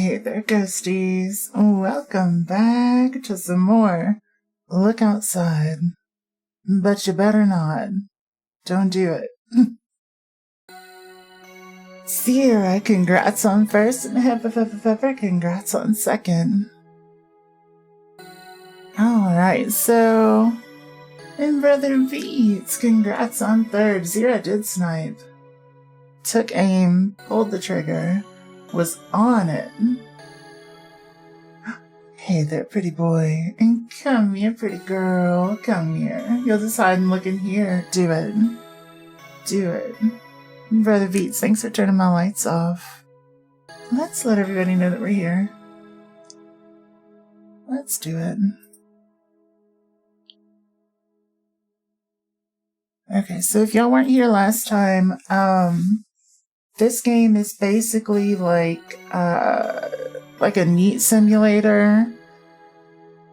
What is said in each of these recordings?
Hey there, ghosties. Welcome back to some more Look Outside. But you better not. Don't do it. Sierra, congrats on first, and congrats on second. Alright, so... And Brother Beats, congrats on third. Sierra did snipe. Took aim, pulled the trigger, was on it. Hey there, pretty boy. And come here, pretty girl. Come here. You'll decide and look in here. Do it. Do it. Brother Beats, thanks for turning my lights off. Let's let everybody know that we're here. Let's do it. Okay, so if y'all weren't here last time, this game is basically like a NEAT simulator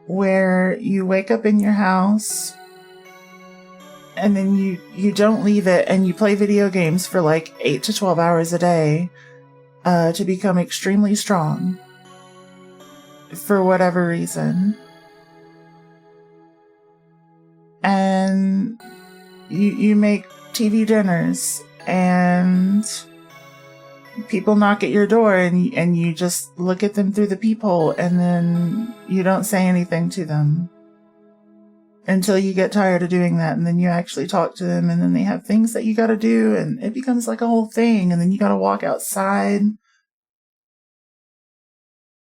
where you wake up in your house and then you don't leave it and you play video games for like 8 to 12 hours a day to become extremely strong for whatever reason. And you make TV dinners and people knock at your door and you just look at them through the peephole and then you don't say anything to them until you get tired of doing that, and then you actually talk to them, and then they have things that you gotta do and it becomes like a whole thing, and then you gotta walk outside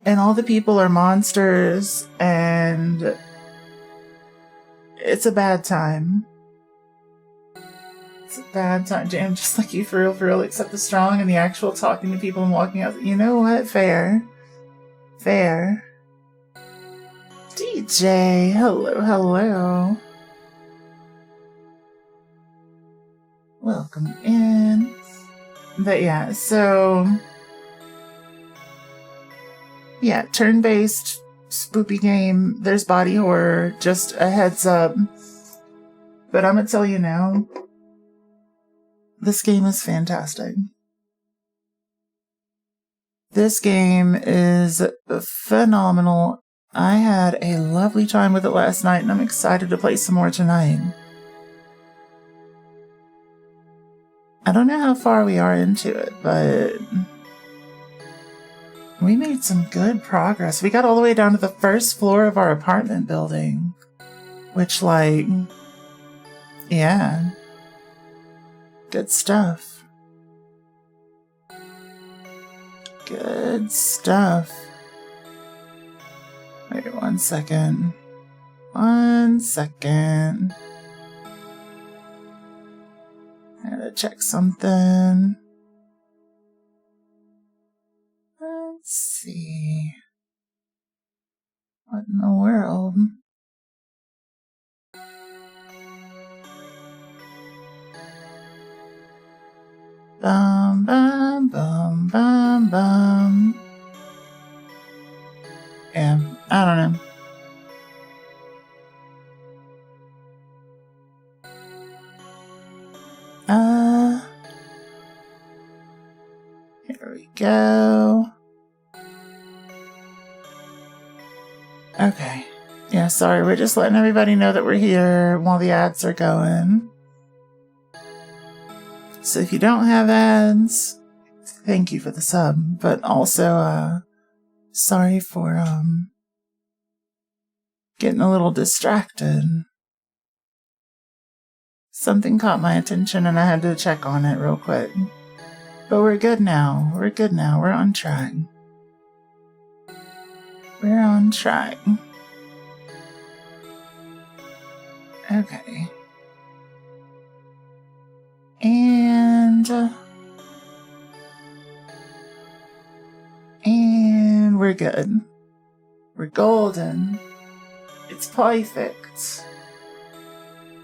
and all the people are monsters and it's a bad time. It's a bad time, Jam, just like you, for real, except the strong and the actual talking to people and walking out. You know what? Fair. Fair. DJ, hello. Welcome in. But yeah, so... yeah, turn-based spoopy game. There's body horror, just a heads up. But I'm gonna tell you now, this game is fantastic. This game is phenomenal. I had a lovely time with it last night, and I'm excited to play some more tonight. I don't know how far we are into it, but we made some good progress. We got all the way down to the first floor of our apartment building, which, like, yeah. Good stuff. Good stuff. Wait 1 second. 1 second. I gotta check something. Let's see. What in the world? Bum, bum, bum, bum, bum. Yeah, I don't know. Here we go. Okay. Yeah, sorry, we're just letting everybody know that we're here while the ads are going. So if you don't have ads, thank you for the sub, but also, sorry for, getting a little distracted. Something caught my attention and I had to check on it real quick. But we're good now. We're good now. We're on track. We're on track. Okay. And we're good. We're golden. It's perfect.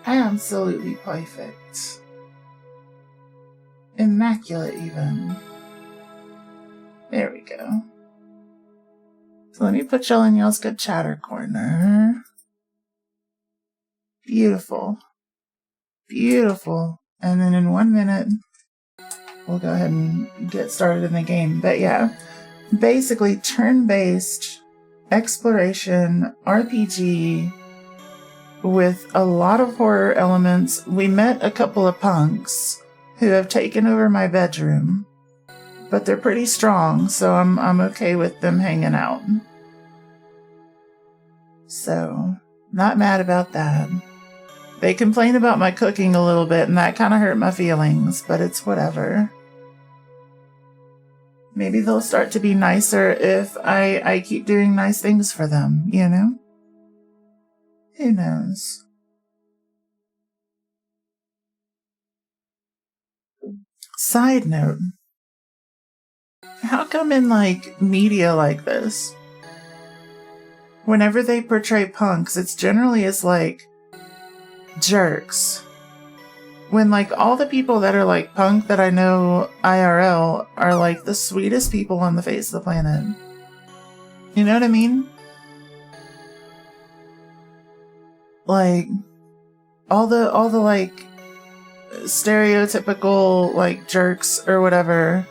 Absolutely perfect. Immaculate, even. There we go. So let me put y'all in y'all's good chatter corner. Beautiful. Beautiful. And then in 1 minute, we'll go ahead and get started in the game. But yeah, basically turn-based exploration RPG with a lot of horror elements. We met a couple of punks who have taken over my bedroom, but they're pretty strong, so I'm okay with them hanging out. So, not mad about that. They complain about my cooking a little bit, and that kind of hurt my feelings, but it's whatever. Maybe they'll start to be nicer if I keep doing nice things for them, you know? Who knows? Side note. How come in, like, media like this, whenever they portray punks, it's generally as, like, jerks? When, like, all the people that are, like, punk that I know IRL are, like, the sweetest people on the face of the planet. You know what I mean? Like, all the, like, stereotypical, like, jerks or whatever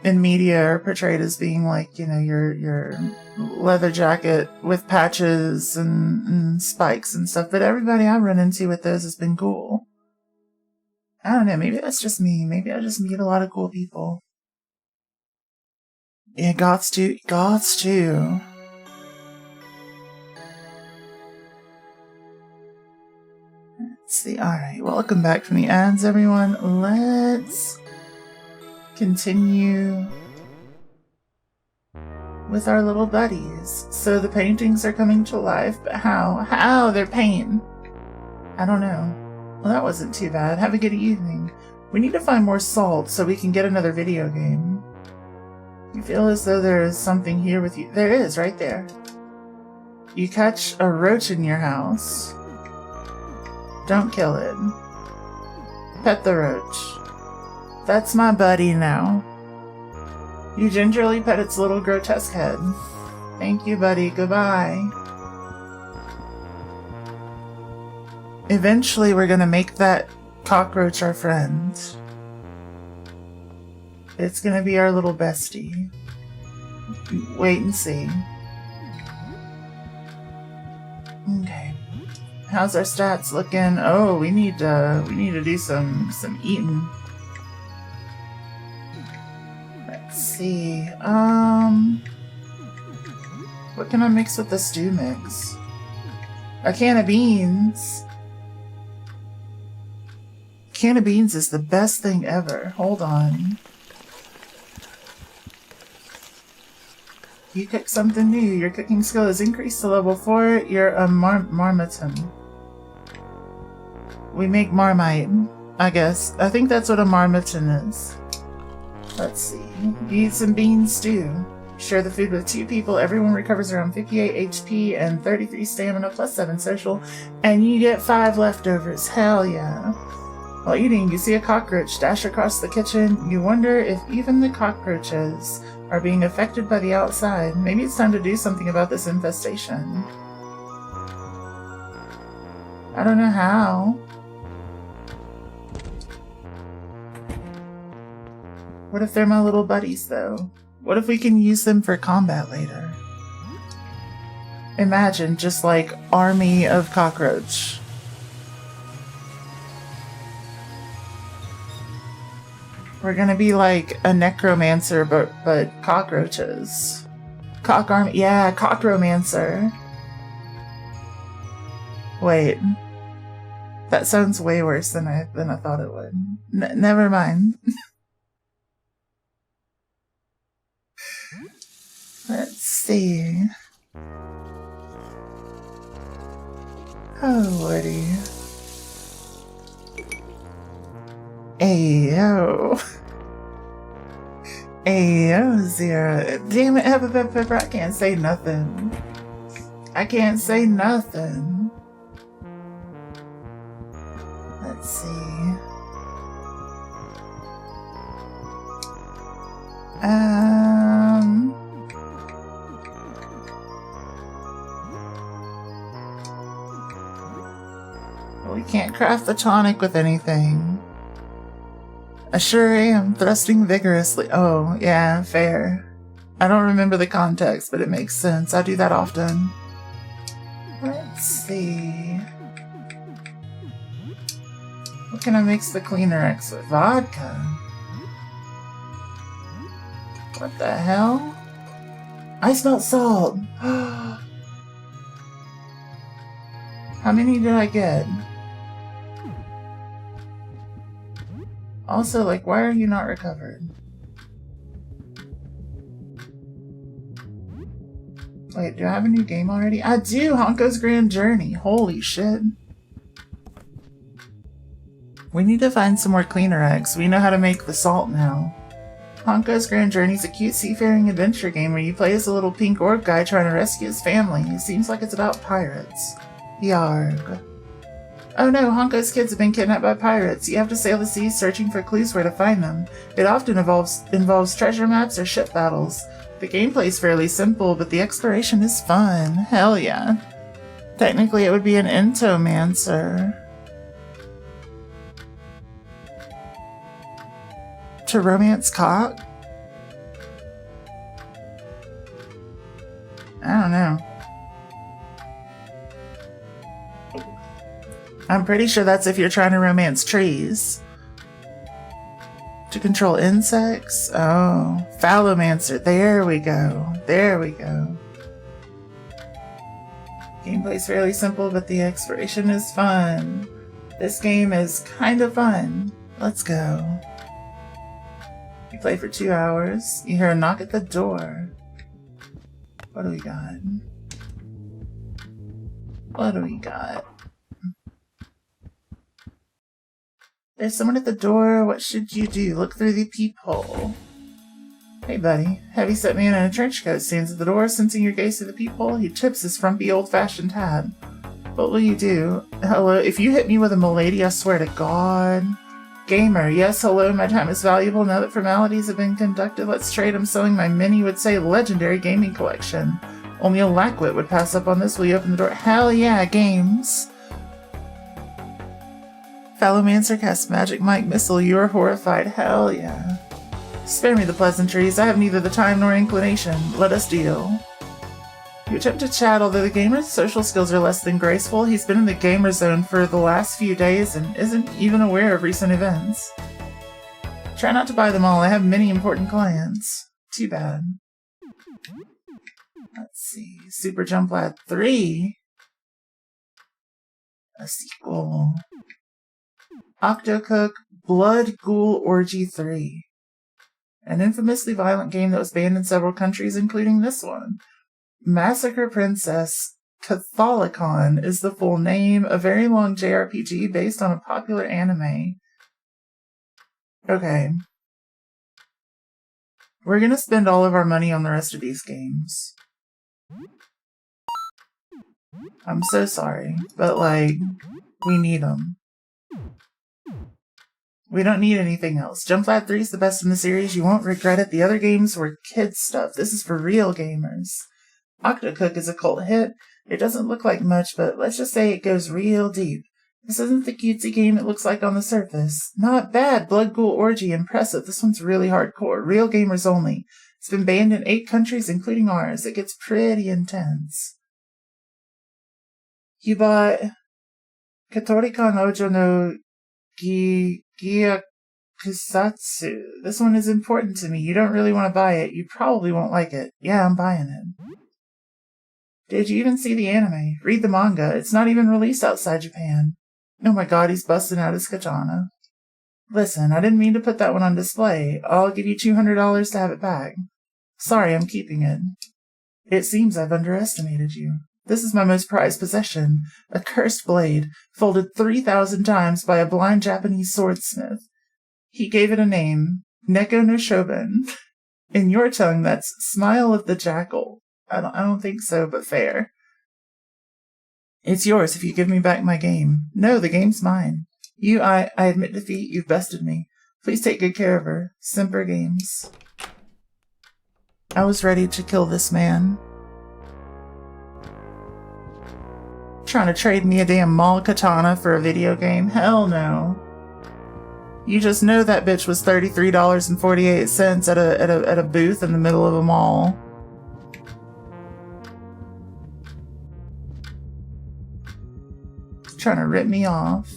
in media are portrayed as being, like, you know, your leather jacket with patches and spikes and stuff. But everybody I've run into with those has been cool. I don't know, maybe that's just me. Maybe I just meet a lot of cool people. Yeah, gots too. Let's see. Alright, welcome back from the ads, everyone. Let's continue with our little buddies. So the paintings are coming to life, but how? How? They're paint. I don't know. Well, that wasn't too bad. Have a good evening. We need to find more salt so we can get another video game. You feel as though there is something here with you. There is, right there. You catch a roach in your house. Don't kill it. Pet the roach. That's my buddy now. You gingerly pet its little grotesque head. Thank you, buddy. Goodbye. Eventually, we're gonna make that cockroach our friend. It's gonna be our little bestie. Wait and see. Okay. How's our stats looking? Oh, we need to do some eating. Let's see. What can I mix with the stew mix? A can of beans. Can of beans is the best thing ever. Hold on. You cook something new. Your cooking skill is increased to level 4. You're a marmiton. We make Marmite, I guess. I think that's what a marmiton is. Let's see. You eat some beans too. Share the food with 2 people. Everyone recovers around 58 HP and 33 stamina plus 7 social. And you get 5 leftovers. Hell yeah. While eating, you see a cockroach dash across the kitchen. You wonder if even the cockroaches are being affected by the outside. Maybe it's time to do something about this infestation. I don't know how. What if they're my little buddies, though? What if we can use them for combat later? Imagine just like army of cockroach. We're gonna be like a necromancer, but cockroaches. Yeah, cockromancer. Wait, that sounds way worse than I thought it would. Never mind. Let's see. Oh, Woody. Ayo. Ayo, Zero. Damn it, I can't say nothing. I can't say nothing. Let's see. We can't craft the tonic with anything. I sure am thrusting vigorously. Oh, yeah, fair. I don't remember the context, but it makes sense. I do that often. Let's see. What can I mix the Cleaner X with? Vodka? What the hell? I smelled salt! How many did I get? Also, like, why are you not recovered? Wait, do I have a new game already? I do! Honko's Grand Journey. Holy shit. We need to find some more Cleaner Eggs. We know how to make the salt now. Honko's Grand Journey is a cute seafaring adventure game where you play as a little pink orb guy trying to rescue his family. It seems like it's about pirates. Yarg. Oh no, Honko's kids have been kidnapped by pirates. You have to sail the seas searching for clues where to find them. It often involves treasure maps or ship battles. The gameplay is fairly simple, but the exploration is fun. Hell yeah. Technically it would be an Entomancer. To romance cock? I don't know. I'm pretty sure that's if you're trying to romance trees. To control insects? Oh, Phallomancer. There we go. There we go. Gameplay's fairly simple, but the exploration is fun. This game is kind of fun. Let's go. You play for 2 hours. You hear a knock at the door. What do we got? What do we got? There's someone at the door. What should you do? Look through the peephole. Hey, buddy. Heavyset man in a trench coat stands at the door, sensing your gaze through the peephole. He tips his frumpy old-fashioned hat. What will you do? Hello, if you hit me with a milady, I swear to God. Gamer, yes, hello, my time is valuable. Now that formalities have been conducted, let's trade. I'm selling my many would say legendary gaming collection. Only a lackwit would pass up on this. Will you open the door? Hell yeah, games. Phallomancer casts Magic Mike Missile. You are horrified. Hell yeah. Spare me the pleasantries. I have neither the time nor inclination. Let us deal. You attempt to chat, although the gamer's social skills are less than graceful. He's been in the gamer zone for the last few days and isn't even aware of recent events. Try not to buy them all. I have many important clients. Too bad. Let's see. Super Jump Lad 3. A sequel. Octocook Blood Ghoul Orgy 3. An infamously violent game that was banned in several countries, including this one. Massacre Princess Catholicon is the full name, a very long JRPG based on a popular anime. Okay. We're gonna spend all of our money on the rest of these games. I'm so sorry, but like, we need them. We don't need anything else. Jump Lad 3 is the best in the series. You won't regret it. The other games were kids stuff. This is for real gamers. Octocook is a cult hit. It doesn't look like much, but let's just say it goes real deep. This isn't the cutesy game it looks like on the surface. Not bad. Blood Ghoul Orgy. Impressive. This one's really hardcore. Real gamers only. It's been banned in 8 countries, including ours. It gets pretty intense. You bought Katorikan Ojo no Gyakusatsu. This one is important to me. You don't really want to buy it. You probably won't like it. Yeah, I'm buying it. Did you even see the anime? Read the manga. It's not even released outside Japan. Oh my god, he's busting out his katana. Listen, I didn't mean to put that one on display. I'll give you $200 to have it back. Sorry, I'm keeping it. It seems I've underestimated you. This is my most prized possession. A cursed blade, folded 3,000 times by a blind Japanese swordsmith. He gave it a name. Neko no Shoben. In your tongue, that's Smile of the Jackal. I don't think so, but fair. It's yours if you give me back my game. No, the game's mine. I admit defeat. You've bested me. Please take good care of her. Semper Games. I was ready to kill this man. Trying to trade me a damn mall katana for a video game? Hell no. You just know that bitch was $33.48 at a booth in the middle of a mall. Trying to rip me off.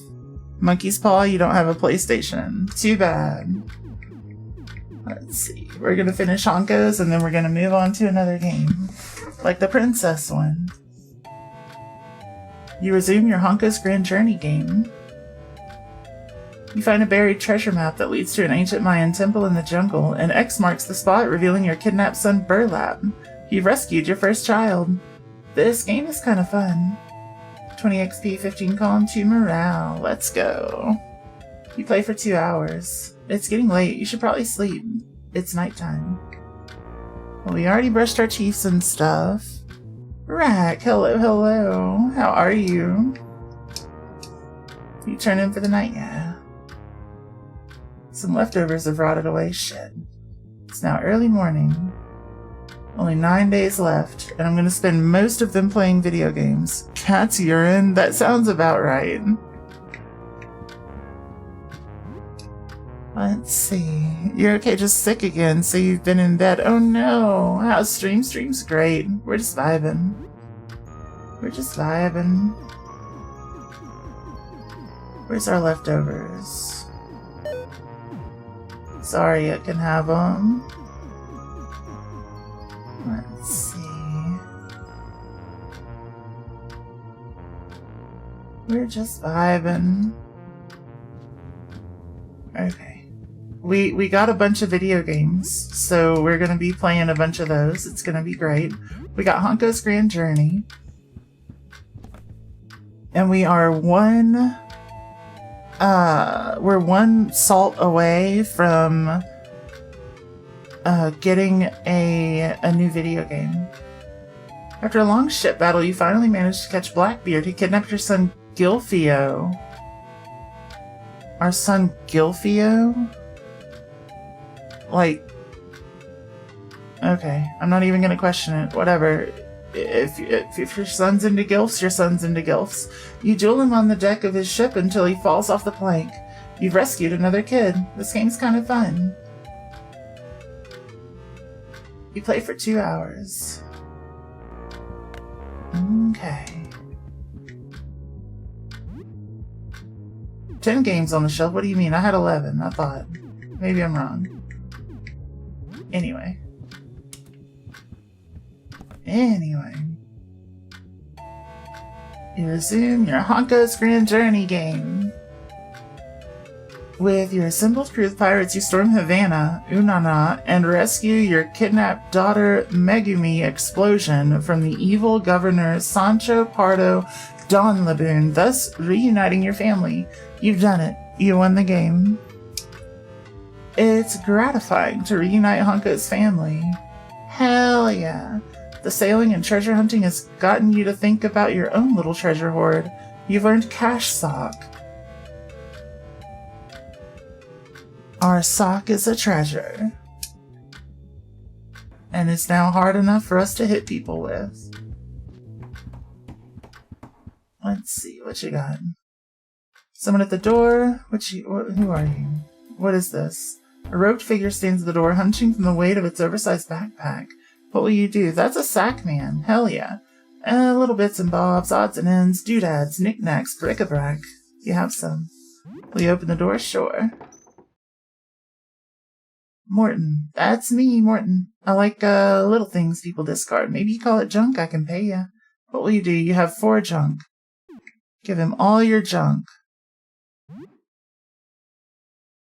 Monkey's Paw, you don't have a PlayStation. Too bad. Let's see. We're gonna finish Honko's and then we're gonna move on to another game. Like the princess one. You resume your Honko's Grand Journey game. You find a buried treasure map that leads to an ancient Mayan temple in the jungle, and X marks the spot, revealing your kidnapped son Burlap. You've rescued your first child. This game is kind of fun. 20 XP, 15 calm, 2 morale. Let's go. You play for 2 hours. It's getting late. You should probably sleep. It's nighttime. Well, we already brushed our teeth and stuff. Rack, hello, hello. How are you? You turn in for the night? Yeah. Some leftovers have rotted away. Shit. It's now early morning. Only 9 days left, and I'm gonna spend most of them playing video games. Cat's urine? That sounds about right. Let's see. You're okay, just sick again, so you've been in bed. Oh no! How's stream? Stream's great. We're just vibing. We're just vibing. Where's our leftovers? Sorry, I can have them. Let's see. We're just vibing. Okay. We got a bunch of video games, so we're gonna be playing a bunch of those. It's gonna be great. We got Honko's Grand Journey. And we are we're one salt away from getting a new video game. After a long ship battle, you finally managed to catch Blackbeard, who kidnapped your son Gilfio. Our son Gilfio? Like, okay, I'm not even gonna question it. Whatever. If your son's into gilfs, your son's into gilfs. You duel him on the deck of his ship until he falls off the plank. You've rescued another kid. This game's kind of fun. You play for 2 hours. Okay. 10 games on the shelf? What do you mean? I had 11, I thought. Maybe I'm wrong. Anyway. You resume your Honko's Grand Journey game. With your assembled crew of pirates, you storm Havana, Unana, and rescue your kidnapped daughter Megumi Explosion from the evil governor Sancho Pardo Don Laboon, thus reuniting your family. You've done it. You won the game. It's gratifying to reunite Honko's family. Hell yeah. The sailing and treasure hunting has gotten you to think about your own little treasure hoard. You've earned cash sock. Our sock is a treasure. And it's now hard enough for us to hit people with. Let's see, what you got? Someone at the door? Who are you? What is this? A robed figure stands at the door, hunching from the weight of its oversized backpack. What will you do? That's a sack man. Hell yeah. Little bits and bobs, odds and ends, doodads, knickknacks, bric-a-brac. You have some. Will you open the door? Sure. Morton. That's me, Morton. I like, little things people discard. Maybe you call it junk, I can pay you. What will you do? You have 4 junk. Give him all your junk.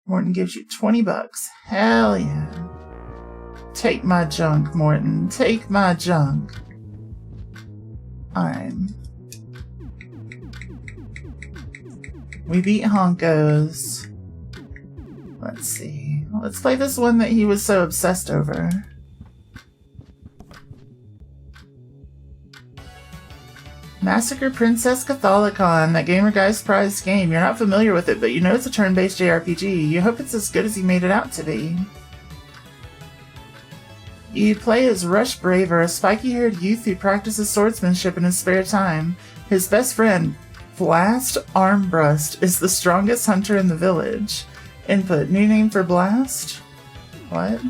Morton gives you $20. Hell yeah. Take my junk, Morton. Take my junk. Alright. We beat Honko's. Let's see. Let's play this one that he was so obsessed over. Massacre Princess Catholicon, that Gamer Guy's prized game. You're not familiar with it, but you know it's a turn-based JRPG. You hope it's as good as he made it out to be. You play as Rush Braver, a spiky-haired youth who practices swordsmanship in his spare time. His best friend, Blast Armbrust, is the strongest hunter in the village. Input. New name for blast? What?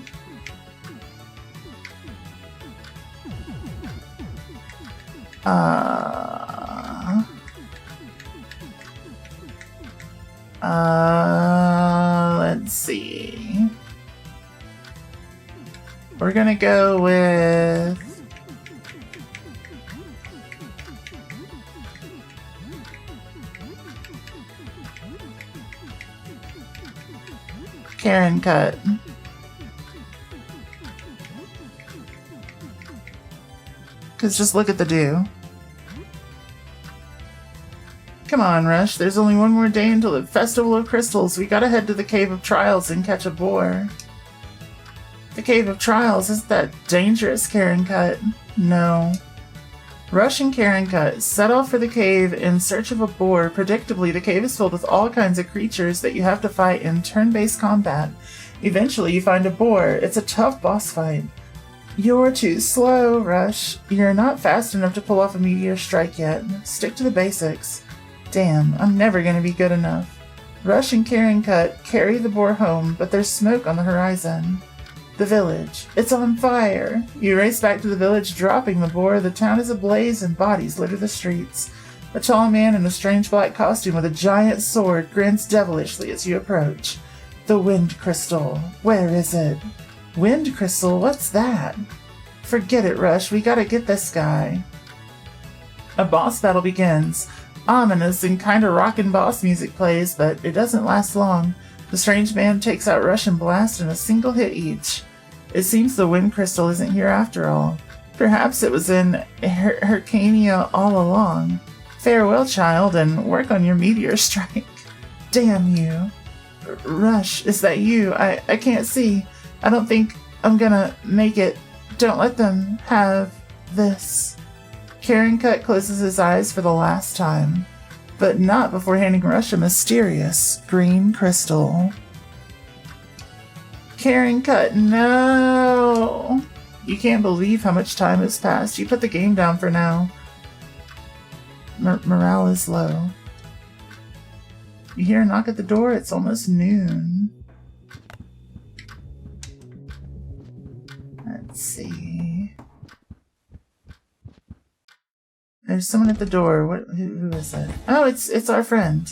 Let's see. We're gonna go with Karen Cut. Cause just look at the dew. Come on, Rush. There's only one more day until the Festival of Crystals. We gotta head to the Cave of Trials and catch a boar. The Cave of Trials, isn't that dangerous, Karen Cut? No. Rush and Karen Cut set off for the cave in search of a boar. Predictably, the cave is filled with all kinds of creatures that you have to fight in turn-based combat. Eventually, you find a boar. It's a tough boss fight. You're too slow, Rush. You're not fast enough to pull off a meteor strike yet. Stick to the basics. Damn, I'm never gonna be good enough. Rush and Karen Cut carry the boar home, but there's smoke on the horizon. The village. It's on fire. You race back to the village, dropping the boar. The town is ablaze and bodies litter the streets. A tall man in a strange black costume with a giant sword grins devilishly as you approach. The Wind Crystal. Where is it? Wind Crystal? What's that? Forget it, Rush. We gotta get this guy. A boss battle begins. Ominous and kinda rockin' boss music plays, but it doesn't last long. The strange man takes out Rush and Blast in a single hit each. It seems the Wind Crystal isn't here after all. Perhaps it was in Hyrcania all along. Farewell, child, and work on your meteor strike. Damn you. Rush, is that you? I can't see. I don't think I'm gonna make it. Don't let them have this. Karen Cut closes his eyes for the last time, but not before handing Rush a mysterious green crystal. Karen Cut, no! You can't believe how much time has passed. You put the game down for now. Morale is low. You hear a knock at the door. It's almost noon. Let's see. There's someone at the door. Who is it? Oh, it's our friend.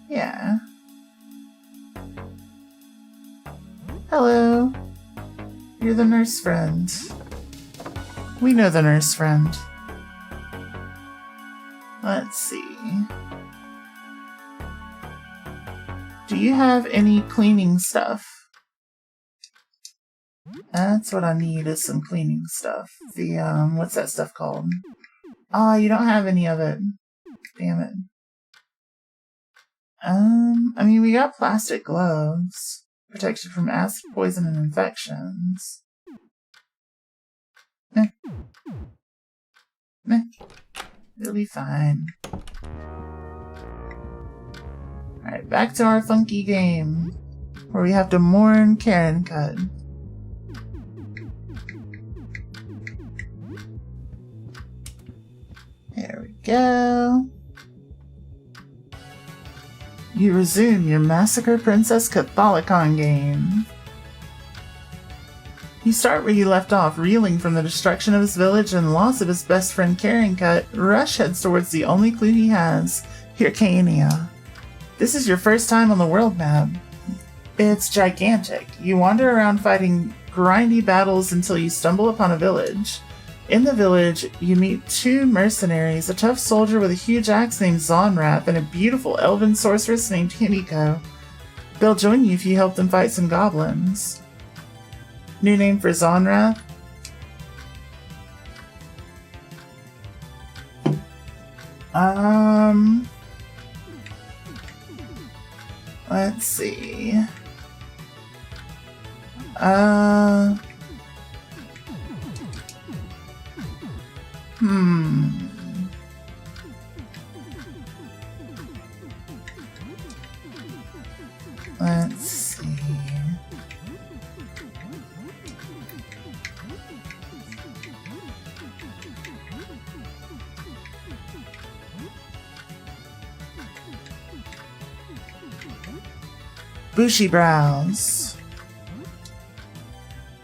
Yeah. Hello. You're the nurse friend. We know the nurse friend. Let's see. Do you have any cleaning stuff? That's what I need, is some cleaning stuff. The, what's that stuff called? Oh, you don't have any of it. Damn it. I mean, we got plastic gloves. Protection from acid, poison, and infections. Meh. Meh. It'll be fine. Alright, back to our funky game, where we have to mourn Karen Cut. There we go. You resume your Massacre Princess Catholicon game. You start where you left off, reeling from the destruction of his village and loss of his best friend Karen Cut. Rush heads towards the only clue he has, Hyrcania. This is your first time on the world map. It's gigantic. You wander around fighting grindy battles until you stumble upon a village. In the village, you meet two mercenaries, a tough soldier with a huge axe named Zonrath, and a beautiful elven sorceress named Himiko. They'll join you if you help them fight some goblins. New name for Zonrath? Let's see. Let's see. Bushy brows.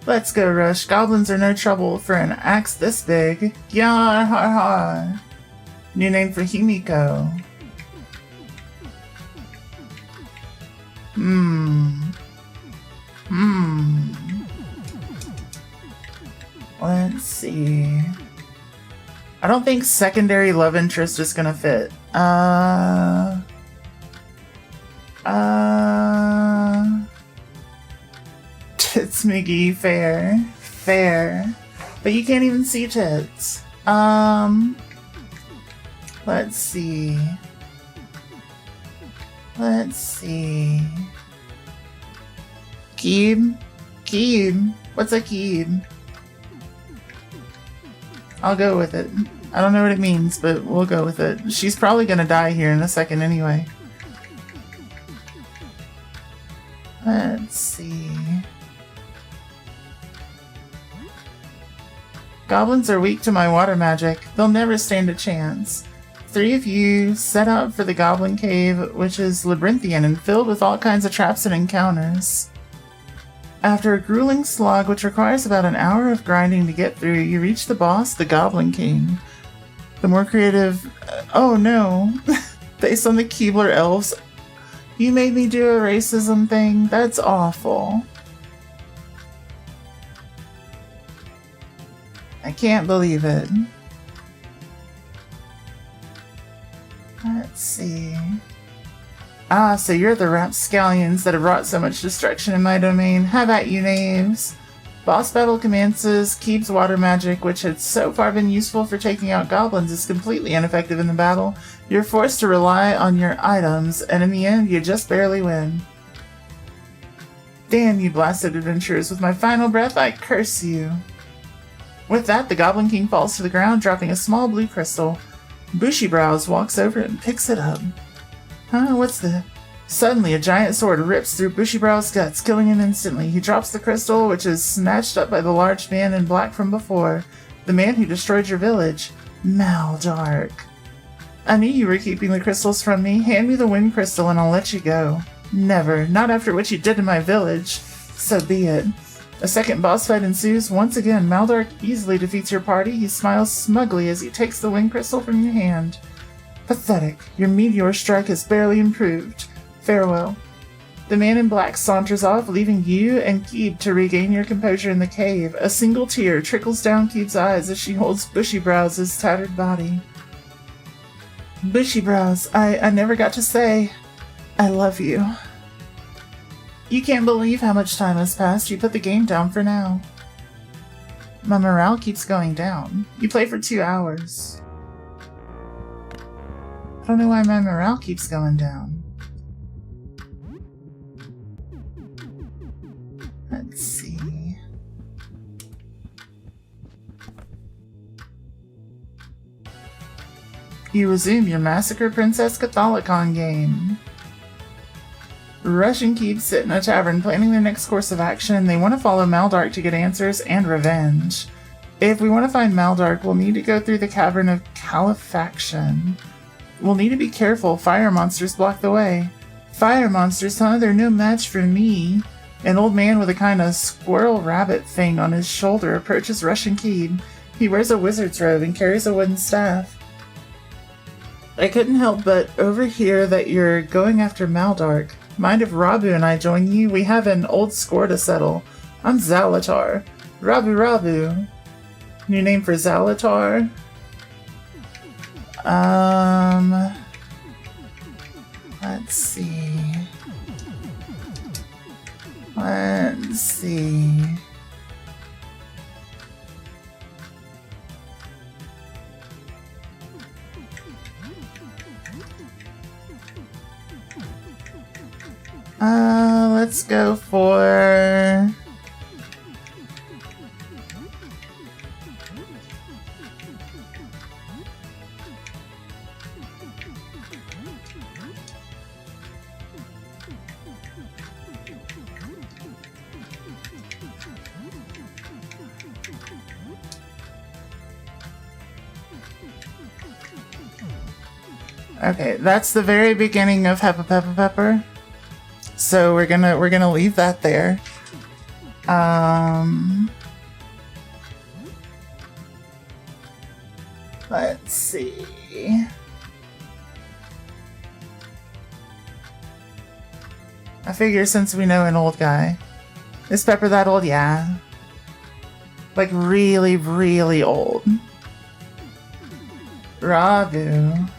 Let's go, Rush. Goblins are no trouble for an axe this big. Yar har har. New name for Himiko. Let's see. I don't think secondary love interest is gonna fit. Tits McGee, fair. Fair. But you can't even see tits. Let's see. Let's see. Keeb? Keeb? What's a Keeb? I'll go with it. I don't know what it means, but we'll go with it. She's probably gonna die here in a second anyway. Let's see. Goblins are weak to my water magic. They'll never stand a chance. 3 of you set out for the Goblin Cave, which is labyrinthian and filled with all kinds of traps and encounters. After a grueling slog, which requires about an hour of grinding to get through, you reach the boss, the Goblin King. The more creative... oh no. Based on the Keebler elves. You made me do a racism thing? That's awful. I can't believe it. Let's see. Ah, so you're the rapscallions that have wrought so much destruction in my domain. How about you, knaves? Boss battle commences. Keeb's water magic, which had so far been useful for taking out goblins, is completely ineffective in the battle. You're forced to rely on your items, and in the end, you just barely win. Damn you blasted adventurers, with my final breath, I curse you. With that, the Goblin King falls to the ground, dropping a small blue crystal. Bushy Brows walks over and picks it up. Huh, what's the... Suddenly, a giant sword rips through Bushy Brow's guts, killing him instantly. He drops the crystal, which is snatched up by the large man in black from before. The man who destroyed your village. Maldark. I knew you were keeping the crystals from me. Hand me the wind crystal and I'll let you go. Never. Not after what you did to my village. So be it. A second boss fight ensues. Once again, Maldark easily defeats your party. He smiles smugly as he takes the wind crystal from your hand. Pathetic. Your meteor strike has barely improved. Farewell. The man in black saunters off, leaving you and Keeb to regain your composure in the cave. A single tear trickles down Keeb's eyes as she holds Bushy Brows' tattered body. Bushy Brows, I never got to say, I love you. You can't believe how much time has passed. You put the game down for now. My morale keeps going down. You play for 2 hours. I don't know why my morale keeps going down. Let's see. You resume your Massacre Princess Catholicon game. Rush and Keeb sit in a tavern planning their next course of action. They want to follow Maldark to get answers and revenge. If we want to find Maldark, we'll need to go through the Cavern of Califaction. We'll need to be careful. Fire monsters block the way. Fire monsters, huh? They're no match for me. An old man with a kind of squirrel rabbit thing on his shoulder approaches Rush and Keeb. He wears a wizard's robe and carries a wooden staff. I couldn't help but overhear that you're going after Maldark. Mind if Rabu and I join you? We have an old score to settle. I'm Zalatar. Rabu. New name for Zalatar? Let's see. Let's go for... Okay, that's the very beginning of Peppa Pepper. So we're gonna leave that there. Let's see. I figure since we know an old guy. Is Pepper that old? Yeah. Like really, really old. Ragu.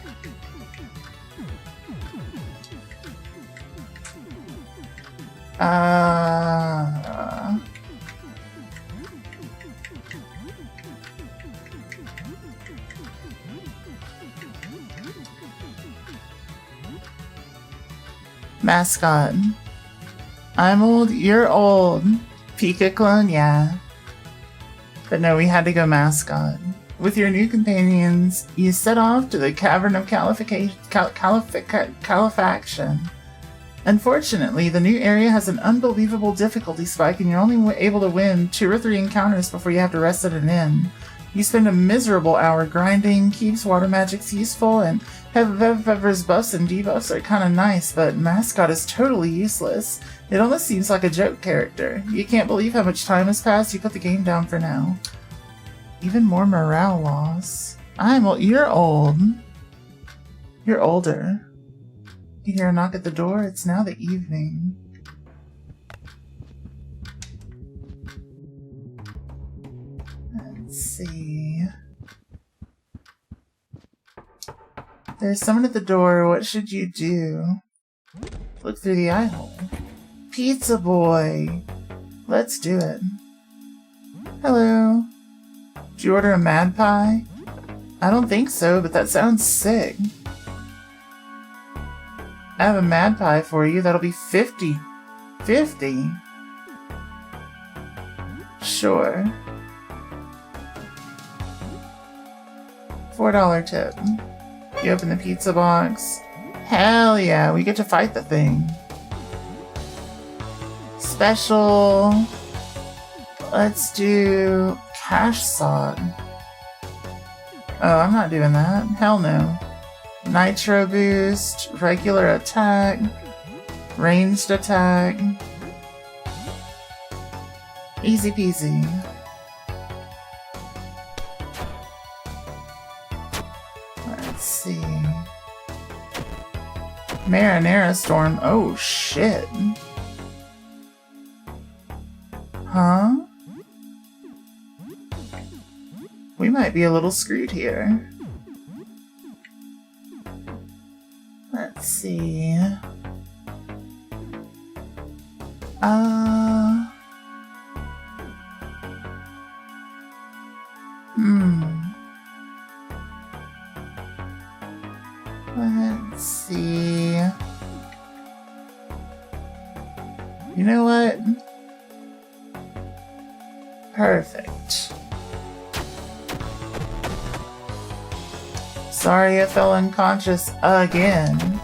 Mascot. I'm old, you're old. Pika clone, yeah. But no, we had to go mascot. With your new companions, you set off to the Cavern of Califaction. Unfortunately, the new area has an unbelievable difficulty spike and you're only able to win 2 or 3 encounters before you have to rest at an inn. You spend a miserable hour grinding, keeps water magics useful, and Pepper's buffs and debuffs are kinda nice, but Mascot is totally useless. It almost seems like a joke character. You can't believe how much time has passed, you put the game down for now. Even more morale loss. You're old. You're older. You hear a knock at the door, it's now the evening. Let's see. There's someone at the door, what should you do? Look through the eye hole. Pizza boy! Let's do it. Hello. Did you order a Mad Pie? I don't think so, but that sounds sick. I have a Mad Pie for you, that'll be 50. 50? Sure. $4 tip. You open the pizza box. Hell yeah, we get to fight the thing. Special. Let's do Cash Sod. Oh, I'm not doing that. Hell no. Nitro boost, regular attack, ranged attack. Easy peasy. Let's see. Marinara Storm. Oh shit. Huh? We might be a little screwed here. Let's see. Let's see. You know what? Perfect. Sorry I fell unconscious again.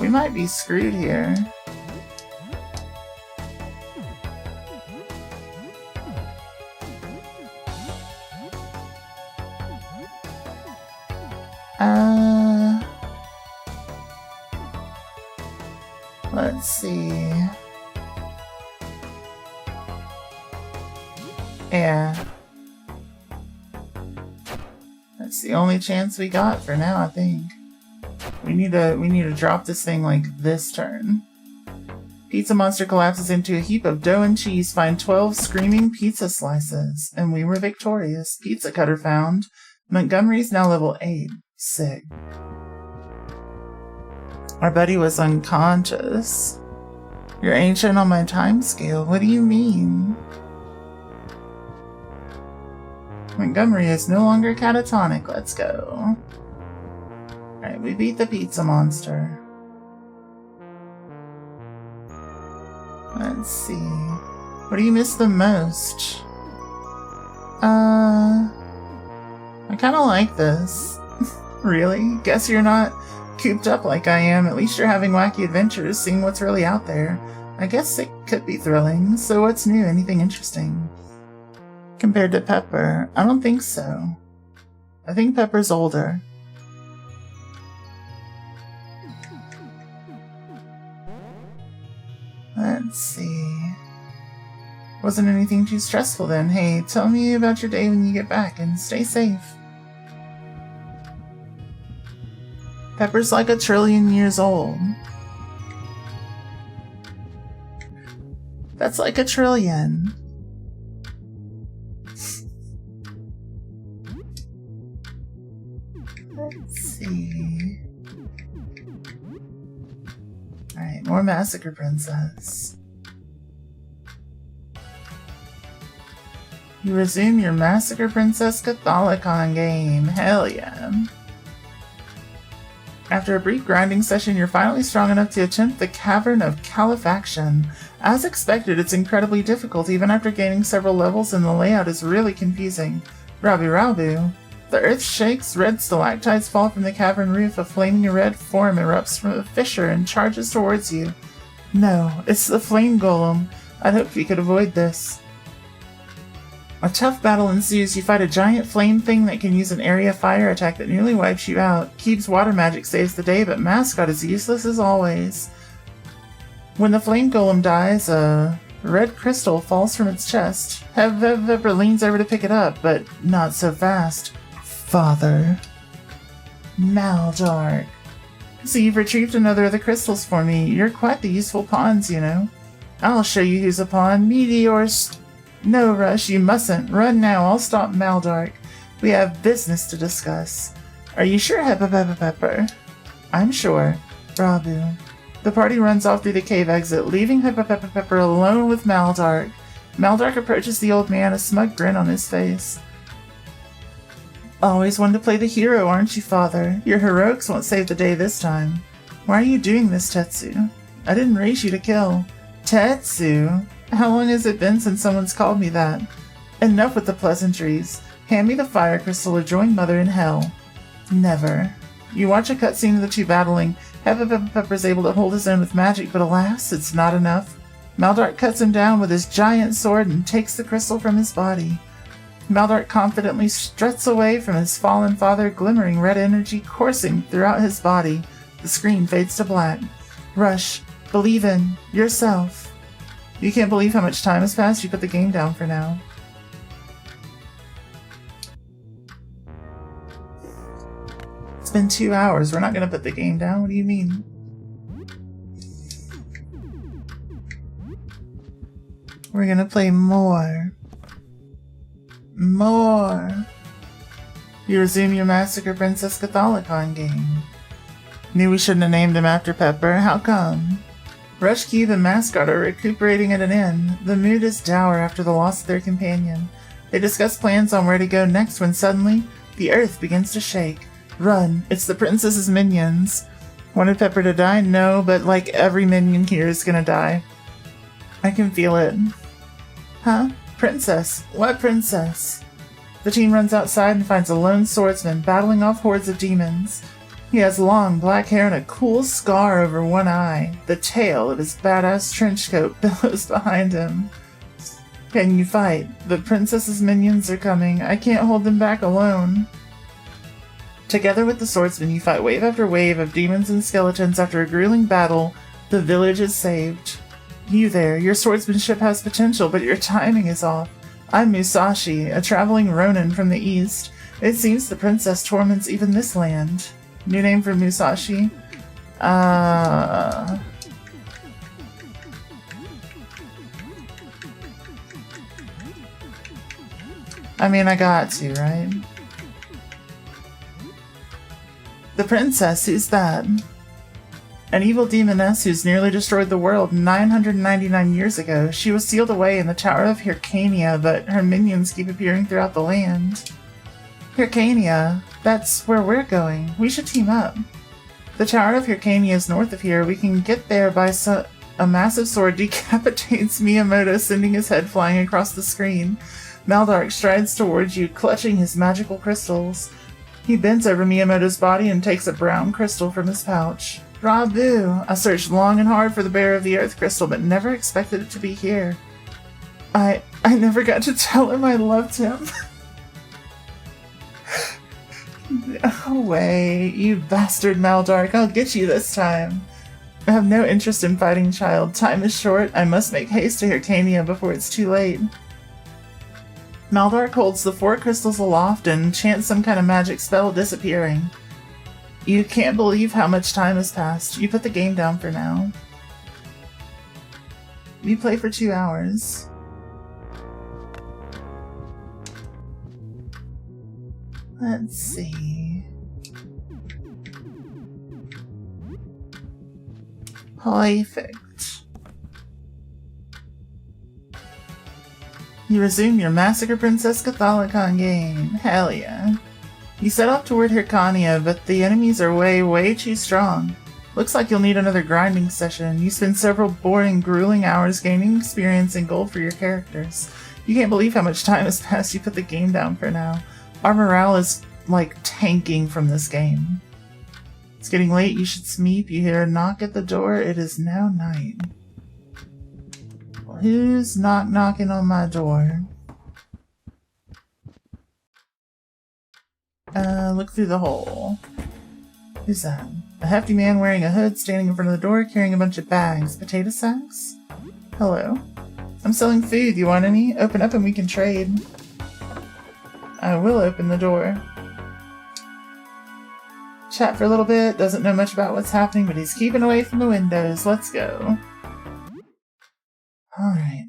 We might be screwed here. Let's see. Yeah. That's the only chance we got for now, I think. We need to drop this thing like this turn. Pizza Monster collapses into a heap of dough and cheese. Find 12 screaming pizza slices. And we were victorious. Pizza Cutter found. Montgomery's now level 8. Sick. Our buddy was unconscious. You're ancient on my time scale. What do you mean? Montgomery is no longer catatonic. Let's go. Alright, we beat the Pizza Monster. Let's see. What do you miss the most? I kinda like this. Really? Guess you're not cooped up like I am. At least you're having wacky adventures, seeing what's really out there. I guess it could be thrilling. So what's new? Anything interesting? Compared to Pepper? I don't think so. I think Pepper's older. Let's see. Wasn't anything too stressful then. Hey, tell me about your day when you get back, and stay safe. Pepper's like 1 trillion years old. That's like 1 trillion. Let's see. Alright, more Massacre Princess. You resume your Massacre Princess Catholicon game. Hell yeah. After a brief grinding session, you're finally strong enough to attempt the Cavern of Califaction. As expected, it's incredibly difficult even after gaining several levels, and the layout is really confusing. Rabu. The earth shakes, red stalactites fall from the cavern roof, a flaming red form erupts from a fissure and charges towards you. No, it's the flame golem. I'd hoped we could avoid this. A tough battle ensues. You fight a giant flame thing that can use an area fire attack that nearly wipes you out. Keeb's water magic saves the day, but Mascot is useless as always. When the flame golem dies, a red crystal falls from its chest. Pepper leans over to pick it up, but not so fast. Father. Maldark. So you've retrieved another of the crystals for me. You're quite the useful pawns, you know. I'll show you who's a pawn. Meteors. No, Rush, you mustn't. Run now, I'll stop Maldark. We have business to discuss. Are you sure, Pepper? I'm sure. Rabu. The party runs off through the cave exit, leaving Pepper alone with Maldark. Maldark approaches the old man, a smug grin on his face. Always wanted to play the hero, aren't you, Father? Your heroics won't save the day this time. Why are you doing this, Tetsu? I didn't raise you to kill. Tetsu? How long has it been since someone's called me that? Enough with the pleasantries. Hand me the fire crystal or join Mother in hell. Never. You watch a cutscene of the two battling. Pepper's able to hold his own with magic, but alas, it's not enough. Maldark cuts him down with his giant sword and takes the crystal from his body. Maldark confidently struts away from his fallen father, glimmering red energy coursing throughout his body. The screen fades to black. Rush, believe in yourself. You can't believe how much time has passed. You put the game down for now. It's been 2 hours. We're not going to put the game down. What do you mean? We're going to play more. More. You resume your Massacre Princess Catholicon game. Knew we shouldn't have named him after Pepper. How come? Rush, Keeb, and Mascot are recuperating at an inn. The mood is dour after the loss of their companion. They discuss plans on where to go next when suddenly, the earth begins to shake. Run, it's the princess's minions. Wanted Pepper to die? No, but like every minion here is gonna die. I can feel it. Huh? Princess? What princess? The team runs outside and finds a lone swordsman battling off hordes of demons. He has long black hair and a cool scar over one eye. The tail of his badass trench coat billows behind him. Can you fight? The princess's minions are coming. I can't hold them back alone. Together with the swordsman, you fight wave after wave of demons and skeletons. After a grueling battle, the village is saved. You there, your swordsmanship has potential, but your timing is off. I'm Musashi, a traveling ronin from the east. It seems the princess torments even this land. New name for Musashi? I mean, I got to, right? The princess, who's that? An evil demoness who's nearly destroyed the world 999 years ago. She was sealed away in the Tower of Hyrcania, but her minions keep appearing throughout the land. Hyrcania, that's where we're going. We should team up. The Tower of Hyrcania is north of here. We can get there by a massive sword decapitates Miyamoto, sending his head flying across the screen. Maldark strides towards you, clutching his magical crystals. He bends over Miyamoto's body and takes a brown crystal from his pouch. Rabu! I searched long and hard for the bearer of the Earth Crystal, but never expected it to be here. I never got to tell him I loved him. No way, you bastard Maldark, I'll get you this time. I have no interest in fighting, child. Time is short. I must make haste to Hyrcania before it's too late. Maldark holds the 4 crystals aloft and chants some kind of magic spell, disappearing. You can't believe how much time has passed. You put the game down for now. You play for 2 hours. Let's see. Perfect. You resume your Massacre Princess Catholicon game. Hell yeah. You set off toward Hyrcania, but the enemies are way too strong. Looks like you'll need another grinding session. You spend several boring, grueling hours gaining experience and gold for your characters. You can't believe how much time has passed. You put the game down for now. Our morale is, like, tanking from this game. It's getting late. You should sleep. You hear a knock at the door. It is now night. Well, who's knocking on my door? Look through the hole. Who's that? A hefty man wearing a hood standing in front of the door carrying a bunch of bags. Potato sacks? Hello. I'm selling food. You want any? Open up and we can trade. I will open the door. Chat for a little bit. Doesn't know much about what's happening, but he's keeping away from the windows. Let's go. Alright.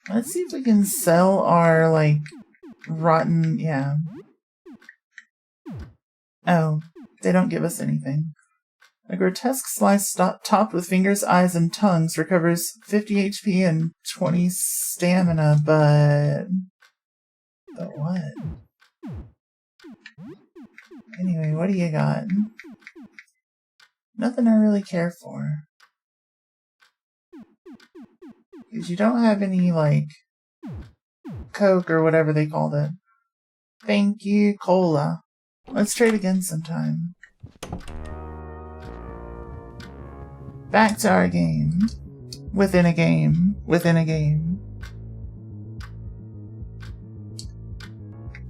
Let's see if we can sell our, like, rotten... yeah. Oh, they don't give us anything. A grotesque slice topped with fingers, eyes, and tongues recovers 50 HP and 20 stamina, but what? Anyway, what do you got? Nothing I really care for. Because you don't have any, like, Coke or whatever they called it. Thank you, Cola. Let's trade again sometime. Back to our game. Within a game. Within a game.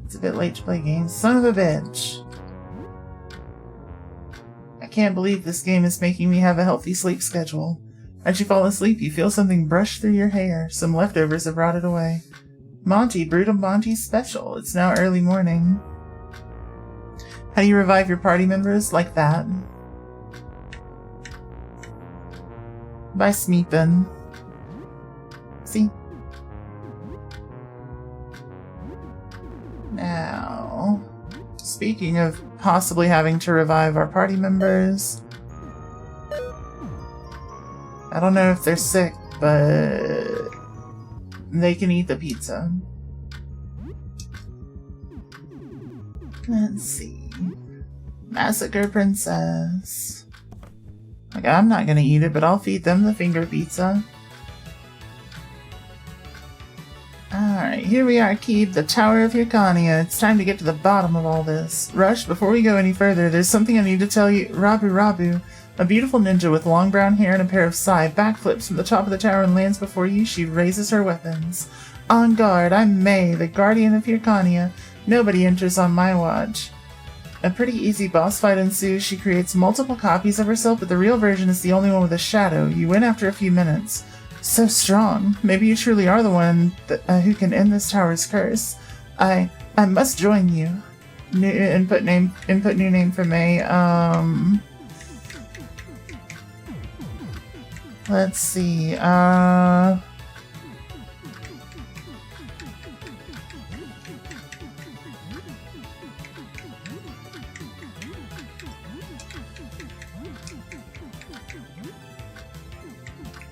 It's a bit late to play games. Son of a bitch. I can't believe this game is making me have a healthy sleep schedule. As you fall asleep, you feel something brush through your hair. Some leftovers have rotted away. Monty, Brutal Monty Special. It's now early morning. How do you revive your party members? Like that. By Smeepin. See? Now, speaking of possibly having to revive our party members, I don't know if they're sick, but they can eat the pizza. Let's see. Massacre Princess. Like, I'm not gonna eat it, but I'll feed them the finger pizza. Alright, here we are, Keep, the Tower of Hyrcania. It's time to get to the bottom of all this. Rush, before we go any further, there's something I need to tell you. Rabu, a beautiful ninja with long brown hair and a pair of sai, backflips from the top of the tower and lands before you. She raises her weapons. On guard, I'm May, the guardian of Hyrcania. Nobody enters on my watch. A pretty easy boss fight ensues. She creates multiple copies of herself, but the real version is the only one with a shadow. You win after a few minutes. So strong. Maybe you truly are the one who can end this tower's curse. I must join you. New input new name for May. Let's see.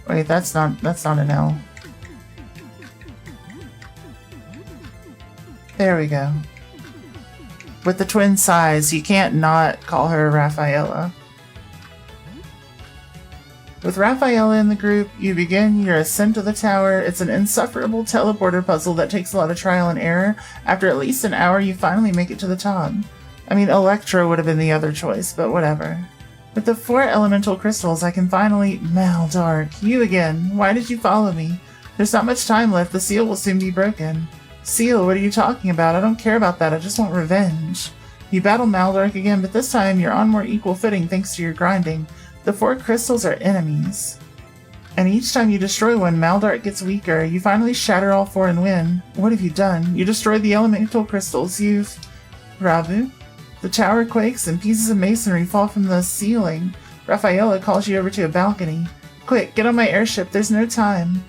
Wait, that's not an L. There we go. With the twin size, you can't not call her Rafaela. With Rafaela in the group, you begin your ascent to the tower. It's an insufferable teleporter puzzle that takes a lot of trial and error. After at least an hour, you finally make it to the top. I mean, Electro would have been the other choice, but whatever. With the 4 elemental crystals, I can finally... Maldark, you again. Why did you follow me? There's not much time left. The seal will soon be broken. Seal, what are you talking about? I don't care about that. I just want revenge. You battle Maldark again, but this time you're on more equal footing thanks to your grinding. The 4 crystals are enemies. And each time you destroy one, Maldark gets weaker. You finally shatter all 4 and win. What have you done? You destroyed the elemental crystals. You've... Ravu? The tower quakes and pieces of masonry fall from the ceiling. Rafaela calls you over to a balcony. Quick, get on my airship. There's no time.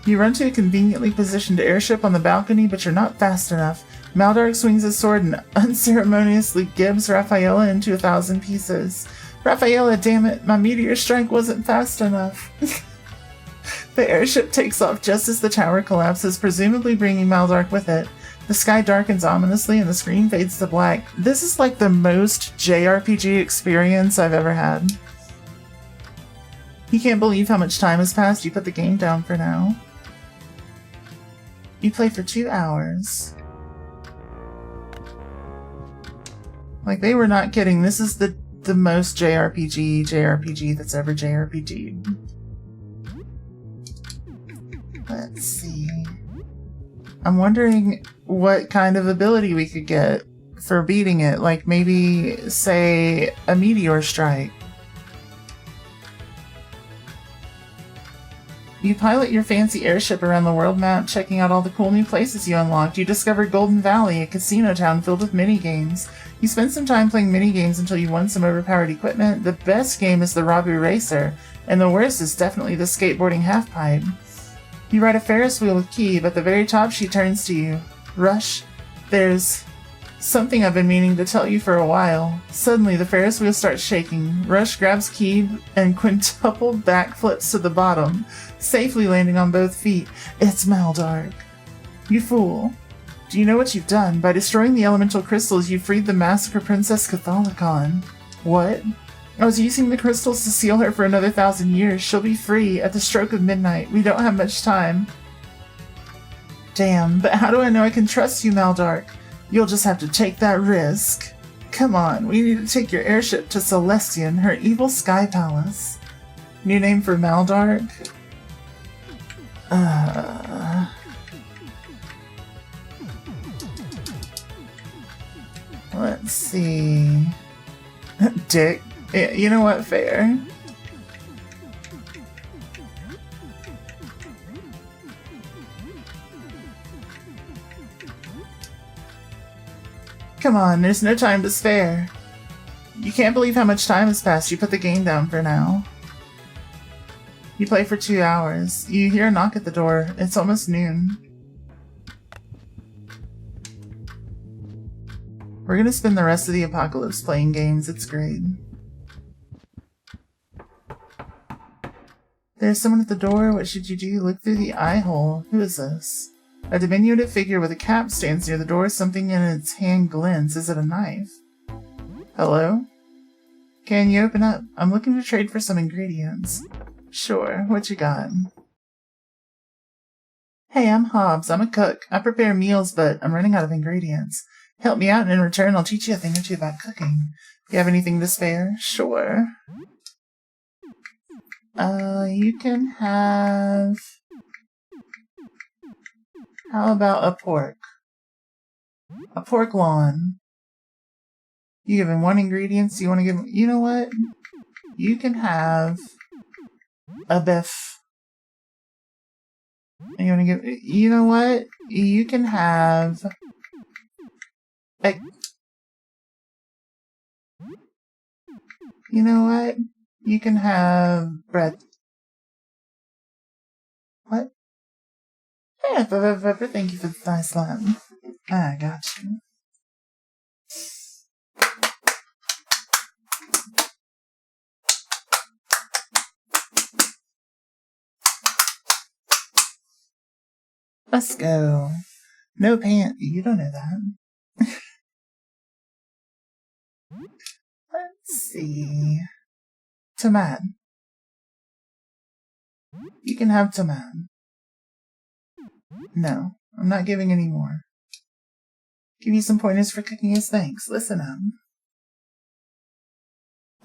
You run to a conveniently positioned airship on the balcony, but you're not fast enough. Maldark swings his sword and unceremoniously gives Rafaela into 1,000 pieces. Rafaela, damn it, my meteor strike wasn't fast enough. The airship takes off just as the tower collapses, presumably bringing Maldark with it. The sky darkens ominously and the screen fades to black. This is like the most JRPG experience I've ever had. You can't believe how much time has passed. You put the game down for now. You play for 2 hours. Like, they were not kidding. This is the most JRPG that's ever JRPG'd. Let's see. I'm wondering what kind of ability we could get for beating it. Like, maybe, say, a meteor strike. You pilot your fancy airship around the world map, checking out all the cool new places you unlocked. You discover Golden Valley, a casino town filled with mini-games. You spend some time playing mini-games until you won some overpowered equipment. The best game is the Rabu Racer, and the worst is definitely the skateboarding half-pipe. You ride a Ferris wheel with Key, but at the very top she turns to you. Rush, there's something I've been meaning to tell you for a while. Suddenly, the Ferris wheel starts shaking. Rush grabs Key and quintuple backflips to the bottom, safely landing on both feet. It's Maldark. You fool. Do you know what you've done? By destroying the elemental crystals, you freed the Massacre Princess Catholicon. What? I was using the crystals to seal her for another 1,000 years. She'll be free at the stroke of midnight. We don't have much time. Damn, but how do I know I can trust you, Maldark? You'll just have to take that risk. Come on, we need to take your airship to Celestion, her evil sky palace. New name for Maldark? Let's see. Dick. Yeah, you know what? Fair. Come on, there's no time to spare. You can't believe how much time has passed. You put the game down for now. You play for 2 hours. You hear a knock at the door. It's almost noon. We're gonna spend the rest of the apocalypse playing games. It's great. There's someone at the door. What should you do? Look through the eye hole. Who is this? A diminutive figure with a cap stands near the door. Something in its hand glints. Is it a knife? Hello? Can you open up? I'm looking to trade for some ingredients. Sure. What you got? Hey, I'm Hobbs. I'm a cook. I prepare meals, but I'm running out of ingredients. Help me out, and in return, I'll teach you a thing or two about cooking. You have anything to spare? Sure. You can have... How about a pork? A pork loin. You give him 1 ingredient, so you want to give him... You know what? You can have... a beef. You want to give... You know what? You can have... You know what? You can have bread. What? Yeah, thank you for the thigh slap. I got you. Let's go. No pant. You don't know that. Let's see. Tomato. You can have tomato. No, I'm not giving any more. Give you some pointers for cooking as thanks. Listen up.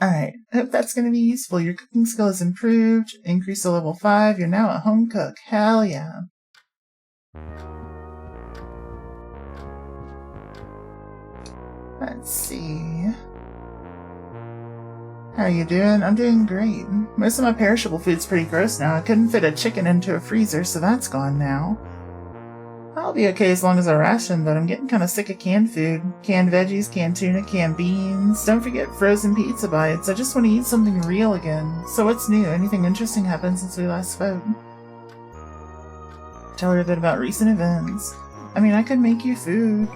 Alright, hope that's going to be useful. Your cooking skill is improved. Increase to level 5. You're now a home cook. Hell yeah. Let's see. How you doing? I'm doing great. Most of my perishable food's pretty gross now. I couldn't fit a chicken into a freezer, so that's gone now. I'll be okay as long as I ration, but I'm getting kind of sick of canned food. Canned veggies, canned tuna, canned beans. Don't forget frozen pizza bites. I just want to eat something real again. So what's new? Anything interesting happened since we last spoke? Tell her a bit about recent events. I mean, I could make you food.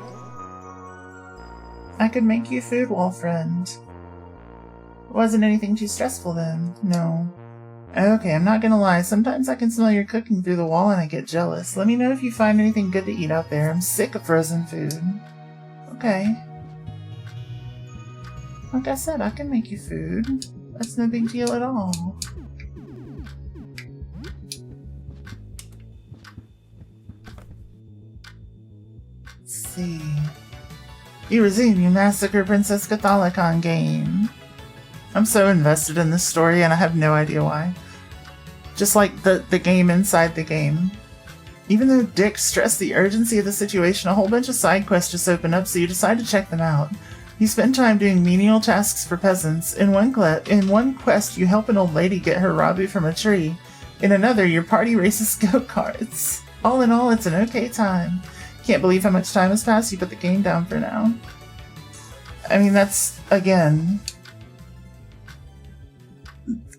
Wall friend. Wasn't anything too stressful then? No. Okay, I'm not gonna lie. Sometimes I can smell your cooking through the wall and I get jealous. Let me know if you find anything good to eat out there. I'm sick of frozen food. Okay. Like I said, I can make you food. That's no big deal at all. Let's see. You resume your Massacre Princess Catholicon game. I'm so invested in this story and I have no idea why. Just like the game inside the game. Even though Dick stressed the urgency of the situation, a whole bunch of side quests just open up, so you decide to check them out. You spend time doing menial tasks for peasants. In one quest, you help an old lady get her Rabu from a tree. In another, your party races go-karts. All in all, it's an okay time. Can't believe how much time has passed. You put the game down for now. I mean, that's, again,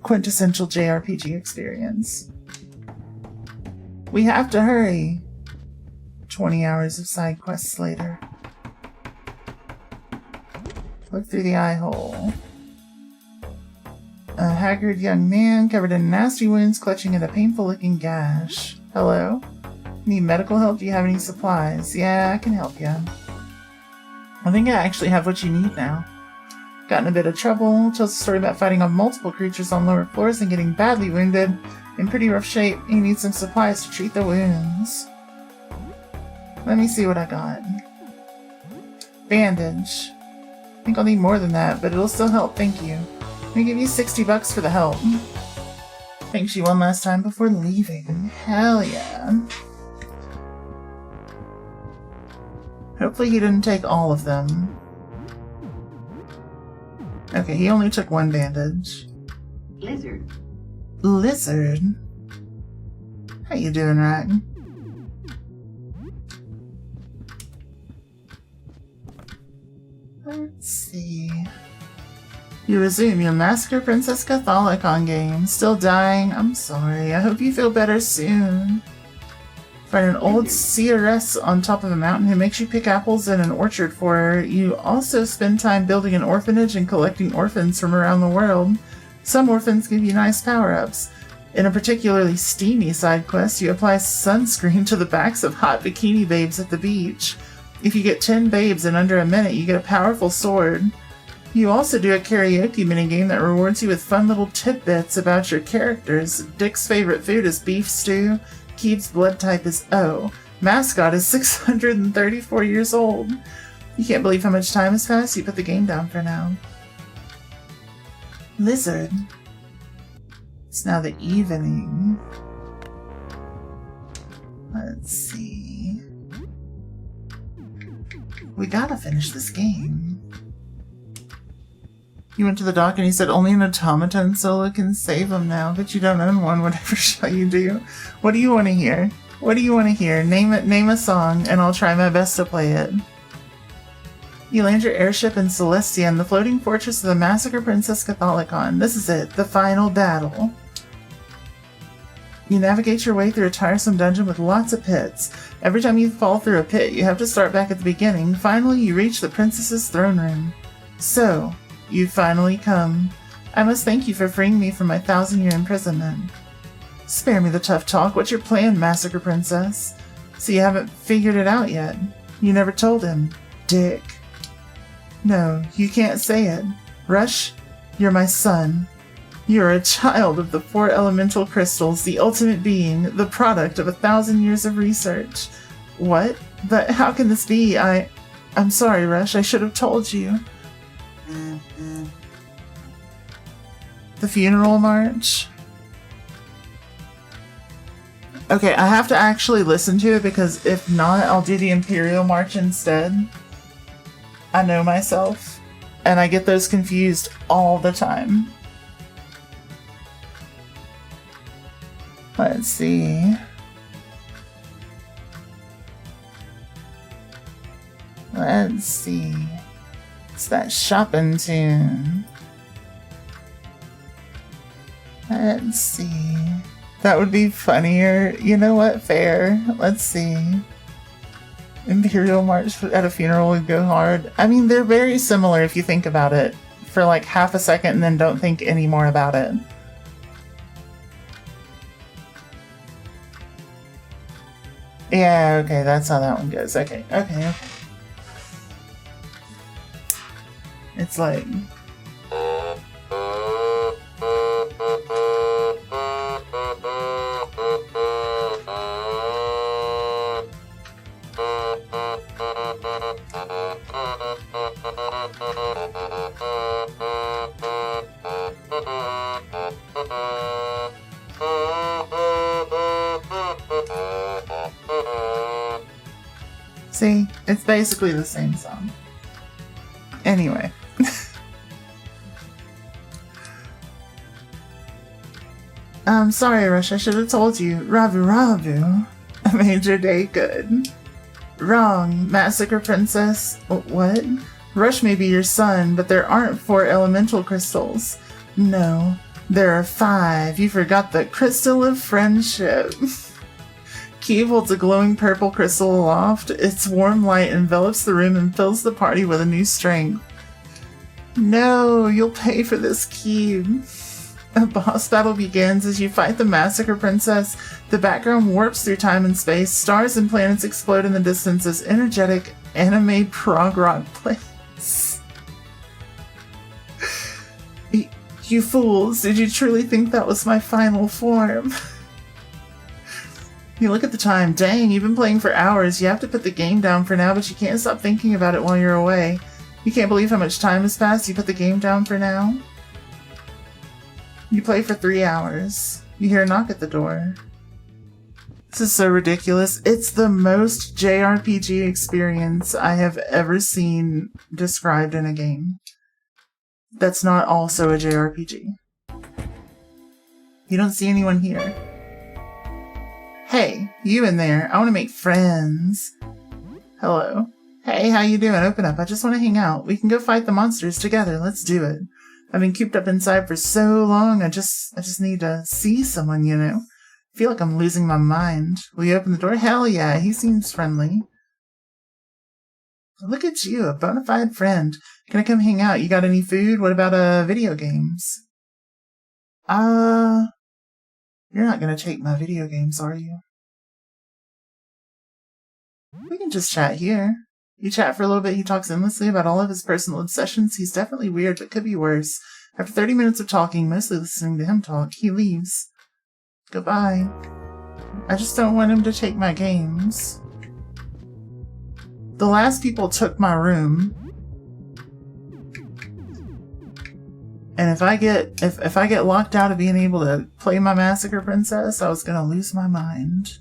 quintessential JRPG experience. We have to hurry. 20 hours of side quests later. Look through the eye hole. A haggard young man covered in nasty wounds clutching at a painful looking gash. Hello? Need medical help? Do you have any supplies? Yeah, I can help you. I think I actually have what you need now. Got in a bit of trouble. Tells a story about fighting off multiple creatures on lower floors and getting badly wounded. In pretty rough shape. You need some supplies to treat the wounds. Let me see what I got. Bandage. I think I'll need more than that, but it'll still help, thank you. Let me give you $60 for the help. Thanks you one last time before leaving. Hell yeah. Hopefully he didn't take all of them. Okay, he only took one bandage. Lizard? How you doing, Rack? Let's see. You resume your Massacre Princess Catholicon game. Still dying? I'm sorry. I hope you feel better soon. Find an old seeress on top of a mountain who makes you pick apples in an orchard for her. You also spend time building an orphanage and collecting orphans from around the world. Some orphans give you nice power-ups. In a particularly steamy side quest, you apply sunscreen to the backs of hot bikini babes at the beach. If you get 10 babes in under a minute, you get a powerful sword. You also do a karaoke minigame that rewards you with fun little tidbits about your characters. Dick's favorite food is beef stew. Keith's blood type is O. Mascot is 634 years old. You can't believe how much time has passed. You put the game down for now. Lizard. It's now the evening. Let's see. We gotta finish this game. You went to the dock and he said only an automaton solo can save him now, but you don't own one. Whatever shall you do? What do you want to hear? What do you want to hear? Name a song, and I'll try my best to play it. You land your airship in Celestian, the floating fortress of the Massacre Princess Catholicon. This is it, the final battle. You navigate your way through a tiresome dungeon with lots of pits. Every time you fall through a pit, you have to start back at the beginning. Finally, you reach the princess's throne room. So, you've finally come. I must thank you for freeing me from my 1,000-year imprisonment. Spare me the tough talk. What's your plan, Massacre Princess? So you haven't figured it out yet. You never told him. Dick. No, you can't say it. Rush, you're my son. You're a child of the 4 elemental crystals, the ultimate being, the product of 1,000 years of research. What? But how can this be? I'm sorry, Rush. I should have told you. The funeral march? Okay, I have to actually listen to it because if not, I'll do the Imperial March instead. I know myself. And I get those confused all the time. Let's see. Let's see. It's that shopping tune. Let's see. That would be funnier. You know what? Fair. Let's see. Imperial March at a funeral would go hard. I mean, they're very similar if you think about it for like half a second and then don't think any more about it. Yeah, okay, that's how that one goes. Okay. It's like... See? It's basically the same song. Anyway. Sorry, Rush, I should have told you. Ravu made your day good. Wrong. Massacre Princess. What? Rush may be your son, but there aren't 4 elemental crystals. No, there are 5. You forgot the Crystal of Friendship. Keeve holds a glowing purple crystal aloft. Its warm light envelops the room and fills the party with a new strength. No, you'll pay for this, Keeve. A boss battle begins as you fight the Massacre Princess. The background warps through time and space. Stars and planets explode in the distance as energetic anime prog rock plays. You fools, did you truly think that was my final form? You look at the time. Dang, you've been playing for hours. You have to put the game down for now, but you can't stop thinking about it while you're away. You can't believe how much time has passed. You put the game down for now? You play for 3 hours. You hear a knock at the door. This is so ridiculous. It's the most JRPG experience I have ever seen described in a game. That's not also a JRPG. You don't see anyone here. Hey, you in there. I want to make friends. Hello. Hey, how you doing? Open up. I just want to hang out. We can go fight the monsters together. Let's do it. I've been cooped up inside for so long. I just need to see someone, you know. I feel like I'm losing my mind. Will you open the door? Hell yeah, he seems friendly. Look at you, a bona fide friend. Can I come hang out? You got any food? What about video games? You're not gonna take my video games, are you? We can just chat here. You chat for a little bit, he talks endlessly about all of his personal obsessions. He's definitely weird, but could be worse. After 30 minutes of talking, mostly listening to him talk, he leaves. Goodbye. I just don't want him to take my games. The last people took my room. And if I get locked out of being able to play my Massacre Princess, I was gonna lose my mind.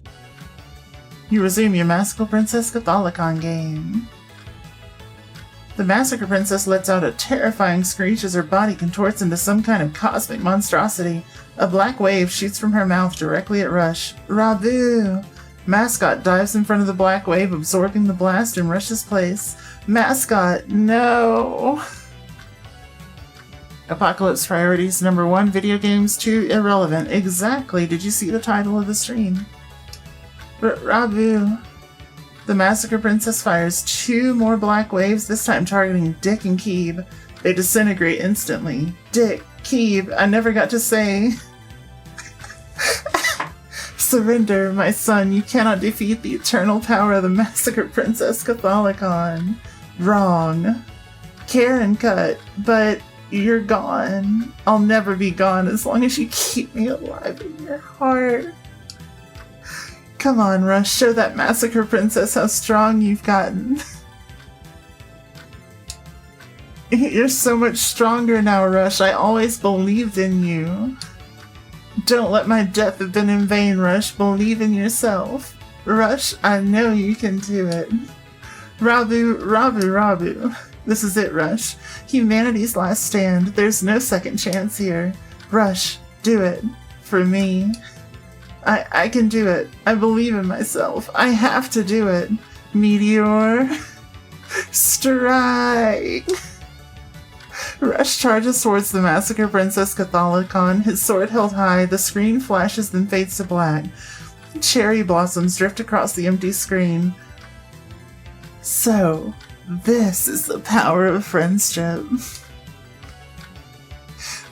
You resume your Massacre Princess Catholicon game. The Massacre Princess lets out a terrifying screech as her body contorts into some kind of cosmic monstrosity. A black wave shoots from her mouth directly at Rush. Rabu! Mascot dives in front of the black wave, absorbing the blast in Rush's place. Mascot, no! Apocalypse priorities. Number 1, video games. 2, irrelevant. Exactly. Did you see the title of the stream? Rabu. The Massacre Princess fires 2 more black waves, this time targeting Dick and Keeve. They disintegrate instantly. Dick, Keeve, I never got to say. Surrender, my son. You cannot defeat the eternal power of the Massacre Princess Catholicon. Wrong. Karen cut, but you're gone. I'll never be gone as long as you keep me alive in your heart. Come on, Rush, show that Massacre Princess how strong you've gotten. You're so much stronger now, Rush. I always believed in you. Don't let my death have been in vain, Rush. Believe in yourself. Rush, I know you can do it. Rabu. This is it, Rush. Humanity's last stand. There's no second chance here. Rush, do it. For me. I can do it. I believe in myself. I have to do it. Meteor. Strike! Rush charges towards the Massacre Princess Catholicon, his sword held high. The screen flashes, then fades to black. Cherry blossoms drift across the empty screen. So, this is the power of friendship.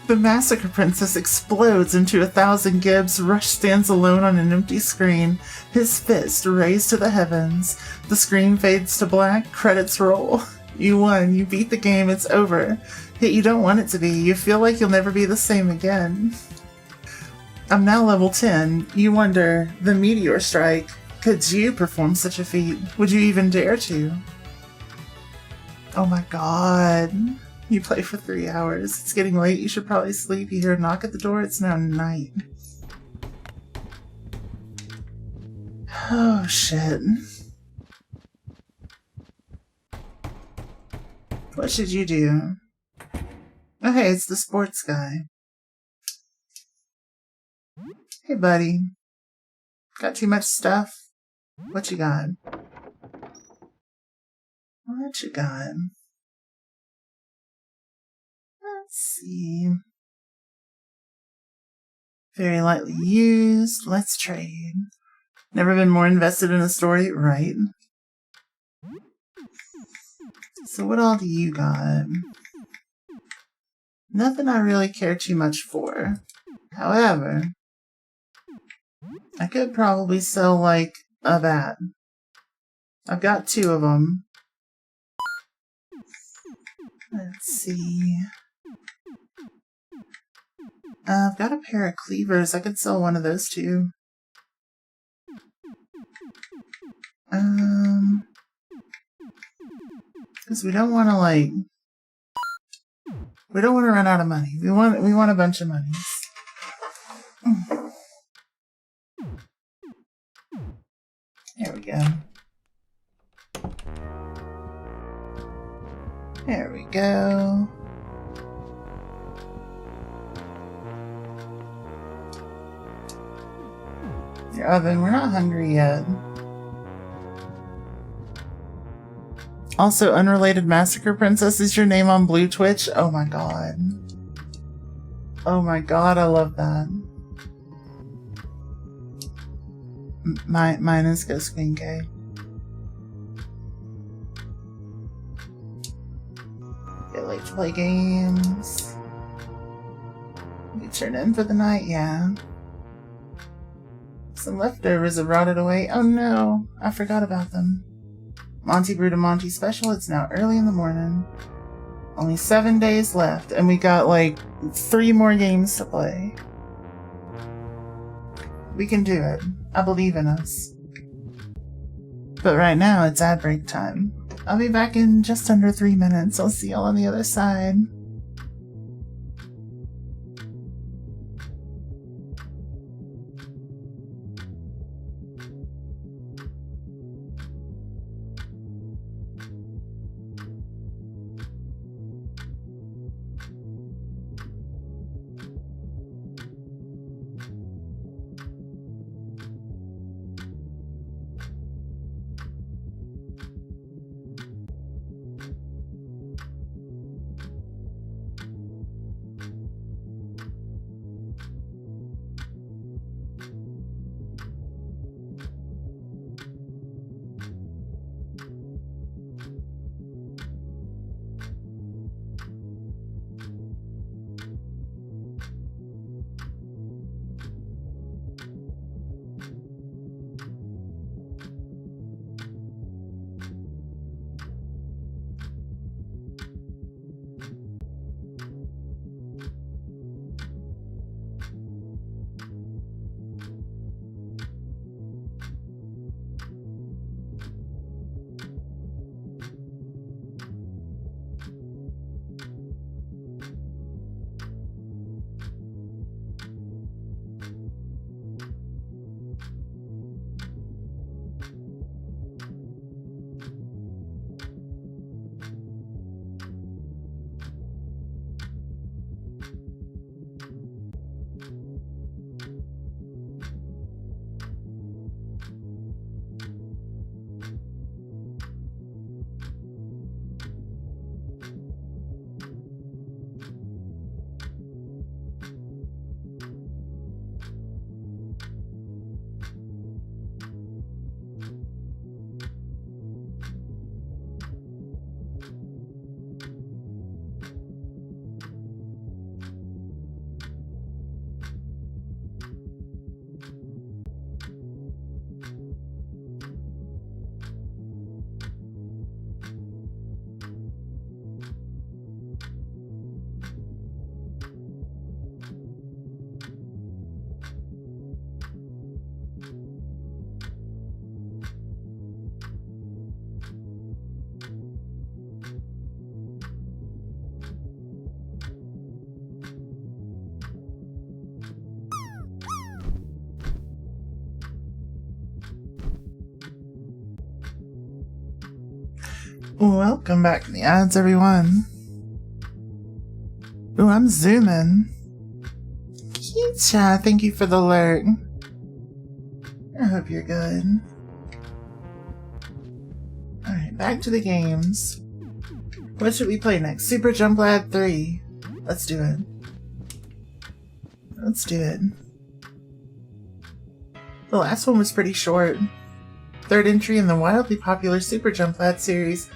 The Massacre Princess explodes into 1,000 gibs. Rush stands alone on an empty screen, his fist raised to the heavens. The screen fades to black, credits roll. You won, you beat the game, it's over. Yet you don't want it to be, you feel like you'll never be the same again. I'm now level 10. You wonder, the Meteor Strike, could you perform such a feat? Would you even dare to? Oh my god. You play for 3 hours. It's getting late. You should probably sleep. You hear a knock at the door. It's now night. Oh, shit. What should you do? Oh, hey, it's the sports guy. Hey, buddy. Got too much stuff? What you got? What you got? Let's see. Very lightly used. Let's trade. Never been more invested in a story, right? So what all do you got? Nothing I really care too much for. However, I could probably sell like a bat. I've got 2 of them. Let's see. I've got a pair of cleavers. I could sell one of those too. Because we don't want to we don't want to run out of money. We want a bunch of money. There we go. There we go. Your oven, we're not hungry yet. Also, unrelated Massacre Princess is your name on Blue Twitch. Oh my god. Oh my god, I love that. Mine is Ghost Queen K. Get late to play games. We turn in for the night, yeah. Some leftovers have rotted away. Oh no, I forgot about them. Monty Brutamonte special, it's now early in the morning. Only 7 days left, and we got like 3 more games to play. We can do it. I believe in us. But right now, it's ad break time. I'll be back in just under 3 minutes. I'll see y'all on the other side. Welcome back to the ads, everyone. Ooh, I'm zooming. Keisha, thank you for the alert. I hope you're good. Alright, back to the games. What should we play next? Super Jump Lad 3. Let's do it. Let's do it. The last one was pretty short. Third entry in the wildly popular Super Jump Lad series.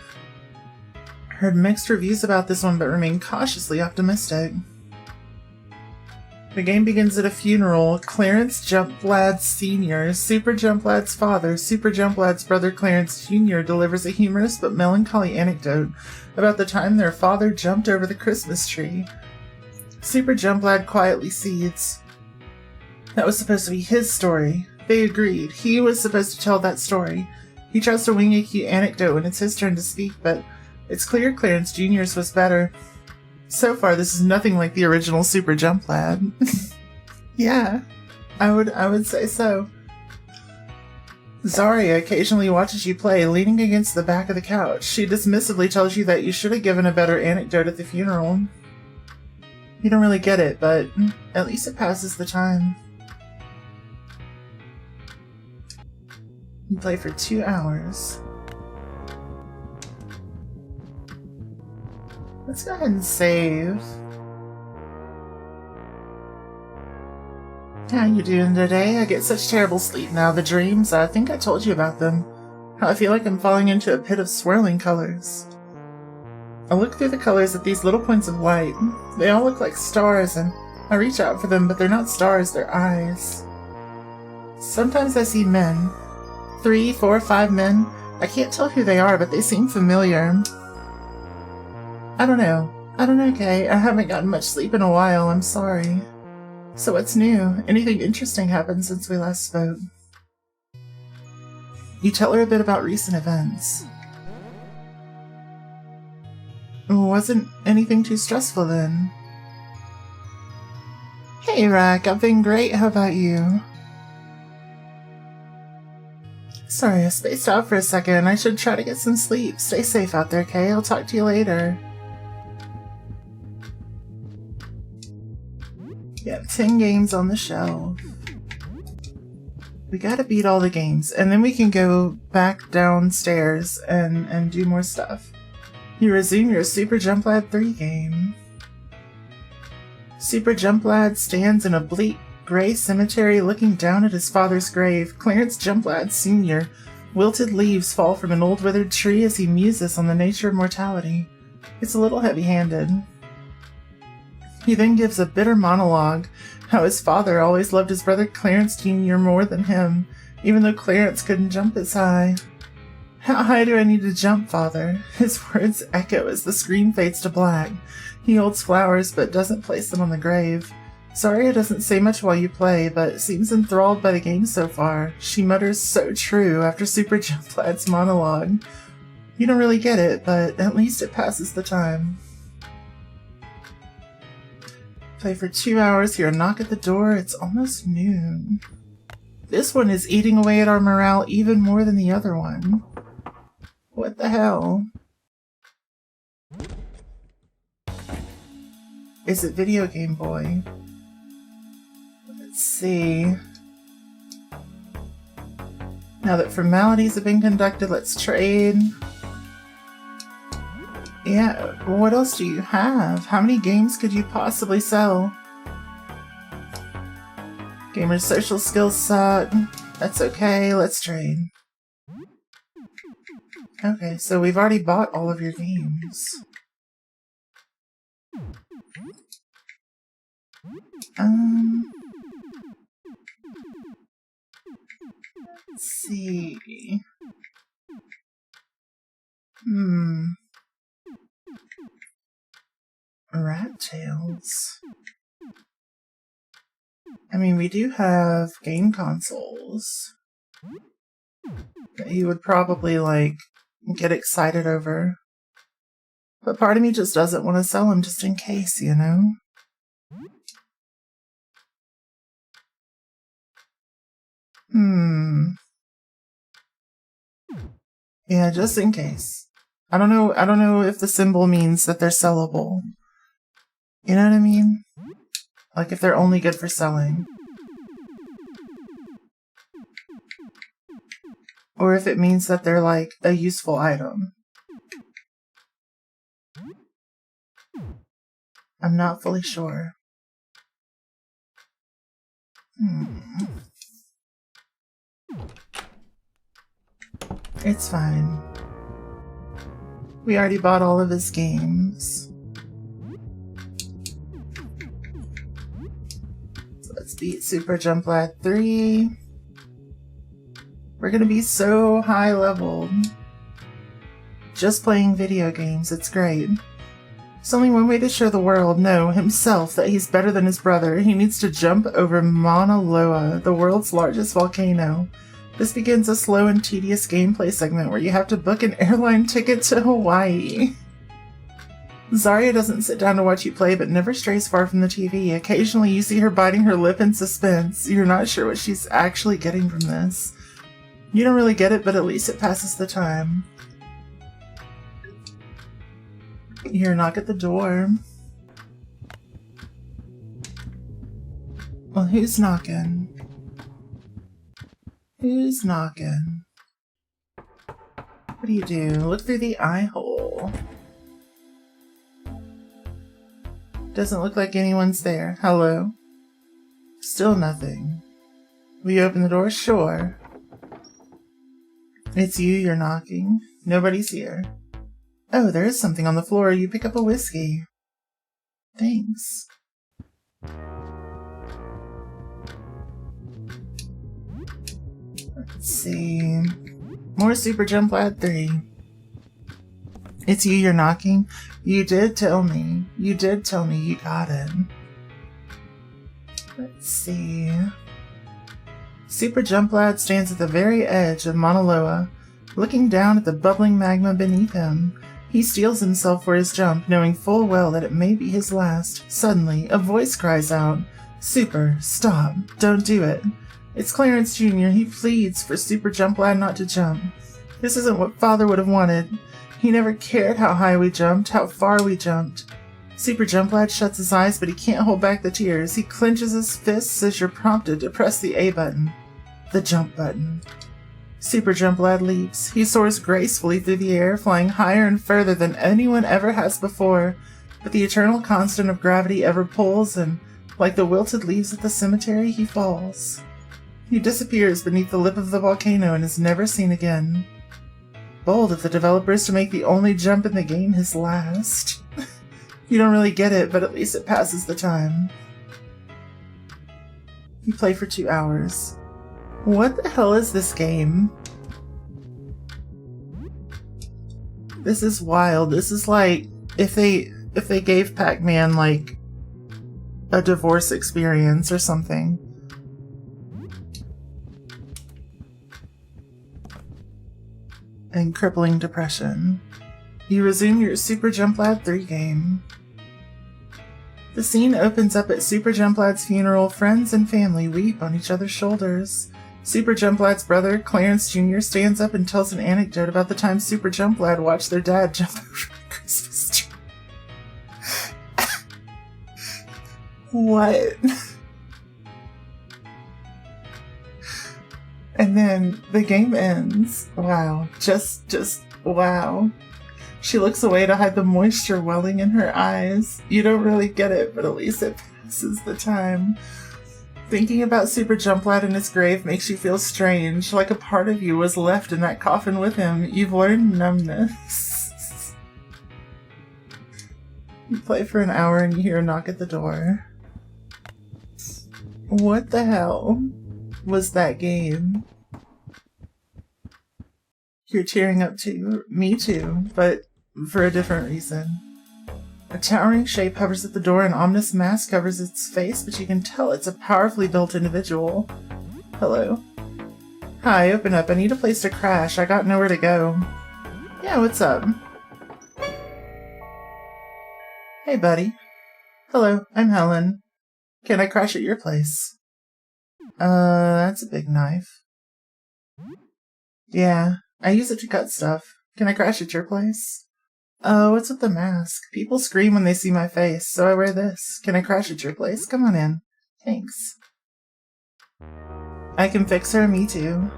Heard mixed reviews about this one, but remain cautiously optimistic. The game begins at a funeral. Clarence Jump Lad Sr., Super Jump Lad's father, Super Jump Lad's brother Clarence Jr., delivers a humorous but melancholy anecdote about the time their father jumped over the Christmas tree. Super Jump Lad quietly cedes. That was supposed to be his story. They agreed. He was supposed to tell that story. He tries to wing a cute anecdote when it's his turn to speak, but it's clear Clarence Jr.'s was better. So far, this is nothing like the original Super Jump Lad. Yeah, I would say so. Zarya occasionally watches you play, leaning against the back of the couch. She dismissively tells you that you should have given a better anecdote at the funeral. You don't really get it, but at least it passes the time. You play for 2 hours. Let's go ahead and save. How you doing today? I get such terrible sleep now. The dreams, I think I told you about them. How I feel like I'm falling into a pit of swirling colors. I look through the colors at these little points of light. They all look like stars, and I reach out for them, but they're not stars, they're eyes. Sometimes I see men. 3, 4, 5 men. I can't tell who they are, but they seem familiar. I don't know, Kay. I haven't gotten much sleep in a while, I'm sorry. So what's new? Anything interesting happened since we last spoke? You tell her a bit about recent events. Wasn't anything too stressful then? Hey, Rack, I've been great. How about you? Sorry, I spaced out for a second. I should try to get some sleep. Stay safe out there, Kay. I'll talk to you later. We have 10 games on the shelf. We gotta beat all the games, and then we can go back downstairs and do more stuff. You resume your Super Jump Lad 3 game. Super Jump Lad stands in a bleak, gray cemetery looking down at his father's grave. Clarence Jump Lad Sr. Wilted leaves fall from an old withered tree as he muses on the nature of mortality. It's a little heavy-handed. He then gives a bitter monologue, how his father always loved his brother Clarence Jr. more than him, even though Clarence couldn't jump as high. How high do I need to jump, father? His words echo as the screen fades to black. He holds flowers but doesn't place them on the grave. Zarya doesn't say much while you play, but seems enthralled by the game so far. She mutters "so true" after Super Jump Lad's monologue. You don't really get it, but at least it passes the time. Play for 2 hours, hear a knock at the door, it's almost noon. This one is eating away at our morale even more than the other one. What the hell? Is it Video Game Boy? Let's see. Now that formalities have been conducted, let's trade. Yeah, what else do you have? How many games could you possibly sell? Gamer's social skills suck. That's okay, let's trade. Okay, so we've already bought all of your games. Let's see. Rat Tails. I mean, we do have game consoles that he would probably, like, get excited over. But part of me just doesn't want to sell them just in case, you know? Yeah, just in case. I don't know if the symbol means that they're sellable. You know what I mean? Like if they're only good for selling. Or if it means that they're like a useful item. I'm not fully sure. It's fine. We already bought all of his games. So let's beat Super Jump Lad 3. We're gonna be so high leveled. Just playing video games, it's great. There's only one way to show the world, no, himself, that he's better than his brother. He needs to jump over Mauna Loa, the world's largest volcano. This begins a slow and tedious gameplay segment where you have to book an airline ticket to Hawaii. Zarya doesn't sit down to watch you play, but never strays far from the TV. Occasionally you see her biting her lip in suspense. You're not sure what she's actually getting from this. You don't really get it, but at least it passes the time. You hear a knock at the door. Well, who's knocking? Who's knocking? What do you do? Look through the eye hole. Doesn't look like anyone's there. Hello? Still nothing. Will you open the door? Sure. It's you, you're knocking. Nobody's here. Oh, there is something on the floor. You pick up a whiskey. Thanks. Let's see. More Super Jump Lad 3. It's you, you're knocking? You did tell me. You did tell me you got it. Let's see. Super Jump Lad stands at the very edge of Mauna Loa, looking down at the bubbling magma beneath him. He steels himself for his jump, knowing full well that it may be his last. Suddenly, a voice cries out, "Super, stop. Don't do it." It's Clarence Jr. He pleads for Super Jump Lad not to jump. This isn't what Father would have wanted. He never cared how high we jumped, how far we jumped. Super Jump Lad shuts his eyes, but he can't hold back the tears. He clenches his fists as you're prompted to press the A button. The jump button. Super Jump Lad leaps. He soars gracefully through the air, flying higher and further than anyone ever has before. But the eternal constant of gravity ever pulls, and, like the wilted leaves at the cemetery, he falls. He disappears beneath the lip of the volcano and is never seen again. Bold of the developers to make the only jump in the game his last. You don't really get it, but at least it passes the time. You play for 2 hours. What the hell is this game? This is wild. This is like if they gave Pac-Man like a divorce experience or something. And crippling depression. You resume your Super Jump Lad 3 game. The scene opens up at Super Jump Lad's funeral. Friends and family weep on each other's shoulders. Super Jump Lad's brother, Clarence Jr., stands up and tells an anecdote about the time Super Jump Lad watched their dad jump over a Christmas tree. What? And then the game ends. Wow. Just wow. She looks away to hide the moisture welling in her eyes. You don't really get it, but at least it passes the time. Thinking about Super Jump Lad in his grave makes you feel strange, like a part of you was left in that coffin with him. You've learned numbness. You play for an hour and you hear a knock at the door. What the hell was that game? You're tearing up too. Me too, but for a different reason. A towering shape hovers at the door, an ominous mask covers its face, but you can tell it's a powerfully built individual. Hello? Hi, open up. I need a place to crash. I got nowhere to go. Yeah, what's up? Hey, buddy. Hello, I'm Helen. Can I crash at your place? That's a big knife. Yeah, I use it to cut stuff. Can I crash at your place? Oh, what's with the mask? People scream when they see my face, so I wear this. Can I crash at your place? Come on in. Thanks. I can fix her, me too.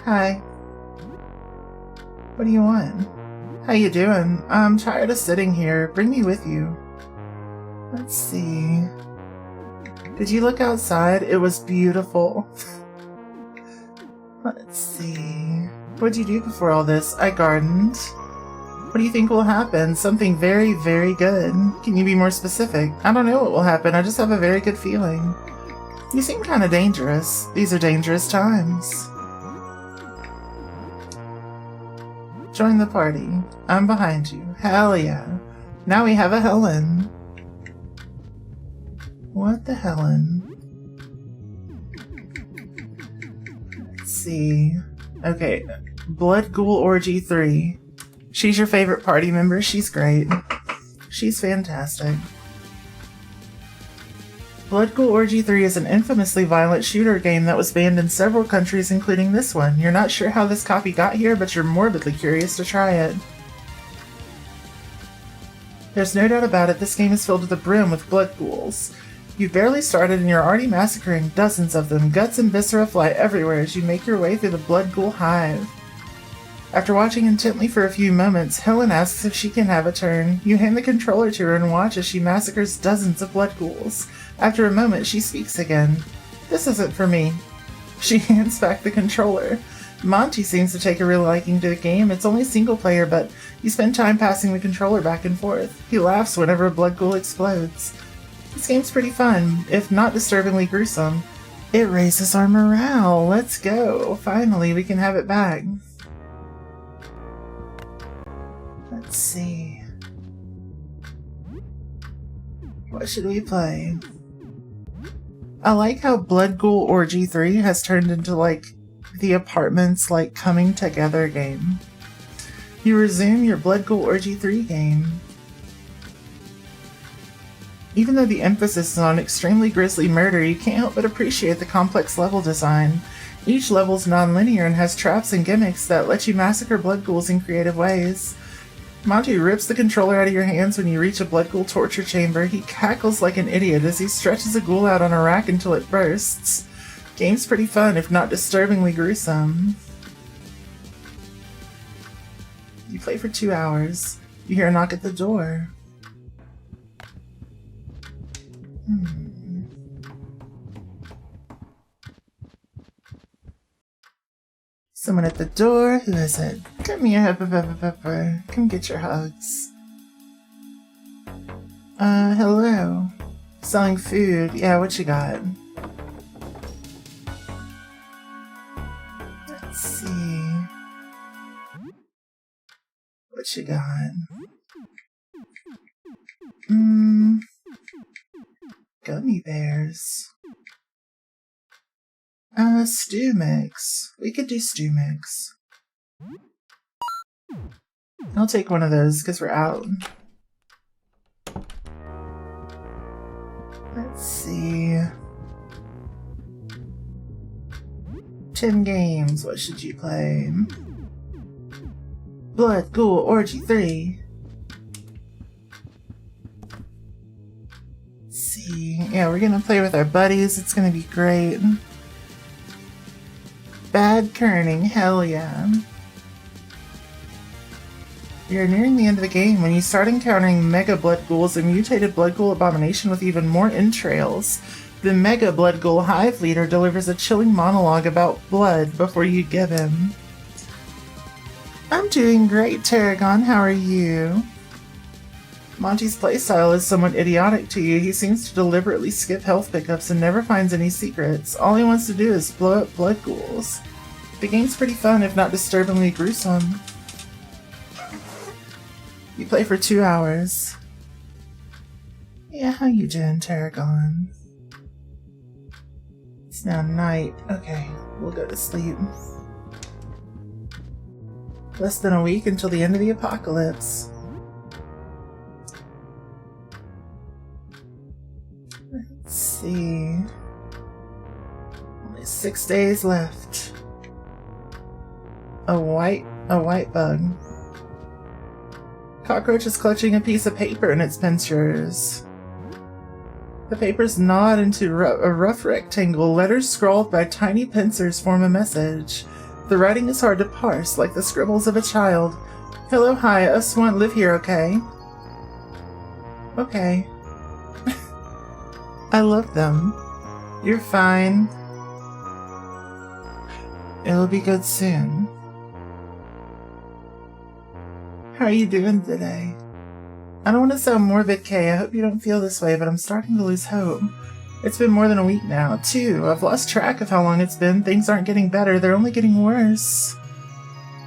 Hi. What do you want? How you doing? I'm tired of sitting here. Bring me with you. Let's see. Did you look outside? It was beautiful. Let's see. What'd you do before all this? I gardened. What do you think will happen? Something very, very good. Can you be more specific? I don't know what will happen. I just have a very good feeling. You seem kind of dangerous. These are dangerous times. Join the party. I'm behind you. Hell yeah. Now we have a Helen. What the Helen? Let's see. Okay. Blood Ghoul Orgy 3. She's your favorite party member. She's great. She's fantastic. Blood Ghoul Orgy 3 is an infamously violent shooter game that was banned in several countries, including this one. You're not sure how this copy got here, but you're morbidly curious to try it. There's no doubt about it, this game is filled to the brim with blood ghouls. You've barely started and you're already massacring dozens of them. Guts and viscera fly everywhere as you make your way through the blood ghoul hive. After watching intently for a few moments, Helen asks if she can have a turn. You hand the controller to her and watch as she massacres dozens of blood ghouls. After a moment, she speaks again. This isn't for me. She hands back the controller. Monty seems to take a real liking to the game. It's only single player, but you spend time passing the controller back and forth. He laughs whenever a blood ghoul explodes. This game's pretty fun, if not disturbingly gruesome. It raises our morale. Let's go. Finally, we can have it back. Let's see. What should we play? I like how Blood Ghoul Orgy 3 has turned into, like, the apartment's, like, coming together game. You resume your Blood Ghoul Orgy 3 game. Even though the emphasis is on extremely grisly murder, you can't help but appreciate the complex level design. Each level's non-linear and has traps and gimmicks that let you massacre blood ghouls in creative ways. Monty rips the controller out of your hands when you reach a blood ghoul torture chamber. He cackles like an idiot as he stretches a ghoul out on a rack until it bursts. Game's pretty fun, if not disturbingly gruesome. You play for 2 hours. You hear a knock at the door. Someone at the door? Who is it? Come here, pepper. Come get your hugs. Hello. Selling food. Yeah, what you got? Let's see. What you got? Gummy bears. Stew mix. We could do stew mix. I'll take one of those because we're out. Let's see. 10 games. What should you play? Blood Ghoul Orgy 3. Let's see. Yeah, we're gonna play with our buddies. It's gonna be great. Bad kerning, hell yeah. You're nearing the end of the game when you start encountering Mega Blood Ghouls, a mutated Blood Ghoul abomination with even more entrails. The Mega Blood Ghoul Hive Leader delivers a chilling monologue about blood before you give him. I'm doing great, Tarragon. How are you? Monty's playstyle is somewhat idiotic to you. He seems to deliberately skip health pickups and never finds any secrets. All he wants to do is blow up blood ghouls. The game's pretty fun, if not disturbingly gruesome. You play for 2 hours. Yeah, how you doing, Tarragon? It's now night. Okay, we'll go to sleep. Less than a week until the end of the apocalypse. Let's see. Only 6 days left. A white A white bug. Cockroach is clutching a piece of paper in its pincers. The papers gnawed into a rough rectangle. Letters scrawled by tiny pincers form a message. The writing is hard to parse, like the scribbles of a child. Hello, hi, us want live here, okay? Okay. I love them. You're fine. It'll be good soon. How are you doing today? I don't want to sound morbid, Kay. I hope you don't feel this way, but I'm starting to lose hope. It's been more than a week now, too. I've lost track of how long it's been. Things aren't getting better. They're only getting worse.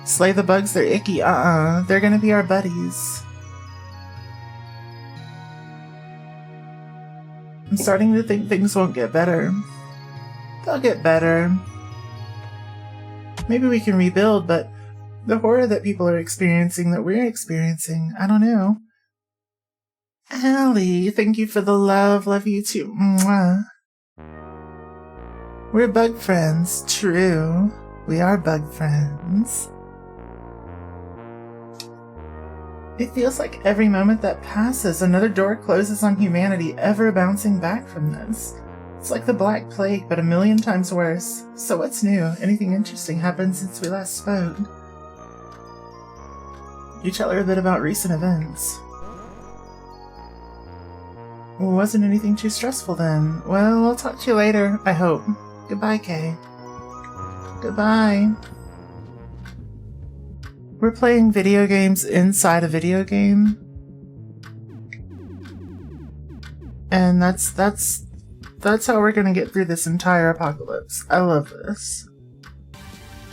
Slay the bugs, they're icky. They're gonna be our buddies. I'm starting to think things won't get better. They'll get better. Maybe we can rebuild, but the horror that people are experiencing, that we're experiencing, I don't know. Allie, thank you for the love. Love you too. Mwah. We're bug friends. True. We are bug friends. It feels like every moment that passes, another door closes on humanity, ever bouncing back from this. It's like the Black Plague, but a million times worse. So what's new? Anything interesting happened since we last spoke? You tell her a bit about recent events. Wasn't anything too stressful then. Well, I'll talk to you later, I hope. Goodbye, Kay. Goodbye. We're playing video games inside a video game. And that's how we're gonna get through this entire apocalypse. I love this.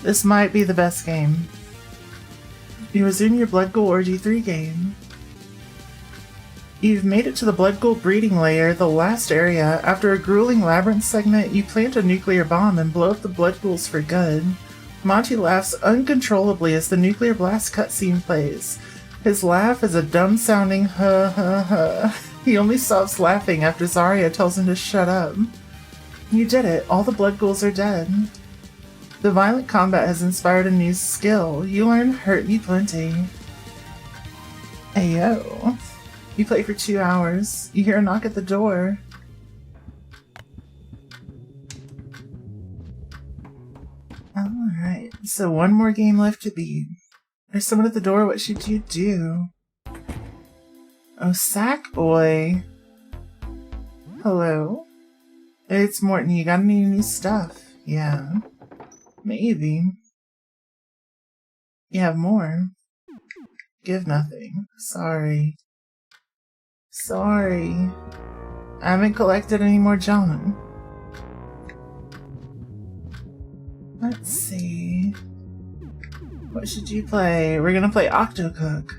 This might be the best game. You resume your Blood Ghoul Orgy 3 game. You've made it to the Blood Ghoul breeding layer, the last area. After a grueling labyrinth segment, you plant a nuclear bomb and blow up the Blood Ghouls for good. Monty laughs uncontrollably as the nuclear blast cutscene plays. His laugh is a dumb-sounding ha ha ha. He only stops laughing after Zarya tells him to shut up. You did it. All the Blood Ghouls are dead. The violent combat has inspired a new skill. You learn Hurt Me Plenty. Ayo. You play for 2 hours. You hear a knock at the door. Alright, so one more game left to beat. There's someone at the door. What should you do? Oh, Sackboy. Hello? It's Morton. You got any new stuff? Yeah. Maybe. You have more? Give nothing. Sorry. Sorry. I haven't collected any more junk. Let's see. What should you play? We're gonna play Octocook.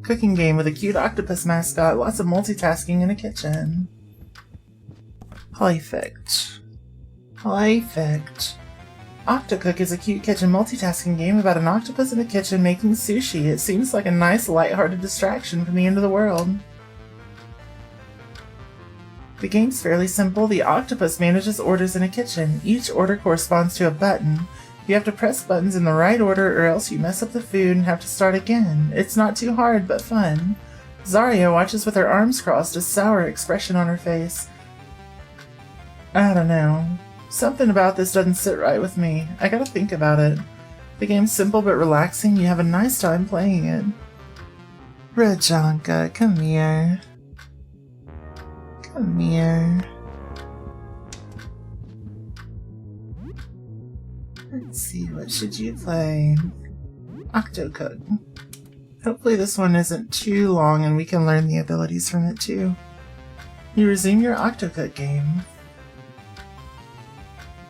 Cooking game with a cute octopus mascot, lots of multitasking in a kitchen. Perfect. Perfect. Octocook is a cute kitchen multitasking game about an octopus in a kitchen making sushi. It seems like a nice, lighthearted distraction from the end of the world. The game's fairly simple. The octopus manages orders in a kitchen. Each order corresponds to a button. You have to press buttons in the right order or else you mess up the food and have to start again. It's not too hard, but fun. Zarya watches with her arms crossed, a sour expression on her face. I don't know. Something about this doesn't sit right with me. I gotta think about it. The game's simple but relaxing. You have a nice time playing it. Rajanka, come here. Come here. Let's see, what should you play? Octocook. Hopefully this one isn't too long and we can learn the abilities from it too. You resume your Octocook game.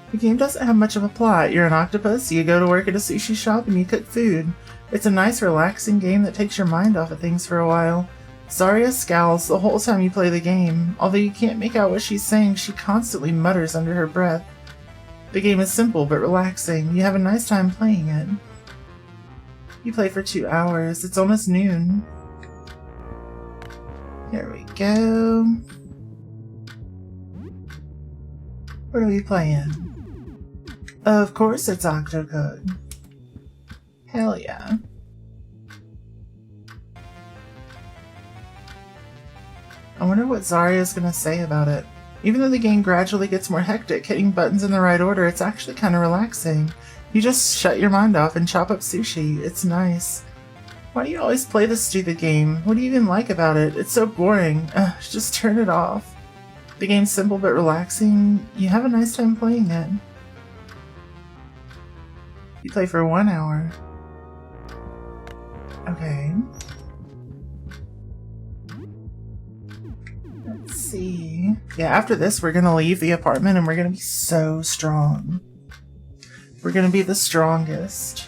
The game doesn't have much of a plot. You're an octopus, you go to work at a sushi shop, and you cook food. It's a nice, relaxing game that takes your mind off of things for a while. Zarya scowls the whole time you play the game. Although you can't make out what she's saying, she constantly mutters under her breath. The game is simple but relaxing. You have a nice time playing it. You play for 2 hours. It's almost noon. Here we go. What are we playing? Of course it's Octocook. Hell yeah. I wonder what Zarya's gonna say about it. Even though the game gradually gets more hectic, hitting buttons in the right order, it's actually kind of relaxing. You just shut your mind off and chop up sushi. It's nice. Why do you always play this stupid game? What do you even like about it? It's so boring. Just turn it off. The game's simple but relaxing. You have a nice time playing it. You play for 1 hour. Okay. Let's see. Yeah, after this, we're gonna leave the apartment and we're gonna be so strong. We're gonna be the strongest.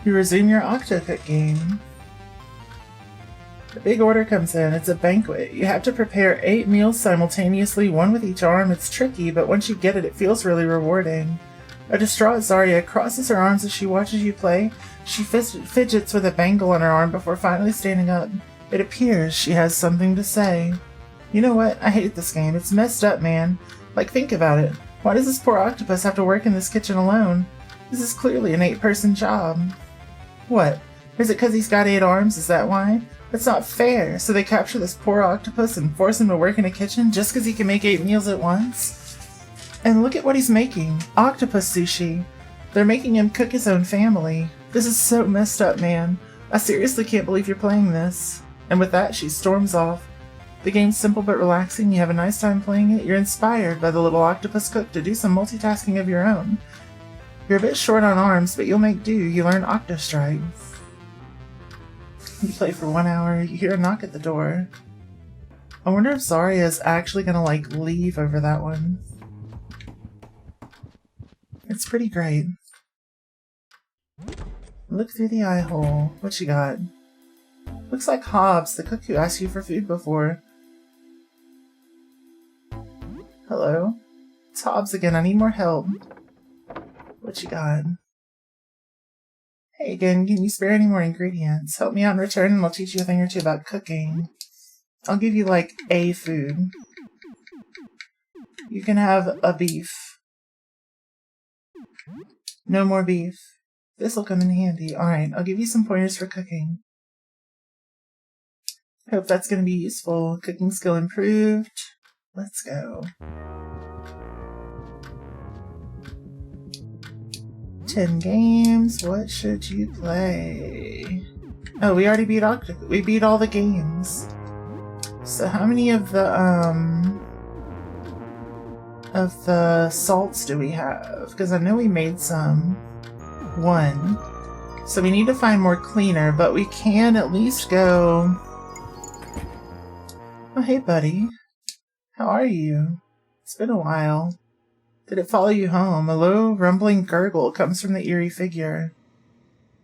You resume your Octocook game. The big order comes in. It's a banquet. You have to prepare 8 meals simultaneously, one with each arm. It's tricky, but once you get it, it feels really rewarding. A distraught Zarya crosses her arms as she watches you play. She fidgets with a bangle on her arm before finally standing up. It appears she has something to say. You know what? I hate this game. It's messed up, man. Like, think about it. Why does this poor octopus have to work in this kitchen alone? This is clearly an 8-person job. What? Is it because he's got 8 arms? Is that why? That's not fair. So they capture this poor octopus and force him to work in a kitchen just because he can make 8 meals at once? And look at what he's making. Octopus sushi. They're making him cook his own family. This is so messed up, man. I seriously can't believe you're playing this. And with that, she storms off. The game's simple but relaxing. You have a nice time playing it. You're inspired by the little octopus cook to do some multitasking of your own. You're a bit short on arms, but you'll make do. You learn Octostrike. You play for 1 hour. You hear a knock at the door. I wonder if Zarya is actually gonna, like, leave over that one. It's pretty great. Look through the eye hole. What you got? Looks like Hobbs, the cook who asked you for food before. Hello? It's Hobbs again. I need more help. What you got? Hey again, can you spare any more ingredients? Help me out in return and I'll teach you a thing or two about cooking. I'll give you, like, a food. You can have a beef. No more beef. This'll come in handy. Alright, I'll give you some pointers for cooking. Hope that's gonna be useful. Cooking skill improved. Let's go. 10 games. What should you play? Oh, we already beat we beat all the games. So how many of the salts do we have? Because I know we made some. 1. So we need to find more cleaner, but we can at least go... Oh, hey buddy. How are you? It's been a while. Did it follow you home? A low, rumbling gurgle comes from the eerie figure.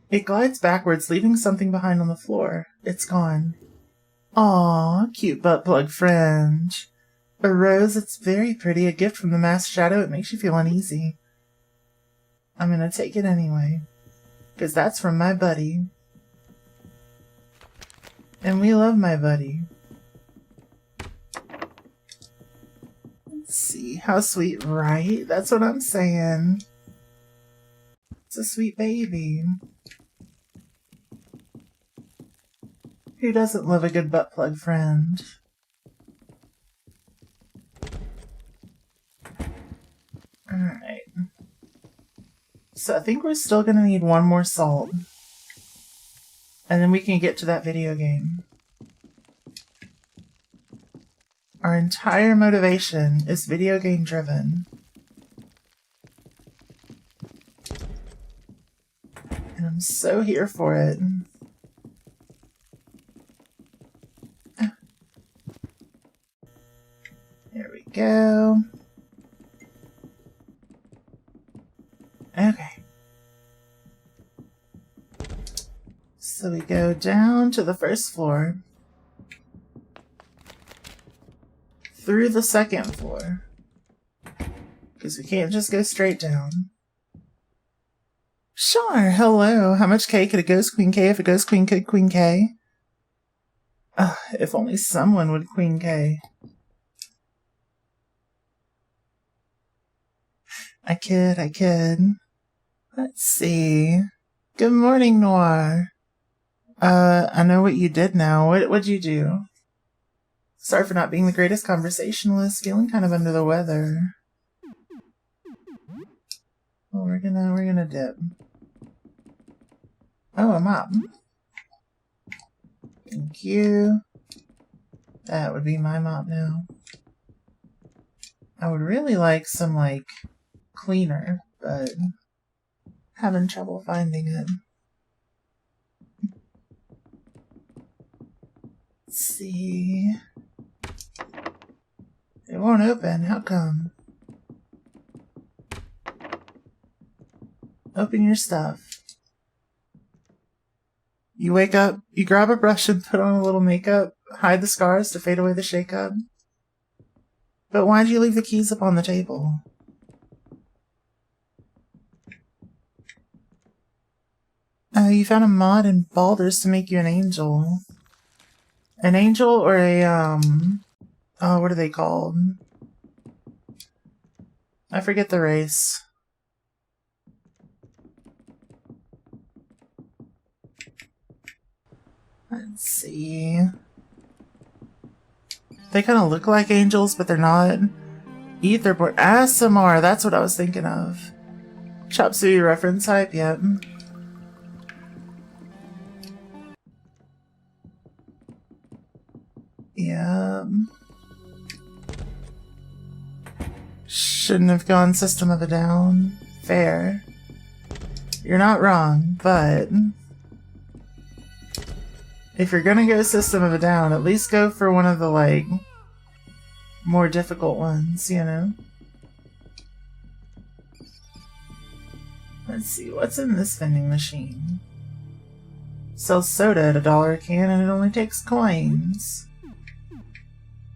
It glides backwards, leaving something behind on the floor. It's gone. Aw, cute butt plug friend. A rose, it's very pretty. A gift from the masked shadow. It makes you feel uneasy. I'm gonna take it anyway. Because that's from my buddy. And we love my buddy. Let's see. How sweet, right? That's what I'm saying. It's a sweet baby. Who doesn't love a good butt plug friend? Alright. So I think we're still gonna need 1 more salt. And then we can get to that video game. Our entire motivation is video game driven. And I'm so here for it. There we go. Okay. So we go down to the first floor. Through the second floor. Because we can't just go straight down. Sure, hello. How much K could a Ghost Queen K if a Ghost Queen could Queen K? If only someone would Queen K. I kid. Let's see. Good morning, Noir. I know what you did now. What'd you do? Sorry for not being the greatest conversationalist. Feeling kind of under the weather. Well, we're gonna dip. Oh, a mop. Thank you. That would be my mop now. I would really like some, like, cleaner, but having trouble finding it. Let's see. It won't open. How come? Open your stuff. You wake up, you grab a brush and put on a little makeup, hide the scars to fade away the shake-up. But why'd you leave the keys up on the table? You found a mod in Baldur's to make you an angel. An angel or a, oh, what are they called? I forget the race. Let's see. They kind of look like angels, but they're not. Etherborn. Aasimar, that's what I was thinking of. Chop Suey reference hype, yep. Yeah. Shouldn't have gone System of a Down. Fair. You're not wrong, but if you're gonna go System of a Down, at least go for one of the, like, more difficult ones, you know? Let's see, what's in this vending machine? Sells soda at $1 a can and it only takes coins.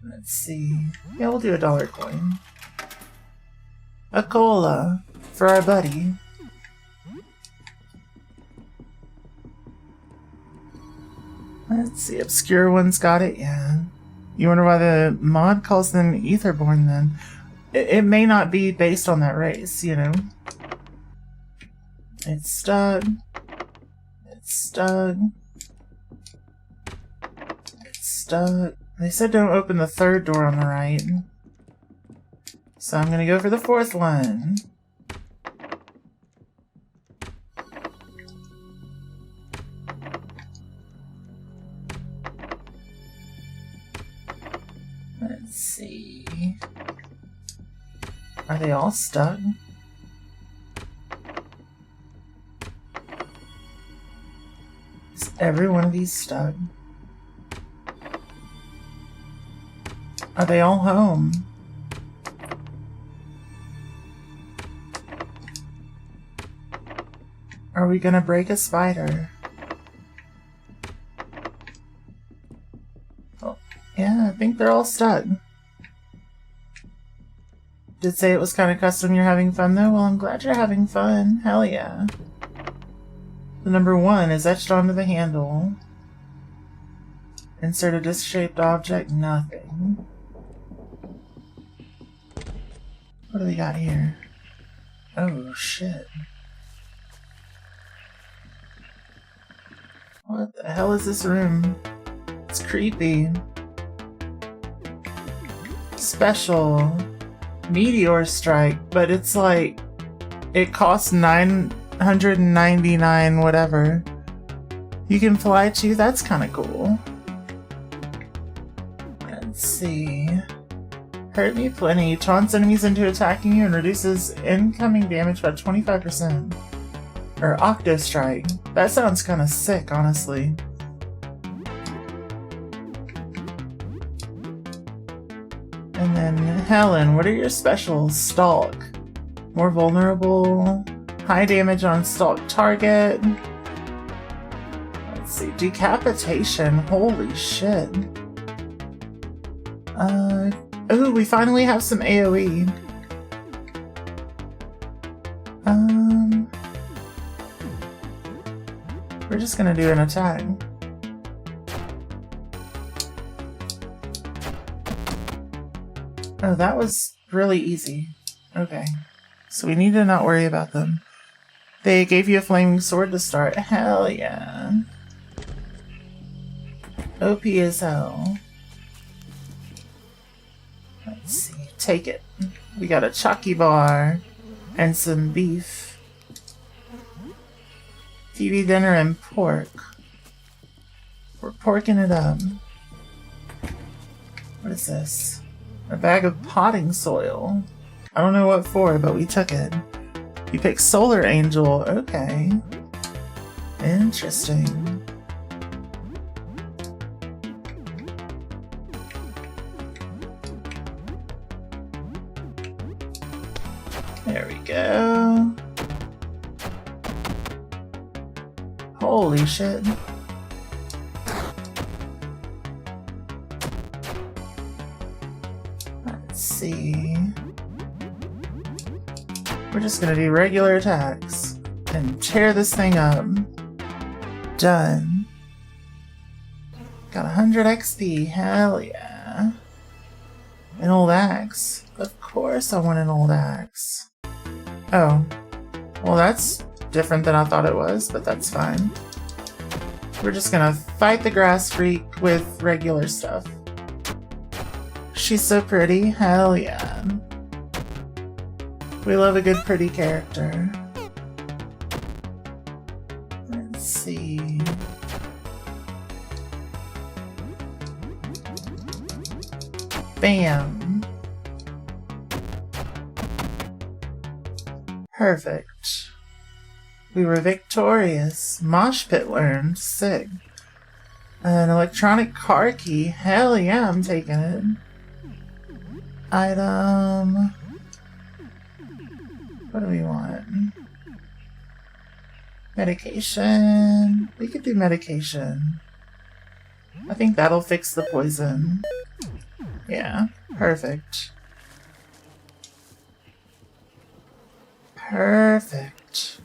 Let's see. Yeah, we'll do $1 coin. A cola for our buddy. Let's see, obscure ones got it, yeah. You wonder why the mod calls them Etherborn then? It may not be based on that race, you know? It's stuck. It's stuck. It's stuck. They said don't open the third door on the right. So I'm gonna go for the fourth one. Let's see. Are they all stuck? Is every one of these stuck? Are they all home? Are we gonna break a spider? Oh, yeah, I think they're all stuck. Did say it was kind of custom you're having fun though? Well, I'm glad you're having fun. Hell yeah. The number 1 is etched onto the handle. Insert a disc-shaped object. Nothing. What do we got here? Oh, shit. What the hell is this room? It's creepy. Special. Meteor strike, but it's like... It costs 999 whatever. You can fly too? That's kind of cool. Let's see... Hurt me plenty. Taunts enemies into attacking you and reduces incoming damage by 25%. Or Octo Strike. That sounds kind of sick, honestly. And then Helen, what are your specials? Stalk. More vulnerable. High damage on stalk target. Let's see. Decapitation. Holy shit. Ooh, we finally have some AoE. We're just gonna do an attack. Oh, that was really easy. Okay. So we need to not worry about them. They gave you a flaming sword to start. Hell yeah. OP as hell. Let's see. Take it. We got a Chucky bar and some beef. TV dinner and pork. We're porking it up. What is this? A bag of potting soil. I don't know what for, but we took it. You picked Solar Angel. Okay. Interesting. There we go. Holy shit. Let's see. We're just gonna do regular attacks and tear this thing up. Done. Got 100 XP. Hell yeah. An old axe. Of course I want an old axe. Oh. Well, that's different than I thought it was, but that's fine. We're just gonna fight the grass freak with regular stuff. She's so pretty. Hell yeah. We love a good pretty character. Let's see. Bam. Perfect. We were victorious. Mosh pit learned. Sick. An electronic car key. Hell yeah, I'm taking it. Item. What do we want? Medication. We could do medication. I think that'll fix the poison. Yeah, perfect. Perfect.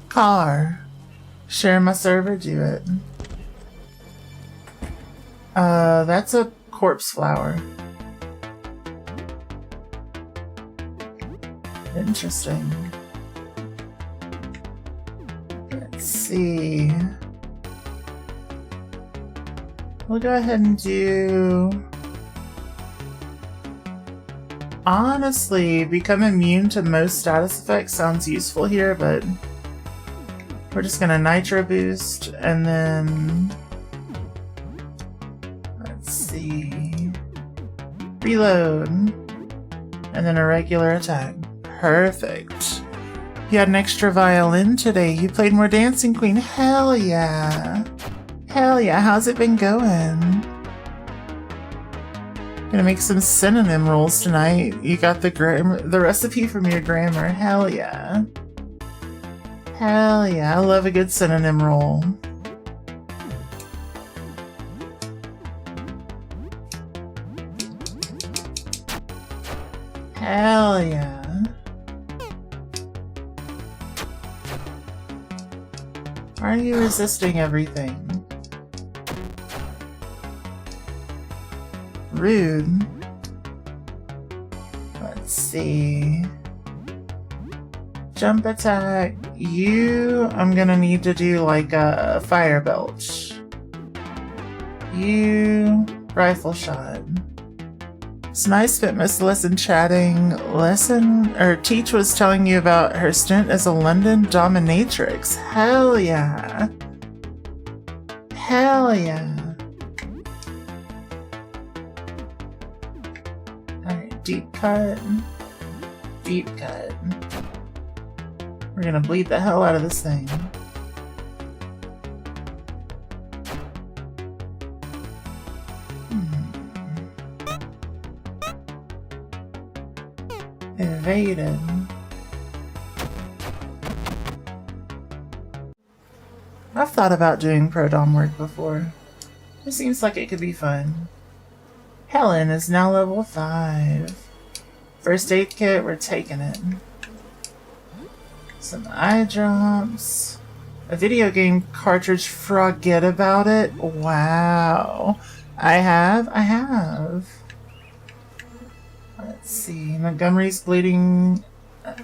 Car. Share my server, do it. That's a corpse flower. Interesting. Let's see. We'll go ahead and do... Honestly, become immune to most status effects sounds useful here, but we're just gonna nitro boost and then let's see, reload, and then a regular attack. Perfect. You had an extra violin today. You played more Dancing Queen. Hell yeah. Hell yeah. How's it been going? Gonna make some synonym rolls tonight. You got the recipe from your grammar. Hell yeah. Hell yeah. I love a good synonym roll. Hell yeah. Why are you resisting everything? Rude. Let's see. Jump attack. I'm gonna need to do like a fire belch. Rifle shot. It's nice spent most lesson chatting. Teach was telling you about her stint as a London dominatrix. Hell yeah. Hell yeah. Alright, deep cut. Deep cut. We're gonna bleed the hell out of this thing. Evaded. I've thought about doing pro dom work before. It seems like it could be fun. Helen is now level 5. First aid kit, we're taking it. Some eye drops. A video game cartridge, forget about it. Wow. I have. Let's see. Montgomery's bleeding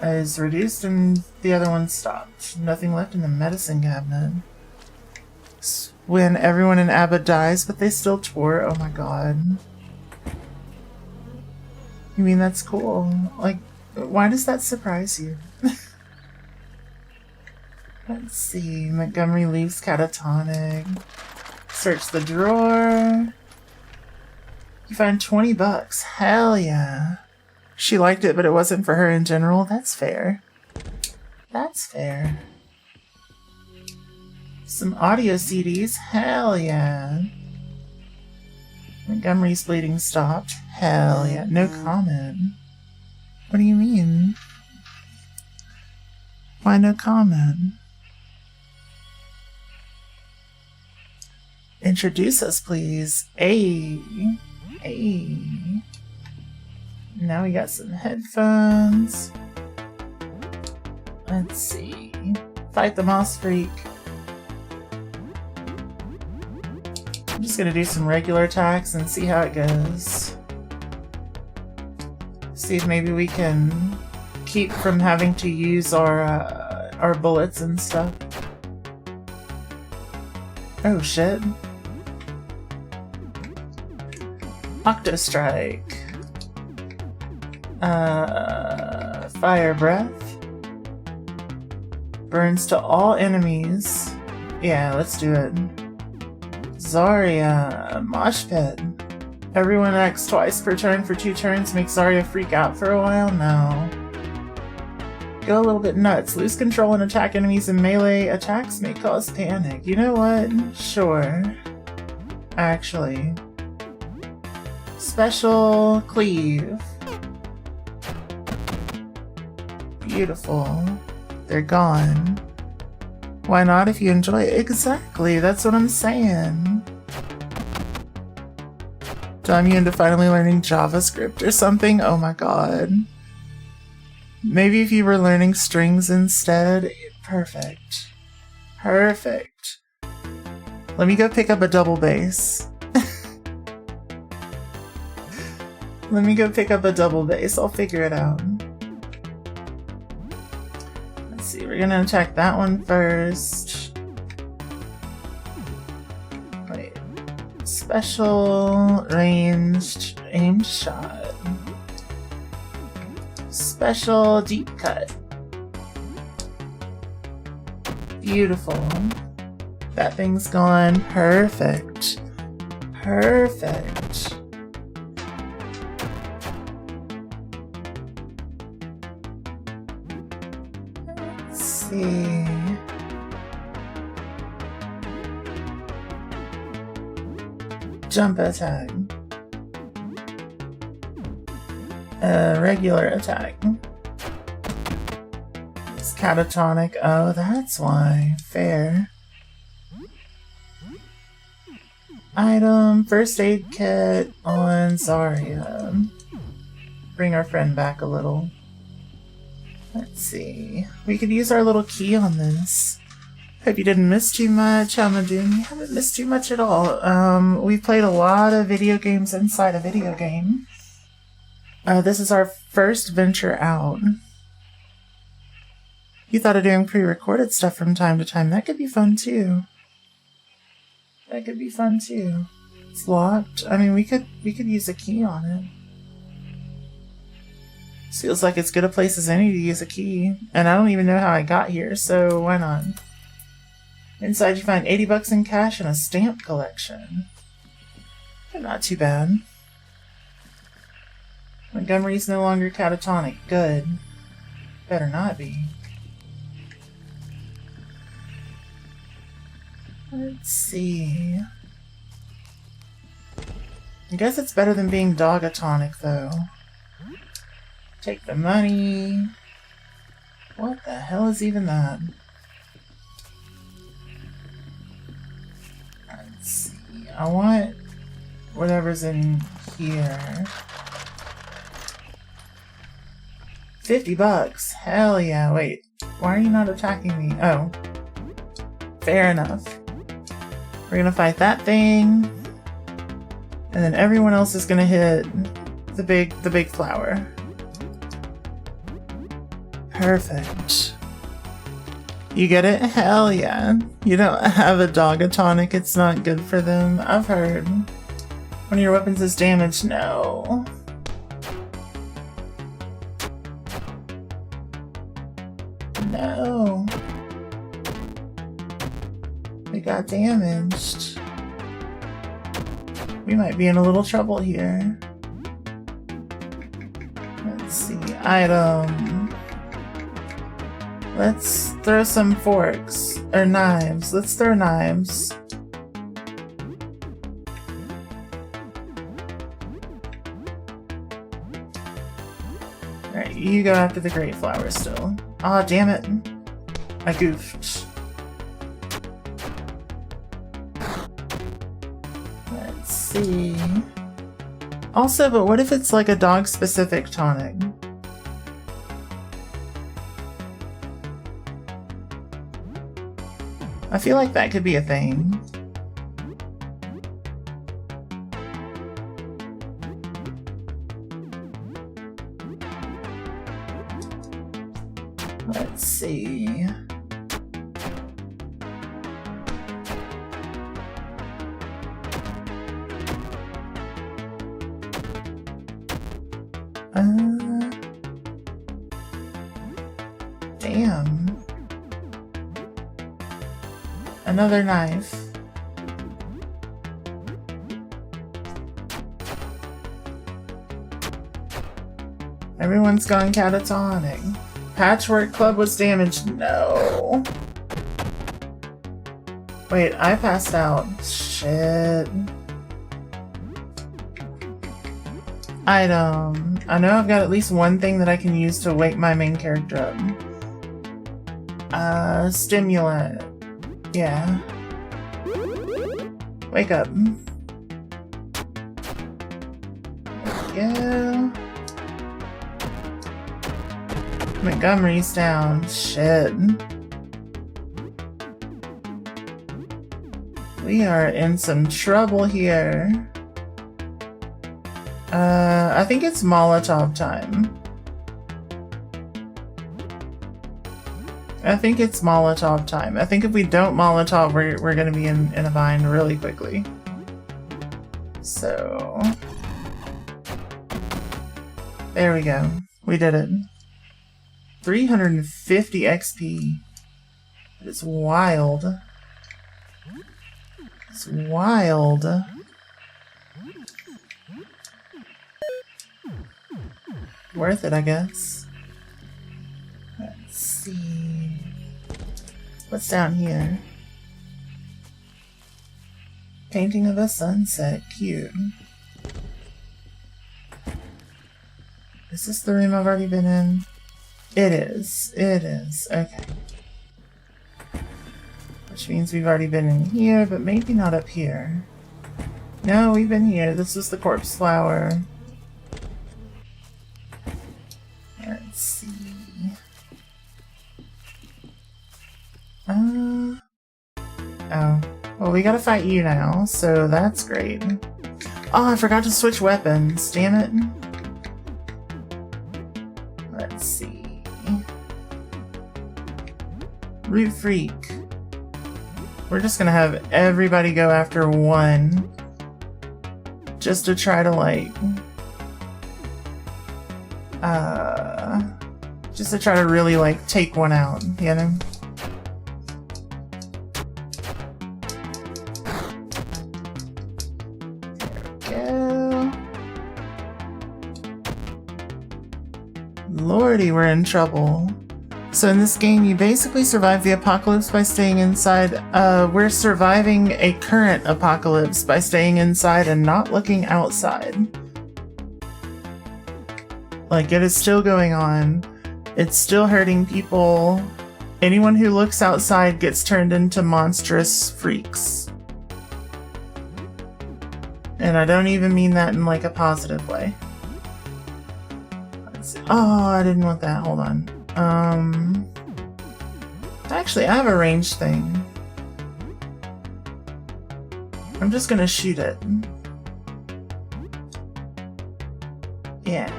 is reduced and the other one stopped. Nothing left in the medicine cabinet. When everyone in Abba dies, but they still tour. Oh my god. You mean that's cool? Like, why does that surprise you? Let's see. Montgomery leaves catatonic. Search the drawer. You find $20. Hell yeah. She liked it, but it wasn't for her in general. That's fair. That's fair. Some audio CDs. Hell yeah. Montgomery's bleeding stopped. Hell yeah. No comment. What do you mean? Why no comment? Introduce us, please. Hey. Hey. Now we got some headphones. Let's see. Fight the Moss Freak. I'm just gonna do some regular attacks and see how it goes. See if maybe we can keep from having to use our bullets and stuff. Oh shit. Octo Strike. Fire Breath. Burns to all enemies. Yeah, let's do it. Zarya. Mosh Pit. Everyone acts twice per turn for 2 turns. Make Zarya freak out for a while? No. Go a little bit nuts. Lose control and attack enemies in melee. Attacks may cause panic. You know what? Sure. Actually. Special Cleave. Beautiful. They're gone. Why not if you enjoy it? Exactly, that's what I'm saying. Time you into finally learning JavaScript or something? Oh my god. Maybe if you were learning strings instead? Perfect. Perfect. Let me go pick up a double bass. Let me go pick up a double bass. I'll figure it out. Let's see. We're gonna attack that one first. Wait. Special ranged aimed shot. Special deep cut. Beautiful. That thing's gone. Perfect. Perfect. See. Jump attack. Regular attack. It's catatonic. Oh, that's why. Fair. Item, first aid kit on Zarya. Bring our friend back a little. Let's see. We could use our little key on this. Hope you didn't miss too much. Hamadoon, you haven't missed too much at all. We played a lot of video games inside a video game. This is our first venture out. You thought of doing pre-recorded stuff from time to time. That could be fun too. That could be fun too. It's locked. I mean, we could use a key on it. Feels like as good a place as any to use a key. And I don't even know how I got here, so why not? Inside you find $80 in cash and a stamp collection. But not too bad. Montgomery's no longer catatonic. Good. Better not be. Let's see. I guess it's better than being dogatonic, though. Take the money. What the hell is even that? Let's see. I want whatever's in here. $50. Hell yeah. Wait. Why are you not attacking me? Oh. Fair enough. We're gonna fight that thing. And then everyone else is gonna hit the big flower. Perfect. You get it? Hell yeah. You don't have a dog a tonic, it's not good for them. I've heard. One of your weapons is damaged. No. No. We got damaged. We might be in a little trouble here. Let's see. Item. Let's throw some forks. Or knives. Let's throw knives. Alright, you go after the great flower still. Aw, damn it. I goofed. Let's see. Also, but what if it's like a dog-specific tonic? I feel like that could be a thing. Let's see. Damn. Another knife. Everyone's gone catatonic. Patchwork Club was damaged. No. Wait, I passed out. Shit. Item. I know I've got at least one thing that I can use to wake my main character up. Stimulant. Yeah. Wake up. There we go. Montgomery's down. Shit. We are in some trouble here. I think it's Molotov time. I think it's Molotov time. I think if we don't Molotov, we're gonna be in a bind really quickly. So... there we go. We did it. 350 XP. It's wild. It's wild. Worth it, I guess. Let's see. What's down here? Painting of a sunset. Cute. Is this the room I've already been in? It is. It is. Okay. Which means we've already been in here, but maybe not up here. No, we've been here. This was the corpse flower. Let's see. Oh. Well, we gotta fight you now, so that's great. Oh, I forgot to switch weapons. Damn it. Let's see. Root Freak. We're just gonna have everybody go after one. Just to try to, like... just to try to really, like, take one out, you know? There we go. Lordy, we're in trouble. So in this game, you basically survive the apocalypse by staying inside. We're surviving a current apocalypse by staying inside and not looking outside. Like, it is still going on. It's still hurting people. Anyone who looks outside gets turned into monstrous freaks. And I don't even mean that in, like, a positive way. Let's see. Oh, I didn't want that. Hold on. Actually, I have a ranged thing. I'm just gonna shoot it. Yeah.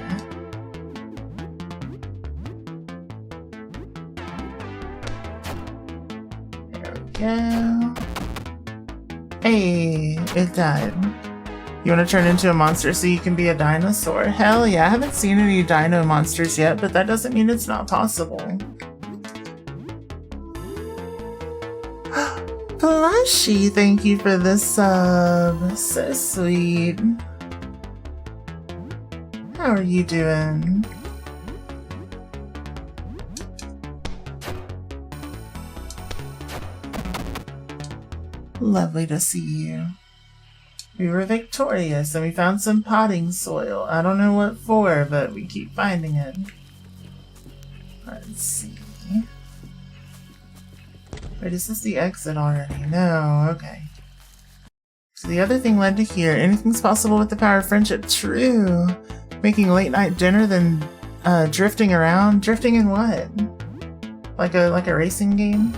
go. Hey, it died. You want to turn into a monster so you can be a dinosaur? Hell yeah, I haven't seen any dino monsters yet, but that doesn't mean it's not possible. Plushie, thank you for the sub. So sweet. How are you doing? Lovely to see you. We were victorious and we found some potting soil. I don't know what for, but we keep finding it. Let's see. Wait, is this the exit already? No, okay. So the other thing led to here. Anything's possible with the power of friendship. True. Making late night dinner, then drifting around. Drifting in what? Like a racing game?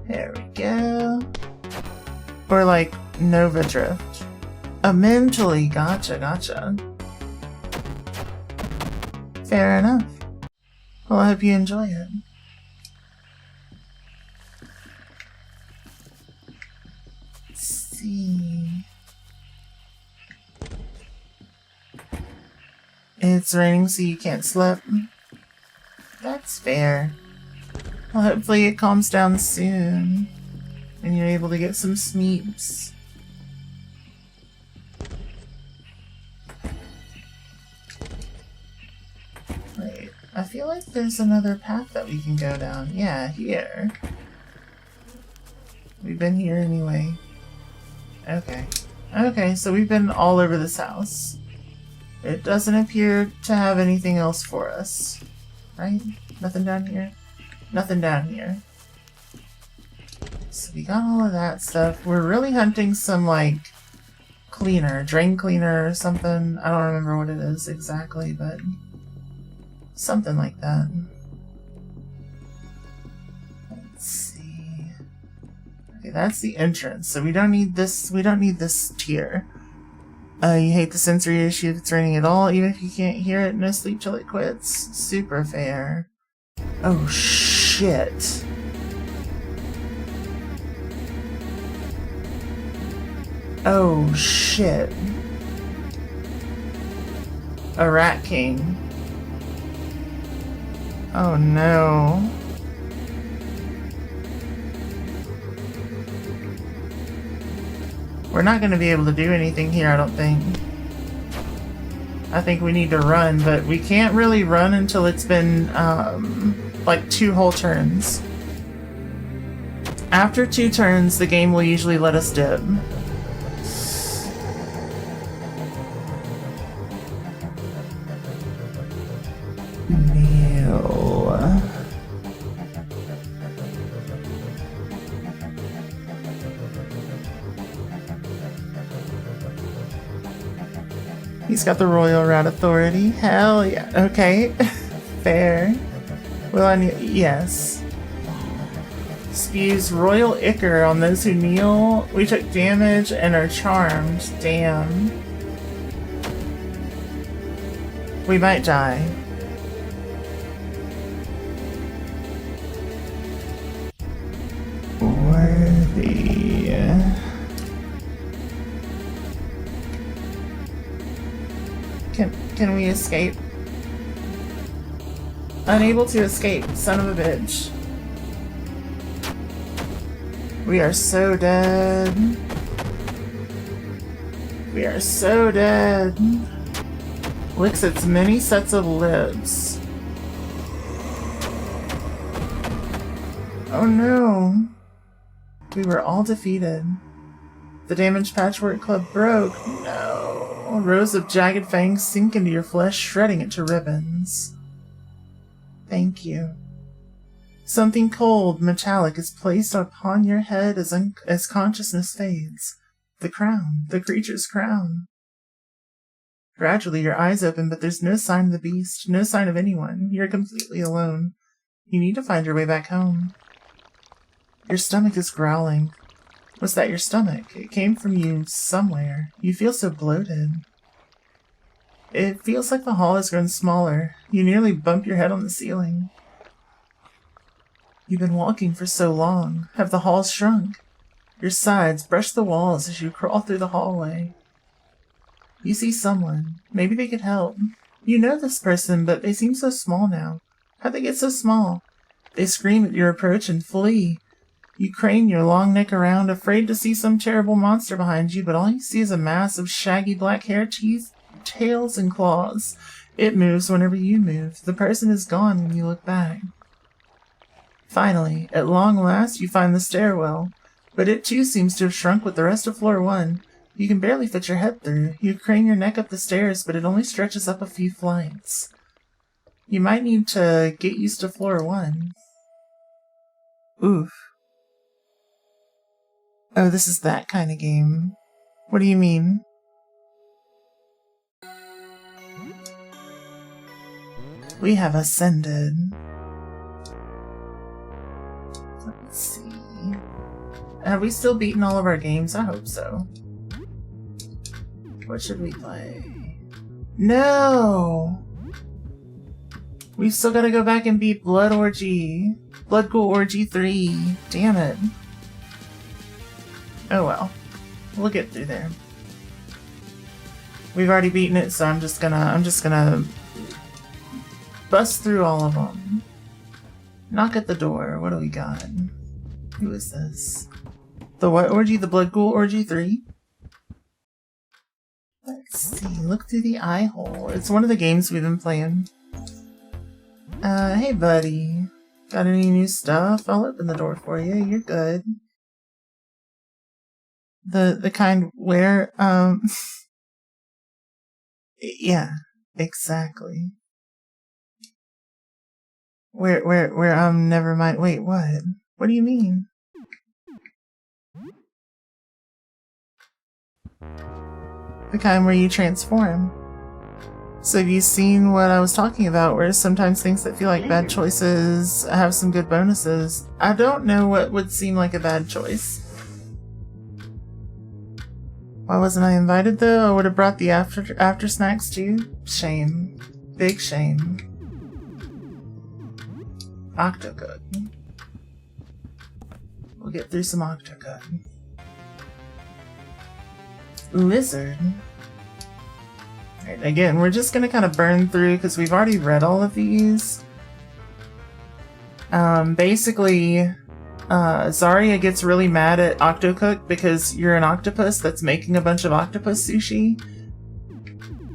There we go. Or like Nova Drift. Mentally. Gotcha. Fair enough. Well, I hope you enjoy it. Let's see. It's raining so you can't sleep. That's fair. Well, hopefully it calms down soon and you're able to get some sleeps. Wait, I feel like there's another path that we can go down. Yeah, here. We've been here anyway. Okay, so we've been all over this house. It doesn't appear to have anything else for us. Right? Nothing down here? Nothing down here. So we got all of that stuff. We're really hunting some, like, cleaner, drain cleaner or something. I don't remember what it is exactly, but something like that. Let's see. Okay, that's the entrance. So we don't need this tier. You hate the sensory issue if it's raining at all, even if you can't hear it. No sleep till it quits. Super fair. Oh shit. Oh shit. A Rat King. Oh no. We're not going to be able to do anything here, I don't think. I think we need to run, but we can't really run until it's been, like 2 whole turns. After 2 turns, the game will usually let us dip. No. He's got the Royal Rat Authority. Hell yeah. Okay. Fair. Well, yes. Spews Royal Ichor on those who kneel. We took damage and are charmed. Damn. We might die. Worthy. Can we escape? Unable to escape, son of a bitch. We are so dead. We are so dead. Licks its many sets of lips. Oh no. We were all defeated. The damaged Patchwork Club broke. No. Rows of jagged fangs sink into your flesh, shredding it to ribbons. Thank you. Something cold, metallic, is placed upon your head as consciousness fades. The crown. The creature's crown. Gradually, your eyes open, but there's no sign of the beast, no sign of anyone. You're completely alone. You need to find your way back home. Your stomach is growling. Was that your stomach? It came from you somewhere. You feel so bloated. It feels like the hall has grown smaller. You nearly bump your head on the ceiling. You've been walking for so long. Have the halls shrunk? Your sides brush the walls as you crawl through the hallway. You see someone. Maybe they could help. You know this person, but they seem so small now. How'd they get so small? They scream at your approach and flee. You crane your long neck around, afraid to see some terrible monster behind you, but all you see is a mass of shaggy black hair, teeth, tails, and claws. It moves whenever you move. The person is gone when you look back. Finally, at long last, you find the stairwell, but it too seems to have shrunk with the rest of floor 1. You can barely fit your head through. You crane your neck up the stairs, but it only stretches up a few flights. You might need to get used to floor 1. Oof. Oh, this is that kind of game. What do you mean? We have ascended. Let's see. Have we still beaten all of our games? I hope so. What should we play? No! We've still got to go back and beat Blood Ghoul Orgy 3. Damn it. Oh well. We'll get through there. We've already beaten it, so I'm just gonna bust through all of them. Knock at the door. What do we got? Who is this? The what orgy? The Blood Ghoul Orgy 3? Let's see. Look through the eye hole. It's one of the games we've been playing. Hey buddy. Got any new stuff? I'll open the door for you. You're good. The kind where, yeah, exactly. Where, never mind. Wait, what? What do you mean? The kind where you transform. So have you seen what I was talking about, where sometimes things that feel like bad choices have some good bonuses? I don't know what would seem like a bad choice. Why wasn't I invited though? I would have brought the after snacks too. Shame. Big shame. Octocook. We'll get through some Octocook. Lizard. Alright, again, we're just gonna kind of burn through because we've already read all of these. Basically, Zarya gets really mad at Octocook because you're an octopus that's making a bunch of octopus sushi.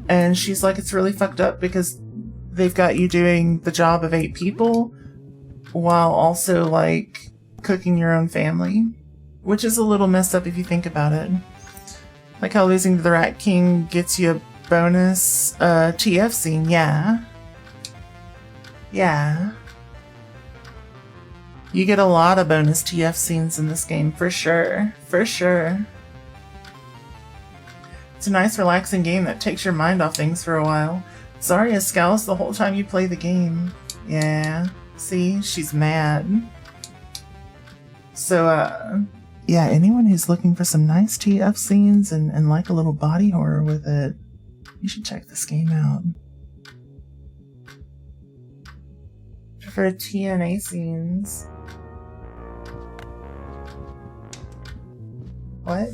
And she's like, it's really fucked up because they've got you doing the job of 8 people while also, like, cooking your own family. Which is a little messed up if you think about it. Like how losing to the Rat King gets you a bonus TF scene, yeah. Yeah. You get a lot of bonus TF scenes in this game, for sure. For sure. It's a nice, relaxing game that takes your mind off things for a while. Zarya scowls the whole time you play the game. Yeah. See? She's mad. So, yeah, anyone who's looking for some nice TF scenes and like a little body horror with it, you should check this game out. For TNA scenes. What?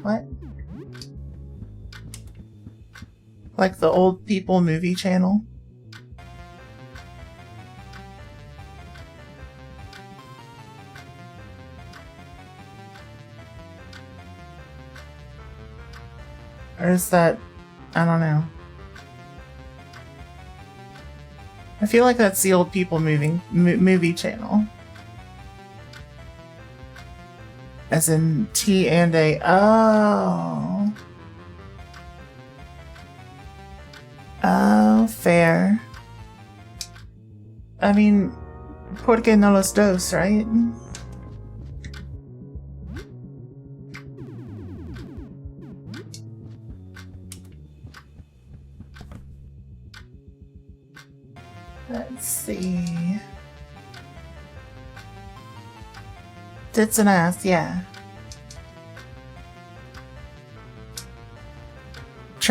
What? Like the Old People movie channel? Or is that... I don't know. I feel like that's the Old People movie channel. As in T and A. Oh. Oh, fair. I mean, porque no los dos, right? Let's see. Tits and ass, yeah.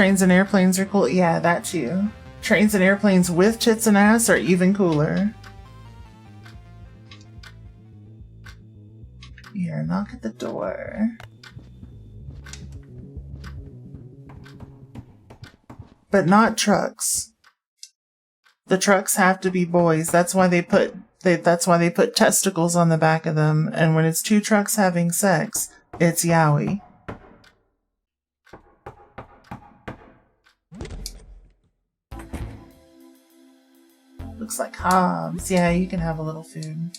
Trains and airplanes are cool. Yeah, that too. Trains and airplanes with tits and ass are even cooler. Here, knock at the door. But not trucks. The trucks have to be boys. That's why they put testicles on the back of them. And when it's two trucks having sex, it's yaoi. Looks like Hobbs. Yeah, you can have a little food.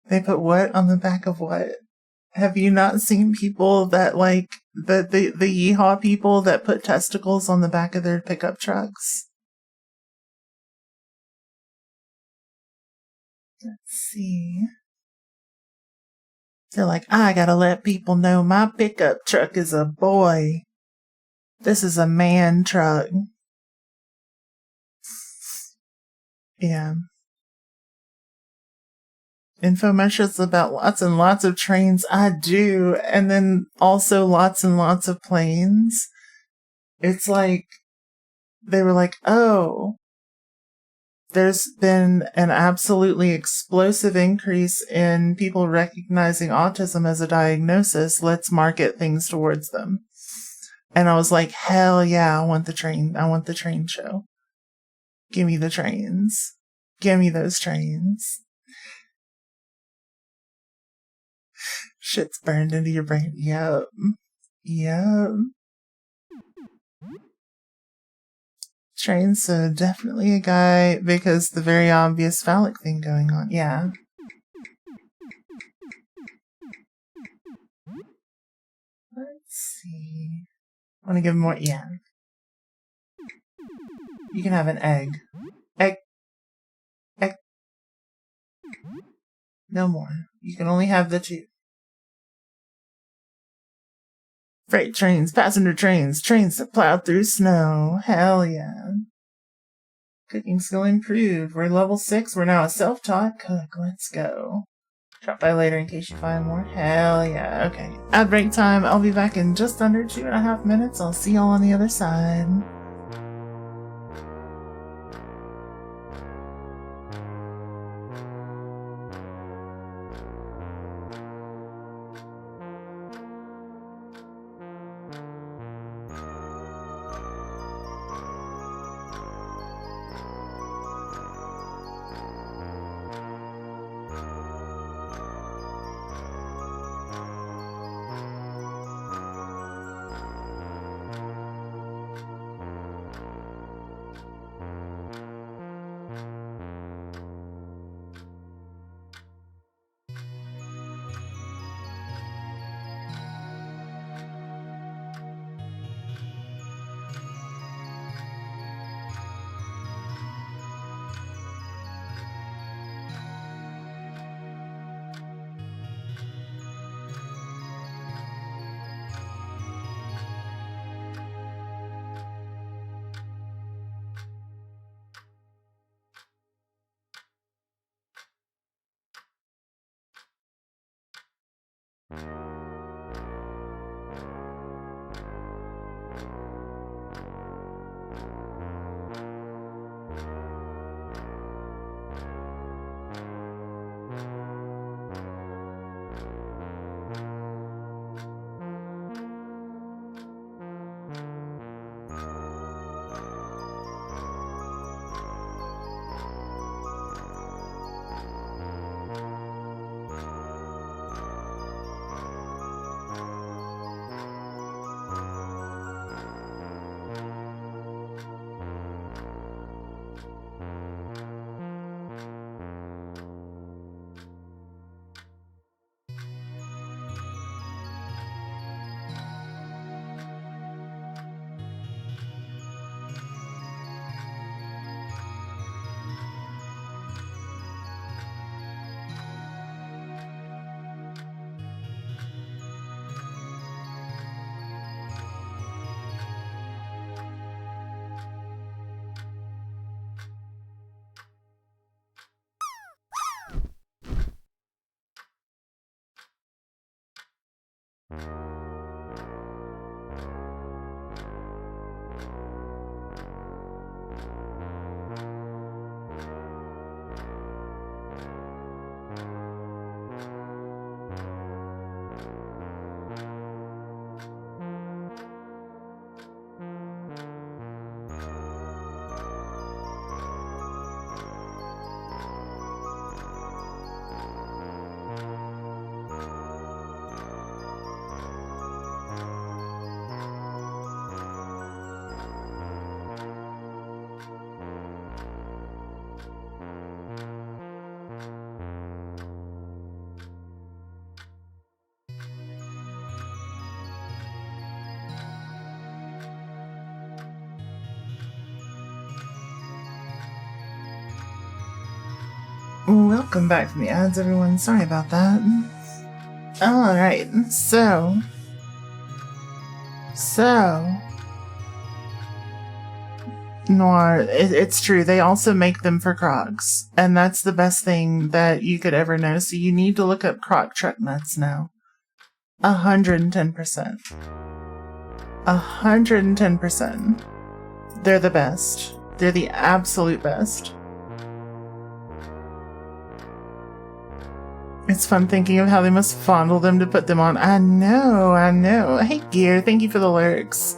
They put what on the back of what? Have you not seen people that like the yeehaw people that put testicles on the back of their pickup trucks? Let's see. They're like, I gotta let people know my pickup truck is a boy. This is a man truck. Yeah. Infomercials about lots and lots of trains. I do. And then also lots and lots of planes. It's like, they were like, oh, there's been an absolutely explosive increase in people recognizing autism as a diagnosis. Let's market things towards them. And I was like, hell yeah, I want the train. I want the train show. Give me the trains. Give me those trains. Shit's burned into your brain. Yep. Yep. Trains, so definitely a guy because the very obvious phallic thing going on. Yeah. Let's see. I want to give him more. Yeah. You can have an egg. Egg. Egg. No more. You can only have the two. Freight trains, passenger trains, trains that plow through snow. Hell yeah. Cooking skill improved. We're level 6. We're now a self-taught cook. Let's go. Drop by later in case you find more. Hell yeah. Okay. Ad break time. I'll be back in just under 2.5 minutes. I'll see y'all on the other side. Welcome back from the ads, everyone. Sorry about that. Alright, so... Noir, it's true, they also make them for Crocs. And that's the best thing that you could ever know, so you need to look up Croc truck nuts now. 110%. 110%. They're the best. They're the absolute best. It's fun thinking of how they must fondle them to put them on. I know. Hey, Gear, thank you for the lurks.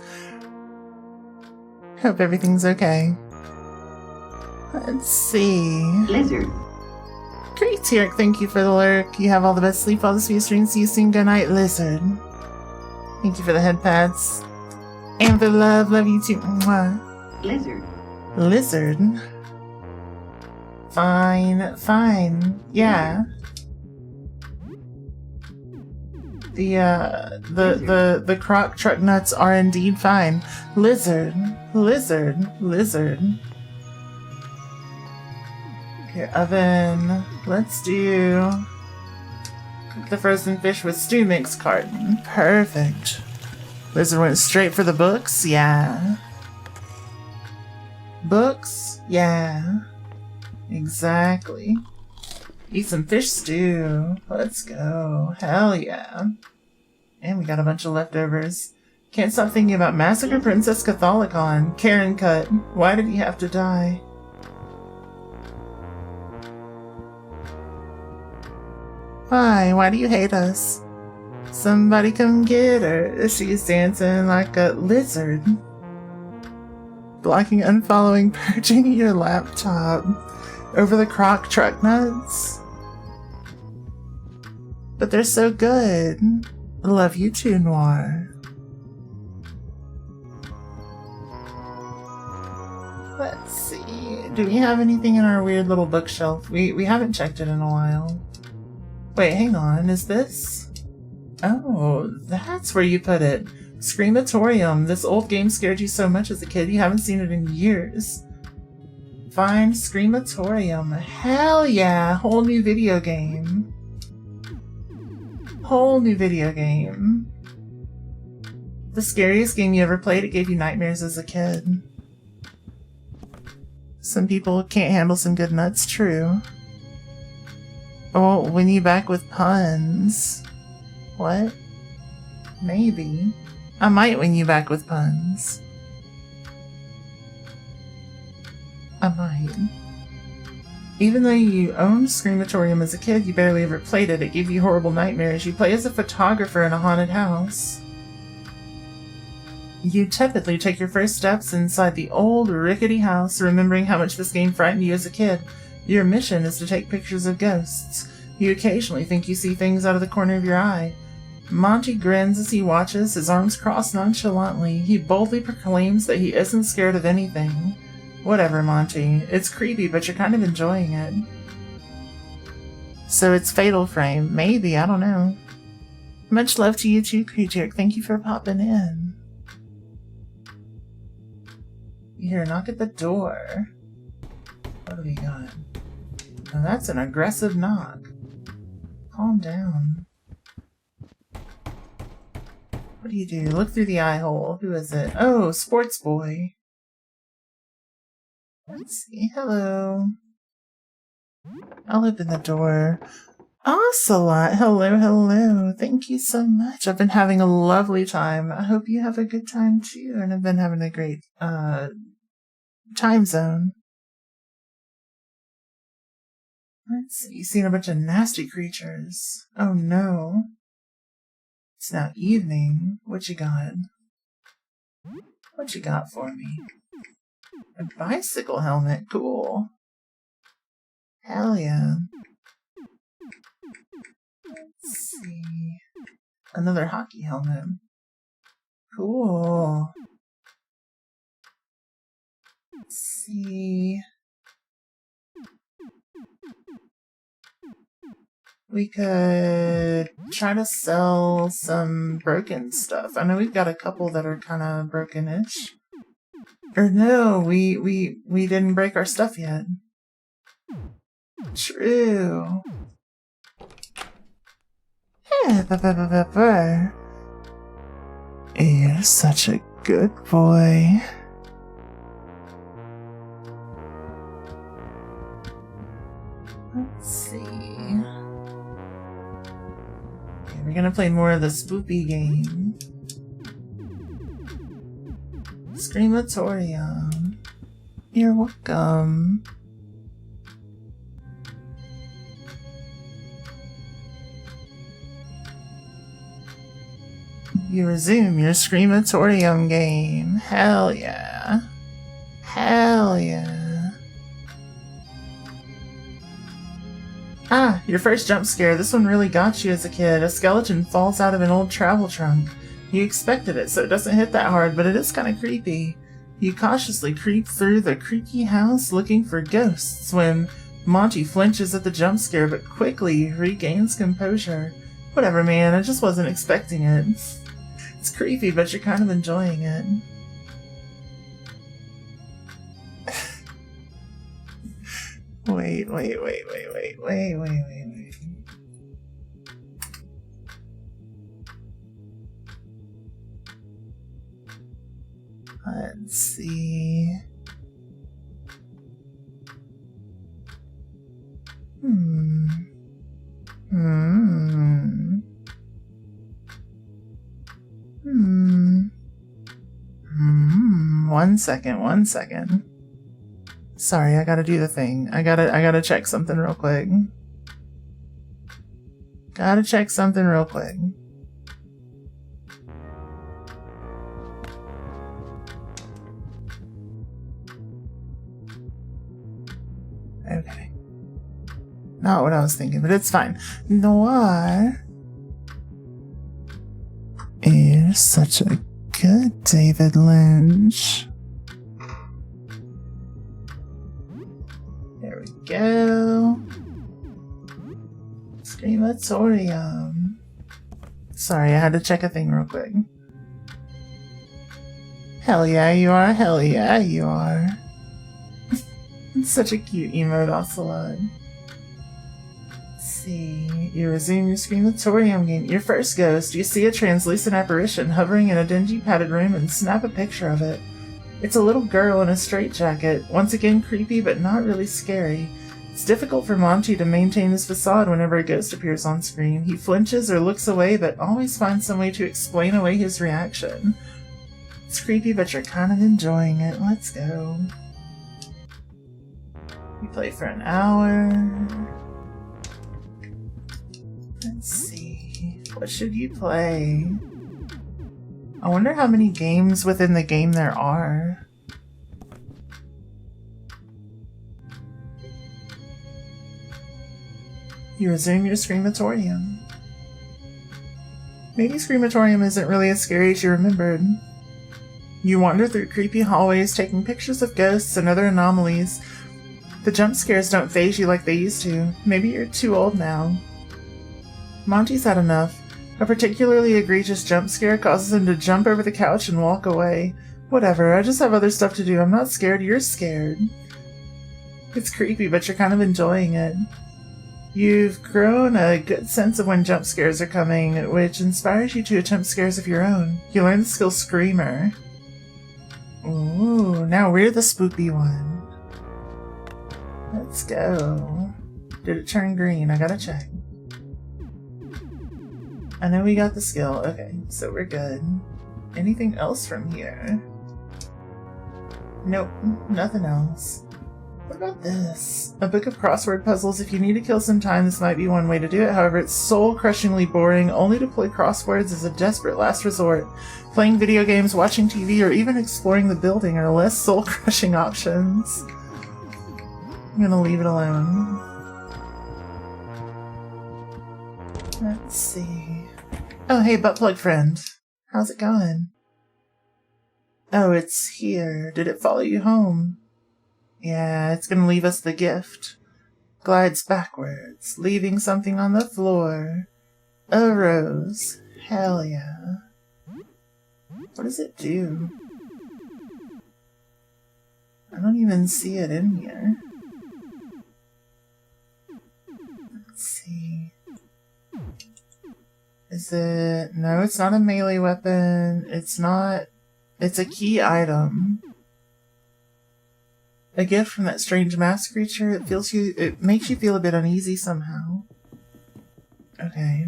Hope everything's okay. Let's see. Lizard. Great, Tierk, thank you for the lurk. You have all the best sleep, all the sweet dreams. See you soon. Good night, Lizard. Thank you for the head pats. And for the love you too. Mwah. Lizard. Lizard? Fine. Yeah. The Croc truck nuts are indeed fine. Lizard. Here, oven. Let's do... Cook the frozen fish with stew mix carton. Perfect. Lizard went straight for the books? Yeah. Books? Yeah. Exactly. Eat some fish stew. Let's go. Hell yeah. And we got a bunch of leftovers. Can't stop thinking about Massacre Princess Catholicon. Karen Cut. Why did he have to die? Why do you hate us? Somebody come get her. She's dancing like a lizard. Blocking, unfollowing, purging your laptop. Over the Croc truck nuts. But they're so good. Love you too, Noir. Let's see. Do we have anything in our weird little bookshelf? We haven't checked it in a while. Wait, hang on. Is this? Oh, that's where you put it. Screamatorium. This old game scared you so much as a kid you haven't seen it in years. Find Screamatorium. Hell yeah! Whole new video game. The scariest game you ever played, it gave you nightmares as a kid. Some people can't handle some good nuts, true. Oh, win you back with puns. What? Maybe. I might win you back with puns. I might. Even though you owned Screamatorium as a kid, you barely ever played it. It gave you horrible nightmares. You play as a photographer in a haunted house. You tepidly take your first steps inside the old, rickety house, remembering how much this game frightened you as a kid. Your mission is to take pictures of ghosts. You occasionally think you see things out of the corner of your eye. Monty grins as he watches, his arms crossed nonchalantly. He boldly proclaims that he isn't scared of anything. Whatever, Monty. It's creepy, but you're kind of enjoying it. So it's Fatal Frame. Maybe, I don't know. Much love to you too, Creature. Thank you for popping in. You hear a knock at the door. What do we got? Now that's an aggressive knock. Calm down. What do you do? Look through the eye hole. Who is it? Oh, Sports Boy. Let's see. Hello. I'll open the door. Ocelot. Hello. Thank you so much. I've been having a lovely time. I hope you have a good time too. And I've been having a great time zone. Let's see. You've seen a bunch of nasty creatures. Oh no. It's now evening. What you got? What you got for me? A bicycle helmet. Cool. Hell yeah. Let's see. Another hockey helmet. Cool. Let's see. We could try to sell some broken stuff. I know we've got a couple that are kind of broken-ish. Or no, we didn't break our stuff yet. True. You're such a good boy. Let's see. Okay, we're gonna play more of the spoopy game. Screamatorium. You're welcome. You resume your Screamatorium game. Hell yeah. Hell yeah. Ah, your first jump scare. This one really got you as a kid. A skeleton falls out of an old travel trunk. You expected it, so it doesn't hit that hard, but it is kind of creepy. You cautiously creep through the creaky house looking for ghosts when Monty flinches at the jump scare but quickly regains composure. Whatever, man, I just wasn't expecting it. It's creepy, but you're kind of enjoying it. Wait. Let's see. One second. Sorry, I gotta do the thing. I gotta check something real quick. Okay. Not what I was thinking, but it's fine. Noir. You're such a good David Lynch. There we go. Screamatorium. Sorry, I had to check a thing real quick. Hell yeah, you are. Hell yeah, you are. It's such a cute emote, Ocelot. Let's see. You resume your Screamatorium game. Your first ghost. You see a translucent apparition hovering in a dingy padded room and snap a picture of it. It's a little girl in a straitjacket. Once again creepy, but not really scary. It's difficult for Monty to maintain his facade whenever a ghost appears on screen. He flinches or looks away, but always finds some way to explain away his reaction. It's creepy, but you're kind of enjoying it. Let's go. You play for an hour. Let's see. What should you play? I wonder how many games within the game there are. You resume your Screamatorium. Maybe Screamatorium isn't really as scary as you remembered. You wander through creepy hallways taking pictures of ghosts and other anomalies. The jump scares don't faze you like they used to. Maybe you're too old now. Monty's had enough. A particularly egregious jump scare causes him to jump over the couch and walk away. Whatever, I just have other stuff to do. I'm not scared, you're scared. It's creepy, but you're kind of enjoying it. You've grown a good sense of when jump scares are coming, which inspires you to attempt scares of your own. You learn the skill Screamer. Ooh, now we're the spoopy one. Let's go. Did it turn green? I gotta check. I know we got the skill. Okay, so we're good. Anything else from here? Nope, nothing else. What about this? A book of crossword puzzles. If you need to kill some time, this might be one way to do it. However, it's soul-crushingly boring. Only to play crosswords is a desperate last resort. Playing video games, watching TV, or even exploring the building are less soul-crushing options. I'm gonna leave it alone. Let's see. Oh, hey, buttplug friend. How's it going? Oh, it's here. Did it follow you home? Yeah, it's gonna leave us the gift. Glides backwards, leaving something on the floor. A rose. Hell yeah. What does it do? I don't even see it in here. is it? No, it's not a melee weapon. It's not... It's a key item. A gift from that strange mask creature. It makes you feel a bit uneasy somehow. Okay.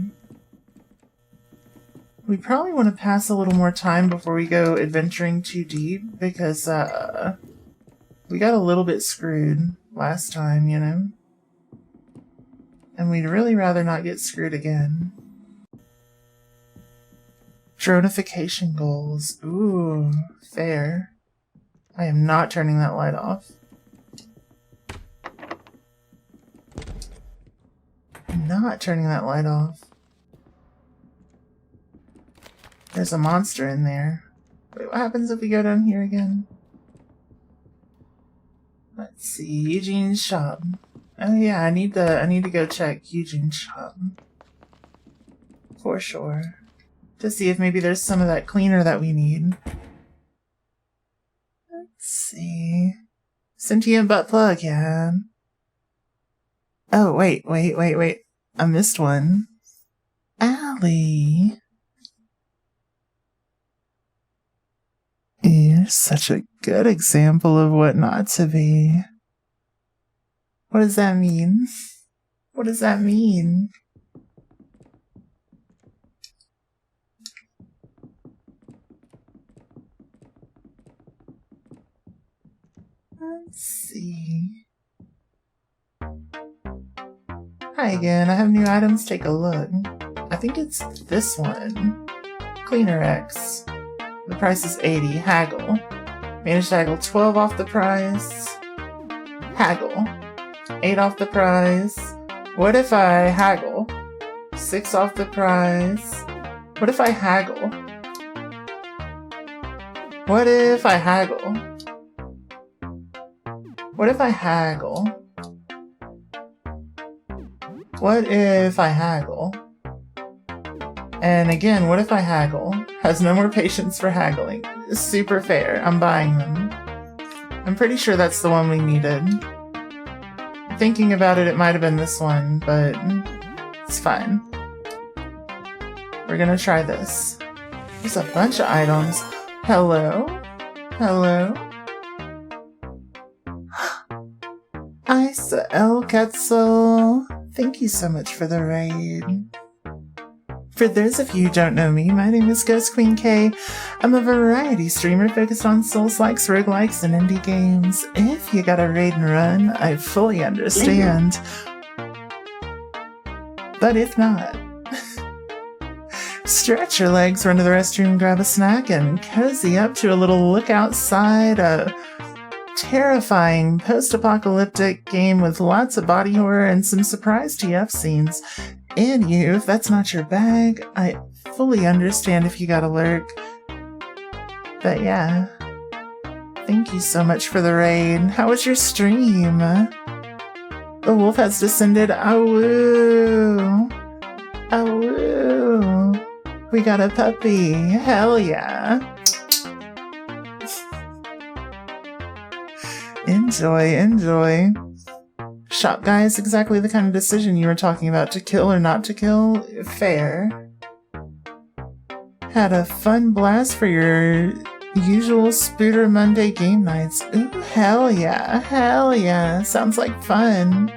We probably want to pass a little more time before we go adventuring too deep, because we got a little bit screwed last time, you know? And we'd really rather not get screwed again. Dronification goals. Ooh, fair. I am not turning that light off. I'm not turning that light off. There's a monster in there. Wait, what happens if we go down here again? Let's see, Eugene's shop. Oh yeah, I need to go check Eugene's shop. For sure. To see if maybe there's some of that cleaner that we need. Let's see. Sentient butt plug, yeah. Oh, wait. I missed one. Allie. You're such a good example of what not to be. What does that mean? What does that mean? Let's see. Hi again, I have new items, take a look. I think it's this one. Cleaner X. The price is 80. Haggle. Manage to haggle 12 off the price. Haggle. 8 off the price. What if I haggle? 6 off the price. What if I haggle? What if I haggle? What if I haggle? What if I haggle? And again, what if I haggle? Has no more patience for haggling. Super fair. I'm buying them. I'm pretty sure that's the one we needed. Thinking about it, it might have been this one, but it's fine. We're gonna try this. There's a bunch of items. Hello? Hello? Isa El Quetzal. Thank you so much for the raid. For those of you who don't know me, my name is Ghost Queen K. I'm a variety streamer focused on Souls-likes, roguelikes, and indie games. If you got a raid and run, I fully understand. But if not, stretch your legs, run to the restroom, grab a snack, and cozy up to a little look outside. A terrifying post-apocalyptic game with lots of body horror and some surprise TF scenes. And you, if that's not your bag, I fully understand if you got a lurk. But yeah, thank you so much for the raid. How was your stream? The wolf has descended. Awoo! Awoo! We got a puppy. Hell yeah! Enjoy, enjoy. Shop guy is exactly the kind of decision you were talking about, to kill or not to kill. Fair. Had a fun blast for your usual Spooter Monday game nights. Ooh, hell yeah. Hell yeah. Sounds like fun.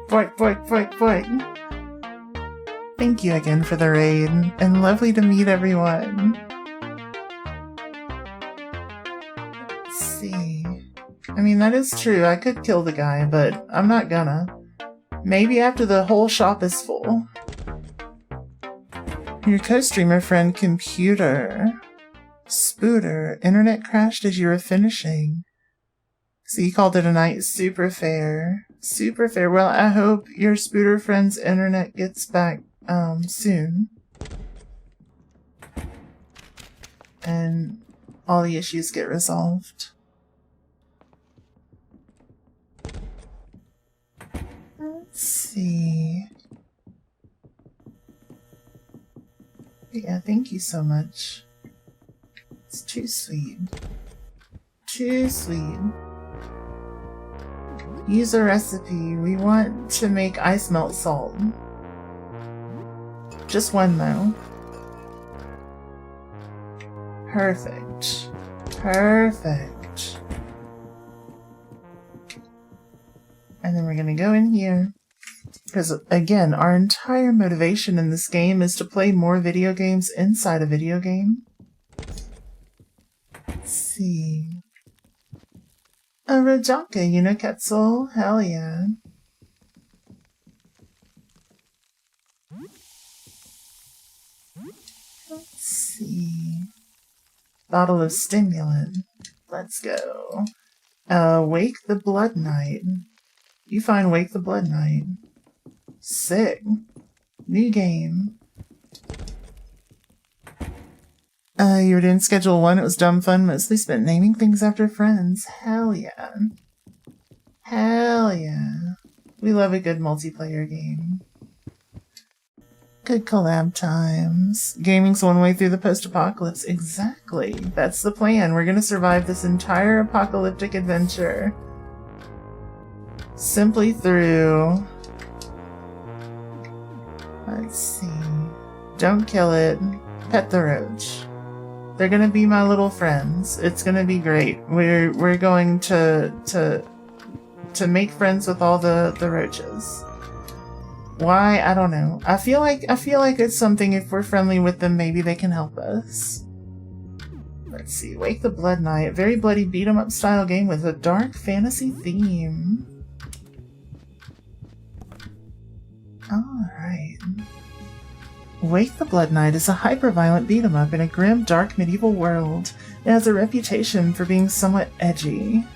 Boink, boink, boink, boink. Thank you again for the raid, and lovely to meet everyone. Let's see. I mean, that is true. I could kill the guy, but I'm not gonna. Maybe after the whole shop is full. Your co-streamer friend Computer. Spooter. Internet crashed as you were finishing. So you called it a night. Super fair. Super fair. Well, I hope your Spooter friend's internet gets back soon. And all the issues get resolved. Let's see. Yeah, thank you so much. It's too sweet. Too sweet. Use a recipe. We want to make ice melt salt. Just one, though. Perfect. Perfect. And then we're gonna go in here. Because, again, our entire motivation in this game is to play more video games inside a video game. Let's see. A Rajanka Uniketzel? Hell yeah. Let's see. Bottle of stimulant. Let's go. Wake the Blood Knight. You find Wake the Blood Knight. Sick. New game. You were doing Schedule 1. It was dumb fun. Mostly spent naming things after friends. Hell yeah. Hell yeah. We love a good multiplayer game. Good collab times. Gaming's one way through the post-apocalypse. Exactly. That's the plan. We're gonna survive this entire apocalyptic adventure. Simply through... Let's see. Don't kill it. Pet the roach. They're gonna be my little friends. It's gonna be great. We're going to make friends with all the roaches. Why? I don't know. I feel like it's something. If we're friendly with them, maybe they can help us. Let's see. Wake the Blood Knight. Very bloody beat 'em up style game with a dark fantasy theme. Alright. Wake the Blood Knight is a hyper-violent beat-em-up in a grim, dark medieval world. It has a reputation for being somewhat edgy.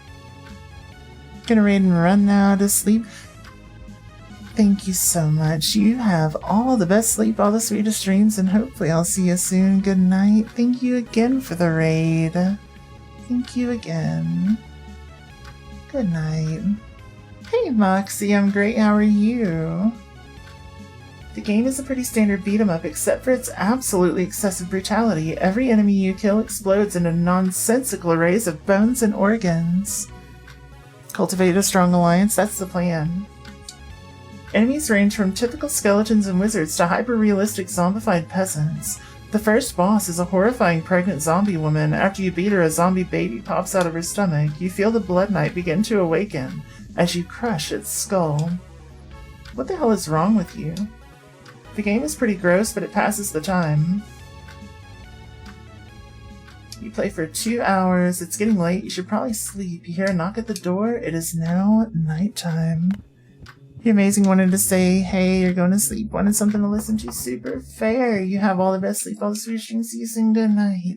Gonna raid and run now to sleep. Thank you so much. You have all the best sleep, all the sweetest dreams, and hopefully I'll see you soon. Good night. Thank you again for the raid. Thank you again. Good night. Hey Moxie, I'm great. How are you? The game is a pretty standard beat-em-up except for its absolutely excessive brutality. Every enemy you kill explodes into nonsensical arrays of bones and organs. Cultivate a strong alliance, that's the plan. Enemies range from typical skeletons and wizards to hyper-realistic zombified peasants. The first boss is a horrifying pregnant zombie woman. After you beat her, a zombie baby pops out of her stomach. You feel the Blood Knight begin to awaken as you crush its skull. What the hell is wrong with you? The game is pretty gross, but it passes the time. You play for 2 hours. It's getting late. You should probably sleep. You hear a knock at the door. It is now nighttime. The Amazing wanted to say, hey, you're going to sleep. Wanted something to listen to. Super fair. You have all the best sleep, all the sweet dreams. See you soon. Good night.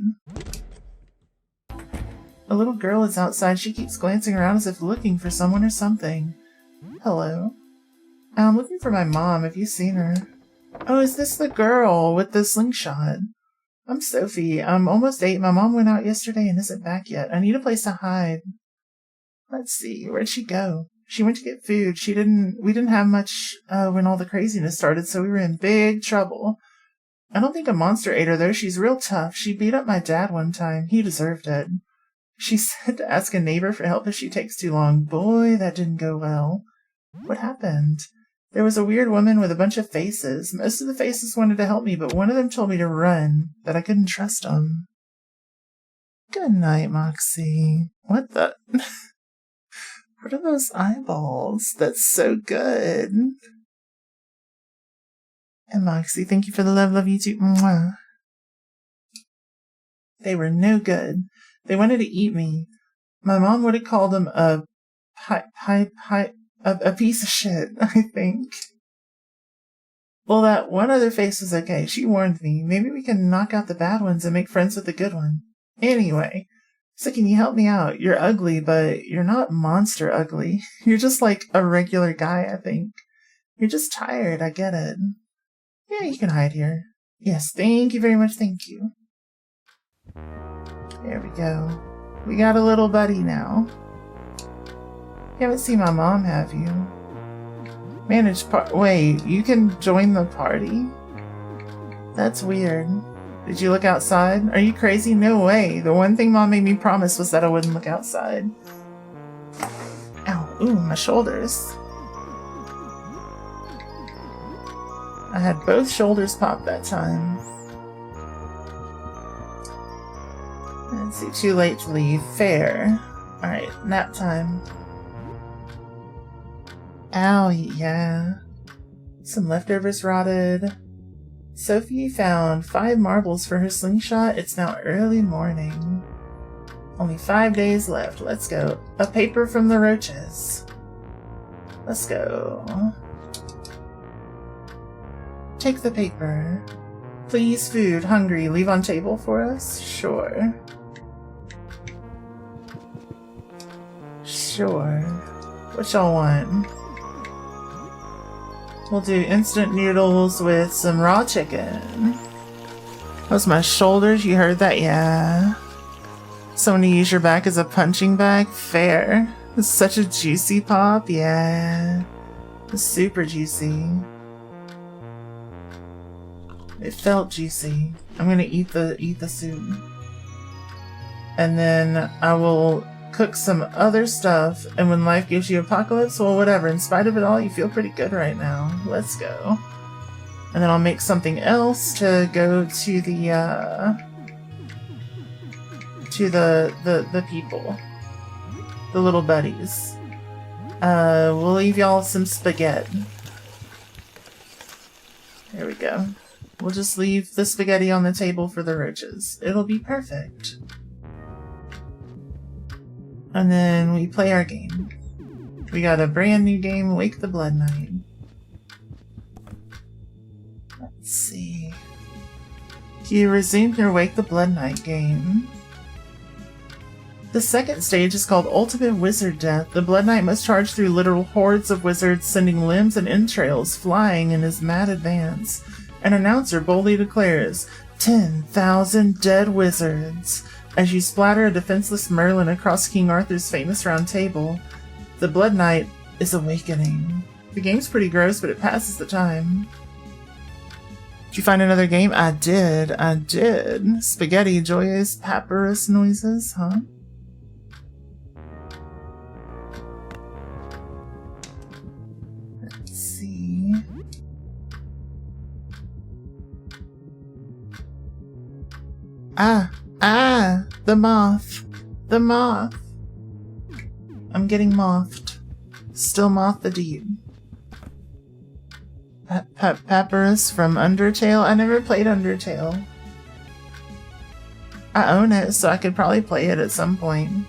A little girl is outside. She keeps glancing around as if looking for someone or something. Hello. I'm looking for my mom. Have you seen her? Oh, is this the girl with the slingshot? I'm Sophie. I'm almost 8. My mom went out yesterday and isn't back yet. I need a place to hide. Let's see. Where'd she go? She went to get food. We didn't have much when all the craziness started, so we were in big trouble. I don't think a monster ate her, though. She's real tough. She beat up my dad one time. He deserved it. She said to ask a neighbor for help if she takes too long. Boy, that didn't go well. What happened? There was a weird woman with a bunch of faces. Most of the faces wanted to help me, but one of them told me to run, that I couldn't trust them. Good night, Moxie. What the... What are those eyeballs? That's so good. And Moxie, thank you for the love you too. Mwah. They were no good. They wanted to eat me. My mom would have called them a piece of shit, I think. Well, that one other face was okay. She warned me. Maybe we can knock out the bad ones and make friends with the good one. Anyway, so can you help me out? You're ugly, but you're not monster ugly. You're just like a regular guy, I think. You're just tired, I get it. Yeah, you can hide here. Yes, thank you very much, thank you. There we go. We got a little buddy now. You haven't seen my mom, have you? Manage wait, you can join the party? That's weird. Did you look outside? Are you crazy? No way. The one thing Mom made me promise was that I wouldn't look outside. Ow. Ooh, my shoulders. I had both shoulders pop that time. Let's see, too late to leave. Fair. Alright, nap time. Ow, yeah. Some leftovers rotted. Sophie found 5 marbles for her slingshot. It's now early morning. Only 5 days left. Let's go. A paper from the roaches. Let's go. Take the paper. Please, food. Hungry. Leave on table for us? Sure. Sure. What y'all want? We'll do instant noodles with some raw chicken. Those my shoulders, you heard that? Yeah. Someone to use your back as a punching bag? Fair. It's such a juicy pop, yeah. It's super juicy. It felt juicy. I'm gonna eat the soup. And then I will cook some other stuff, and when life gives you apocalypse, well, whatever. In spite of it all, you feel pretty good right now. Let's go. And then I'll make something else to go to the people. The little buddies. We'll leave y'all some spaghetti. There we go. We'll just leave the spaghetti on the table for the roaches. It'll be perfect. And then we play our game. We got a brand new game, Wake the Blood Knight. Let's see. You resumed your Wake the Blood Knight game. The second stage is called Ultimate Wizard Death. The Blood Knight must charge through literal hordes of wizards, sending limbs and entrails flying in his mad advance. An announcer boldly declares, 10,000 dead wizards. As you splatter a defenseless Merlin across King Arthur's famous round table, the Blood Knight is awakening. The game's pretty gross, but it passes the time. Did you find another game? I did. Spaghetti, joyous papyrus noises, huh? Let's see. The moth. The moth. I'm getting mothed. Still moth the deed. Papyrus from Undertale? I never played Undertale. I own it, so I could probably play it at some point.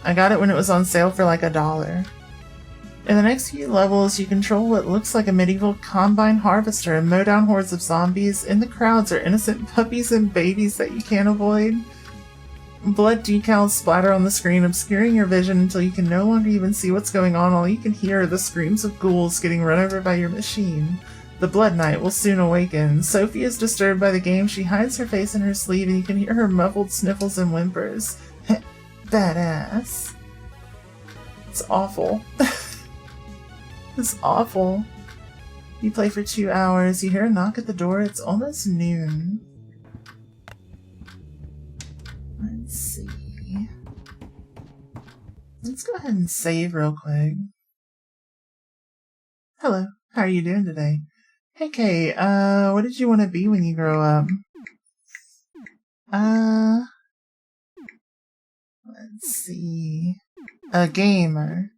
I got it when it was on sale for like $1. In the next few levels, you control what looks like a medieval combine harvester and mow down hordes of zombies. In the crowds are innocent puppies and babies that you can't avoid. Blood decals splatter on the screen, obscuring your vision until you can no longer even see what's going on. All you can hear are the screams of ghouls getting run over by your machine. The Blood Knight will soon awaken. Sophie is disturbed by the game. She hides her face in her sleeve and you can hear her muffled sniffles and whimpers. Badass. It's awful. It's awful. You play for 2 hours, you hear a knock at the door, it's almost noon. Let's see. Let's go ahead and save real quick. Hello, how are you doing today? Hey Kay, what did you want to be when you grow up? Let's see. A gamer.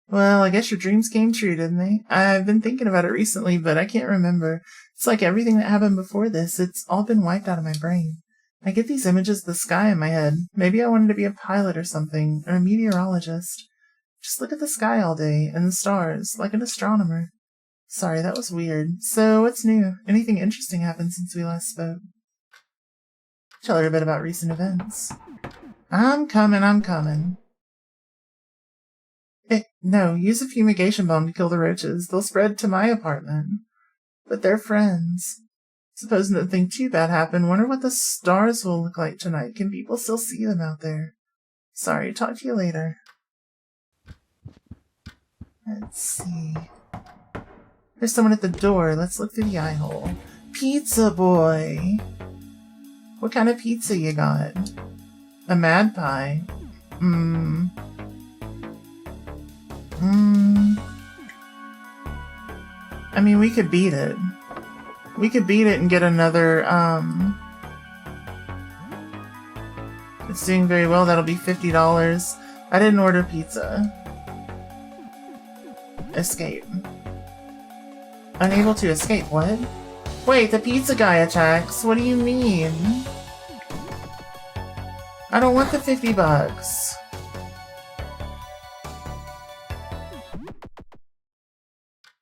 Well, I guess your dreams came true, didn't they? I've been thinking about it recently, but I can't remember. It's like everything that happened before this, it's all been wiped out of my brain. I get these images of the sky in my head. Maybe I wanted to be a pilot or something, or a meteorologist. Just look at the sky all day, and the stars, like an astronomer. Sorry, that was weird. So, what's new? Anything interesting happened since we last spoke? Tell her a bit about recent events. I'm coming. No, use a fumigation bomb to kill the roaches. They'll spread to my apartment. But they're friends. Supposing nothing too bad happened, wonder what the stars will look like tonight. Can people still see them out there? Sorry, talk to you later. Let's see. There's someone at the door. Let's look through the eye hole. Pizza boy! What kind of pizza you got? A mad pie. I mean, we could beat it. We could beat it and get another, It's doing very well. That'll be $50. I didn't order pizza. Escape. Unable to escape. What? Wait, the pizza guy attacks. What do you mean? I don't want the 50 bucks.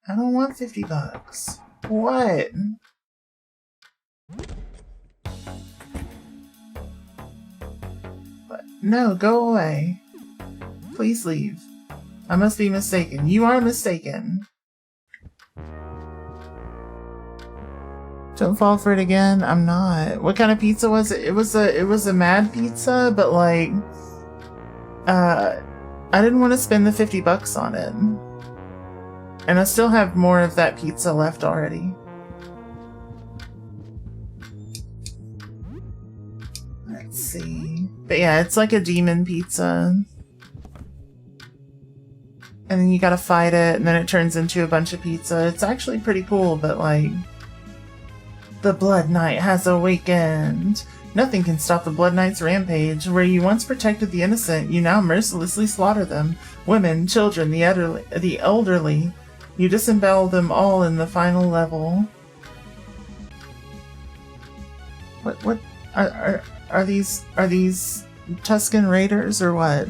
I don't want 50 bucks. What? What? No, go away. Please leave. I must be mistaken. You are mistaken. Don't fall for it again. I'm not. What kind of pizza was it? It was a mad pizza, but like, I didn't want to spend the 50 bucks on it. And I still have more of that pizza left already. Let's see. But yeah, it's like a demon pizza. And then you gotta fight it, and then it turns into a bunch of pizza. It's actually pretty cool, but like... The Blood Knight has awakened. Nothing can stop the Blood Knight's rampage. Where you once protected the innocent, you now mercilessly slaughter them. Women, children, the elderly. You disembowel them all in the final level. What are these Tusken Raiders or what?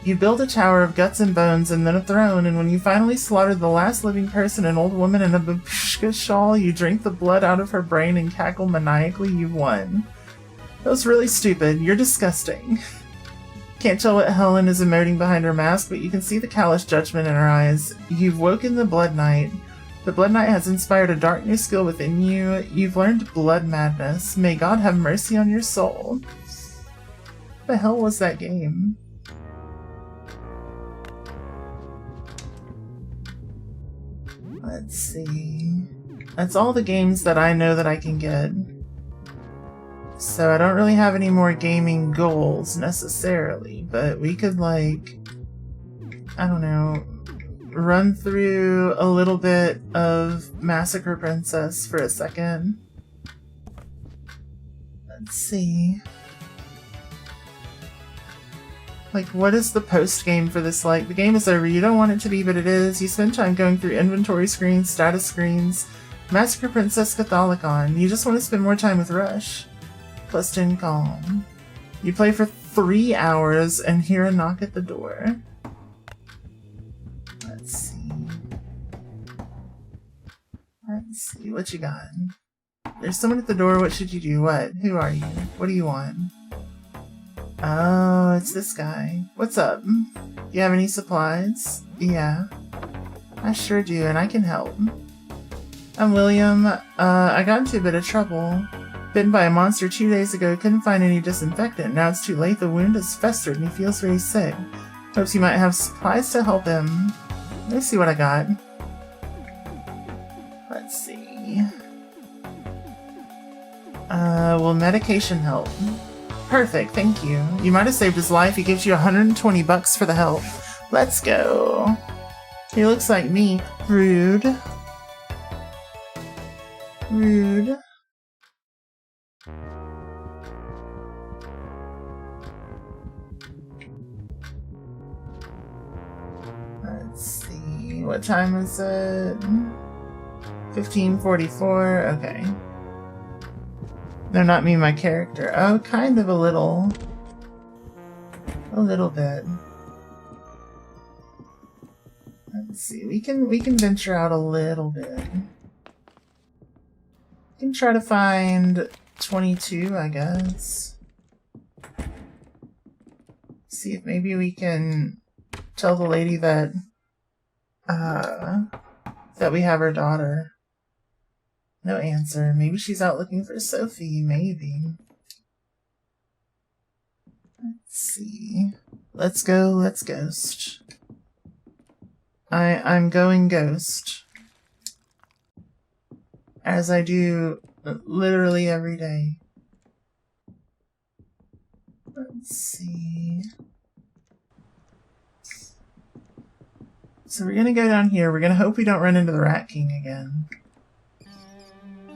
You build a tower of guts and bones and then a throne, and when you finally slaughter the last living person, an old woman in a babushka shawl, you drink the blood out of her brain and cackle maniacally. You've won. That was really stupid. You're disgusting. Can't tell what Helen is emoting behind her mask, but you can see the callous judgment in her eyes. You've woken the Blood Knight. The Blood Knight has inspired a dark new skill within you. You've learned blood madness. May God have mercy on your soul. What the hell was that game? Let's see. That's all the games that I know that I can get. So I don't really have any more gaming goals necessarily, but we could like, I don't know, run through a little bit of Massacre Princess for a second. Let's see. Like, what is the post-game for this like? The game is over. You don't want it to be, but it is. You spend time going through inventory screens, status screens, Massacre Princess Catholicon. You just want to spend more time with Rush. Plus 10 calm. You play for 3 hours and hear a knock at the door. Let's see. Let's see what you got. There's someone at the door. What should you do? What? Who are you? What do you want? Oh, it's this guy. What's up? You have any supplies? Yeah. I sure do, and I can help. I'm William. I got into a bit of trouble. Bitten by a monster 2 days ago, couldn't find any disinfectant. Now it's too late, the wound has festered and he feels very sick. Hopes you might have supplies to help him. Let's see what I got. Let's see. Will medication help? Perfect, thank you. You might have saved his life. He gives you 120 bucks for the help. Let's go. He looks like me. Rude. Rude. Let's see. What time is it? 15:44. Okay. No, not me, my character. Oh, kind of a little. A little bit. Let's see. We can venture out a little bit. We can try to find 22, I guess. See if maybe we can tell the lady that that we have her daughter. No answer. Maybe she's out looking for Sophie. Maybe. Let's see. Let's go. Let's ghost. I'm going ghost. As I do literally every day. Let's see. So we're gonna go down here. We're gonna hope we don't run into the Rat King again.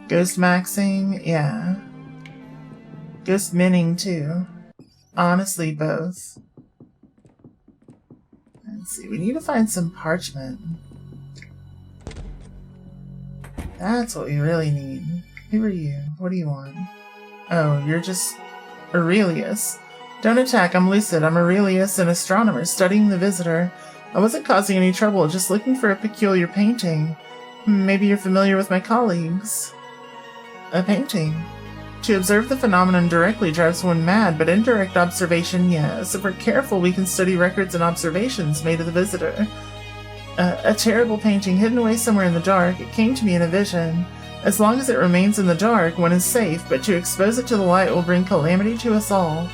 Ghost maxing? Yeah. Ghost minning too. Honestly, both. Let's see, we need to find some parchment. That's what we really need. Who are you? What do you want? Oh, you're just Aurelius. Don't attack, I'm Lucid. I'm Aurelius, an astronomer studying the visitor. I wasn't causing any trouble, just looking for a peculiar painting. Maybe you're familiar with my colleagues. A painting. To observe the phenomenon directly drives one mad, but indirect observation, yes. If we're careful, we can study records and observations made of the visitor. A terrible painting hidden away somewhere in the dark. It came to me in a vision. As long as it remains in the dark, one is safe, but to expose it to the light will bring calamity to us all.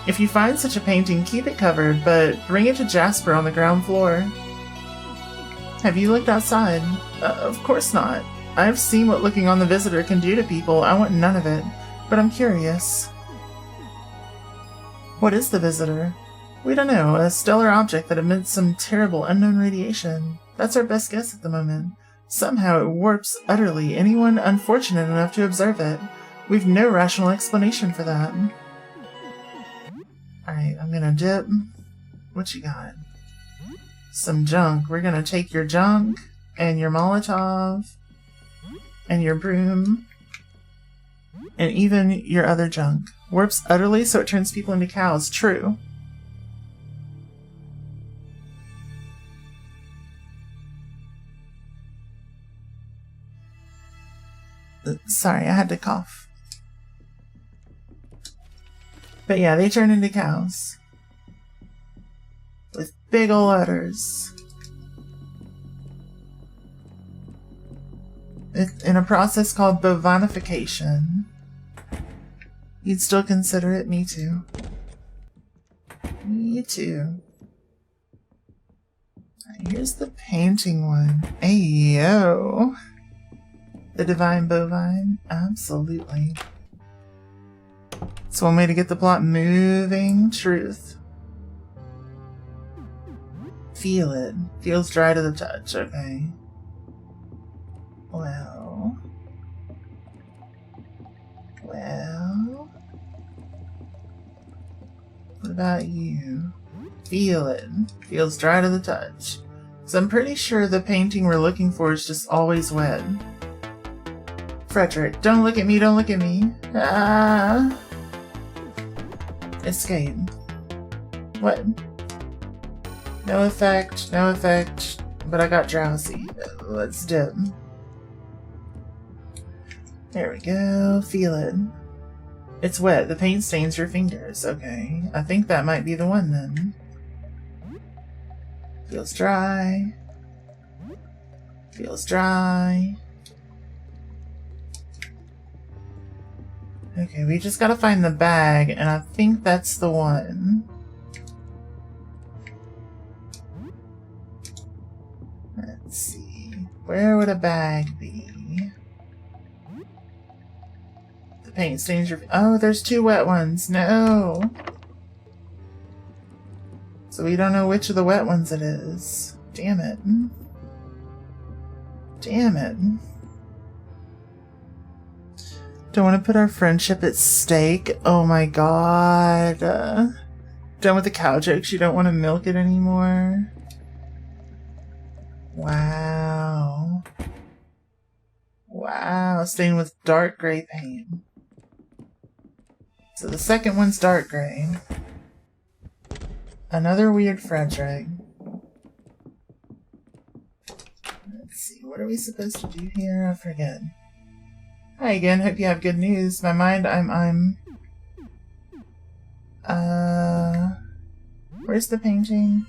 If you find such a painting, keep it covered, but bring it to Jasper on the ground floor. Have you looked outside? Of course not. I've seen what looking on the visitor can do to people. I want none of it, but I'm curious. What is the visitor? We don't know. A stellar object that emits some terrible unknown radiation. That's our best guess at the moment. Somehow it warps utterly anyone unfortunate enough to observe it. We've no rational explanation for that. Alright, I'm gonna dip. What you got? Some junk. We're gonna take your junk, and your Molotov, and your broom, and even your other junk. Warps utterly so it turns people into cows. True. Sorry, I had to cough. But yeah, they turn into cows. With big ol' udders. In a process called bovinification. You'd still consider it? Me too. Me too. Here's the painting one. Ayo. The Divine Bovine? Absolutely. It's one way to get the plot moving. Truth. Feel it. Feels dry to the touch. Okay. Well. What about you? Feel it. Feels dry to the touch. So I'm pretty sure the painting we're looking for is just always wet. Frederick, don't look at me, don't look at me. Ah. Escape. What? No effect, no effect, but I got drowsy. Let's dip. There we go, feel it. It's wet, the paint stains your fingers. Okay, I think that might be the one then. Feels dry. Feels dry. Okay, we just gotta find the bag, and I think that's the one. Let's see. Where would a bag be? The paint stains your... Oh, there's two wet ones. No! So we don't know which of the wet ones it is. Damn it. Damn it. Don't want to put our friendship at stake. Oh my god. Done with the cow jokes. You don't want to milk it anymore. Wow. Wow. Stained with dark gray paint. So the second one's dark gray. Another weird Frederick. Let's see. What are we supposed to do here? I forget. Hi again, hope you have good news. My mind, where's the painting?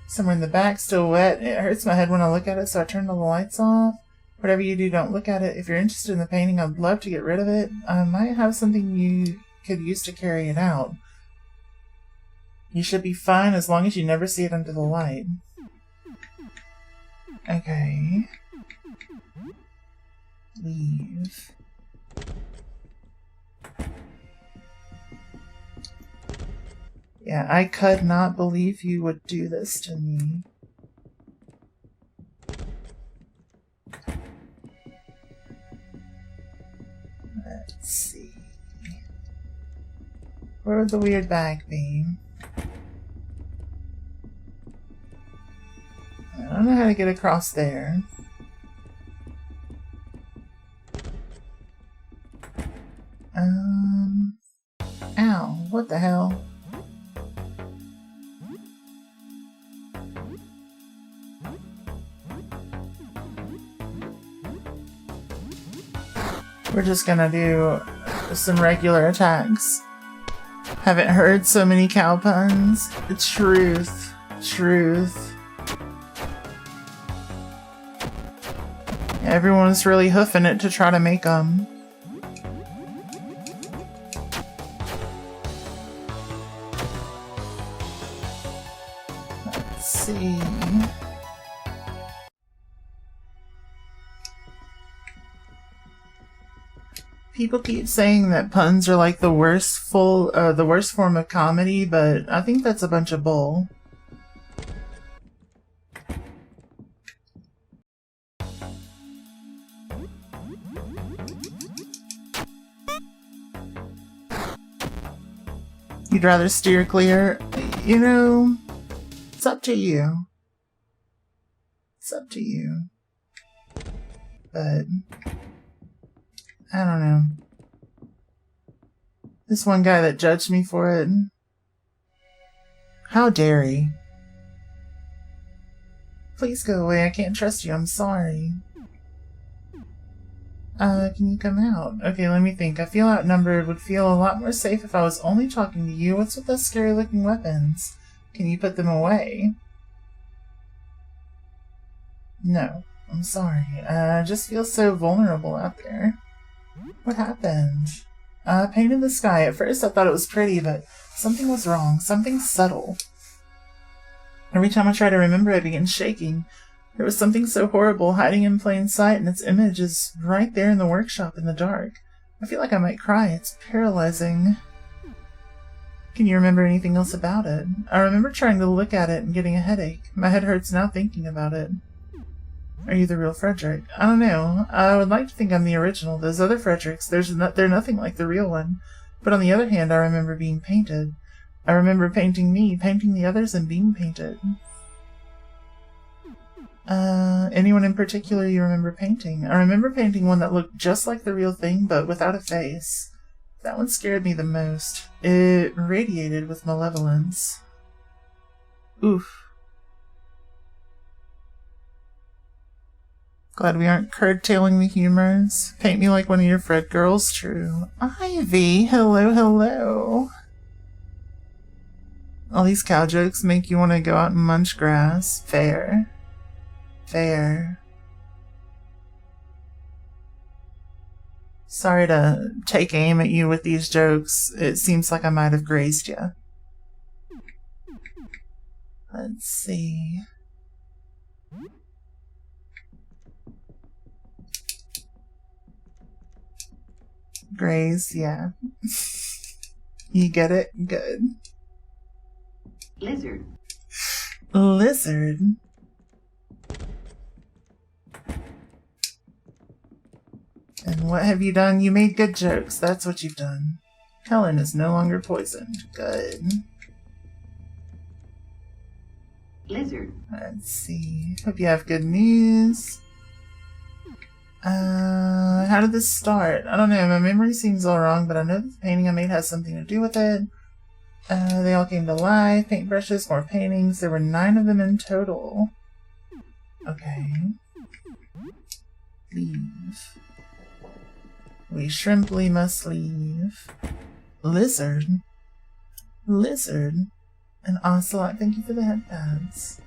Somewhere in the back, still wet. It hurts my head when I look at it, so I turned all the lights off. Whatever you do, don't look at it. If you're interested in the painting, I'd love to get rid of it. I might have something you could use to carry it out. You should be fine as long as you never see it under the light. Okay. Leave. Yeah, I could not believe you would do this to me. Where would the weird bag be? I don't know how to get across there. Ow, what the hell? We're just gonna do some regular attacks. Haven't heard so many cow puns. Truth. Truth. Everyone's really hoofing it to try to make them. Let's see. People keep saying that puns are like the worst form of comedy, but I think that's a bunch of bull. You'd rather steer clear? You know, it's up to you. It's up to you. But I don't know. This one guy that judged me for it. How dare he? Please go away. I can't trust you. I'm sorry. Can you come out? Okay, let me think. I feel outnumbered. Would feel a lot more safe if I was only talking to you. What's with those scary looking weapons? Can you put them away? No. I'm sorry. I just feel so vulnerable out there. What happened? Paint in the sky. At first I thought it was pretty, but something was wrong. Something subtle. Every time I try to remember, I begin shaking. There was something so horrible hiding in plain sight, and its image is right there in the workshop in the dark. I feel like I might cry. It's paralyzing. Can you remember anything else about it? I remember trying to look at it and getting a headache. My head hurts now thinking about it. Are you the real Frederick? I don't know. I would like to think I'm the original. Those other Fredericks, they're nothing like the real one. But on the other hand, I remember being painted. I remember painting me, painting the others, and being painted. Anyone in particular you remember painting? I remember painting one that looked just like the real thing, but without a face. That one scared me the most. It radiated with malevolence. Oof. Glad we aren't curtailing the humors. Paint me like one of your Fred girls, true. Ivy, hello, hello. All these cow jokes make you want to go out and munch grass. Fair. Fair. Sorry to take aim at you with these jokes. It seems like I might have grazed you. Let's see. Graze, yeah. You get it? Good. Lizard. Lizard? And what have you done? You made good jokes. That's what you've done. Helen is no longer poisoned. Good. Lizard. Let's see. Hope you have good news. How did this start? I don't know. My memory seems all wrong, but I know the painting I made has something to do with it. They all came to life. Paintbrushes, more paintings. There were 9 of them in total. Okay. Leave. We shrimply must leave. Lizard. Lizard. And Ocelot, thank you for the headpads.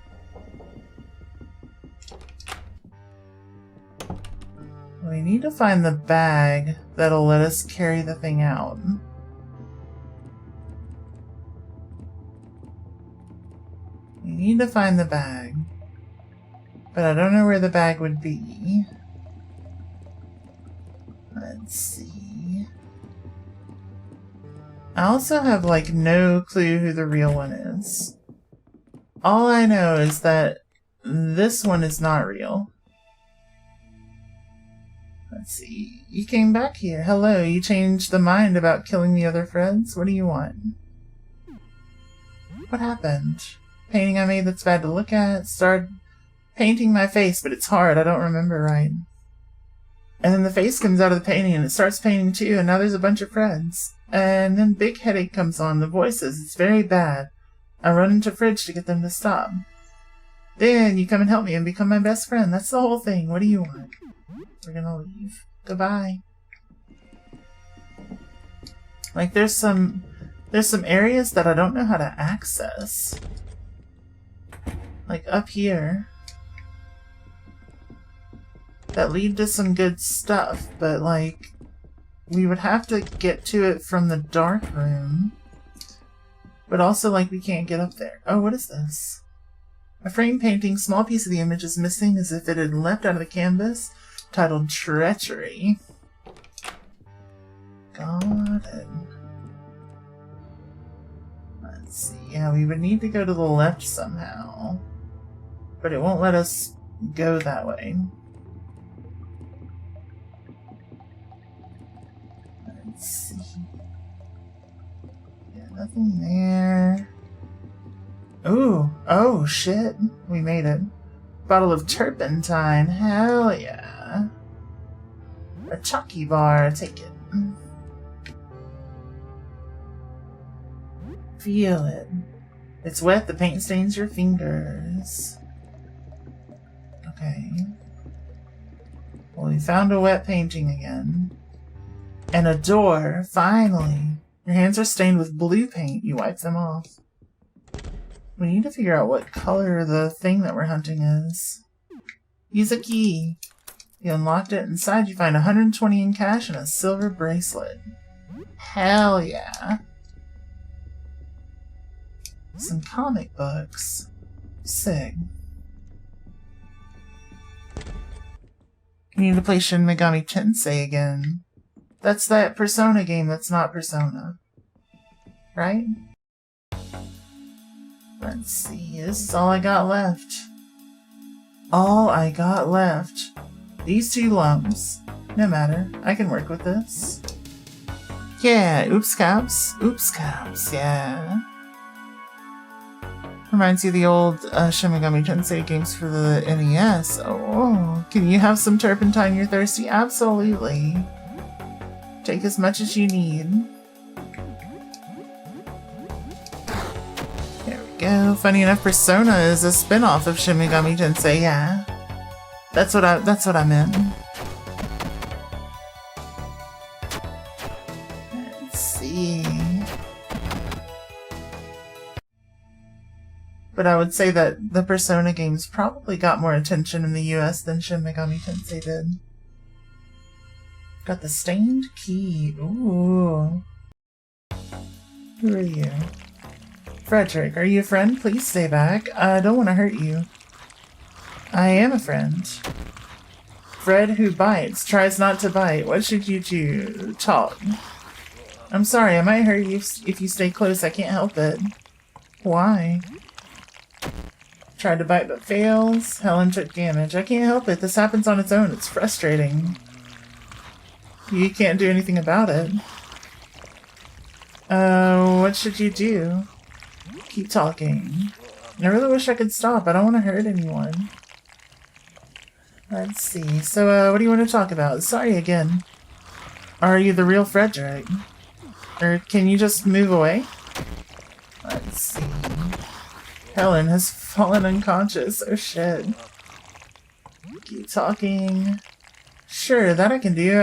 We need to find the bag that'll let us carry the thing out. We need to find the bag. But I don't know where the bag would be. Let's see. I also have like no clue who the real one is. All I know is that this one is not real. Let's see. You came back here. Hello, you changed the mind about killing the other Freds? What do you want? What happened? Painting I made that's bad to look at? Started painting my face, but it's hard. I don't remember right. And then the face comes out of the painting and it starts painting too, and now there's a bunch of Freds. And then big headache comes on. The voices. It's very bad. I run into Fridge to get them to stop. Then you come and help me and become my best friend. That's the whole thing. What do you want? We're gonna leave. Goodbye. Like, there's some areas that I don't know how to access. Like, up here. That lead to some good stuff, but, like, we would have to get to it from the dark room. But also, like, we can't get up there. Oh, what is this? A frame painting, small piece of the image is missing as if it had leapt out of the canvas, titled Treachery. Got it. Let's see. Yeah, we would need to go to the left somehow. But it won't let us go that way. Let's see. Yeah, nothing there. Ooh, oh shit. We made it. Bottle of turpentine, hell yeah. A chalky bar, take it. Feel it. It's wet, the paint stains your fingers. Okay. Well, we found a wet painting again. And a door, finally. Your hands are stained with blue paint, you wipe them off. We need to figure out what color the thing that we're hunting is. Use a key. You unlocked it. Inside you find 120 in cash and a silver bracelet. Hell yeah. Some comic books. Sick. You need to play Shin Megami Tensei again. That's that Persona game that's not Persona. Right? Let's see, this is all I got left. All I got left. These two lumps. No matter, I can work with this. Yeah, oops caps. Oops caps, yeah. Reminds you of the old Shin Megami Tensei games for the NES. Oh, can you have some turpentine? You're thirsty? Absolutely. Take as much as you need. Go. Funny enough, Persona is a spin-off of Shin Megami Tensei, yeah. That's what I meant. Let's see. But I would say that the Persona games probably got more attention in the US than Shin Megami Tensei did. Got the stained key. Ooh. Who are you? Frederick, are you a friend? Please stay back. I don't want to hurt you. I am a friend. Fred who bites, tries not to bite. What should you do? Talk. I'm sorry, I might hurt you if you stay close. I can't help it. Why? Tried to bite but fails. Helen took damage. I can't help it. This happens on its own. It's frustrating. You can't do anything about it. What should you do? Keep talking. I really wish I could stop. I don't want to hurt anyone. Let's see. So, what do you want to talk about? Sorry again. Are you the real Frederick? Or can you just move away? Let's see. Helen has fallen unconscious. Oh shit. Keep talking. Sure, that I can do.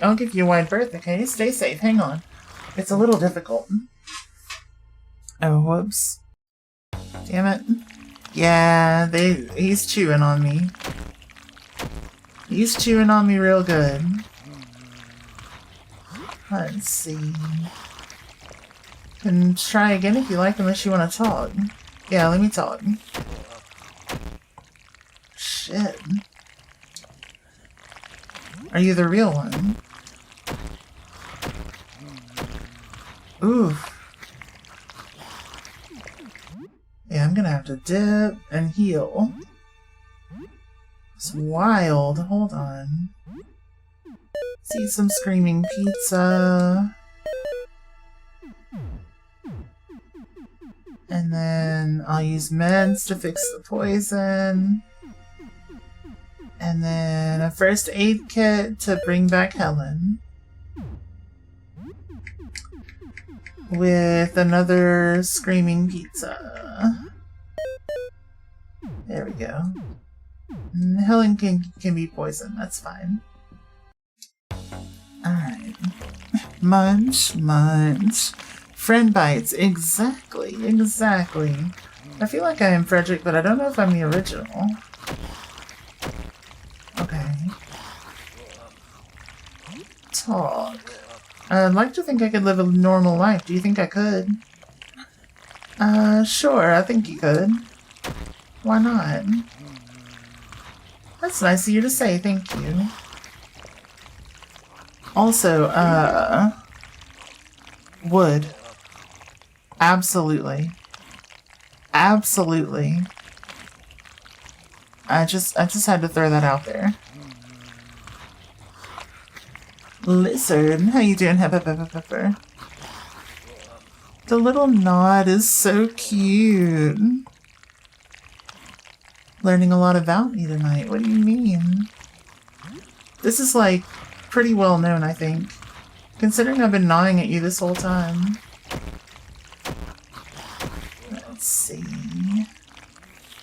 I'll give you a wide berth, okay? Stay safe. Hang on. It's a little difficult. Oh, whoops. Damn it. Yeah, he's chewing on me. He's chewing on me real good. Let's see. Can try again if you like, unless you want to talk. Yeah, let me talk. Shit. Are you the real one? Oof. Yeah, I'm gonna have to dip and heal. It's wild. Hold on. Let's eat some screaming pizza. And then I'll use meds to fix the poison. And then a first aid kit to bring back Helen. With another screaming pizza. There we go. And Helen can be poisoned, that's fine. Alright. Munch, munch. Friend bites. Exactly. I feel like I am Frederick, but I don't know if I'm the original. Okay. Talk. I'd like to think I could live a normal life. Do you think I could? Sure, I think you could. Why not? That's nice of you to say, thank you. Also, wood. Absolutely. Absolutely. I just had to throw that out there. Lizard, how you doing, Pepper? The little nod is so cute. Learning a lot about me tonight. What do you mean? This is like pretty well known, I think. Considering I've been gnawing at you this whole time. Let's see.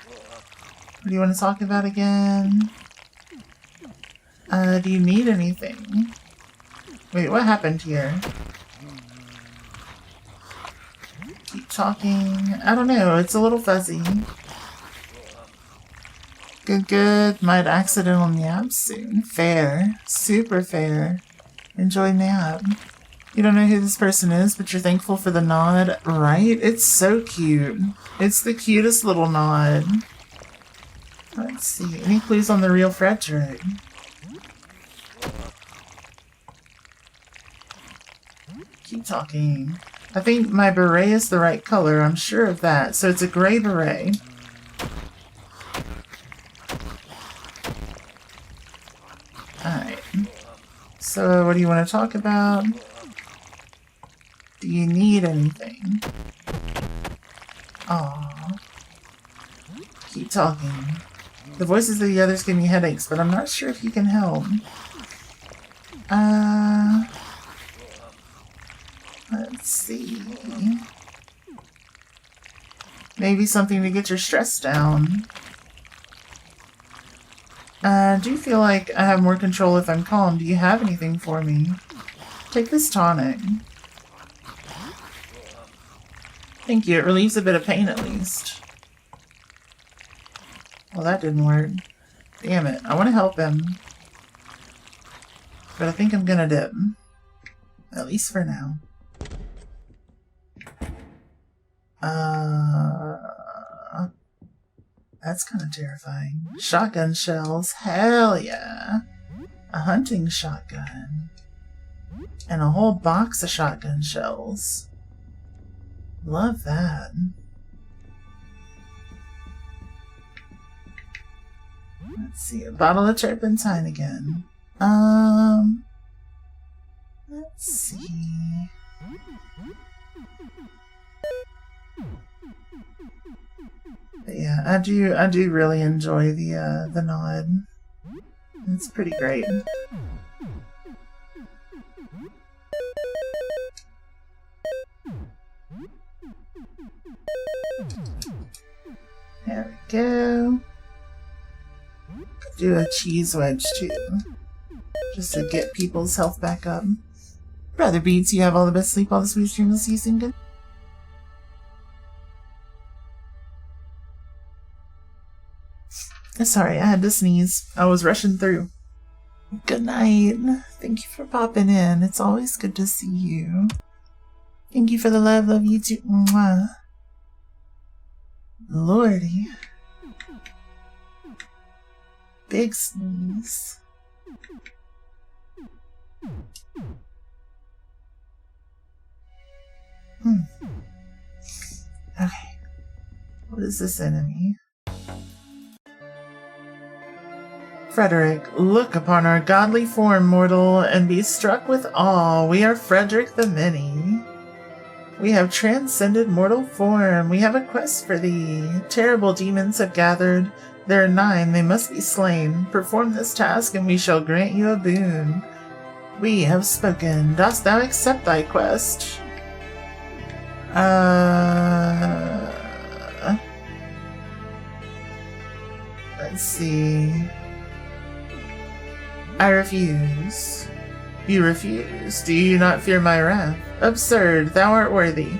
What do you want to talk about again? Do you need anything? Wait, what happened here? Keep talking. I don't know, it's a little fuzzy. Good. Might accidental nap soon. Fair. Super fair. Enjoy nap. You don't know who this person is, but you're thankful for the nod, right? It's so cute. It's the cutest little nod. Let's see. Any clues on the real Frederick? Keep talking. I think my beret is the right color. I'm sure of that. So it's a gray beret. Alright. So what do you want to talk about? Do you need anything? Aww. Keep talking. The voices of the others give me headaches, but I'm not sure if you can help. Let's see. Maybe something to get your stress down. Do you feel like I have more control if I'm calm? Do you have anything for me? Take this tonic. Thank you, it relieves a bit of pain at least. Well, that didn't work. Damn it, I want to help him. But I think I'm gonna dip. At least for now. That's kind of terrifying. Shotgun shells. Hell yeah. A hunting shotgun. And a whole box of shotgun shells. Love that. Let's see. A bottle of turpentine again. Let's see. But yeah, I do really enjoy the nod. It's pretty great. There we go. Do a cheese wedge too, just to get people's health back up. Brother Beats, you have all the best sleep, all the sweet dreams. See you soon. Good. Sorry, I had to sneeze. I was rushing through. Good night. Thank you for popping in. It's always good to see you. Thank you for the love. Love you too. Mwah. Lordy. Big sneeze. Okay. What is this enemy? Frederick, look upon our godly form, mortal, and be struck with awe. We are Frederick the Many. We have transcended mortal form. We have a quest for thee. Terrible demons have gathered. There are 9. They must be slain. Perform this task, and we shall grant you a boon. We have spoken. Dost thou accept thy quest? Let's see. I refuse. You refuse. Do you not fear my wrath? Absurd. Thou art worthy.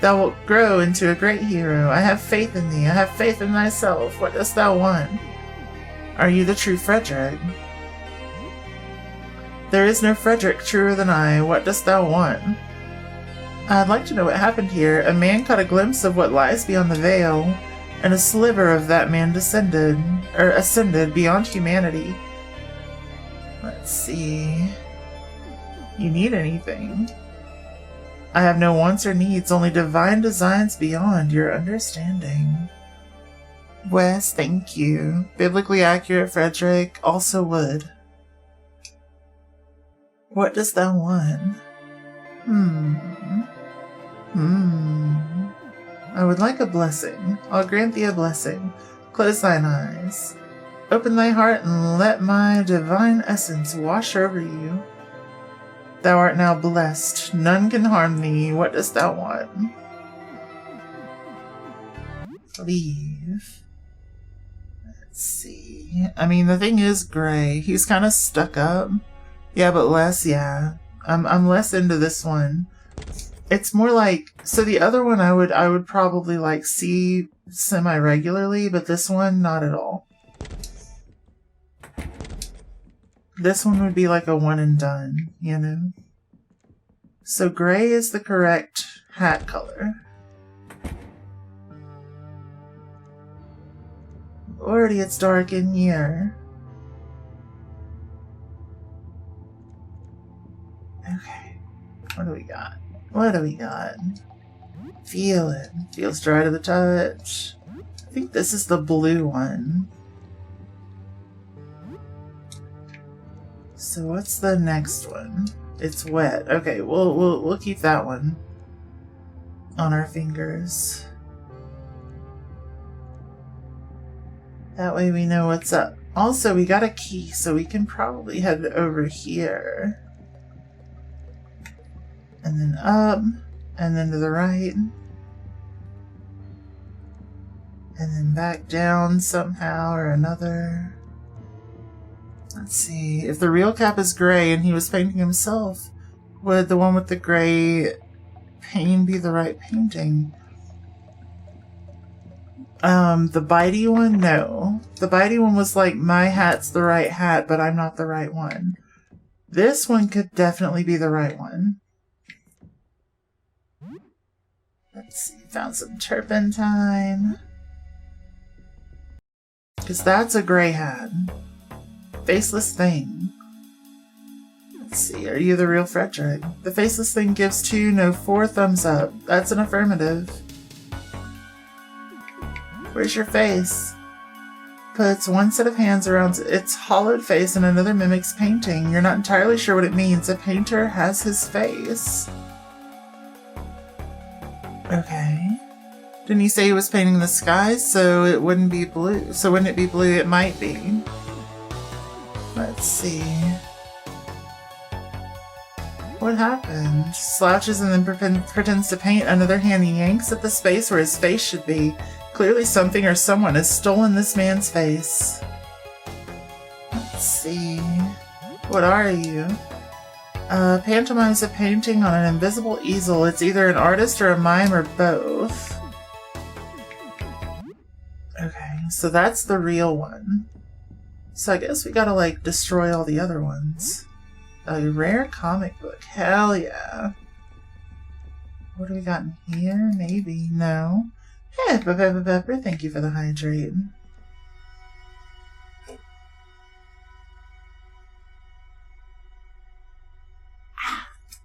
Thou wilt grow into a great hero. I have faith in thee. I have faith in myself. What dost thou want? Are you the true Frederick? There is no Frederick truer than I. What dost thou want? I'd like to know what happened here. A man caught a glimpse of what lies beyond the veil, and a sliver of that man ascended beyond humanity. Let's see. You need anything? I have no wants or needs, only divine designs beyond your understanding. Wes, thank you. Biblically accurate Frederick also would. What dost thou want? I would like a blessing. I'll grant thee a blessing. Close thine eyes. Open thy heart and let my divine essence wash over you. Thou art now blessed. None can harm thee. What dost thou want? Leave. Let's see. I mean, the thing is Gray. He's kind of stuck up. Yeah, but less, yeah. I'm less into this one. It's more like, so the other one I would probably like see semi-regularly, but this one, not at all. This one would be like a one and done, you know? So gray is the correct hat color. Already it's dark in here. Okay. What do we got? What do we got? Feel it. Feels dry to the touch. I think this is the blue one. So what's the next one? It's wet. Okay, we'll keep that one on our fingers. That way we know what's up. Also, we got a key, so we can probably head over here. And then up, and then to the right. And then back down somehow or another. Let's see, if the real Cap is gray and he was painting himself, would the one with the gray paint be the right painting? The bitey one? No. The bitey one was like, my hat's the right hat, but I'm not the right one. This one could definitely be the right one. Let's see, found some turpentine. Because that's a gray hat. Faceless thing. Let's see, are you the real Frederick? The faceless thing gives 2, no 4 thumbs up. That's an affirmative. Where's your face? Puts one set of hands around its hollowed face and another mimics painting. You're not entirely sure what it means. A painter has his face. Okay. Didn't he say he was painting the sky? So it wouldn't be blue. So wouldn't it be blue? It might be. Let's see. What happened? Slouches and then pretends to paint. Another hand he yanks at the space where his face should be. Clearly something or someone has stolen this man's face. Let's see. What are you? Pantomime's a painting on an invisible easel. It's either an artist or a mime or both. Okay, so that's the real one. So I guess we gotta, like, destroy all the other ones. A rare comic book. Hell yeah. What do we got in here? Maybe. No. Hey, Pepper, thank you for the hydrate.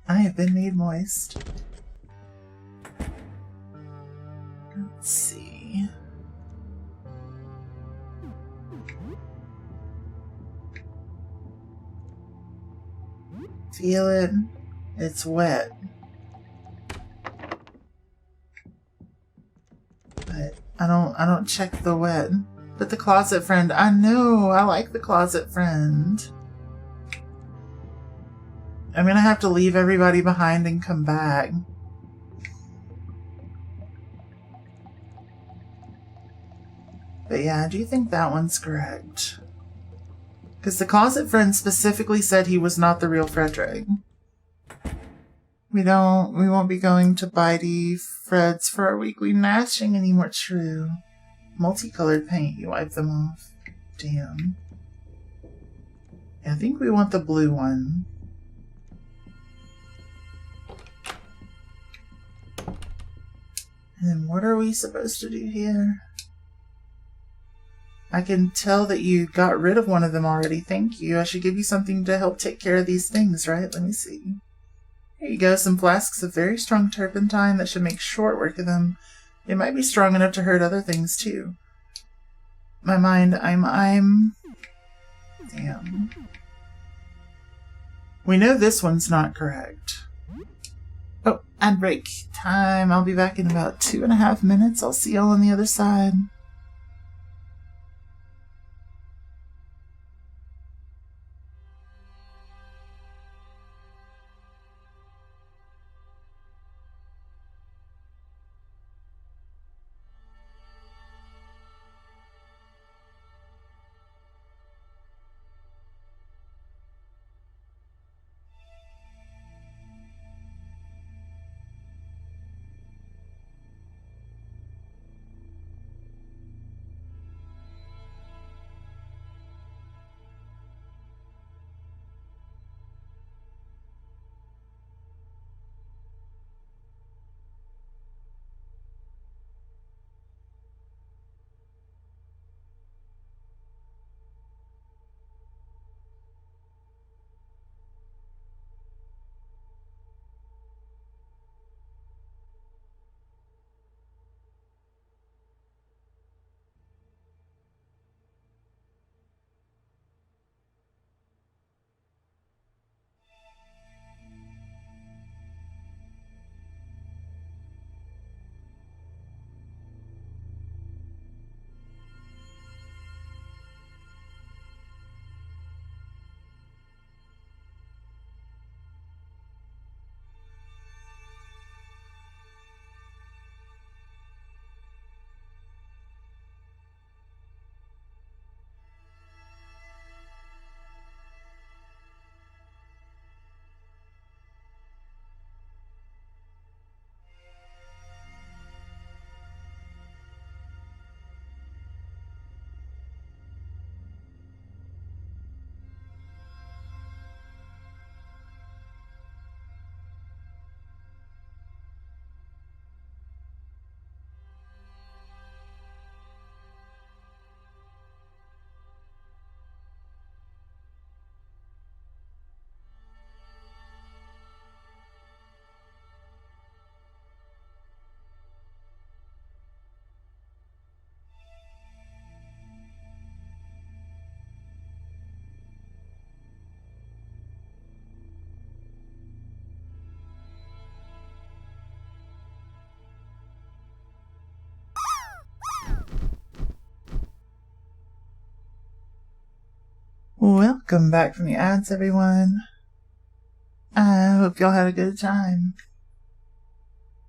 I have been made moist. Let's see. feel it. It's wet. But I don't check the wet. But the closet friend, I know, I like the closet friend. I'm gonna have to leave everybody behind and come back. But yeah, I do think that one's correct. Because the closet friend specifically said he was not the real Frederick. We won't be going to Bitey Fred's for our weekly gnashing anymore. True. Multicolored paint, you wipe them off. Damn. Yeah, I think we want the blue one. And then what are we supposed to do here? I can tell that you got rid of one of them already. Thank you. I should give you something to help take care of these things, right? Let me see. Here you go. Some flasks of very strong turpentine that should make short work of them. It might be strong enough to hurt other things, too. My mind, I'm... Damn. We know this one's not correct. Oh, ad break time. I'll be back in about 2.5 minutes. I'll see y'all on the other side. Welcome back from the ads, everyone. I hope y'all had a good time.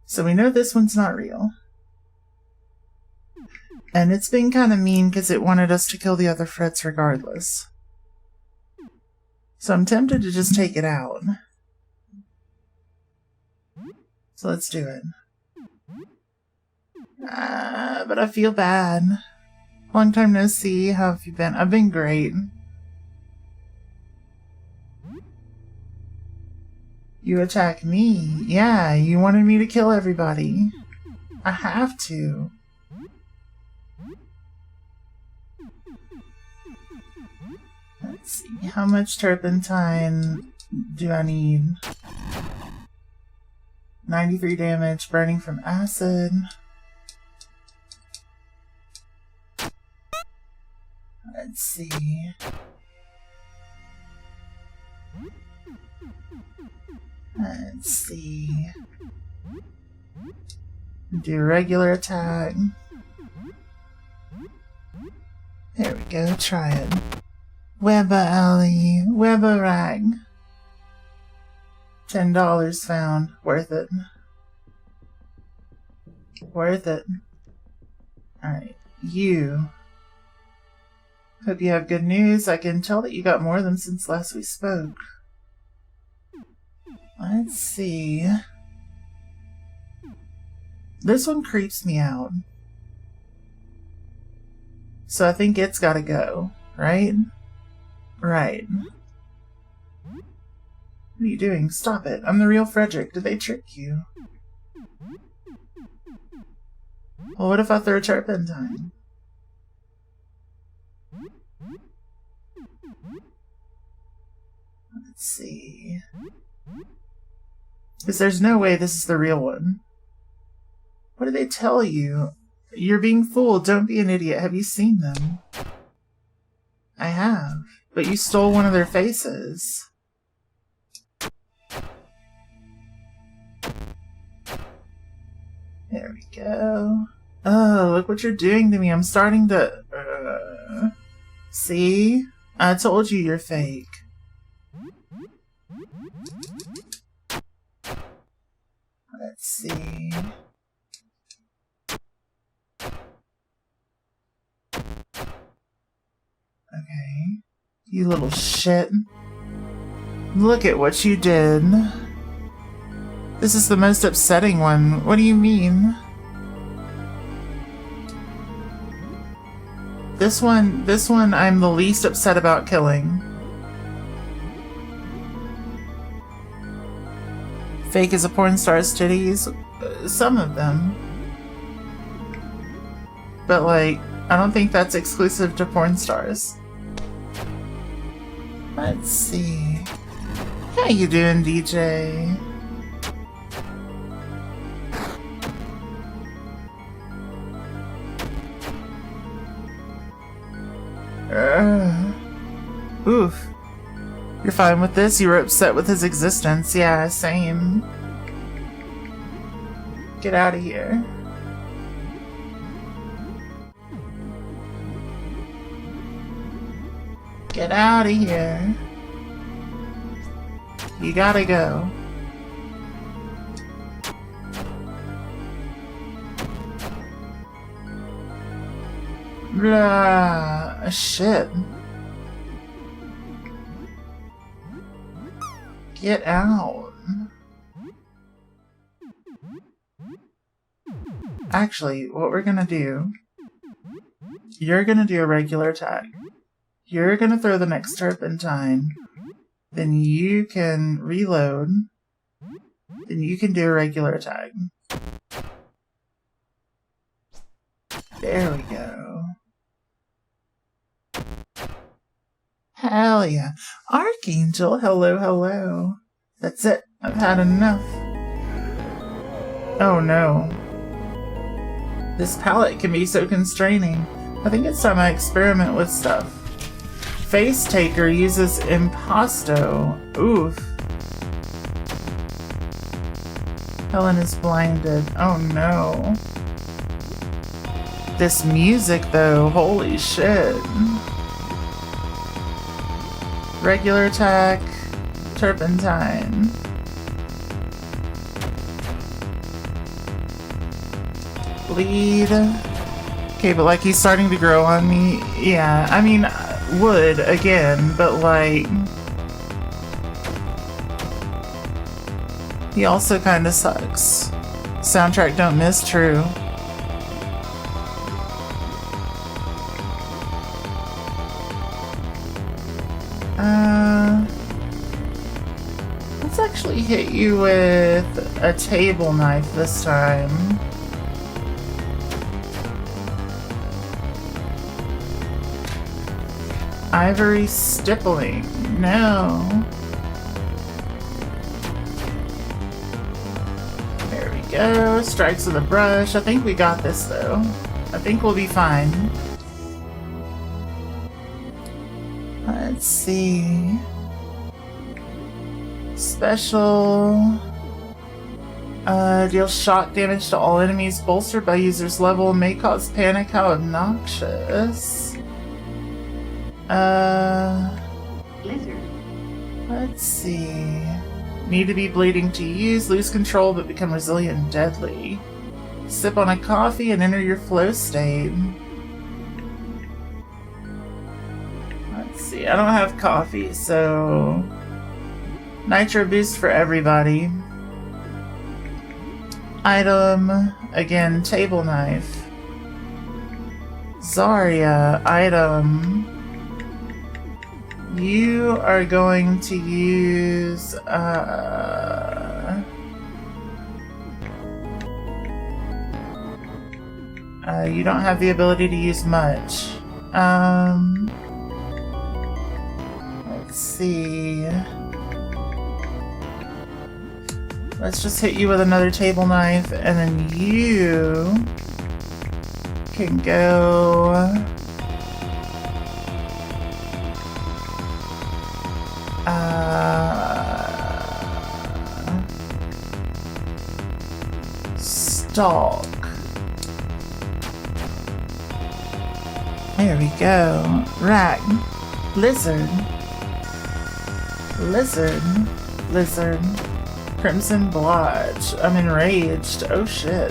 So we know this one's not real. And it's been kind of mean because it wanted us to kill the other Freds regardless. So I'm tempted to just take it out. So let's do it. But I feel bad. Long time no see. How have you been? I've been great. You attack me. Yeah, you wanted me to kill everybody. I have to. Let's see. How much turpentine do I need? 93 damage, burning from acid. Let's see. Do regular attack. There we go, try it. Webba Alley, Webba Rag. $10 found. Worth it. Worth it. Alright, you. Hope you have good news. I can tell that you got more of them since last we spoke. Let's see. This one creeps me out. So I think it's gotta go, right? Right. What are you doing? Stop it. I'm the real Frederick. Did they trick you? Well, what if I throw turpentine? Let's see. Because there's no way this is the real one. What did they tell you? You're being fooled. Don't be an idiot. Have you seen them? I have. But you stole one of their faces. There we go. Oh, look what you're doing to me. I'm starting to... See? I told you you're fake. Let's see... Okay. You little shit. Look at what you did. This is the most upsetting one. What do you mean? This one I'm the least upset about killing. Fake as a porn star's titties? Some of them. But like, I don't think that's exclusive to porn stars. Let's see. How you doing, DJ? Oof. You're fine with this? You were upset with his existence. Yeah, same. Get out of here. Get out of here. You gotta go. Blah. Shit. Get out. Actually, what we're gonna do... You're gonna do a regular attack. You're gonna throw the next turpentine. Then you can reload. Then you can do a regular attack. There we go. Hell yeah. Archangel, hello, hello. That's it. I've had enough. Oh no. This palette can be so constraining. I think it's time I experiment with stuff. Face Taker uses Impasto. Oof. Helen is blinded. Oh no. This music though, holy shit. Regular attack, turpentine. Bleed. Okay, but like he's starting to grow on me. Yeah, I mean, would again, but like he also kind of sucks. Soundtrack don't miss, true. Let's actually hit you with a table knife this time. Ivory stippling. No. There we go. Strikes with a brush. I think we got this though. I think we'll be fine. Let's see. Special. Deals shock damage to all enemies bolstered by user's level. May cause panic. How obnoxious. Lizard. Let's see. Need to be bleeding to use. Lose control but become resilient and deadly. Sip on a coffee and enter your flow state. Let's see. I don't have coffee, so... Nitro boost for everybody. Item, again, table knife. Zarya, item. You are going to use, you don't have the ability to use much. Let's see. Let's just hit you with another table knife, and then you can go... Stalk. There we go. Rack. Lizard. Lizard. Lizard. Crimson Blotch. I'm enraged. Oh shit.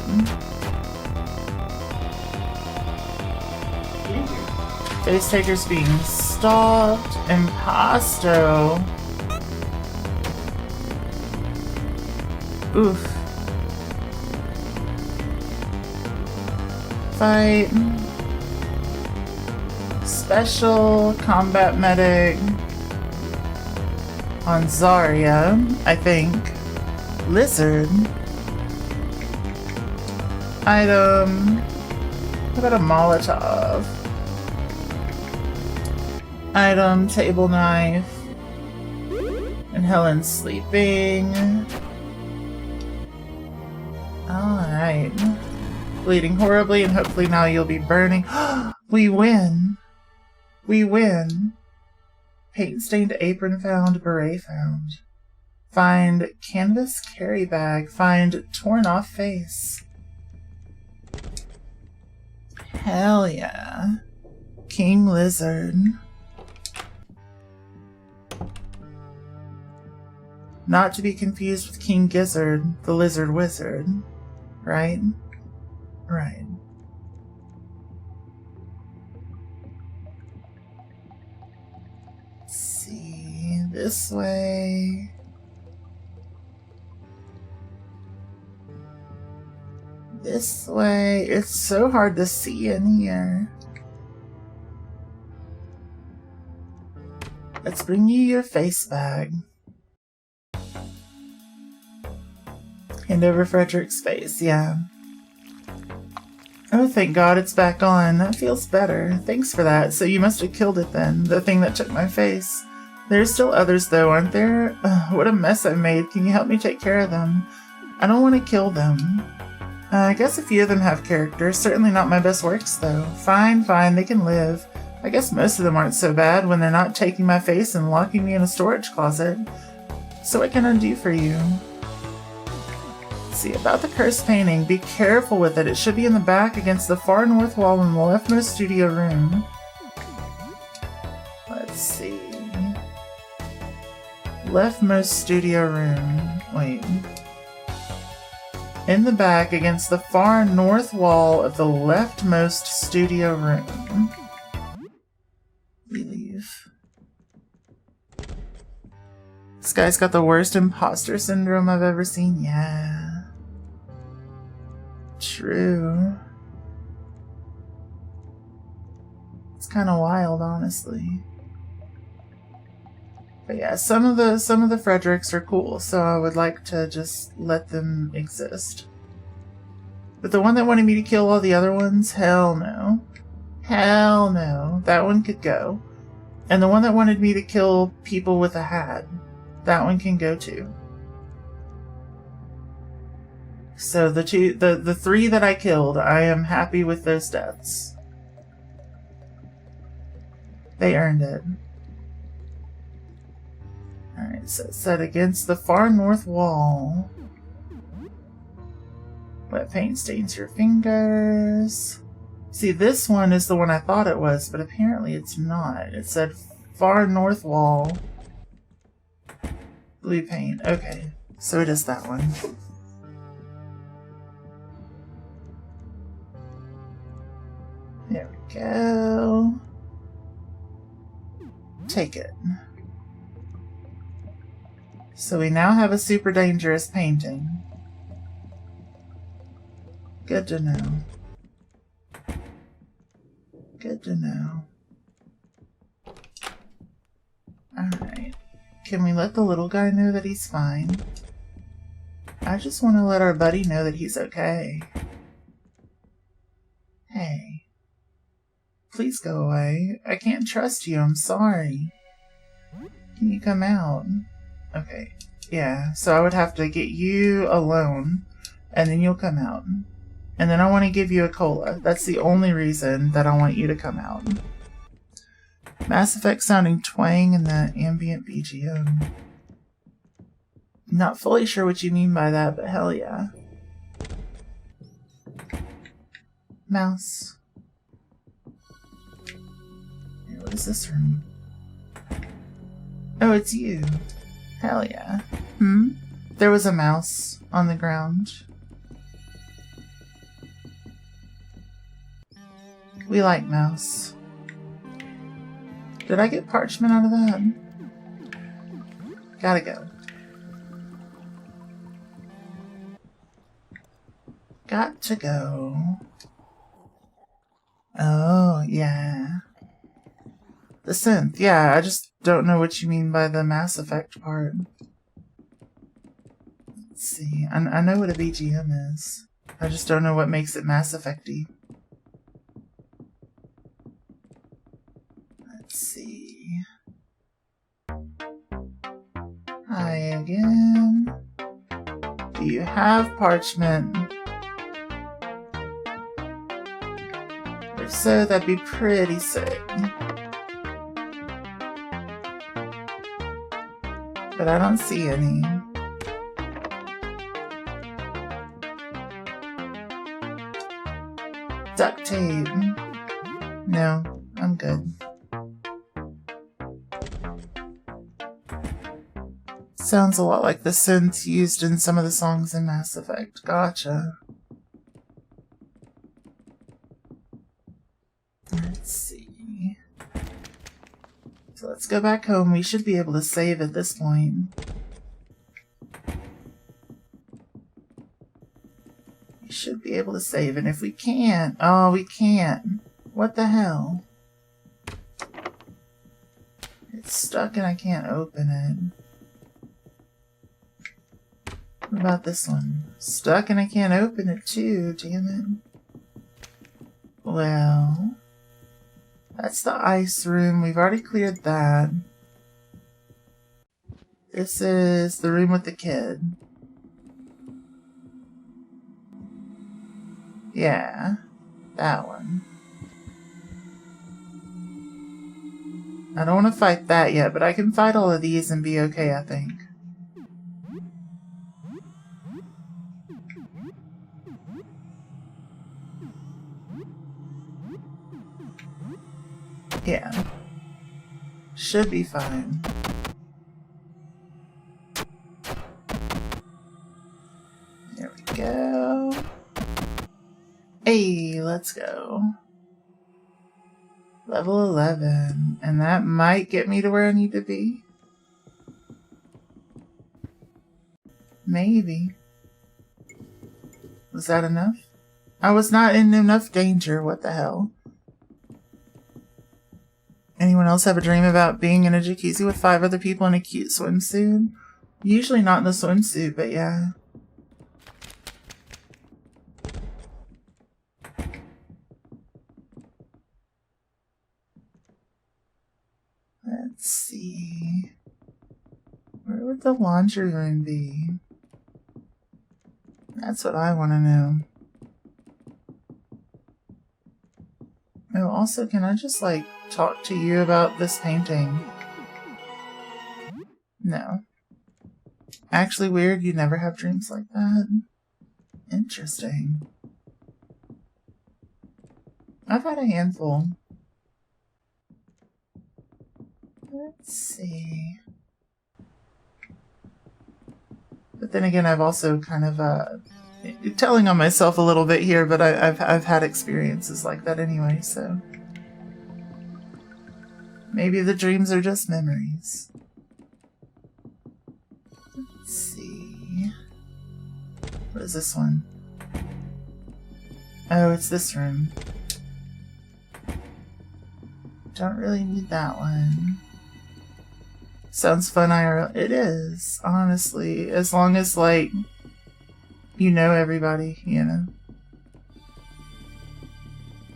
Face Taker's being stalked. Impasto. Oof. Fight. Special combat medic on Zarya, I think. Lizard. Item. How about a Molotov? Item, table knife. And Helen's sleeping. Alright. Bleeding horribly, and hopefully now you'll be burning. We win! We win! Paint-stained apron found, beret found. Find canvas carry bag. Find torn off face. Hell yeah. King Lizard. Not to be confused with King Gizzard, the lizard wizard. Right? Right. Let's see. This way. This way. It's so hard to see in here. Let's bring you your face bag. Hand over Frederick's face, yeah. Oh, thank God it's back on. That feels better. Thanks for that. So you must have killed it then, the thing that took my face. There's still others though, aren't there? Ugh, what a mess I've made. Can you help me take care of them? I don't want to kill them. I guess a few of them have character. Certainly not my best works though. Fine, fine, they can live. I guess most of them aren't so bad when they're not taking my face and locking me in a storage closet. So what can I do for you? Let's see, about the cursed painting. Be careful with it. It should be in the back against the far north wall in the leftmost studio room. Let's see. Leftmost studio room. Wait. In the back against the far north wall of the leftmost studio room. We leave. This guy's got the worst imposter syndrome I've ever seen. Yeah. True. It's kind of wild, honestly. But yeah, some of the Fredericks are cool, so I would like to just let them exist. But the one that wanted me to kill all the other ones, hell no. Hell no. That one could go. And the one that wanted me to kill people with a hat, that one can go too. So the three that I killed, I am happy with those deaths. They earned it. Alright, so it's set against the far north wall. Wet paint stains your fingers. See, this one is the one I thought it was, but apparently it's not. It said far north wall. Blue paint. Okay, so it is that one. There we go. Take it. So we now have a super dangerous painting. Good to know. Good to know. Alright. Can we let the little guy know that he's fine? I just want to let our buddy know that he's okay. Hey. Please go away. I can't trust you. I'm sorry. Can you come out? Okay. Yeah, so I would have to get you alone, and then you'll come out. And then I want to give you a cola. That's the only reason that I want you to come out. Mass Effect sounding twang in the ambient BGM. Not fully sure what you mean by that, but hell yeah. Mouse. Hey, what is this room? Oh, it's you. Hell yeah. There was a mouse on the ground. We like mouse. Did I get parchment out of that? Gotta go. Got to go. Oh, yeah. The synth. Yeah, I just don't know what you mean by the Mass Effect part. Let's see. I know what a BGM is. I just don't know what makes it Mass Effect-y. Let's see. Hi again. Do you have parchment? If so, that'd be pretty sick. But I don't see any. Duct tape. No, I'm good. Sounds a lot like the synths used in some of the songs in Mass Effect. Gotcha. Let's see. So let's go back home. We should be able to save at this point. We should be able to save, and if we can't... Oh, we can't. What the hell? It's stuck and I can't open it. What about this one? Stuck and I can't open it too, damn it. Well... That's the ice room. We've already cleared that. This is the room with the kid. Yeah, that one. I don't want to fight that yet, but I can fight all of these and be okay, I think. Yeah. Should be fine. There we go. Hey, let's go. Level 11. And that might get me to where I need to be. Maybe. Was that enough? I was not in enough danger. What the hell? Anyone else have a dream about being in a jacuzzi with 5 other people in a cute swimsuit? Usually not in a swimsuit, but yeah. Let's see. Where would the laundry room be? That's what I want to know. Oh, also, can I just, like, talk to you about this painting? No. Actually weird, you never have dreams like that. Interesting. I've had a handful. Let's see. But then again, I've also kind of telling on myself a little bit here, but I've had experiences like that anyway, so maybe the dreams are just memories. Let's see. What is this one? Oh, it's this room. Don't really need that one. Sounds fun, IRL. It is, honestly. As long as, like, you know everybody, you know?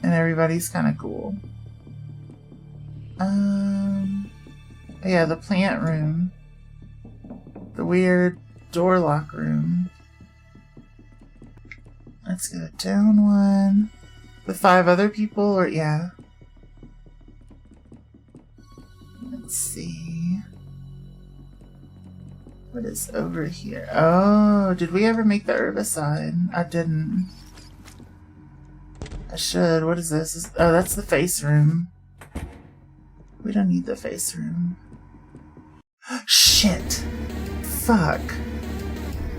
And everybody's kind of cool. Yeah, the plant room. The weird door lock room. Let's go down one. The 5 other people, or yeah. Let's see. What is over here? Oh, did we ever make the herbicide? I didn't. I should. What is this? Oh, that's the face room. We don't need the face room. Shit. Fuck.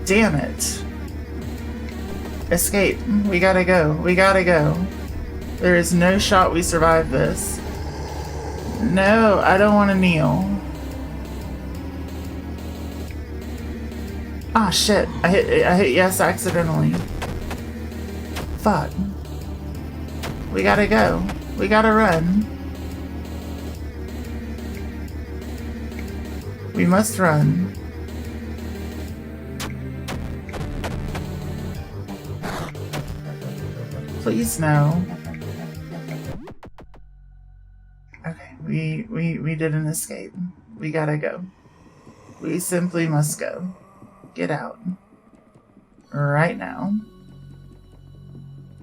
Damn it. Escape. We gotta go. We gotta go. There is no shot we survive this. No, I don't want to kneel. Ah, shit. I hit yes accidentally. Fuck. We gotta go. We gotta run. We must run. Please no. Okay, we did an escape. We gotta go. We simply must go. Get out. Right now.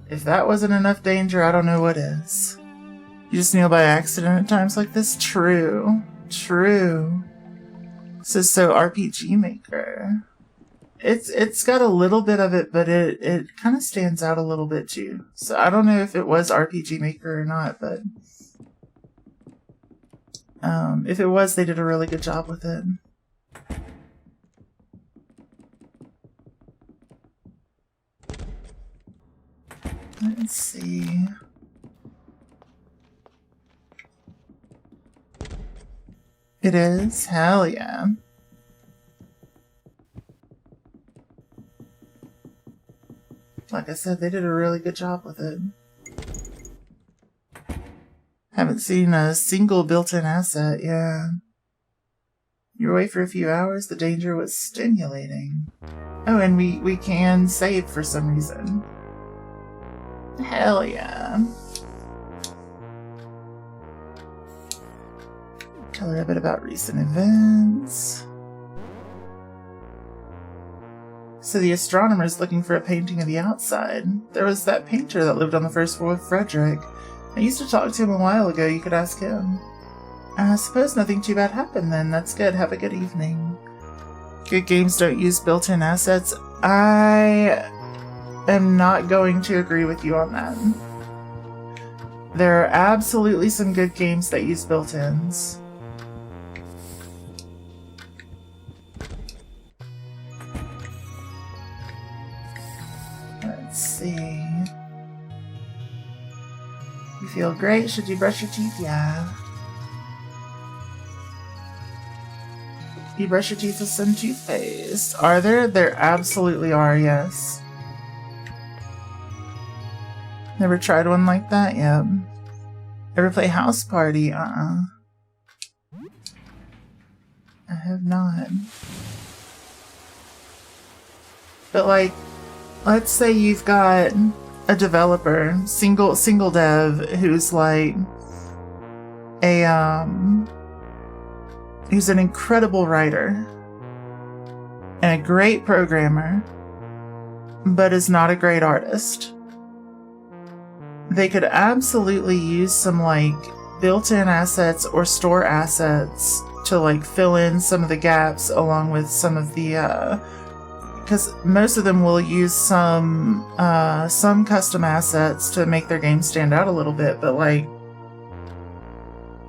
If that wasn't enough danger, I don't know what is. You just kneel by accident at times like this? True. True. This is so RPG Maker. It's got a little bit of it, but it kind of stands out a little bit too. So I don't know if it was RPG Maker or not, but if it was, they did a really good job with it. Let's see. It is? Hell yeah. Like I said, they did a really good job with it. Haven't seen a single built-in asset, yeah. You're away for a few hours, the danger was stimulating. Oh, and we can save for some reason. Hell yeah. Tell her a bit about recent events. So the astronomer's looking for a painting of the outside. There was that painter that lived on the first floor of Frederick. I used to talk to him a while ago, you could ask him. I suppose nothing too bad happened then. That's good. Have a good evening. Good games don't use built-in assets. I am not going to agree with you on that. There are absolutely some good games that use built-ins. Let's see. You feel great? Should you brush your teeth? Yeah. You brush your teeth with some toothpaste. Are there? There absolutely are, yes. Never tried one like that? Yep. Ever play House Party? I have not. But like, let's say you've got a developer, single dev, who's like who's an incredible writer and a great programmer, but is not a great artist. They could absolutely use some like built-in assets or store assets to like fill in some of the gaps along with some of the because most of them will use some custom assets to make their game stand out a little bit, but like,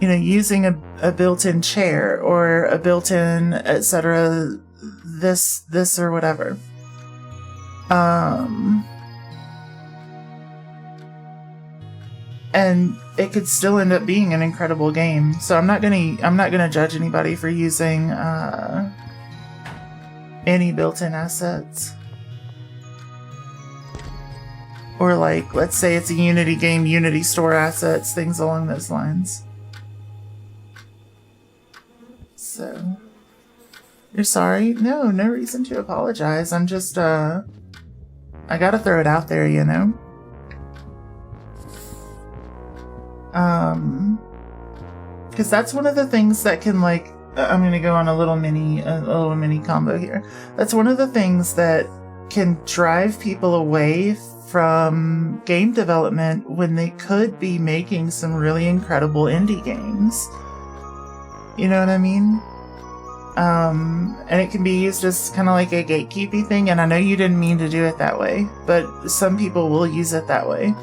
you know, using a built-in chair or a built-in etc. This or whatever. And it could still end up being an incredible game. So I'm not gonna judge anybody for using any built-in assets. Or like, let's say it's a Unity game, Unity store assets, things along those lines. So, you're sorry? No reason to apologize. I'm just, I gotta throw it out there, you know? Because that's one of the things that can, like, I'm gonna go on a little mini combo here. That's one of the things that can drive people away from game development when they could be making some really incredible indie games. You know what I mean? And it can be used as kind of like a gatekeeping thing, and I know you didn't mean to do it that way, but some people will use it that way.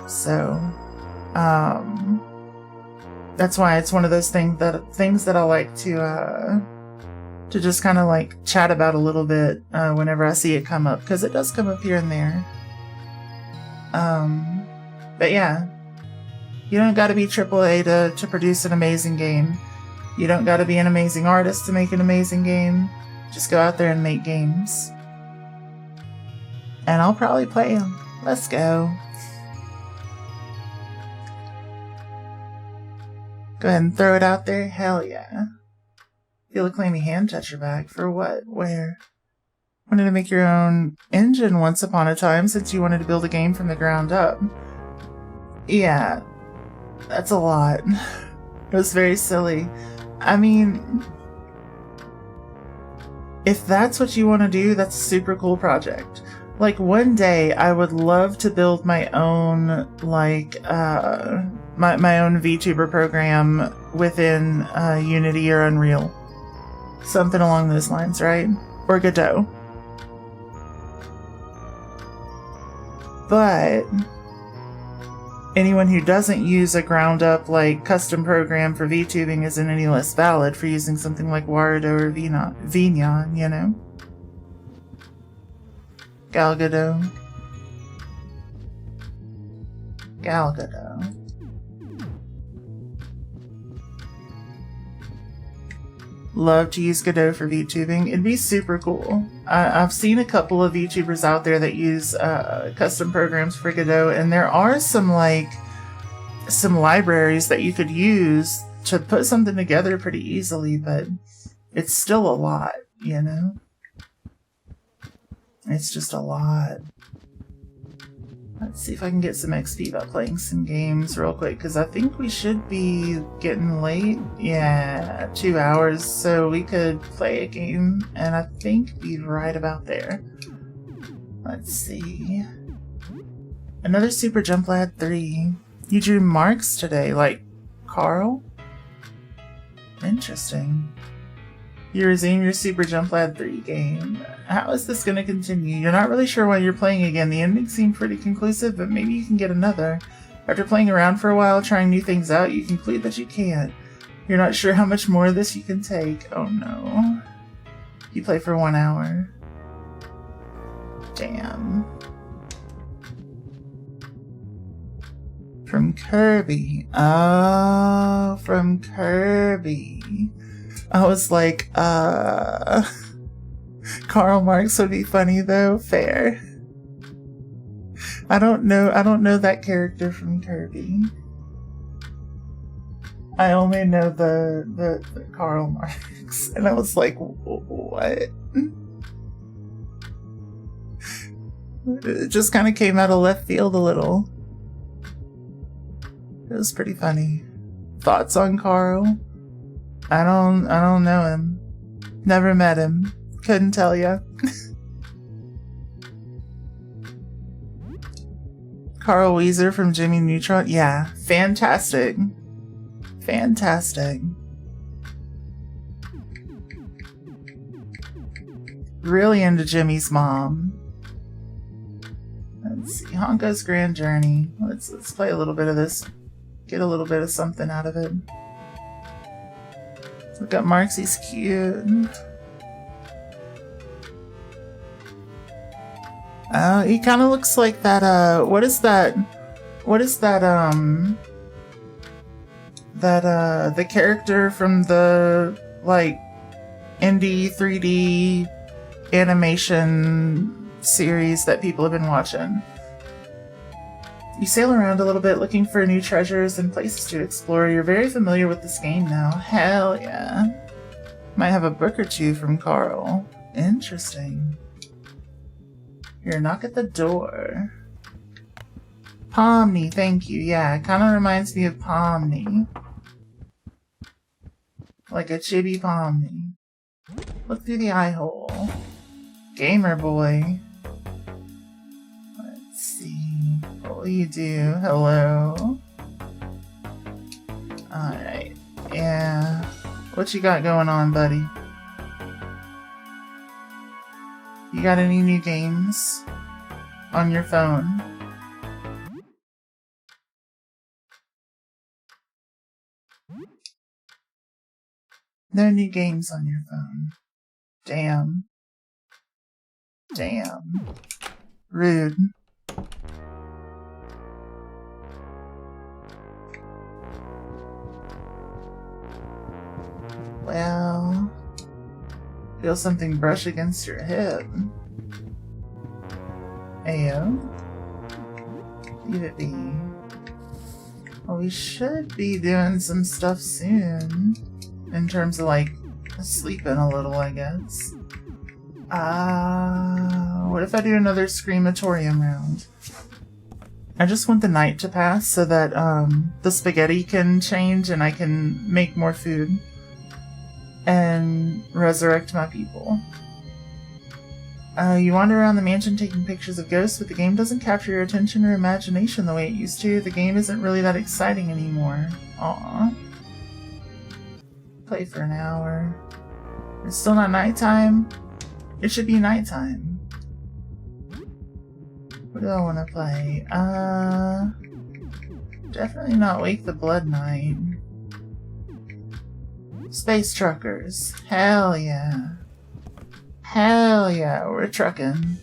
So, that's why it's one of those things that I like to just kind of like chat about a little bit whenever I see it come up, because it does come up here and there. But yeah, you don't got to be AAA to produce an amazing game. You don't got to be an amazing artist to make an amazing game. Just go out there and make games. And I'll probably play them. Let's go. Go ahead and throw it out there. Hell yeah. Feel a claimy hand touch your back. For what? Where? Wanted to make your own engine once upon a time since you wanted to build a game from the ground up. Yeah. That's a lot. It was very silly. I mean, if that's what you want to do, that's a super cool project. Like, one day I would love to build my own, like, my own VTuber program within Unity or Unreal. Something along those lines, right? Or Godot. But anyone who doesn't use a ground-up, like, custom program for VTubing isn't any less valid for using something like Warudo or Vinyan, you know? Gal Gadot. Love to use Godot for VTubing. It'd be super cool. I've seen a couple of VTubers out there that use custom programs for Godot, and there are some libraries that you could use to put something together pretty easily, but it's still a lot, you know? It's just a lot. Let's see if I can get some XP by playing some games real quick, because I think we should be getting late. Yeah, 2 hours, so we could play a game, and I think be right about there. Let's see. Another Super Jump Lad 3. You drew marks today, like Carl? Interesting. You resume your Super Jump Lad 3 game. How is this going to continue? You're not really sure why you're playing again. The ending seemed pretty conclusive, but maybe you can get another. After playing around for a while, trying new things out, you conclude that you can't. You're not sure how much more of this you can take. Oh no. You play for 1 hour. Damn. From Kirby. Oh, from Kirby. I was like, Karl Marx would be funny though. Fair. I don't know that character from Kirby. I only know the Karl Marx, and I was like, what? It just kind of came out of left field a little. It was pretty funny. Thoughts on Carl? I don't know him. Never met him. Couldn't tell ya. Carl Weezer from Jimmy Neutron? Yeah, fantastic. Fantastic. Really into Jimmy's mom. Let's see, Honka's Grand Journey. Let's play a little bit of this. Get a little bit of something out of it. Look at Marks, he's cute. He kind of looks like that, what is that, the character from the, like, indie 3D animation series that people have been watching. You sail around a little bit looking for new treasures and places to explore. You're very familiar with this game now. Hell yeah. Might have a book or two from Carl. Interesting. Here, knock at the door. Pomni, thank you. Yeah, it kind of reminds me of Pomni. Like a chibi Pomni. Look through the eye hole. Gamer boy. Let's see. What will you do? Hello. Alright. Yeah. What you got going on, buddy? You got any new games on your phone? No new games on your phone. Damn. Damn. Rude. Well, feel something brush against your hip. Ayo. Leave it be. Well, we should be doing some stuff soon. In terms of, like, sleeping a little, I guess. What if I do another Screamatorium round? I just want the night to pass so that, the spaghetti can change and I can make more food. And resurrect my people. You wander around the mansion taking pictures of ghosts, but the game doesn't capture your attention or imagination the way it used to. The game isn't really that exciting anymore. Aww. Play for an hour. It's still not nighttime. It should be nighttime. What do I want to play? Definitely not Wake the Blood Knight. Space Truckers. Hell yeah. Hell yeah, we're trucking.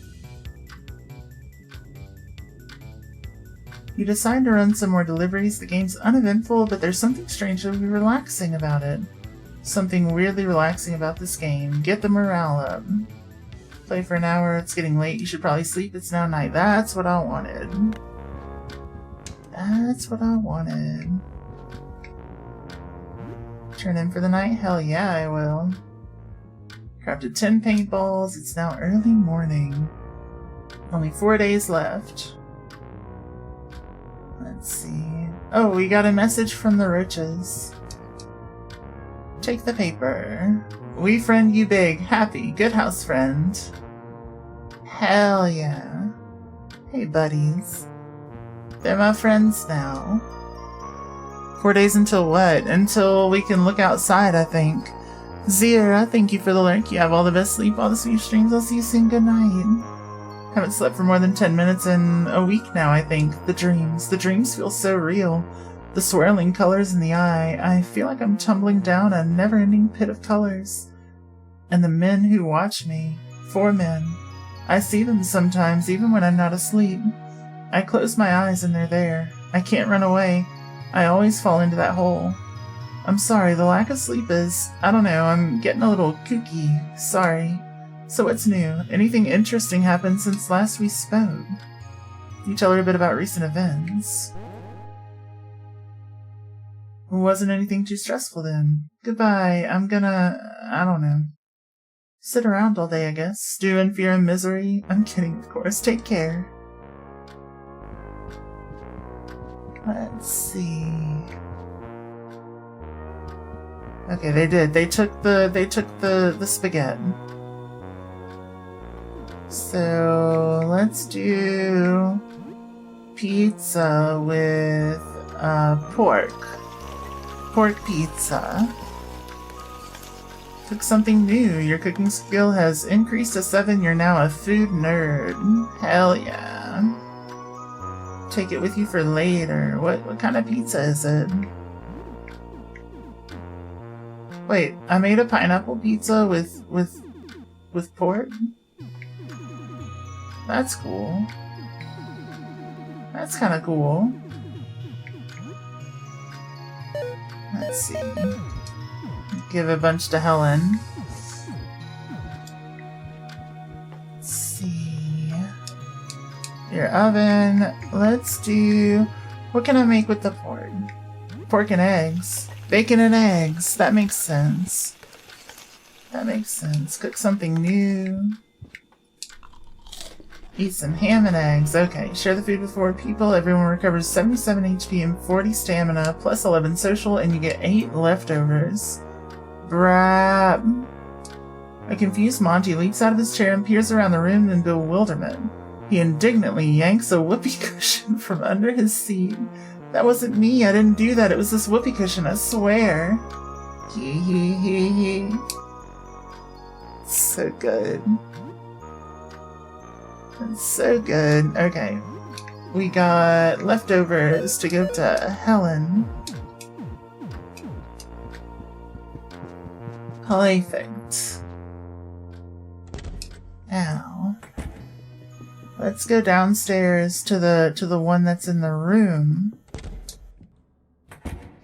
You decide to run some more deliveries. The game's uneventful, but there's something strangely relaxing about it. Something weirdly relaxing about this game. Get the morale up. Play for an hour, it's getting late, you should probably sleep, it's now night. That's what I wanted. That's what I wanted. Turn in for the night? Hell yeah, I will. Crafted 10 paintballs, it's now early morning. Only 4 days left. Let's see. Oh, we got a message from the Roaches. Take the paper. We friend you big, happy, good house friend. Hell yeah. Hey buddies. They're my friends now. 4 days until what? Until we can look outside, I think. Zira, thank you for the lurk. You have all the best sleep, all the sweet dreams. I'll see you soon. Good night. Haven't slept for more than 10 minutes in a week now, I think. The dreams feel so real. The swirling colors in the eye. I feel like I'm tumbling down a never-ending pit of colors. And the men who watch me. 4 men. I see them sometimes, even when I'm not asleep. I close my eyes and they're there. I can't run away. I always fall into that hole. I'm sorry, the lack of sleep is... I don't know, I'm getting a little kooky. Sorry. So what's new? Anything interesting happened since last we spoke? You tell her a bit about recent events. Wasn't anything too stressful then. Goodbye, I'm gonna... I don't know. Sit around all day, I guess. Stew in fear and misery. I'm kidding, of course. Take care. Let's see... Okay, they did. They took the spaghetti. So let's do pizza with pork. Pork pizza. Cook something new. Your cooking skill has increased to 7. You're now a food nerd. Hell yeah. Take it with you for later. What kind of pizza is it? Wait, I made a pineapple pizza with pork? That's cool. That's kind of cool. Let's see. Give a bunch to Helen. Let's see. Your oven. Let's do... What can I make with the pork? Pork and eggs. Bacon and eggs. That makes sense. That makes sense. Cook something new. Eat some ham and eggs. Okay. Share the food with 4 people. Everyone recovers 77 HP and 40 stamina, plus 11 social, and you get 8 leftovers. Brab. A confused Monty leaps out of his chair and peers around the room in bewilderment. He indignantly yanks a whoopee cushion from under his seat. That wasn't me. I didn't do that. It was this whoopee cushion, I swear. Hee. So good. It's so good. Okay. We got leftovers to give to Helen. Perfect. Now, let's go downstairs to the one that's in the room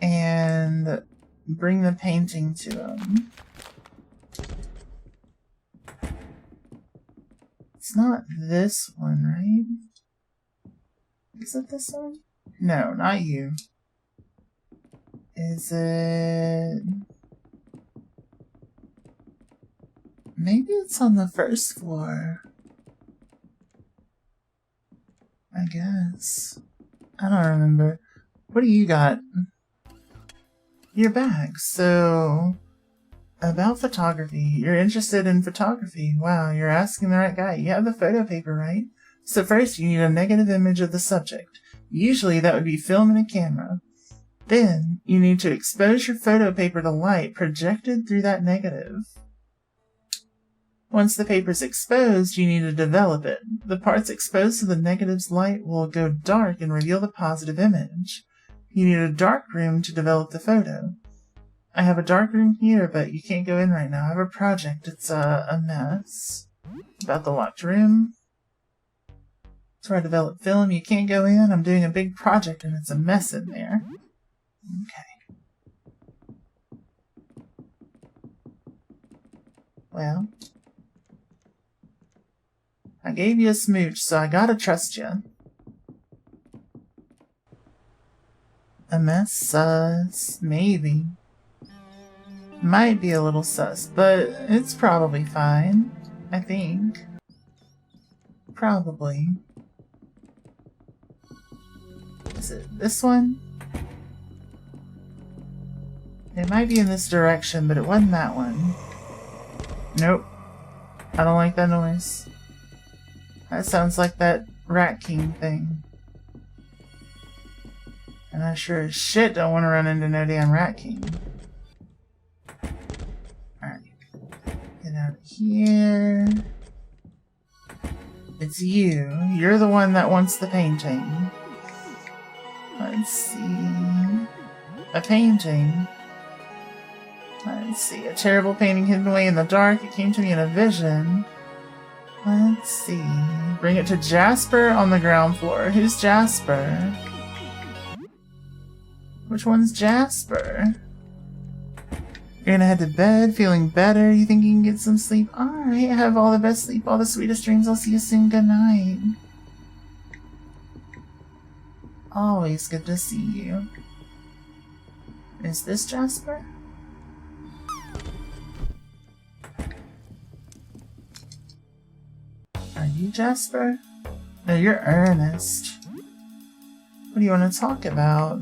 and bring the painting to him. It's not this one, right? Is it this one? No, not you. Is it... Maybe it's on the first floor. I guess. I don't remember. What do you got? Your bag. So, about photography. You're interested in photography. Wow, you're asking the right guy. You have the photo paper, right? So first you need a negative image of the subject. Usually that would be film and a camera. Then you need to expose your photo paper to light projected through that negative. Once the paper's exposed, you need to develop it. The parts exposed to the negative's light will go dark and reveal the positive image. You need a dark room to develop the photo. I have a dark room here, but you can't go in right now. I have a project. It's a mess. About the locked room. It's where I develop film. You can't go in. I'm doing a big project and it's a mess in there. Okay. Well, I gave you a smooch, so I gotta trust you. A mess sus, maybe. Might be a little sus, but it's probably fine, I think. Probably. Is it this one? It might be in this direction, but it wasn't that one. Nope. I don't like that noise. That sounds like that Rat King thing. And I sure as shit don't want to run into no damn Rat King. Alright. Get out of here. It's you. You're the one that wants the painting. Let's see. A painting. Let's see. A terrible painting hidden away in the dark. It came to me in a vision. Let's see. Bring it to Jasper on the ground floor. Who's Jasper? Which one's Jasper? You're gonna head to bed, feeling better. You think you can get some sleep? Alright, have all the best sleep, all the sweetest dreams. I'll see you soon. Good night. Always good to see you. Is this Jasper? Are you Jasper? No, you're Ernest. What do you want to talk about?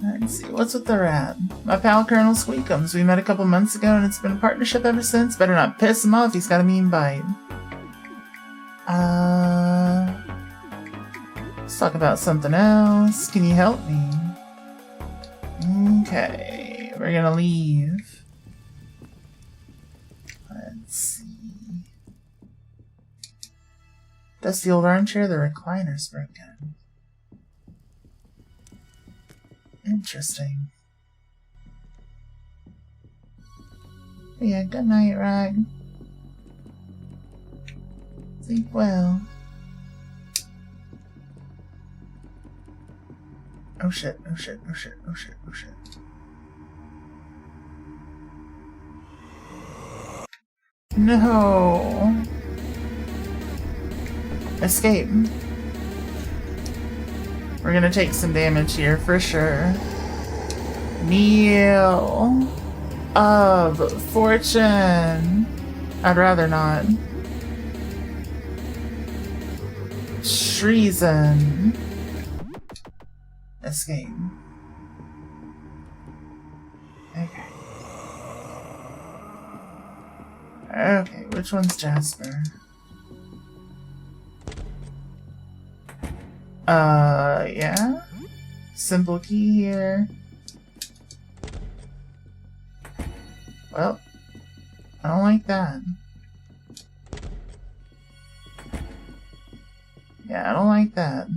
Let's see, what's with the rat? My pal Colonel Squeakums. We met a couple months ago and it's been a partnership ever since. Better not piss him off, he's got a mean bite. Let's talk about something else. Can you help me? Okay. we're gonna leave. Let's see. That's the old armchair, the recliner's broken. Interesting. Yeah, good night, Rag. Sleep well. Oh shit, oh shit, oh shit, oh shit, oh shit. No! Escape. We're gonna take some damage here for sure. Meal of Fortune. I'd rather not. Treason. Escape. Okay. Okay, which one's Jasper? Yeah. Simple key here. Well, I don't like that. Yeah, I don't like that.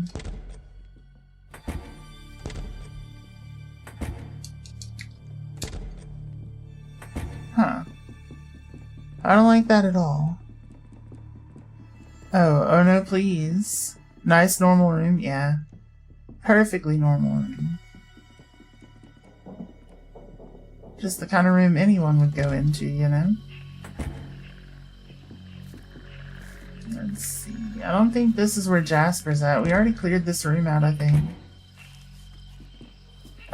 Huh. I don't like that at all. Oh no, please. Nice normal room, yeah. Perfectly normal room. Just the kind of room anyone would go into, you know? Let's see. I don't think this is where Jasper's at. We already cleared this room out, I think.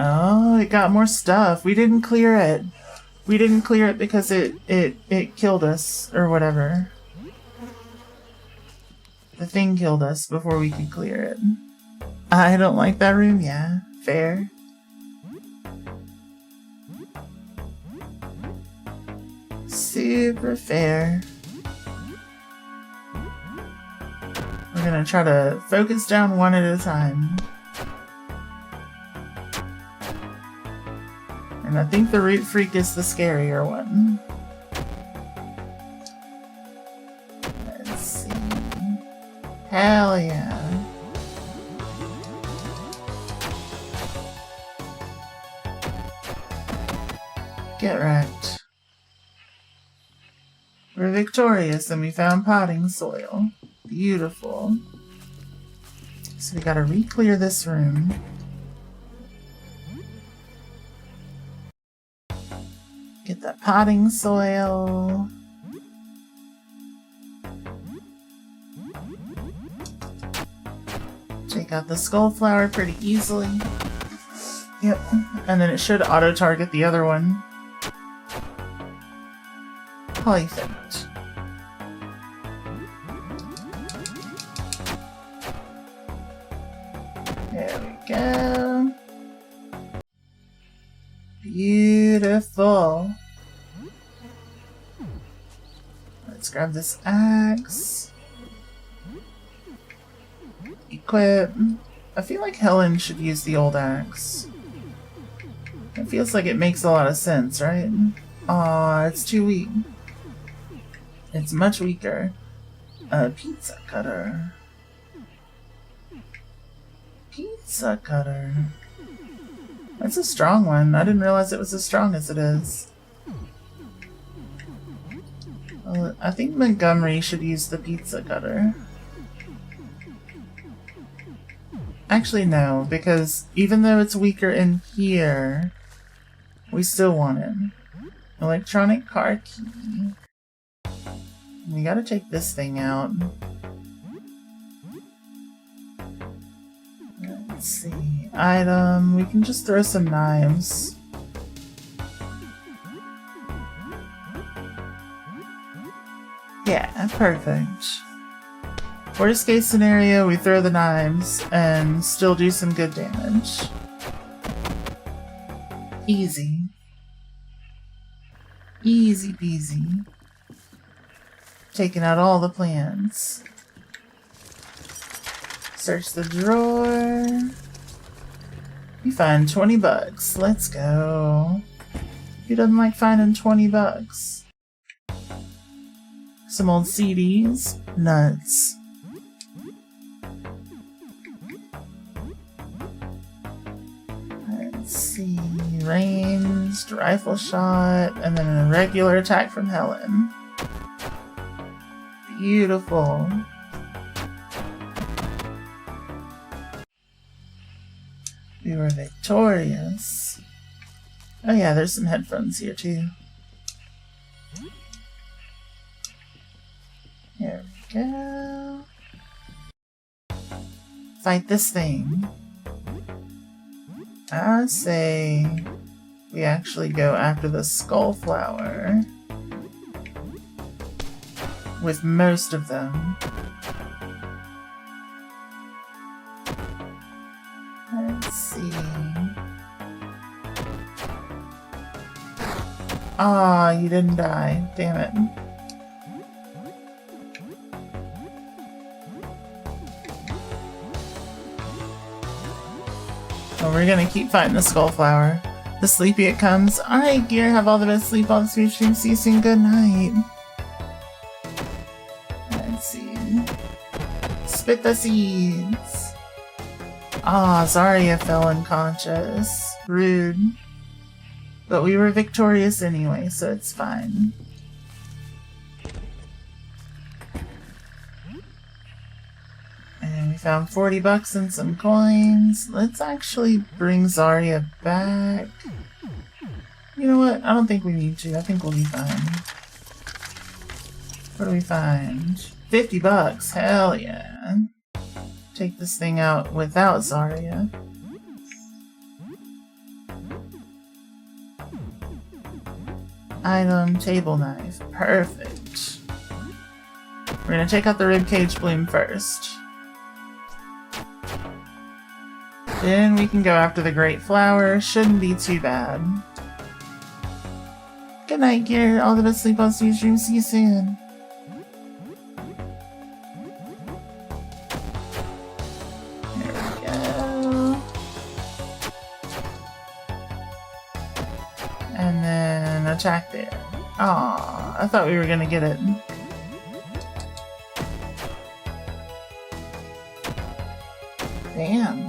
Oh, it got more stuff. We didn't clear it. We didn't clear it because it killed us, or whatever. The thing killed us before we could clear it. I don't like that room, yeah. Fair. Super fair. We're gonna try to focus down one at a time. And I think the Root Freak is the scarier one. Let's see. Hell yeah. Get wrecked. We're victorious and we found potting soil. Beautiful. So we gotta re-clear this room. Get that potting soil. Take out the skull flower pretty easily. Yep. And then it should auto-target the other one. Perfect. There we go. Beautiful. Let's grab this axe. Equip. I feel like Helen should use the old axe. It feels like it makes a lot of sense, right? Aw, it's too weak. It's much weaker. Pizza cutter. Pizza cutter. That's a strong one. I didn't realize it was as strong as it is. Well, I think Montgomery should use the pizza cutter. Actually, no, because even though it's weaker in here, we still want it. Electronic car key. We gotta take this thing out. Let's see. Item. We can just throw some knives. Yeah, perfect. Worst case scenario, we throw the knives and still do some good damage. Easy. Easy peasy. Taking out all the plans. Search the drawer. We find $20. Let's go. Who doesn't like finding 20 bucks? Some old CDs? Nuts. Let's see. Ranged, rifle shot, and then a regular attack from Helen. Beautiful. We were victorious. Oh yeah, there's some headphones here too. There we go. Fight this thing. I say we actually go after the skull flower. With most of them. Let's see. Ah, you didn't die. Damn it. Well, we're gonna keep fighting the skull flower. The sleepy it comes. Alright, Gear, have all the best sleep, all the sweet dreams. See you soon. Good night. Let's see. Spit the seeds. Ah, Zarya fell unconscious. Rude. But we were victorious anyway, so it's fine. And we found 40 bucks and some coins. Let's actually bring Zarya back. You know what? I don't think we need to. I think we'll be fine. What do we find? 50 bucks. Hell yeah. Take this thing out without Zarya. Item, table knife. Perfect. We're gonna take out the ribcage bloom first. Then we can go after the great flower. Shouldn't be too bad. Good night, Gear. All the best sleep on your dreams. See you soon. There we go. And then attack there. Aw, I thought we were gonna get it. Damn.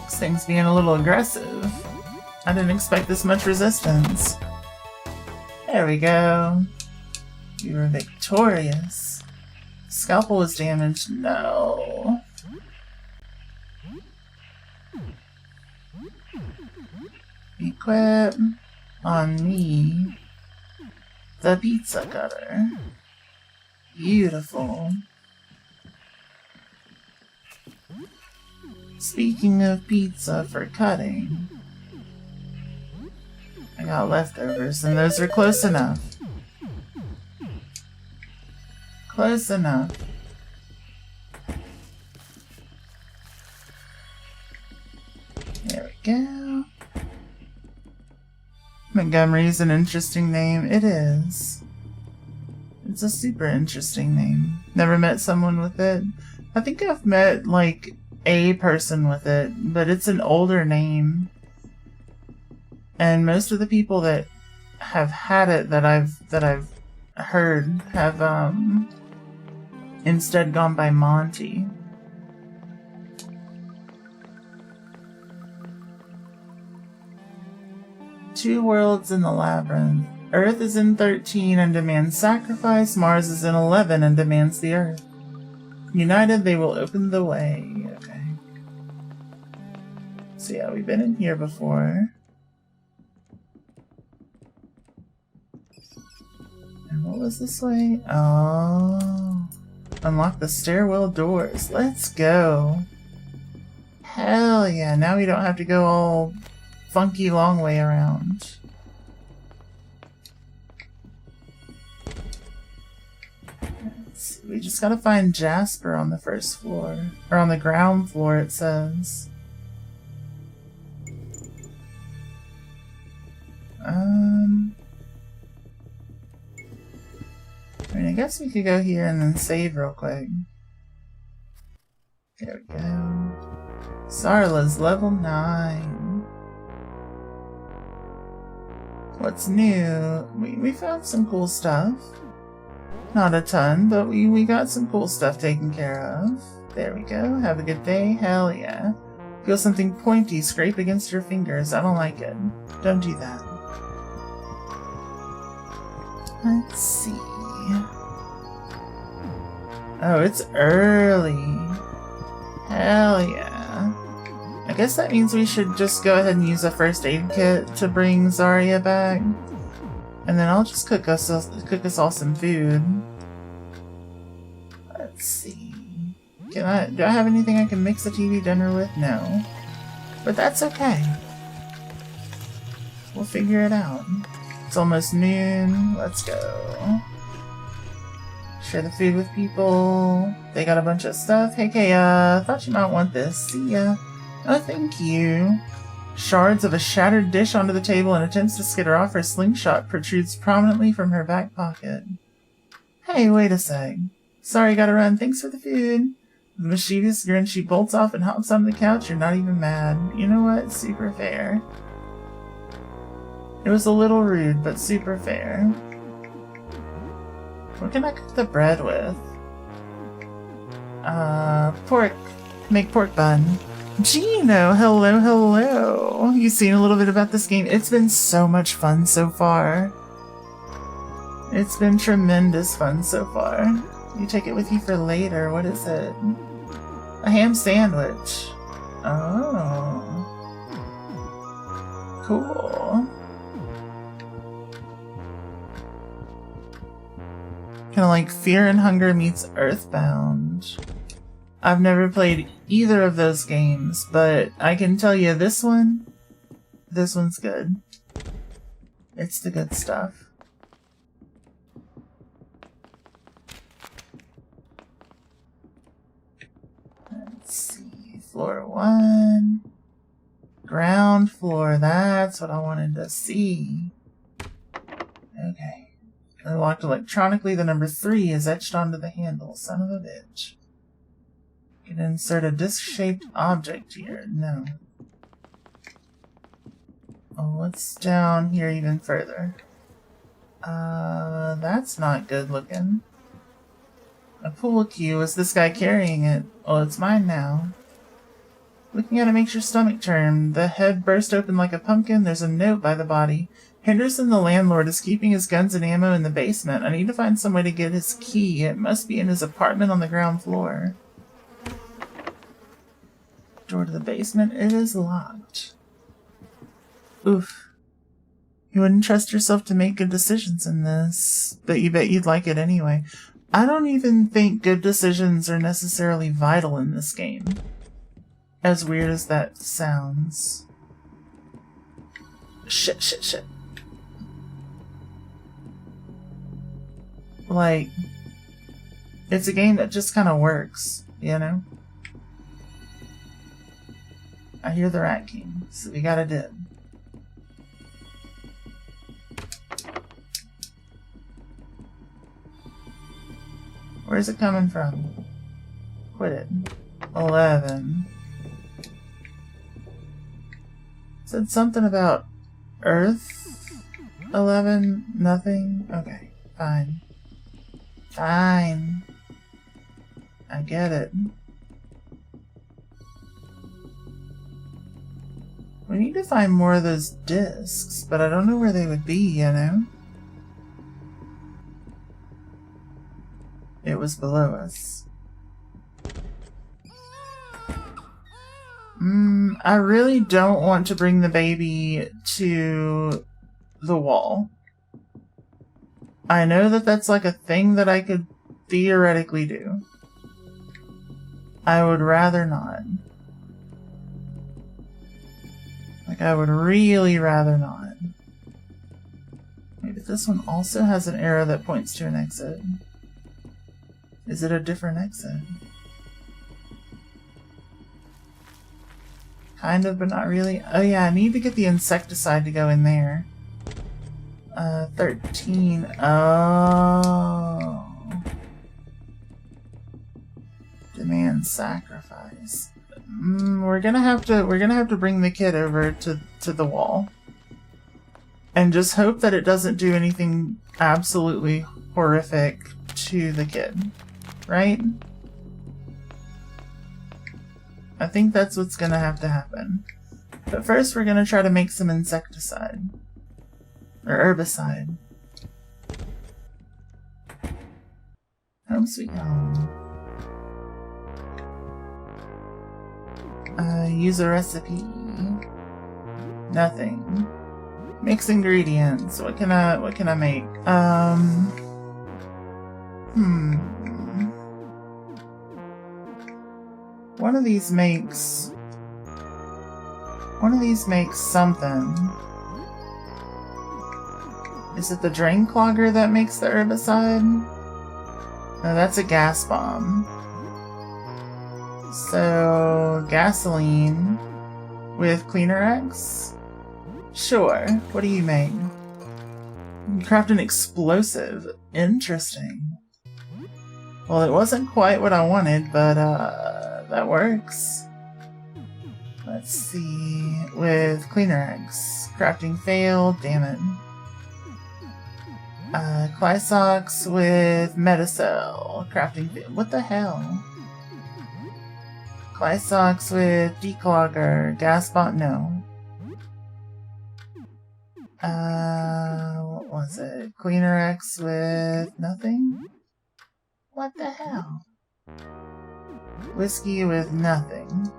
This thing's being a little aggressive. I didn't expect this much resistance. There we go. We were victorious. Scalpel was damaged. No. Equip on me the pizza cutter. Beautiful. Speaking of pizza for cutting, I got leftovers and those are close enough. Close enough. There we go. Montgomery's an interesting name. It is. It's a super interesting name. Never met someone with it. I think I've met, like, a person with it, but it's an older name. And most of the people that have had it that I've heard have, instead gone by Monty. Two worlds in the labyrinth. Earth is in 13 and demands sacrifice. Mars is in 11 and demands the Earth. United, they will open the way. Okay. So yeah, we've been in here before. And what was this way? Oh. Unlock the stairwell doors. Let's go. Hell yeah, now we don't have to go all funky long way around. We just gotta find Jasper on the first floor. Or on the ground floor, it says. I mean, I guess we could go here and then save real quick. There we go. Sarla's level 9. What's new? We found some cool stuff. Not a ton, but we got some cool stuff taken care of. There we go. Have a good day. Hell yeah. Feel something pointy scrape against your fingers. I don't like it. Don't do that. Let's see. Oh, it's early. Hell yeah. I guess that means we should just go ahead and use a first aid kit to bring Zarya back. And then I'll just cook us all some food. Let's see. Do I have anything I can mix a TV dinner with? No. But that's okay. We'll figure it out. It's almost noon. Let's go. Share the food with people. They got a bunch of stuff. Hey Kaya, thought you might want this. See ya. Oh, thank you. Shards of a shattered dish onto the table and attempts to skitter off. Her slingshot protrudes prominently from her back pocket. Hey, wait a sec. Sorry, gotta run. Thanks for the food. With a mischievous grin, she bolts off and hops onto the couch. You're not even mad. You know what? Super fair. It was a little rude, but super fair. What can I cook the bread with? Pork. Make pork bun. Gino, hello, hello. You've seen a little bit about this game. It's been so much fun so far. It's been tremendous fun so far. You take it with you for later. What is it? A ham sandwich. Oh. Cool. Kind of like Fear and Hunger meets Earthbound. I've never played either of those games, but I can tell you this one's good. It's the good stuff. Let's see, floor 1. Ground floor, that's what I wanted to see. Okay. Unlocked electronically, the number 3 is etched onto the handle. Son of a bitch. Can insert a disc-shaped object here. No. Oh, what's down here even further? That's not good looking. A pool cue. Is this guy carrying it? Oh, it's mine now. Looking at it makes your stomach turn. The head burst open like a pumpkin. There's a note by the body. Henderson, the landlord, is keeping his guns and ammo in the basement. I need to find some way to get his key. It must be in his apartment on the ground floor. Door to the basement. It is locked. Oof. You wouldn't trust yourself to make good decisions in this, but you bet you'd like it anyway. I don't even think good decisions are necessarily vital in this game. As weird as that sounds. Shit. Like, it's a game that just kind of works, you know? I hear the Rat King, so we got a dip. Where's it coming from? Quit it. 11. Said something about Earth? 11? Nothing? Okay, fine. Fine. I get it. We need to find more of those discs, but I don't know where they would be, you know? It was below us. I really don't want to bring the baby to the wall. I know that that's like a thing that I could theoretically do. I would rather not. Like, I would really rather not. Maybe this one also has an arrow that points to an exit. Is it a different exit? Kind of, but not really. Oh yeah, I need to get the insecticide to go in there. 13. Oh. Demand sacrifice. We're gonna have to bring the kid over to the wall. And just hope that it doesn't do anything absolutely horrific to the kid. Right? I think that's what's gonna have to happen. But first we're gonna try to make some insecticide. Or herbicide. Home sweet home. Use a recipe. Nothing. Mix ingredients. What can I make? One of these makes something. Is it the drain clogger that makes the herbicide? No, that's a gas bomb. So, gasoline with Cleaner X? Sure. What do you make? You can craft an explosive. Interesting. Well, it wasn't quite what I wanted, but that works. Let's see. With Cleaner X. Crafting failed. Damn it. Clysox with Metacell. Crafting failed. What the hell? Clysox with Declogger. Gas bomb. No. What was it? Cleaner X with nothing? What the hell? Whiskey with nothing.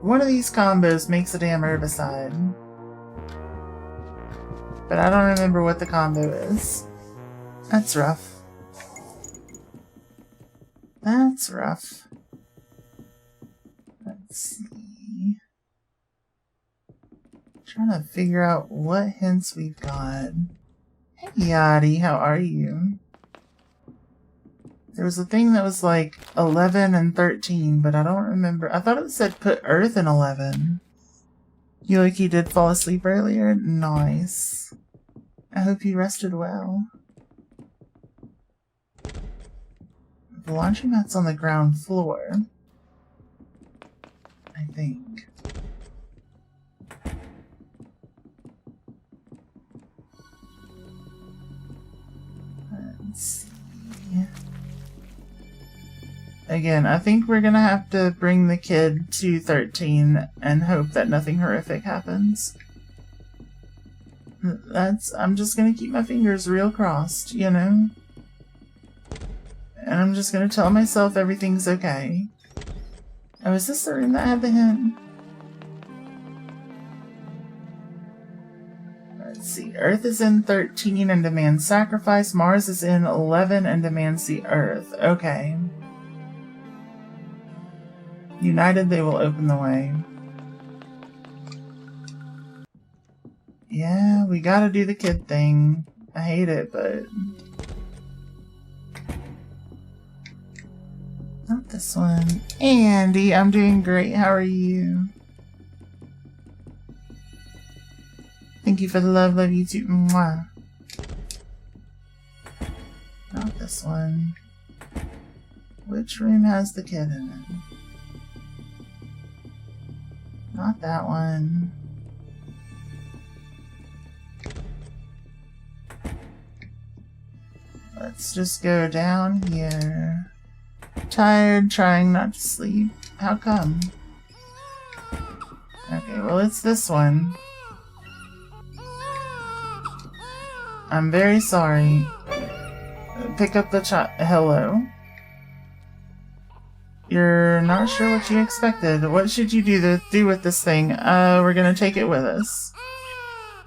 One of these combos makes a damn herbicide. But I don't remember what the combo is. That's rough. That's rough. Let's see. Trying to figure out what hints we've got. Hey Yachty, how are you? There was a thing that was like 11 and 13, but I don't remember. I thought it said put Earth in 11. You like you did fall asleep earlier? Nice. I hope you rested well. The laundromat's on the ground floor. I think. Let's see. Again, I think we're gonna have to bring the kid to 13 and hope that nothing horrific happens. I'm just gonna keep my fingers real crossed, you know? And I'm just gonna tell myself everything's okay. Oh, is this the room that had the hint? Let's see. Earth is in 13 and demands sacrifice. Mars is in 11 and demands the Earth. Okay. United, they will open the way. Yeah, we gotta do the kid thing. I hate it, but... Not this one. Andy, I'm doing great. How are you? Thank you for the love. Love you too. Mwah. Not this one. Which room has the kid in it? Not that one. Let's just go down here. Tired, trying not to sleep. How come? Okay, well it's this one. I'm very sorry. Pick up the hello. You're not sure what you expected. What should you do with this thing? We're gonna take it with us.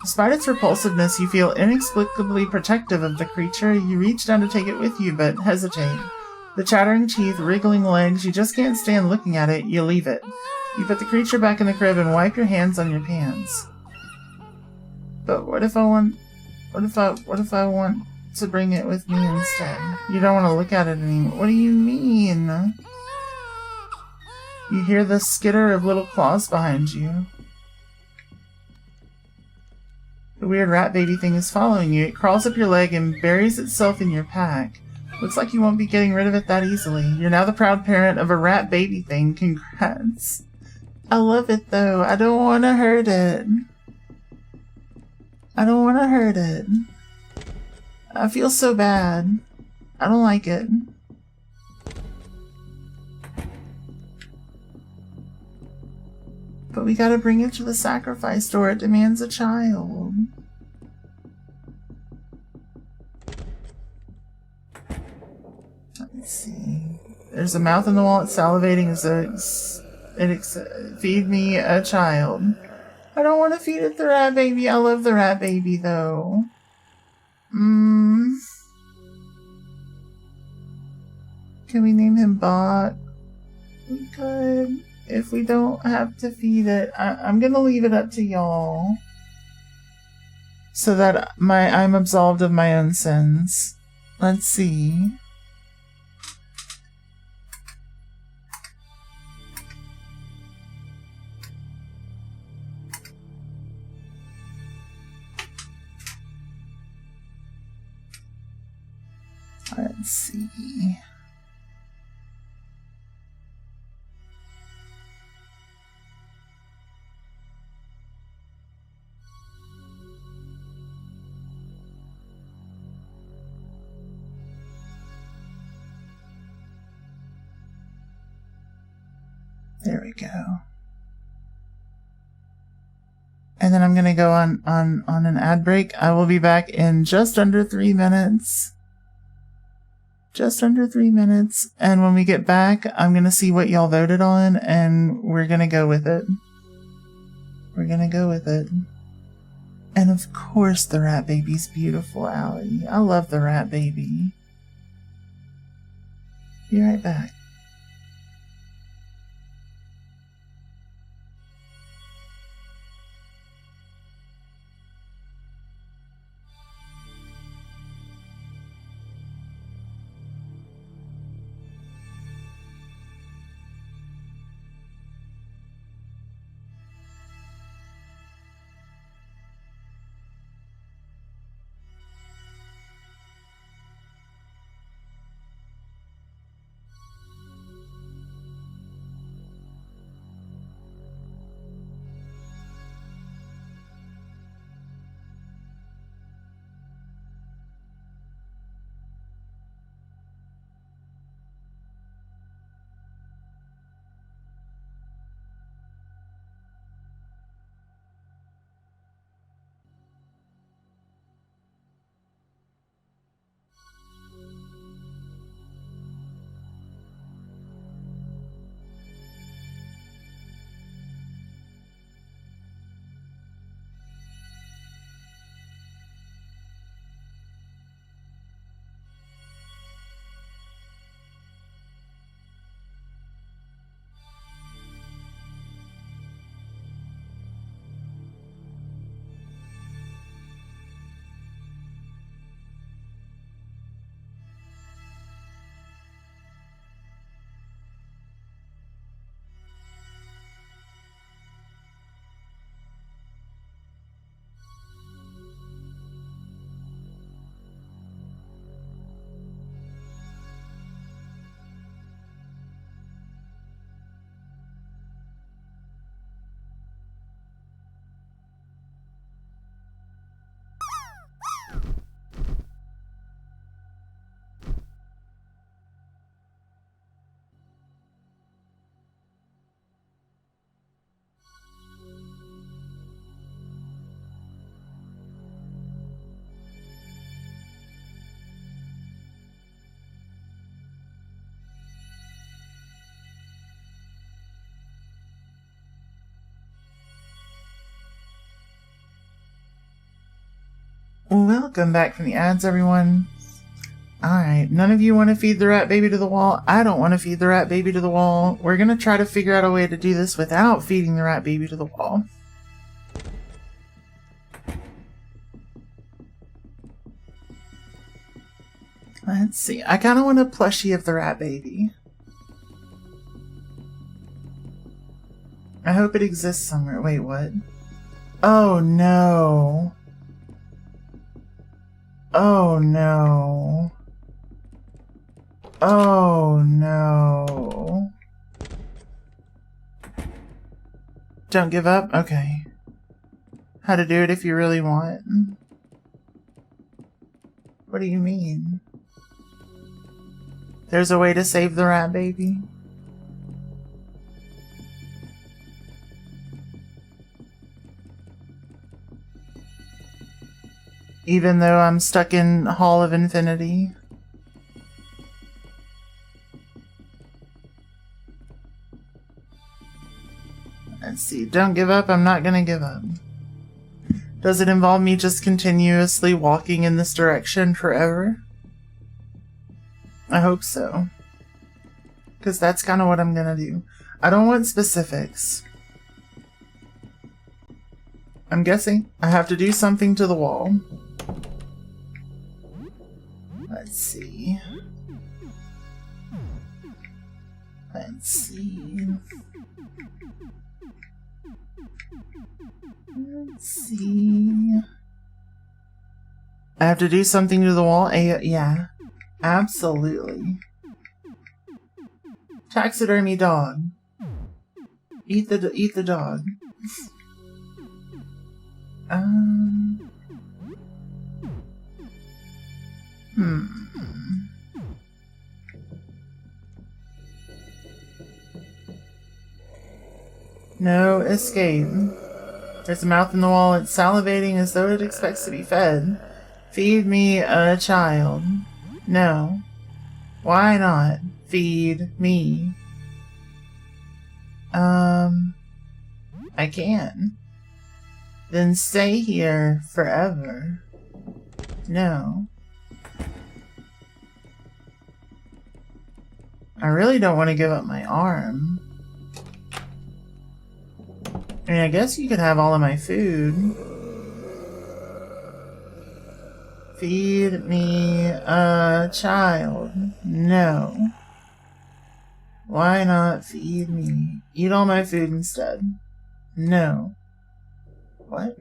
Despite its repulsiveness, you feel inexplicably protective of the creature. You reach down to take it with you, but hesitate. The chattering teeth, wriggling legs, you just can't stand looking at it. You leave it. You put the creature back in the crib and wipe your hands on your pants. But what if I want to bring it with me instead? You don't want to look at it anymore. What do you mean? You hear the skitter of little claws behind you. The weird rat baby thing is following you. It crawls up your leg and buries itself in your pack. Looks like you won't be getting rid of it that easily. You're now the proud parent of a rat baby thing. Congrats. I love it though. I don't want to hurt it. I don't want to hurt it. I feel so bad. I don't like it. But we gotta bring it to the sacrifice store. It demands a child. Let's see. There's a mouth in the wall. It's salivating as feed me a child. I don't want to feed it the rat baby. I love the rat baby though. Can we name him Bot? We could. If we don't have to feed it, I'm gonna leave it up to y'all. So that I'm absolved of my own sins. Let's see. Let's see. There we go. And then I'm going to go on an ad break. I will be back in just under 3 minutes. Just under 3 minutes. And when we get back, I'm going to see what y'all voted on, and we're going to go with it. We're going to go with it. And of course the rat baby's beautiful, Allie. I love the rat baby. Be right back. Welcome back from the ads, everyone. Alright, none of you want to feed the rat baby to the wall. I don't want to feed the rat baby to the wall. We're going to try to figure out a way to do this without feeding the rat baby to the wall. Let's see. I kind of want a plushie of the rat baby. I hope it exists somewhere. Wait, what? Oh no. Oh no. Oh no. Don't give up? Okay. How to do it if you really want. What do you mean? There's a way to save the rat baby? Even though I'm stuck in Hall of Infinity? Let's see. Don't give up. I'm not gonna give up. Does it involve me just continuously walking in this direction forever? I hope so. Because that's kind of what I'm gonna do. I don't want specifics. I'm guessing I have to do something to the wall. Let's see. Let's see. Let's see. I have to do something to the wall? Yeah. Absolutely. Taxidermy dog. Eat the dog. No escape. There's a mouth in the wall. It's salivating as though it expects to be fed. Feed me a child. No. Why not? Feed me. I can. Then stay here forever. No. I really don't want to give up my arm. I mean, I guess you could have all of my food. Feed me a child. No. Why not feed me? Eat all my food instead. No. What?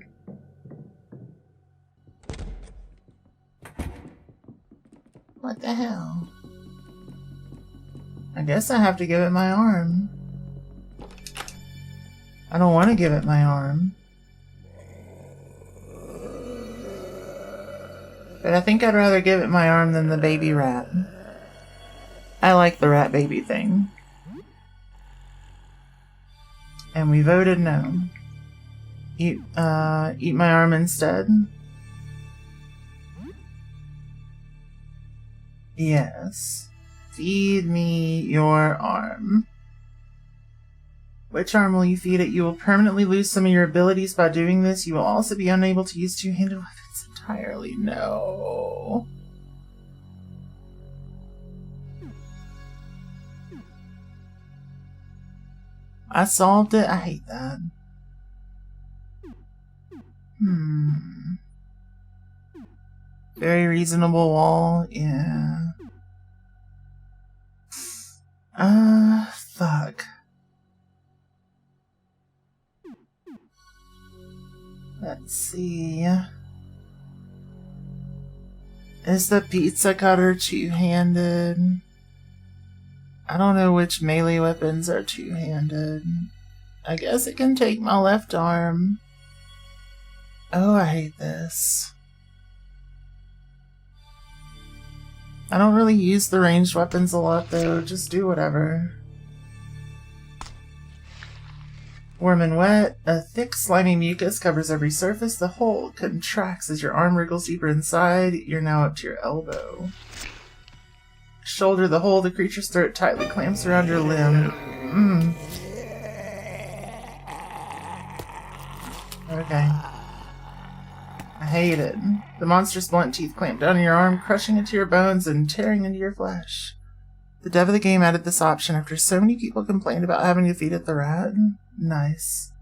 What the hell? I guess I have to give it my arm. I don't want to give it my arm. But I think I'd rather give it my arm than the baby rat. I like the rat baby thing. And we voted no. Eat my arm instead? Yes. Feed me your arm. Which arm will you feed it? You will permanently lose some of your abilities by doing this. You will also be unable to use two-handed weapons entirely. No. I solved it. I hate that. Very reasonable wall. Yeah. Fuck. Let's see. Is the pizza cutter two-handed? I don't know which melee weapons are two-handed. I guess it can take my left arm. Oh, I hate this. I don't really use the ranged weapons a lot though, just do whatever. Warm and wet, a thick slimy mucus covers every surface. The hole contracts as your arm wriggles deeper inside. You're now up to your elbow. Shoulder the hole, the creature's throat tightly clamps around your limb. Okay. I hate it. The monster's blunt teeth clamp down your arm, crushing into your bones and tearing into your flesh. The dev of the game added this option after so many people complained about having to feed it the rat. Nice.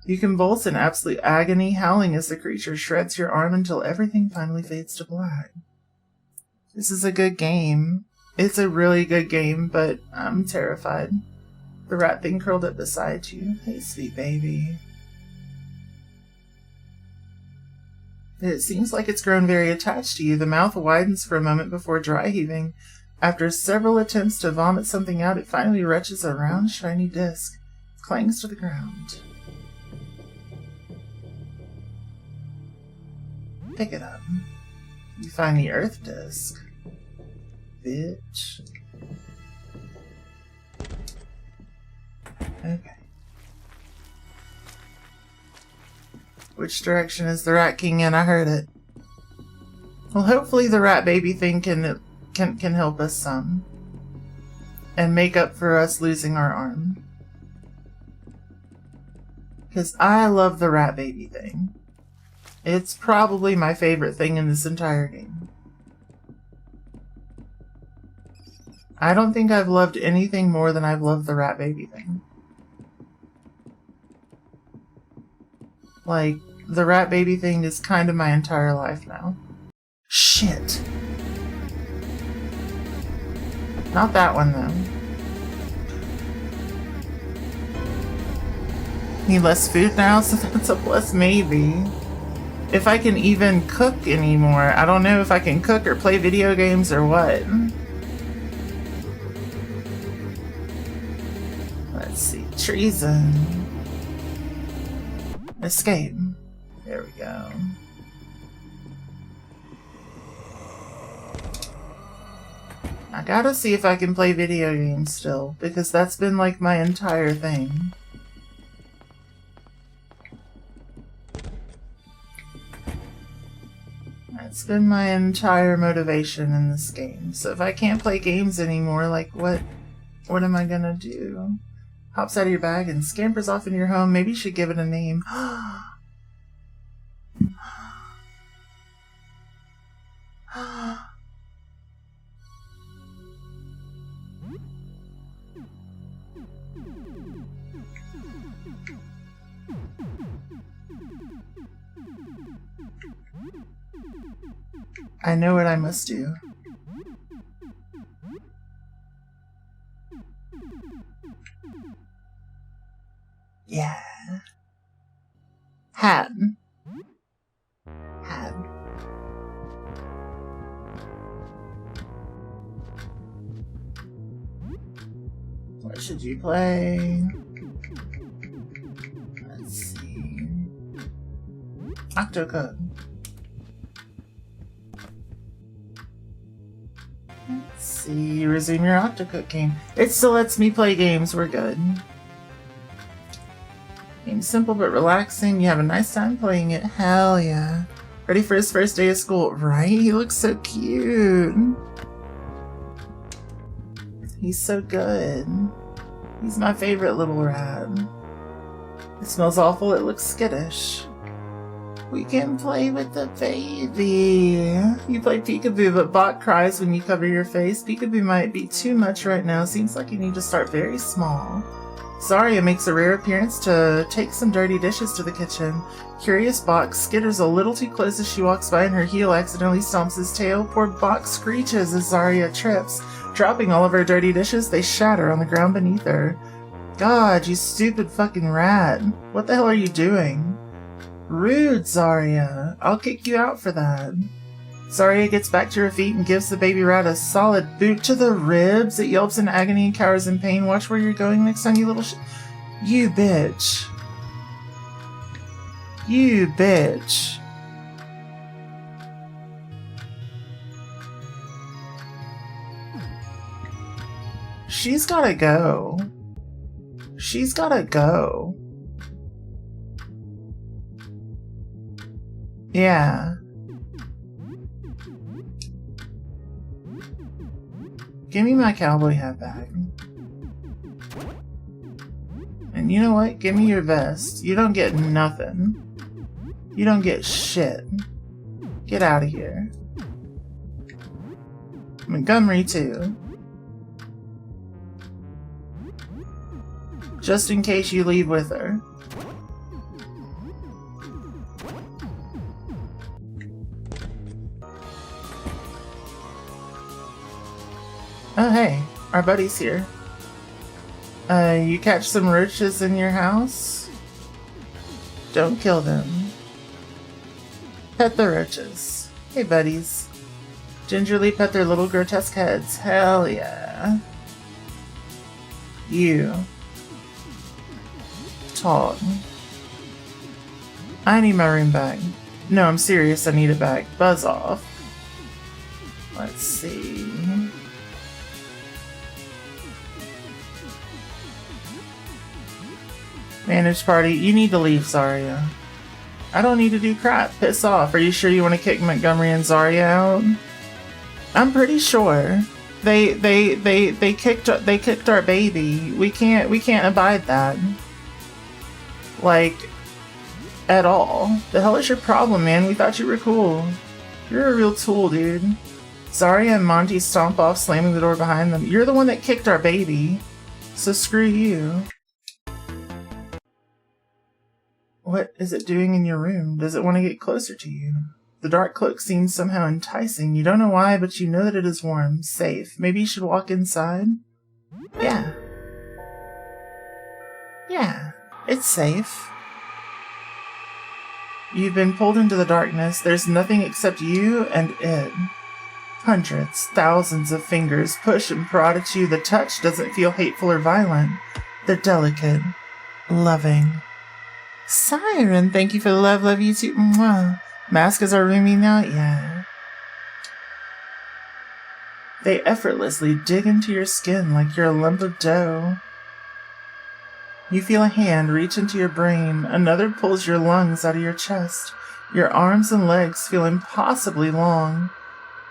You convulse in absolute agony, howling as the creature shreds your arm until everything finally fades to black. This is a good game. It's a really good game, but I'm terrified. The rat thing curled up beside you. Hey, sweet baby. It seems like it's grown very attached to you. The mouth widens for a moment before dry heaving. After several attempts to vomit something out, it finally reaches a round, shiny disc. Clangs to the ground. Pick it up. You find the Earth disc. Bitch. Okay. Which direction is the Rat King in? I heard it. Well, hopefully the rat baby thing can help us some. And make up for us losing our arm. Because I love the rat baby thing. It's probably my favorite thing in this entire game. I don't think I've loved anything more than I've loved the rat baby thing. Like, the rat baby thing is kind of my entire life now. Shit. Not that one, though. Need less food now, so that's a plus maybe. If I can even cook anymore. I don't know if I can cook or play video games or what. Let's see. Treason. Escape. There we go. I gotta see if I can play video games still, because that's been like my entire thing. That's been my entire motivation in this game. So if I can't play games anymore, like what am I gonna do? Hops out of your bag and scampers off into your home. Maybe you should give it a name. I know what I must do. Yeah. Hat. What should you play? Let's see. Octocook. Let's see. Resume your Octocook game. It still lets me play games. We're good. Game's simple but relaxing. You have a nice time playing it. Hell yeah. Ready for his first day of school. Right? He looks so cute. He's so good. He's my favorite little rat. It smells awful. It looks skittish. We can play with the baby. You play peekaboo, but Bot cries when you cover your face. Peekaboo might be too much right now. Seems like you need to start very small. Zarya makes a rare appearance to take some dirty dishes to the kitchen. Curious Bot skitters a little too close as she walks by and her heel accidentally stomps his tail. Poor Bot screeches as Zarya trips. Dropping all of her dirty dishes, they shatter on the ground beneath her. God, you stupid fucking rat. What the hell are you doing? Rude, Zarya. I'll kick you out for that. Zarya gets back to her feet and gives the baby rat a solid boot to the ribs. It yelps in agony and cowers in pain. Watch where you're going next time, you little You bitch. You bitch. She's gotta go. She's gotta go. Yeah. Give me my cowboy hat back. And you know what? Give me your vest. You don't get nothing. You don't get shit. Get out of here. Montgomery too. Just in case you leave with her. Oh hey, our buddy's here. You catch some roaches in your house? Don't kill them. Pet the roaches. Hey buddies. Gingerly pet their little grotesque heads. Hell yeah. You. Talk. I need my room back. No, I'm serious, I need it back. Buzz off. Let's see. Manage party. You need to leave, Zarya. I don't need to do crap. Piss off. Are you sure you want to kick Montgomery and Zarya out? I'm pretty sure. They kicked our baby. We can't abide that. Like, at all. The hell is your problem, man? We thought you were cool. You're a real tool, dude. Zarya and Monty stomp off, slamming the door behind them. You're the one that kicked our baby. So screw you. What is it doing in your room? Does it want to get closer to you? The dark cloak seems somehow enticing. You don't know why, but you know that it is warm, safe. Maybe you should walk inside? Yeah. Yeah, it's safe. You've been pulled into the darkness. There's nothing except you and it. Hundreds, thousands of fingers push and prod at you. The touch doesn't feel hateful or violent. They're delicate, loving. Siren, thank you for the love you too. Mwah. Mask is our roomie now? Yeah. They effortlessly dig into your skin like you're a lump of dough. You feel a hand reach into your brain. Another pulls your lungs out of your chest. Your arms and legs feel impossibly long.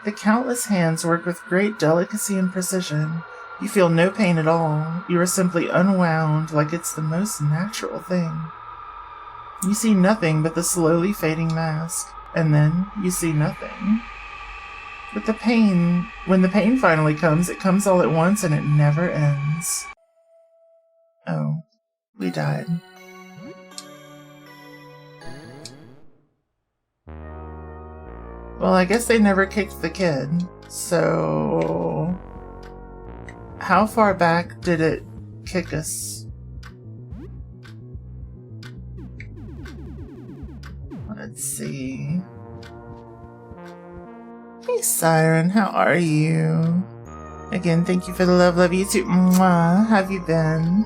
The countless hands work with great delicacy and precision. You feel no pain at all. You are simply unwound like it's the most natural thing. You see nothing but the slowly fading mask, and then you see nothing. But when the pain finally comes, it comes all at once and it never ends. Oh, we died. Well, I guess they never kicked the kid, so how far back did it kick us? Let's see. Hey Siren, how are you? Again, thank you for the love you too. Mwah. How have you been?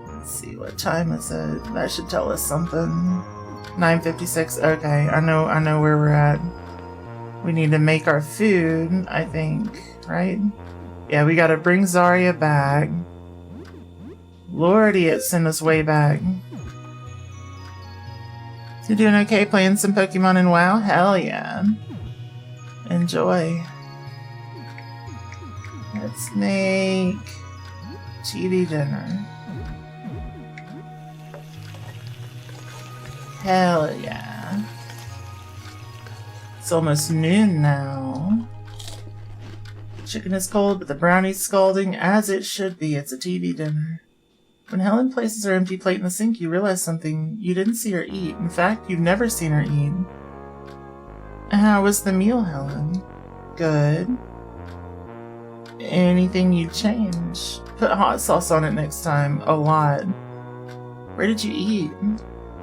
Let's see, what time is it? That should tell us something. 9:56. Okay, I know where we're at. We need to make our food, I think, right? Yeah, we gotta bring Zarya back. Lordy, it sent us way back. You doing okay playing some Pokemon and WoW? Hell yeah. Enjoy. Let's make TV dinner. Hell yeah. It's almost noon now. Chicken is cold, but the brownie's scalding, as it should be. It's a TV dinner. When Helen places her empty plate in the sink, you realize something. You didn't see her eat. In fact, you've never seen her eat. How was the meal, Helen? Good. Anything you'd change? Put hot sauce on it next time. A lot. Where did you eat?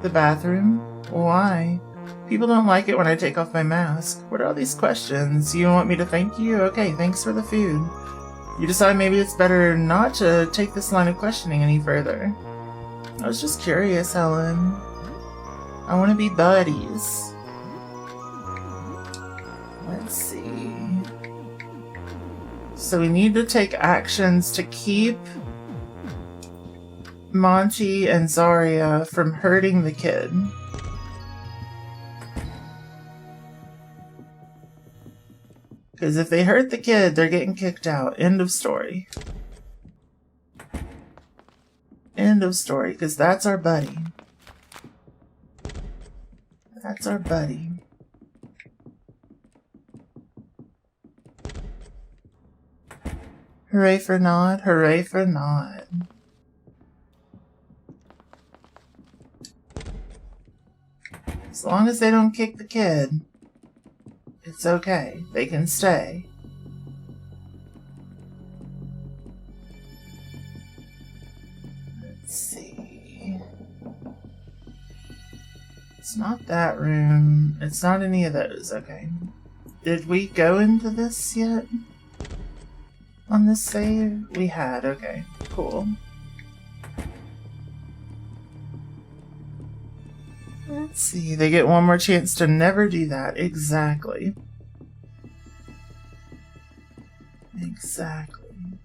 The bathroom? Why? People don't like it when I take off my mask. What are all these questions? You want me to thank you? Okay, thanks for the food. You decide maybe it's better not to take this line of questioning any further. I was just curious, Helen. I want to be buddies. Let's see. So we need to take actions to keep Monty and Zarya from hurting the kid. Because if they hurt the kid, they're getting kicked out. End of story. End of story, because that's our buddy. That's our buddy. Hooray for Nod, hooray for Nod. As long as they don't kick the kid, it's okay. They can stay. Let's see. It's not that room. It's not any of those. Okay. Did we go into this yet? On this save? We had. Okay. Cool. Let's see. They get one more chance to never do that. Exactly. Exactly.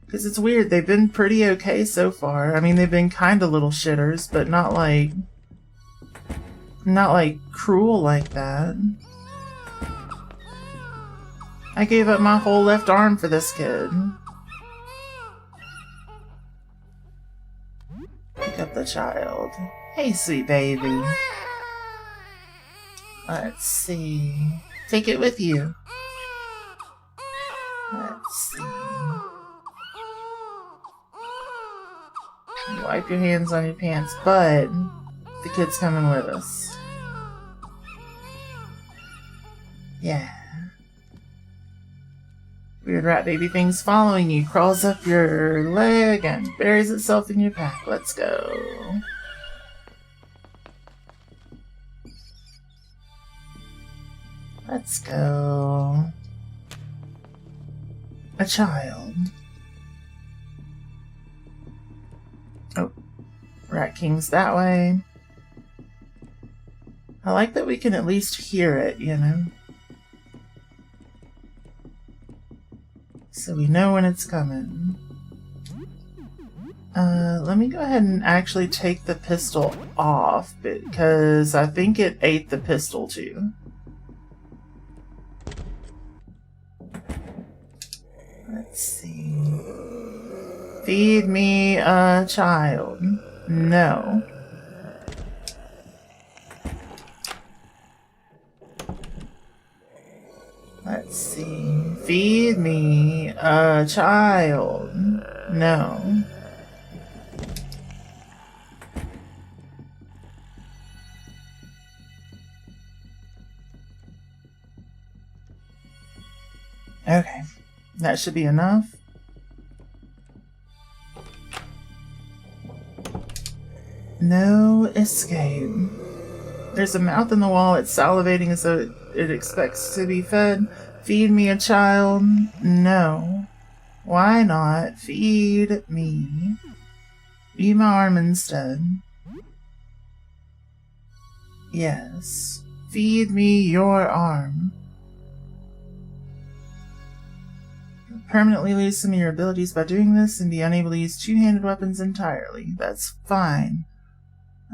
Because it's weird. They've been pretty okay so far. I mean, they've been kind of little shitters, but not like cruel like that. I gave up my whole left arm for this kid. Pick up the child. Hey, sweet baby. Let's see. Take it with you. Let's see. Wipe your hands on your pants, but the kid's coming with us. Yeah. Weird rat baby thing's following you, crawls up your leg and buries itself in your pack. Let's go. Let's go. A child. Oh, Rat King's that way. I like that we can at least hear it, you know? So we know when it's coming. Let me go ahead and actually take the pistol off, because I think it ate the pistol too. Let's see. Feed me a child. No. Let's see. Feed me a child. No. Okay. That should be enough. No escape. There's a mouth in the wall. It's salivating as though it expects to be fed. Feed me a child. No. Why not? Feed me. Eat my arm instead. Yes. Feed me your arm. You'll permanently lose some of your abilities by doing this and be unable to use two-handed weapons entirely. That's fine.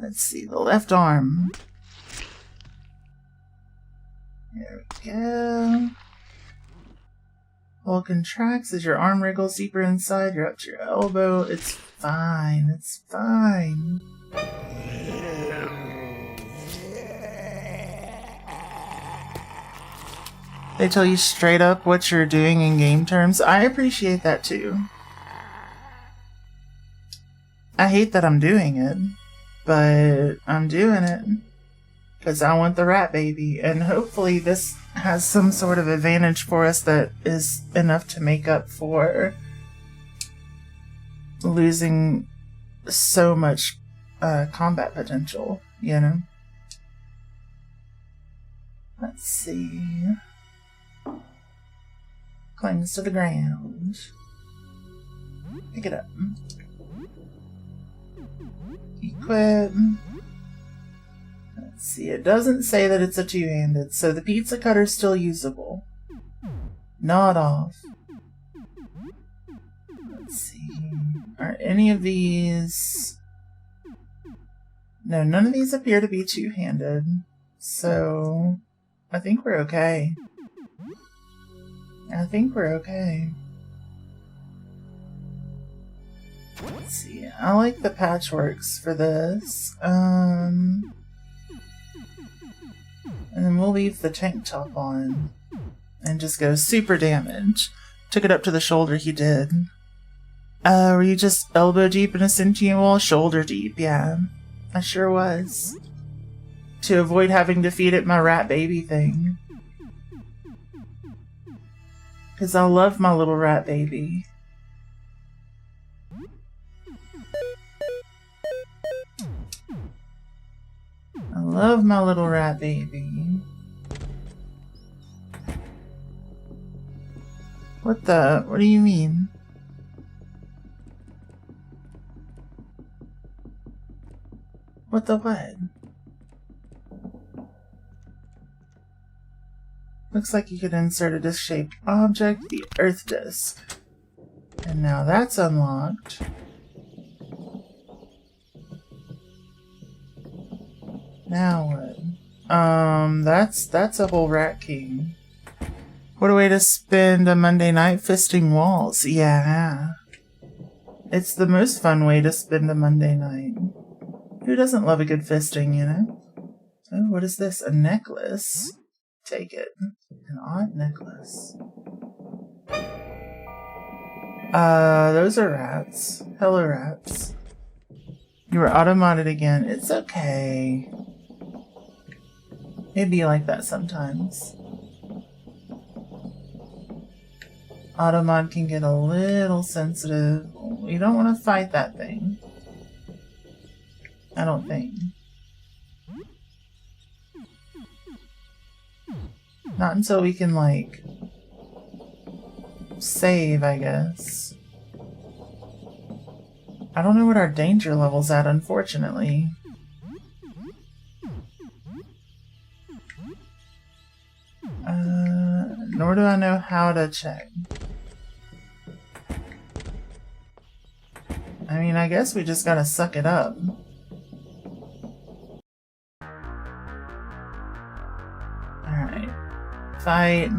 Let's see, the left arm. There we go. Hold contracts as your arm wriggles deeper inside. You're up to your elbow. It's fine. It's fine. They tell you straight up what you're doing in game terms. I appreciate that too. I hate that I'm doing it, but I'm doing it because I want the rat baby, and hopefully this has some sort of advantage for us that is enough to make up for losing so much combat potential, you know? Let's see. Clings to the ground. Pick it up. Equip. Let's see, it doesn't say that it's a two-handed, so the pizza cutter's still usable. Not off. Let's see. Are any of these... No, none of these appear to be two-handed, so I think we're okay. I think we're okay. Let's see. I like the patchworks for this. And then we'll leave the tank top on and just go super damage. Took it up to the shoulder, he did. Were you just elbow deep in a sentient wall? Shoulder deep, yeah. I sure was. To avoid having to feed it my rat baby thing. Because I love my little rat baby. I Love my little rat baby. What do you mean? What the what? Looks like you could insert a disc-shaped object, the Earth Disc. And now that's unlocked. Now what? That's a whole rat key. What a way to spend a Monday night fisting walls. Yeah. It's the most fun way to spend a Monday night. Who doesn't love a good fisting, you know? Oh, what is this? A necklace. Take it. An odd necklace. Those are rats. Hello, rats. You were auto-modded again. It's okay. It'd be like that sometimes. Automod can get a little sensitive. You don't want to fight that thing. I don't think. Not until we can, like, save, I guess. I don't know what our danger level's at, unfortunately. Nor do I know how to check. I mean, I guess we just gotta suck it up. Alright. Fight.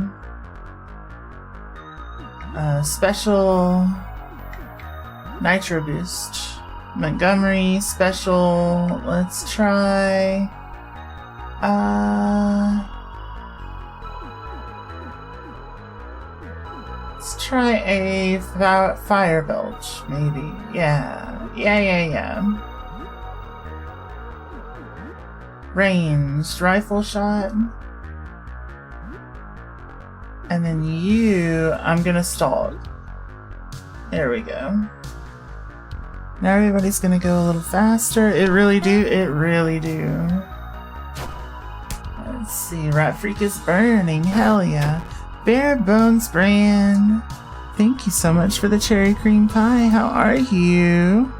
Special. Nitro Boost. Montgomery. Special. Let's try. Let's try a fire belch, maybe. Yeah. Ranged rifle shot. And then I'm gonna stalk. There we go. Now everybody's gonna go a little faster. It really do. Let's see. Rat Freak is burning. Hell yeah. Bare Bones Brand. Thank you so much for the cherry cream pie. How are you?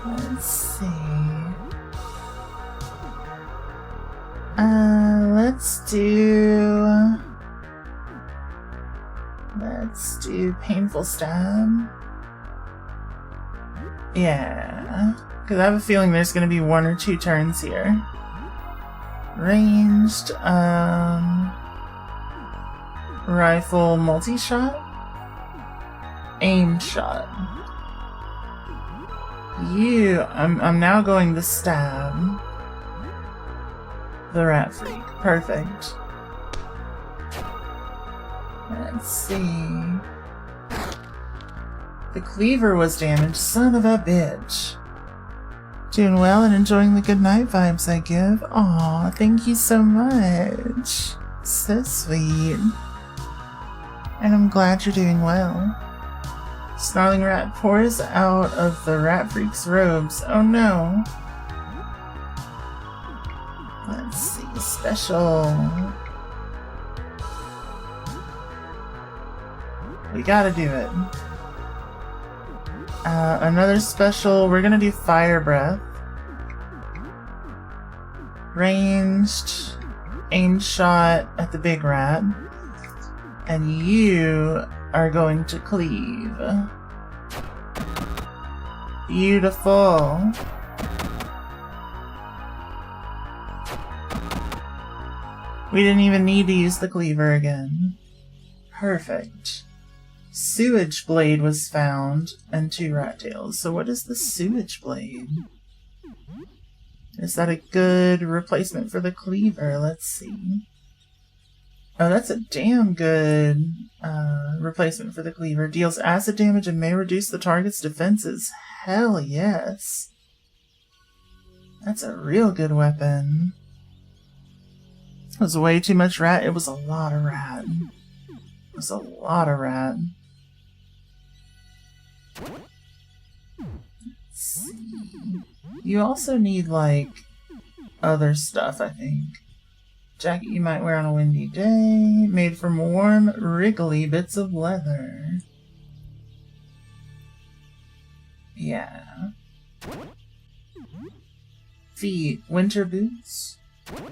Let's see. Let's do Painful Stab. Yeah. Because I have a feeling there's going to be 1 or 2 turns here. Ranged, rifle multi-shot, aim shot. I'm now going to stab the Rat Freak. Perfect. Let's see. The cleaver was damaged, son of a bitch. Doing well and enjoying the good night vibes I give. Aw, thank you so much. So sweet. And I'm glad you're doing well. Snarling Rat pours out of the Rat Freak's robes. Oh no. Let's see. Special. We gotta do it. Another special, we're gonna do Fire Breath. Ranged, aim shot at the big rat. And you are going to cleave. Beautiful. We didn't even need to use the cleaver again. Perfect. Sewage Blade was found, and 2 rat tails. So what is the Sewage Blade? Is that a good replacement for the cleaver? Let's see. Oh, that's a damn good replacement for the cleaver. Deals acid damage and may reduce the target's defenses. Hell yes. That's a real good weapon. It was way too much rat. It was a lot of rat. It was a lot of rat. Let's Let's see. You also need, like, other stuff, I think. Jacket you might wear on a windy day. Made from warm, wriggly bits of leather. Yeah. Feet. Winter boots.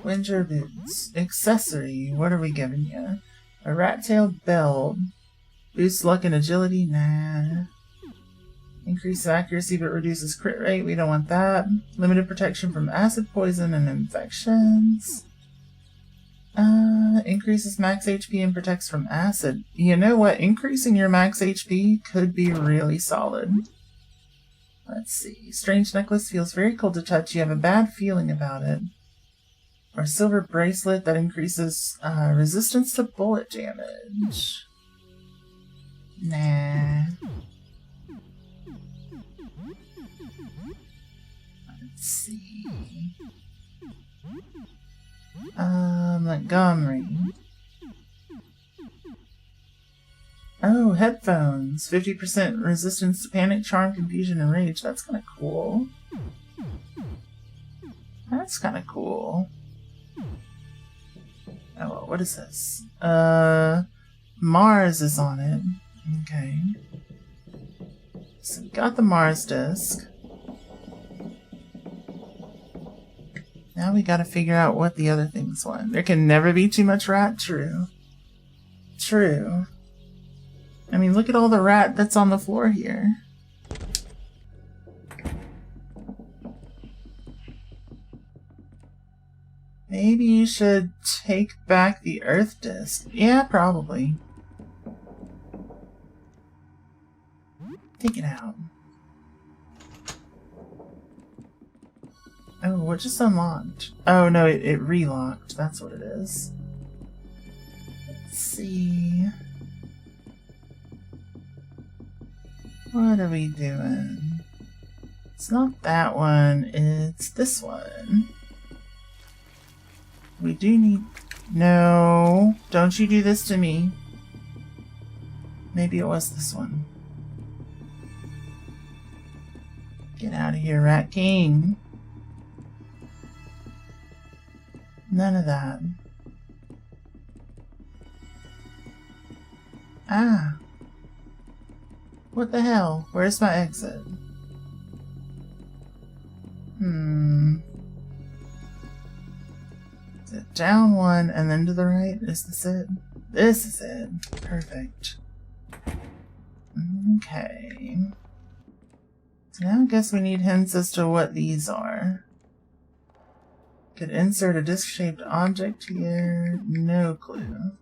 Winter boots. Accessory. What are we giving you? A rat-tailed belt. Boosts luck and agility. Nah. Increases accuracy but reduces crit rate. We don't want that. Limited protection from acid, poison, and infections. Increases max HP and protects from acid. You know what? Increasing your max HP could be really solid. Let's see. Strange necklace feels very cold to touch. You have a bad feeling about it. Or silver bracelet that increases resistance to bullet damage. Nah. Let's see. Montgomery. Oh, headphones. 50% resistance to panic, charm, confusion, and rage. That's kind of cool. That's kind of cool. Oh, well, what is this? Mars is on it. Okay. So we got the Mars disc. Now we gotta figure out what the other things want. There can never be too much rat, true. True. I mean, look at all the rat that's on the floor here. Maybe you should take back the Earth disc. Yeah, probably. Take it out. Oh, what just unlocked? Oh no, it relocked. That's what it is. Let's see. What are we doing? It's not that one, it's this one. We do need... No, don't you do this to me. Maybe it was this one. Get out of here, Rat King. None of that. Ah. What the hell? Where's my exit? Is it down one and then to the right? Is this it? This is it. Perfect. Okay. So now I guess we need hints as to what these are. Could insert a disc-shaped object here. No clue.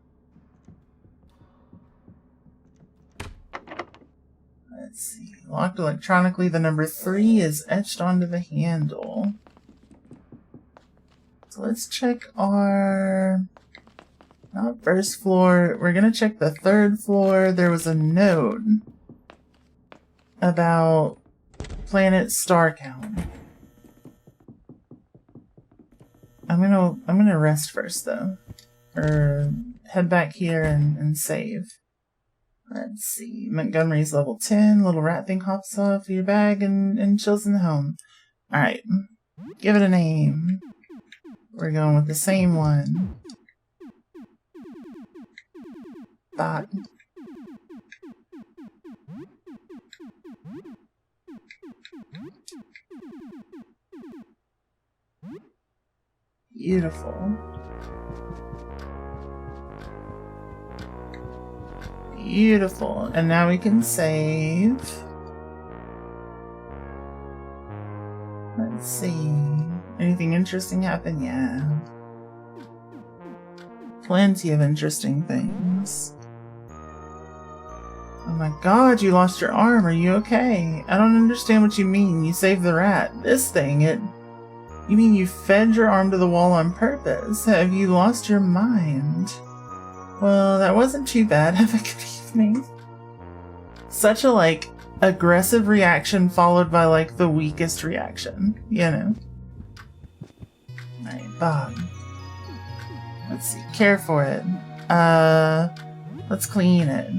Let's see. Locked electronically. The number 3 is etched onto the handle. So let's check our... Not first floor. We're gonna check the 3rd floor. There was a note about planet star count. I'm gonna rest first though. Or head back here and save. Let's see. Montgomery's level 10. Little rat thing hops off your bag and chills in the home. Alright. Give it a name. We're going with the same one. Thought. Beautiful. Beautiful. And now we can save. Let's see. Anything interesting happen? Yeah. Plenty of interesting things. Oh my god, you lost your arm. Are you okay? I don't understand what you mean. You saved the rat. This thing, You mean you fed your arm to the wall on purpose? Have you lost your mind? Well, that wasn't too bad. Have a good evening. Such a, aggressive reaction followed by, the weakest reaction. You know? Alright, Bob. Let's see. Care for it. Let's clean it.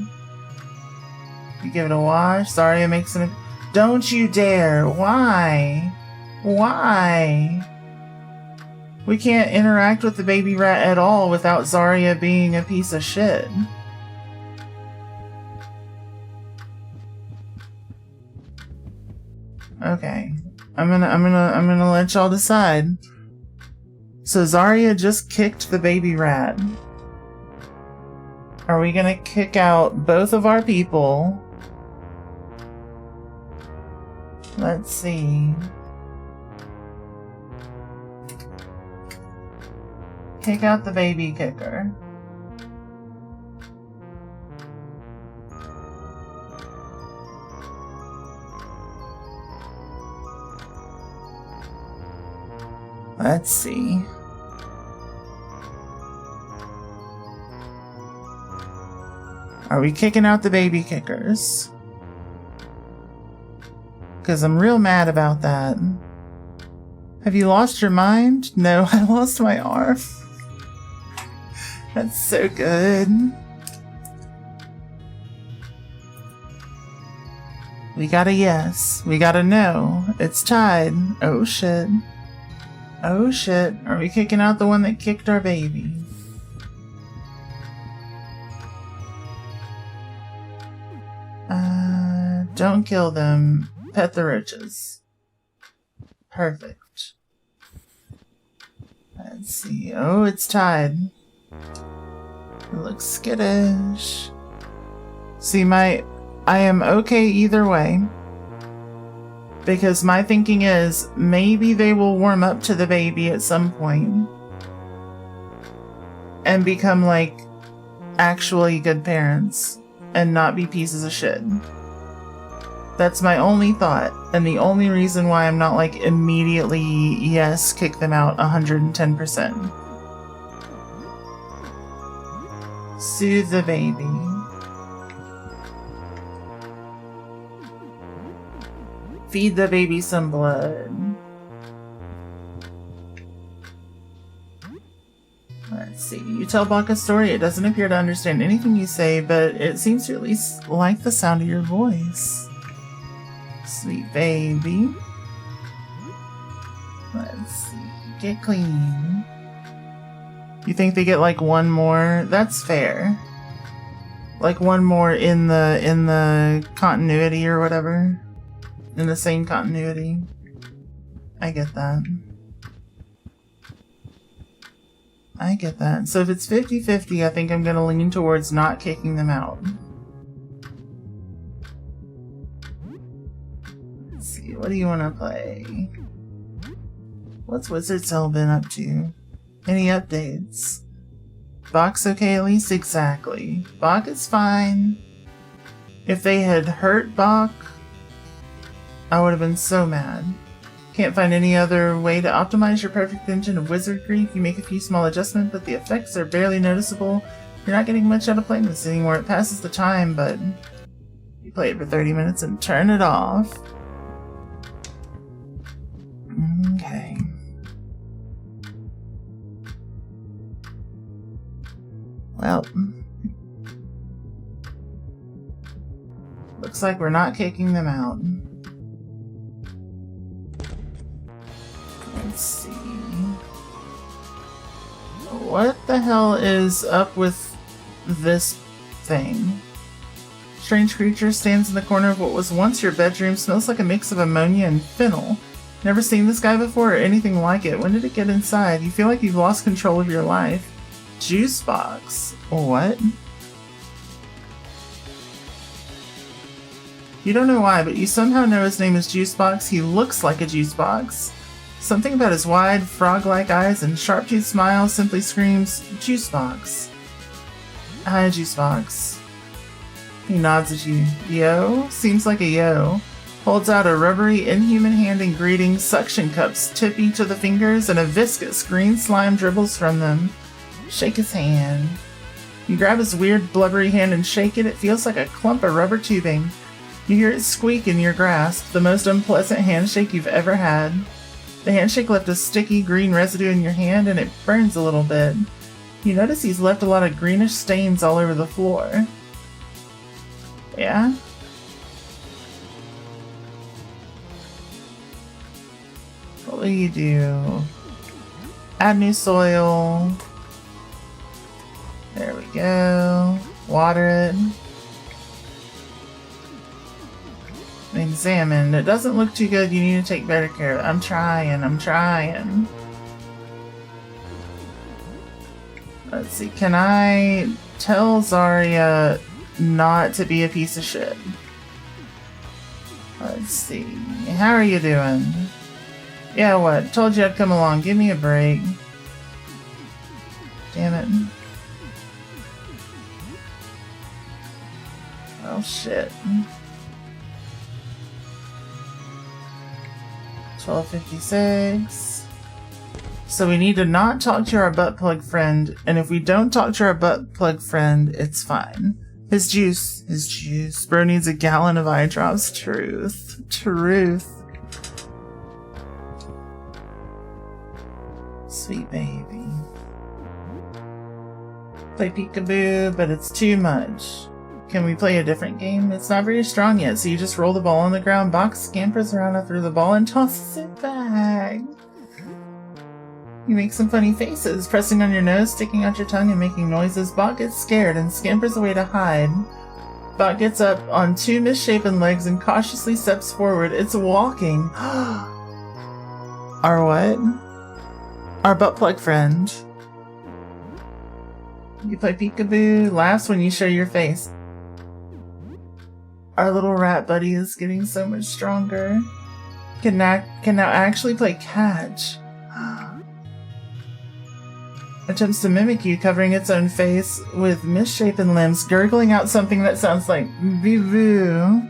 You give it a wash. Sorry, it makes Don't you dare. Why? Why? We can't interact with the baby rat at all without Zarya being a piece of shit. Okay. I'm gonna let y'all decide. So Zarya just kicked the baby rat. Are we gonna kick out both of our people? Let's see. Kick out the baby kicker. Let's see. Are we kicking out the baby kickers? Because I'm real mad about that. Have you lost your mind? No, I lost my arm. That's so good. We got a yes. We got a no. It's tied. Oh shit. Oh shit. Are we kicking out the one that kicked our baby? Don't kill them. Pet the roaches. Perfect. Let's see. Oh, it's tied. It looks skittish. See, I am okay either way. Because my thinking is, maybe they will warm up to the baby at some point. And become, like, actually good parents. And not be pieces of shit. That's my only thought, and the only reason why I'm not like immediately, yes, kick them out 110%. Soothe the baby. Feed the baby some blood. Let's see. You tell Bach a story. It doesn't appear to understand anything you say, but it seems to at least like the sound of your voice. Sweet baby. Let's see. Get clean. You think they get like one more? That's fair. Like one more in the continuity or whatever. In the same continuity. I get that. I get that. So if it's 50-50, I think I'm gonna lean towards not kicking them out. What do you want to play? What's Wizard Cell been up to? Any updates? Bach's okay at least? Exactly. Bach is fine. If they had hurt Bach, I would have been so mad. Can't find any other way to optimize your perfect engine of wizardry. You make a few small adjustments, but the effects are barely noticeable. You're not getting much out of playing this anymore. It passes the time, but you play it for 30 minutes and turn it off. Okay. Well, looks like we're not kicking them out. Let's see. What the hell is up with this thing? Strange creature stands in the corner of what was once your bedroom. Smells like a mix of ammonia and fennel. Never seen this guy before or anything like it. When did it get inside? You feel like you've lost control of your life. Juice box. What? You don't know why, but you somehow know his name is Juice Box. He looks like a juice box. Something about his wide, frog-like eyes and sharp-toothed smile simply screams, Juice Box. Hi, Juice Box. He nods at you. Yo? Seems like a yo. Holds out a rubbery, inhuman hand in greeting. Suction cups tip each of the fingers, and a viscous green slime dribbles from them. Shake his hand. You grab his weird, blubbery hand and shake it. It feels like a clump of rubber tubing. You hear it squeak in your grasp, the most unpleasant handshake you've ever had. The handshake left a sticky green residue in your hand, and it burns a little bit. You notice he's left a lot of greenish stains all over the floor. Yeah? What do you do? Add new soil. There we go. Water it. Examine. It doesn't look too good. You need to take better care of it. I'm trying. Let's see. Can I tell Zarya not to be a piece of shit? Let's see. How are you doing? Yeah, what? Told you I'd come along. Give me a break. Damn it. Oh, shit. 12:56. So we need to not talk to our butt plug friend, and if we don't talk to our butt plug friend, it's fine. His juice. Bro needs a gallon of eye drops. Truth. Sweet baby. Play peekaboo, but it's too much. Can we play a different game? It's not very strong yet, so you just roll the ball on the ground, box scampers around after the ball, and tosses it back. You make some funny faces, pressing on your nose, sticking out your tongue, and making noises. Bot gets scared and scampers away to hide. Bot gets up on two misshapen legs and cautiously steps forward. It's walking. Our what? Our butt plug friend. You play peekaboo, laughs when you show your face. Our little rat buddy is getting so much stronger. Can now actually play catch. Attempts to mimic you, covering its own face with misshapen limbs, gurgling out something that sounds like boo.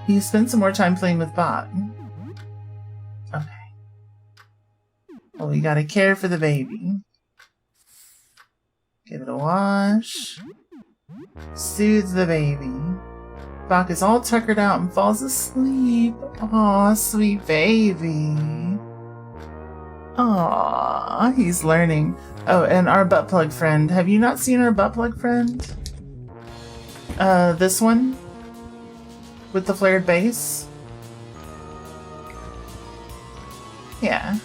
You spend some more time playing with Bot. Okay. Well, we gotta care for the baby. Give it a wash. Soothe the baby. Bach is all tuckered out and falls asleep. Aw, sweet baby. Aw, he's learning. Oh, and our butt plug friend. Have you not seen our butt plug friend? This one? With the flared base? Yeah.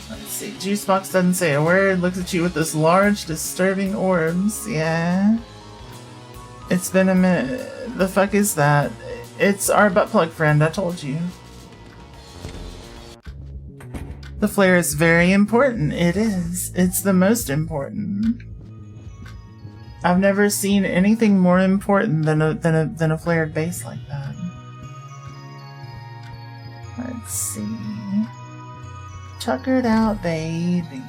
Let's see. Juicebox doesn't say a word. Looks at you with this large, disturbing orbs. Yeah. It's been a minute. The fuck is that? It's our butt plug friend, I told you. The flare is very important. It is. It's the most important. I've never seen anything more important than a flared base like that. Let's see. Tuckered out, baby.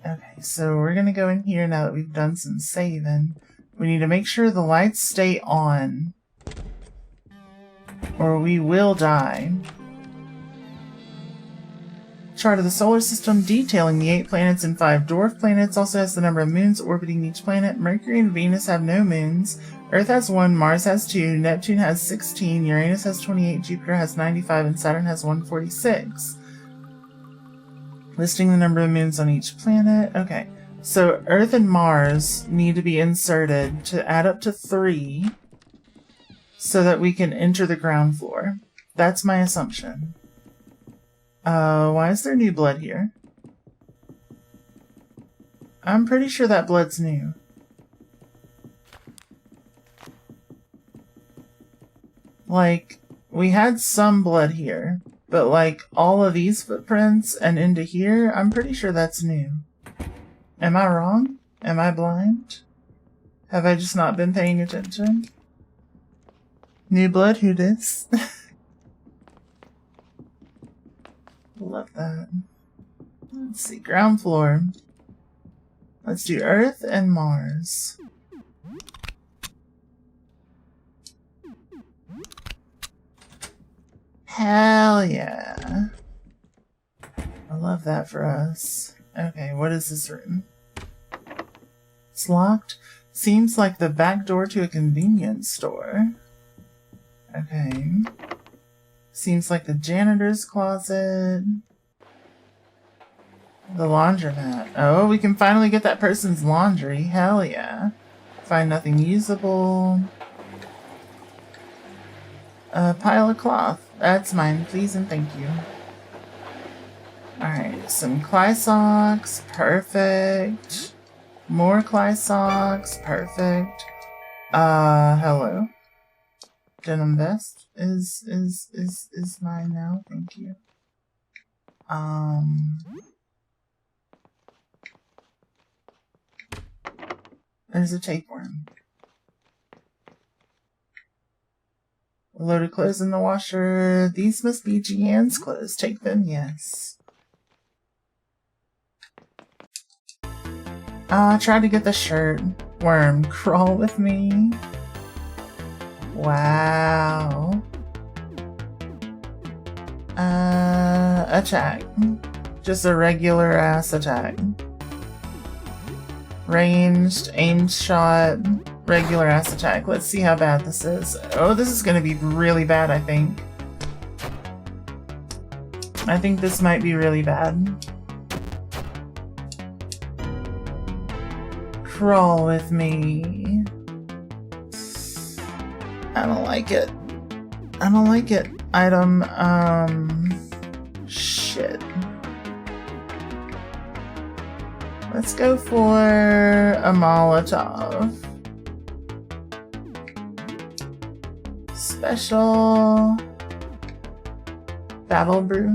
Okay, so we're gonna go in here now that we've done some saving. We need to make sure the lights stay on, or we will die. Chart of the solar system detailing the 8 planets and 5 dwarf planets. Also has the number of moons orbiting each planet. Mercury and Venus have no moons. Earth has 1, Mars has 2, Neptune has 16, Uranus has 28, Jupiter has 95, and Saturn has 146. Listing the number of moons on each planet. Okay, so Earth and Mars need to be inserted to add up to 3 so that we can enter the ground floor. That's my assumption. Why is there new blood here? I'm pretty sure that blood's new. Like, we had some blood here, but like all of these footprints and into here, I'm pretty sure that's new. Am I wrong? Am I blind? Have I just not been paying attention? New blood, who dis? Love that. Let's see, ground floor. Let's do Earth and Mars. Hell yeah. I love that for us. Okay, what is this room? It's locked. Seems like the back door to a convenience store. Okay. Seems like the janitor's closet. The laundromat. Oh, we can finally get that person's laundry. Hell yeah. Find nothing usable. A pile of cloth. That's mine, please and thank you. Alright, some Clysocks. Perfect. More Clysocks. Perfect. Hello. Denim vest is mine now. Thank you. There's a tapeworm. A load of clothes in the washer. These must be Jeanne's clothes. Take them, yes. Try to get the shirt. Worm, crawl with me. Wow. Attack. Just a regular ass attack. Ranged, aimed shot, regular ass attack. Let's see how bad this is. Oh, this is gonna be really bad, I think. I think this might be really bad. Crawl with me. I don't like it. I don't like it. Item, shit. Let's go for a Molotov. Special Battle Brew.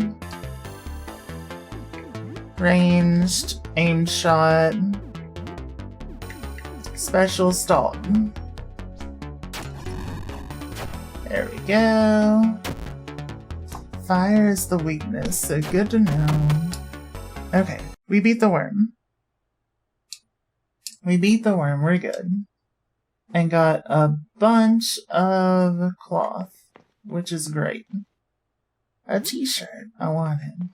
Ranged, aimed shot. Special Stalk. There we go. Fire is the weakness, so good to know. Okay, we beat the worm. We beat the worm, we're good. And got a bunch of cloth, which is great. A t-shirt, I want it.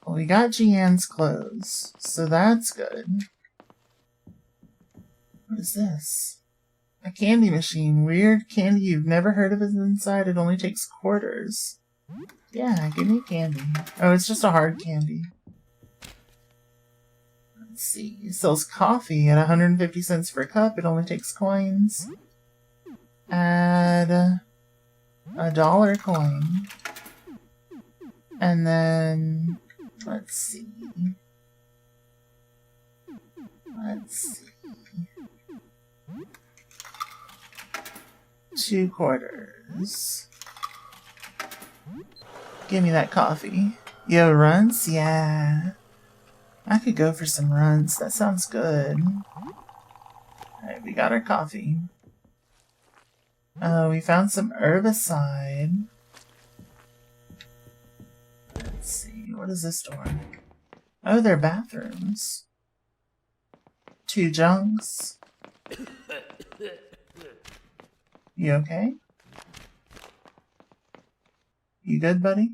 Well, we got Jeanne's clothes, so that's good. What is this? A candy machine. Weird candy you've never heard of is inside. It only takes quarters. Yeah, give me candy. Oh, it's just a hard candy. Let's see. It sells coffee at 150 cents per cup. It only takes coins. Add a $1 coin. And then, let's see. Let's see. 2 quarters. Give me that coffee. Yo, runts? Yeah. I could go for some runts. That sounds good. Alright, we got our coffee. We found some herbicide. Let's see. What is this door? Oh, they're bathrooms. 2 junks. You okay? You good, buddy?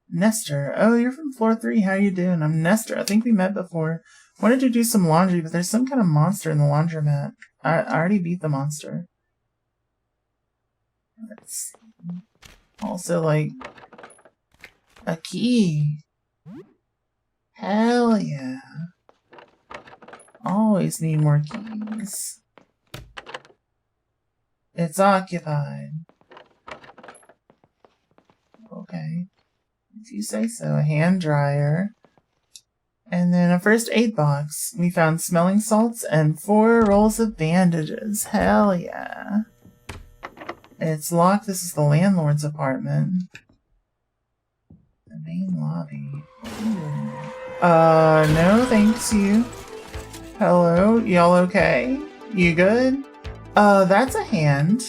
Nestor. Oh, you're from floor 3. How you doing? I'm Nestor. I think we met before. Wanted to do some laundry, but there's some kind of monster in the laundromat. I already beat the monster. Let's see. Also, like, a key. Hell yeah. Always need more keys. It's occupied. Okay. If you say so. A hand dryer. And then a first aid box. We found smelling salts and 4 rolls of bandages. Hell yeah. It's locked. This is the landlord's apartment. The main lobby. Ooh. No thanks you. Hello? Y'all okay? You good? That's a hand.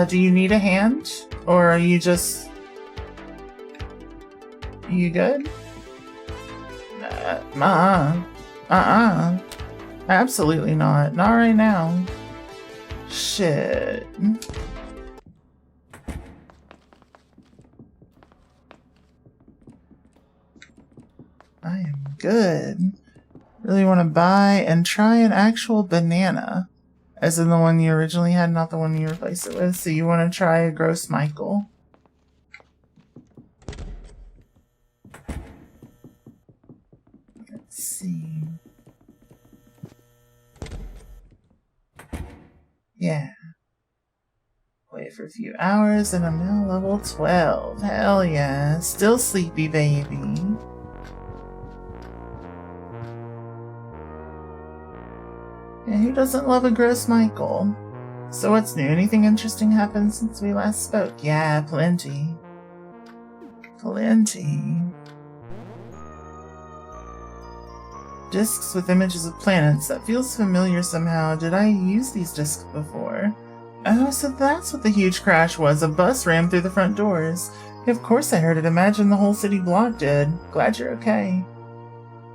Do you need a hand? Or are you just... You good? Absolutely not. Not right now. Shit. I am good. Really want to buy and try an actual banana. As in the one you originally had, not the one you replaced it with. So you want to try a Gross Michael. see. Yeah. Wait for a few hours and I'm now level 12. Hell yeah. Still sleepy, baby. Yeah, who doesn't love a gross Michael? So what's new? Anything interesting happened since we last spoke? Yeah, plenty. Plenty. Discs with images of planets. That feels familiar somehow. Did I use these discs before? Oh, so that's what the huge crash was. A bus rammed through the front doors. Yeah, of course I heard it. Imagine the whole city block did. Glad you're okay.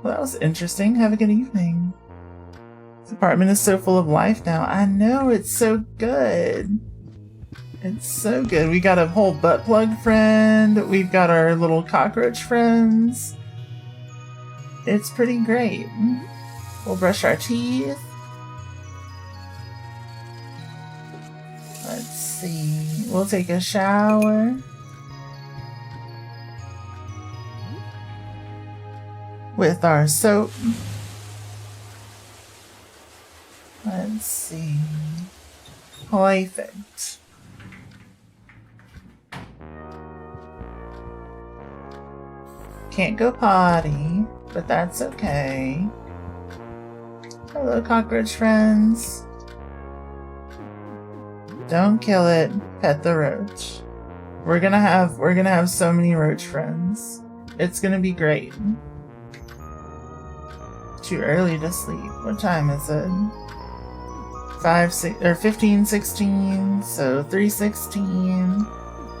Well, that was interesting. Have a good evening. This apartment is so full of life now. I know, it's so good. It's so good. We got a whole butt plug friend. We've got our little cockroach friends. It's pretty great. We'll brush our teeth. Let's see. We'll take a shower. With our soap. Let's see. Perfect. Can't go potty, but that's okay. Hello, cockroach friends. Don't kill it. Pet the roach. We're gonna have so many roach friends. It's gonna be great. Too early to sleep. What time is it? 15:16, so 3:16.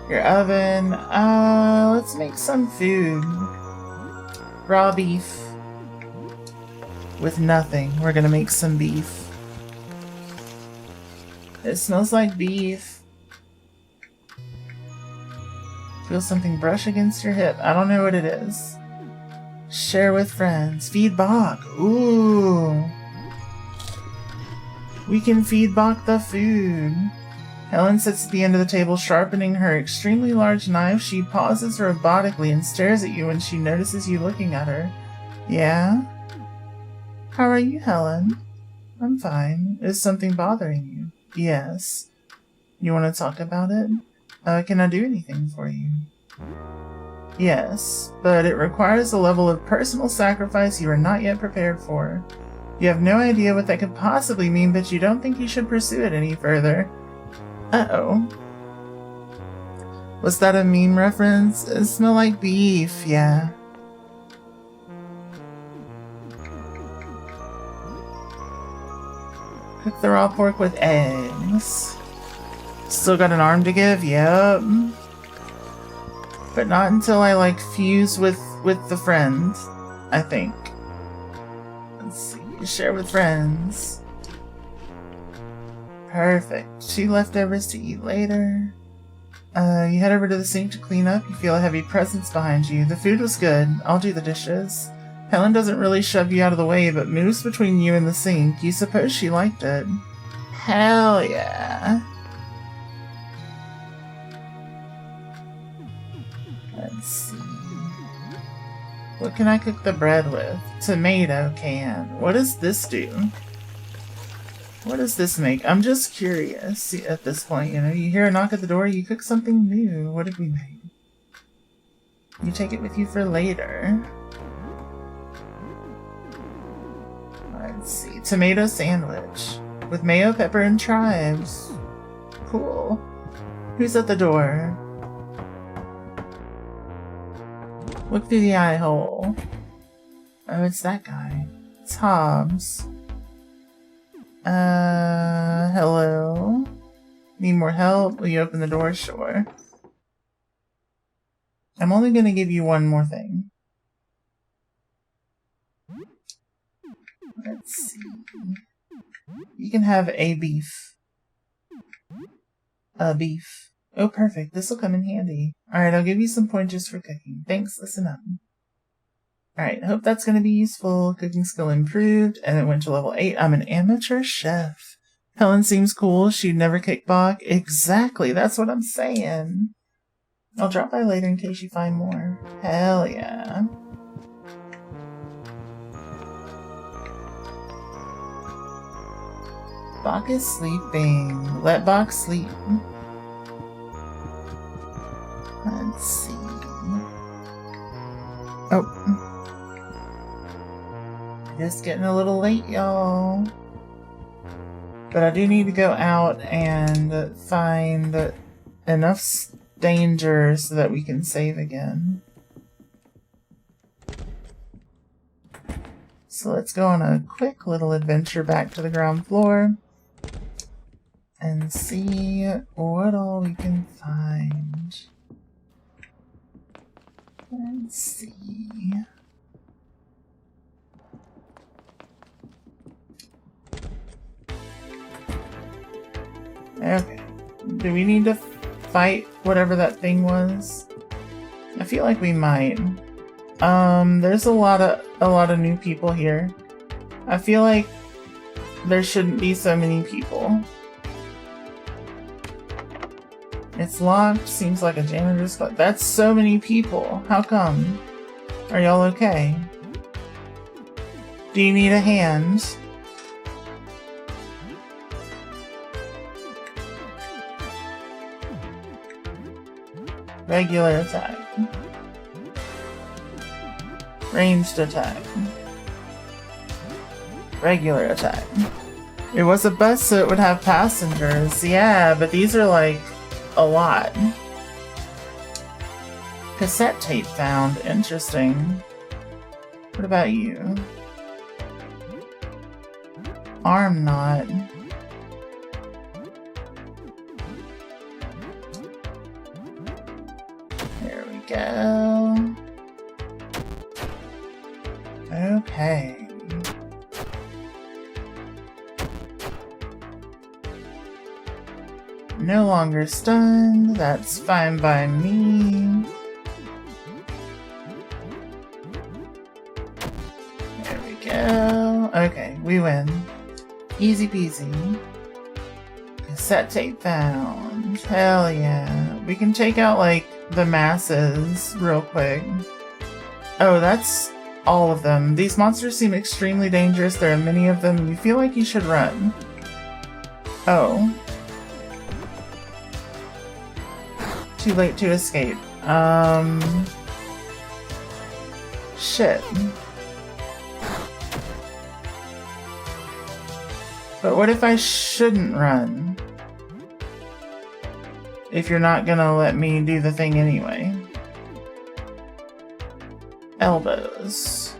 Your oven. Let's make some food. Raw beef. With nothing. We're gonna make some beef. It smells like beef. Feel something brush against your hip. I don't know what it is. Share with friends. Feed Bach. Ooh. We can feed Bach the food. Helen sits at the end of the table, sharpening her extremely large knife. She pauses robotically and stares at you when she notices you looking at her. Yeah? How are you, Helen? I'm fine. Is something bothering you? Yes. You want to talk about it? Can I do anything for you? Yes, but it requires a level of personal sacrifice you are not yet prepared for. You have no idea what that could possibly mean, but you don't think you should pursue it any further. Uh-oh. Was that a meme reference? It smelled like beef, yeah. Cook the raw pork with eggs. Still got an arm to give? Yep. But not until I, fuse with the friend, I think. Let's see. Share with friends. Perfect. 2 leftovers to eat later. You head over to the sink to clean up. You feel a heavy presence behind you. The food was good. I'll do the dishes. Helen doesn't really shove you out of the way, but moves between you and the sink. You suppose she liked it. Hell yeah. Let's see. What can I cook the bread with? Tomato can. What does this do? What does this make? I'm just curious at this point, you know. You hear a knock at the door, you cook something new. What did we make? You take it with you for later. Let's see. Tomato sandwich. With mayo, pepper, and chives. Cool. Who's at the door? Look through the eye hole. Oh, it's that guy. It's Hobbs. Hello? Need more help? Will you open the door? Sure. I'm only gonna give you one more thing. Let's see. You can have a beef. A beef. Oh, perfect. This'll come in handy. Alright, I'll give you some pointers for cooking. Thanks, listen up. Alright, hope that's going to be useful. Cooking skill improved, and it went to level 8. I'm an amateur chef. Helen seems cool. She'd never kick Bach. Exactly, that's what I'm saying. I'll drop by later in case you find more. Hell yeah. Bach is sleeping. Let Bach sleep. Let's see. Oh. Just getting a little late, y'all. But I do need to go out and find enough danger so that we can save again. So let's go on a quick little adventure back to the ground floor and see what all we can find. Let's see. Okay. Do we need to fight whatever that thing was? I feel like we might. There's a lot of new people here. I feel like there shouldn't be so many people. It's locked. Seems like a janitor's club. That's so many people. How come? Are y'all okay? Do you need a hand? Regular attack. Ranged attack. Regular attack. It was a bus so it would have passengers. Yeah, but these are like a lot. Cassette tape found. Interesting. What about you? Arm knot. There we go. Okay. No longer stunned. That's fine by me. There we go. Okay, we win. Easy peasy. Cassette tape found. Hell yeah. We can take out, like, the masses real quick. Oh, that's all of them. These monsters seem extremely dangerous. There are many of them. You feel like you should run. Oh. Too late to escape. Shit. But what if I shouldn't run? If you're not gonna let me do the thing anyway. Elbows.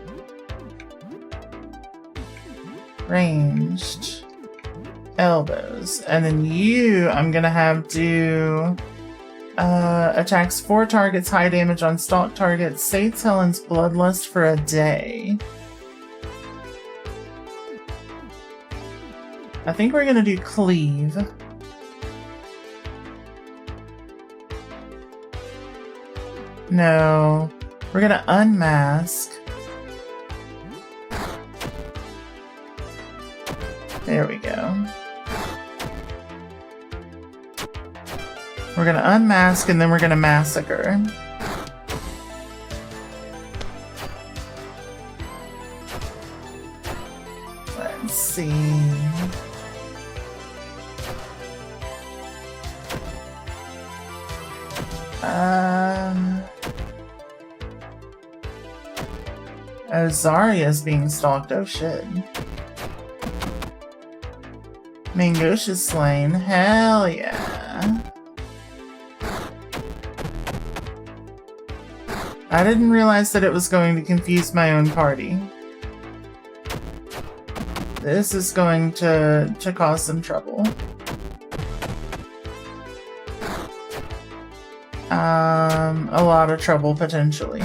Ranged. Elbows. And then you, I'm gonna have do attacks 4 targets, high damage on stalk targets, sates Helen's bloodlust for a day. I think we're gonna do cleave. No, we're gonna unmask. There we go. We're gonna unmask and then we're gonna massacre. Let's see. Oh, Zarya's being stalked. Oh shit. Mangosha's slain. Hell yeah. I didn't realize that it was going to confuse my own party. This is going to cause some trouble. A lot of trouble potentially.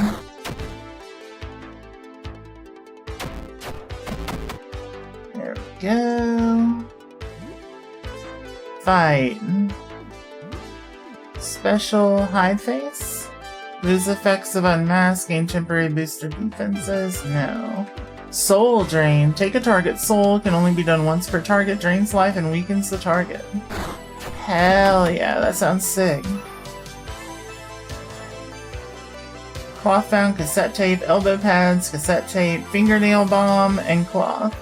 There we go. Fight. Special hide face? Lose effects of unmask, gain temporary booster defenses? No. Soul drain. Take a target's soul, can only be done once per target, drains life and weakens the target. Hell yeah, that sounds sick. Cloth found, cassette tape, elbow pads, cassette tape, fingernail bomb, and cloth.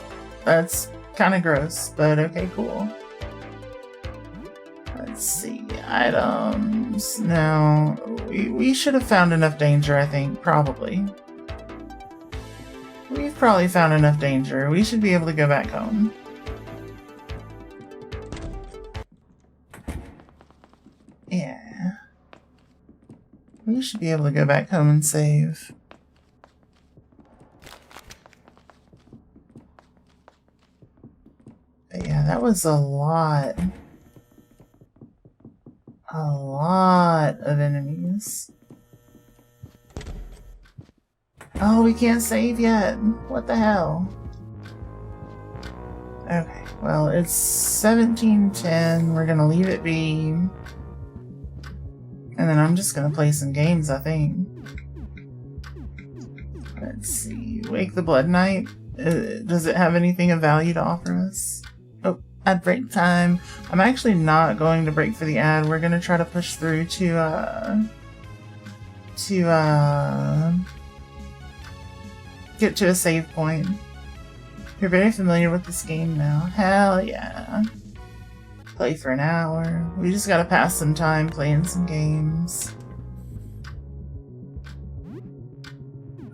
That's kind of gross, but okay, cool. Let's see, items. No, we should have found enough danger, I think, probably. We've probably found enough danger. We should be able to go back home. Yeah. We should be able to go back home and save. But yeah, that was a lot. A lot of enemies. Oh, we can't save yet. What the hell? Okay, well, it's 17:10. We're gonna leave it be. And then I'm just gonna play some games, I think. Let's see. Wake the Blood Knight. Does it have anything of value to offer us? Oh, ad break time. I'm actually not going to break for the ad. We're gonna try to push through to get to a save point. You're very familiar with this game now. Hell yeah. Play for an hour. We just gotta pass some time playing some games.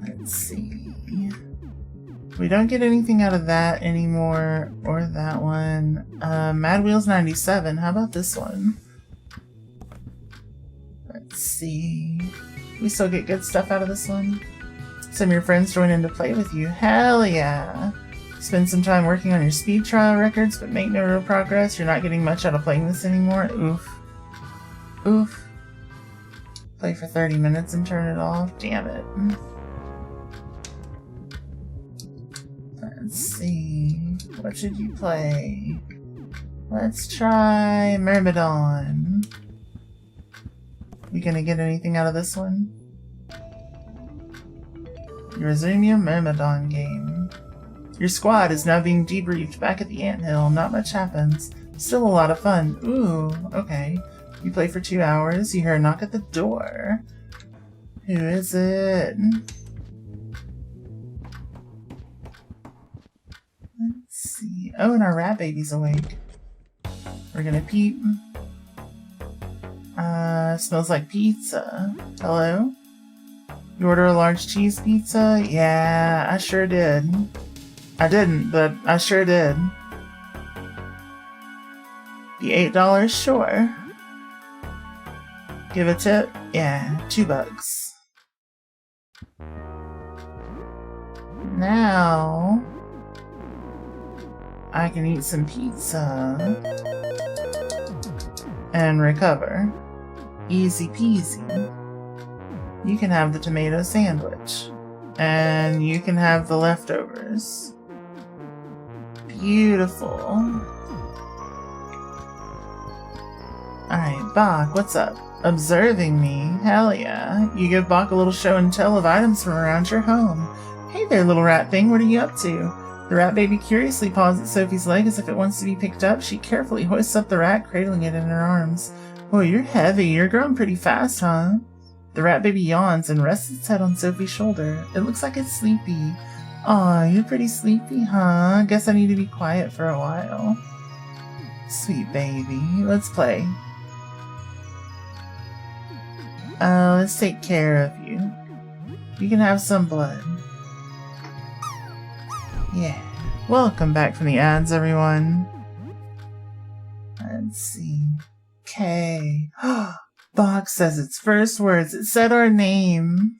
Let's see. We don't get anything out of that anymore, or that one. Mad Wheels 97. How about this one? Let's see. We still get good stuff out of this one. Some of your friends join in to play with you. Hell yeah. Spend some time working on your speed trial records, but make no real progress. You're not getting much out of playing this anymore. Oof. Oof. Play for 30 minutes and turn it off. Damn it. Let's see. What should you play? Let's try Myrmidon. You gonna get anything out of this one? You resume your Myrmidon game. Your squad is now being debriefed back at the anthill. Not much happens. Still a lot of fun. Ooh, okay. You play for 2 hours. You hear a knock at the door. Who is it? Let's see. Oh, and our rat baby's awake. We're gonna peep. Smells like pizza. Hello? You order a large cheese pizza? Yeah, I sure did. I didn't, but I sure did. The $8? Sure. Give a tip? Yeah, $2. Now I can eat some pizza and recover. Easy peasy. You can have the tomato sandwich, and you can have the leftovers. Beautiful. Alright, Bach, what's up? Observing me? Hell yeah. You give Bach a little show and tell of items from around your home. Hey there, little rat thing, what are you up to? The rat baby curiously paws at Sophie's leg as if it wants to be picked up. She carefully hoists up the rat, cradling it in her arms. Oh, you're heavy. You're growing pretty fast, huh? The rat baby yawns and rests its head on Sophie's shoulder. It looks like it's sleepy. Aw, you're pretty sleepy, huh? Guess I need to be quiet for a while. Sweet baby. Let's play. Let's take care of you. You can have some blood. Yeah. Welcome back from the ads, everyone. Let's see. Okay. Bach says its first words. It said our name.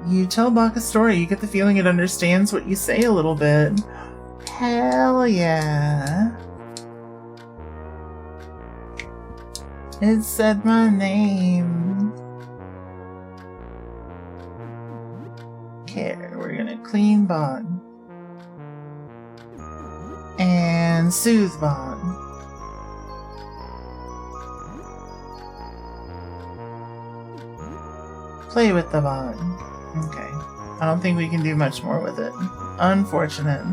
You tell Bach a story. You get the feeling it understands what you say a little bit. Hell yeah. It said my name. Okay, we're gonna clean Bach. And soothe Bach. Play with the Bach. Okay. I don't think we can do much more with it. Unfortunate.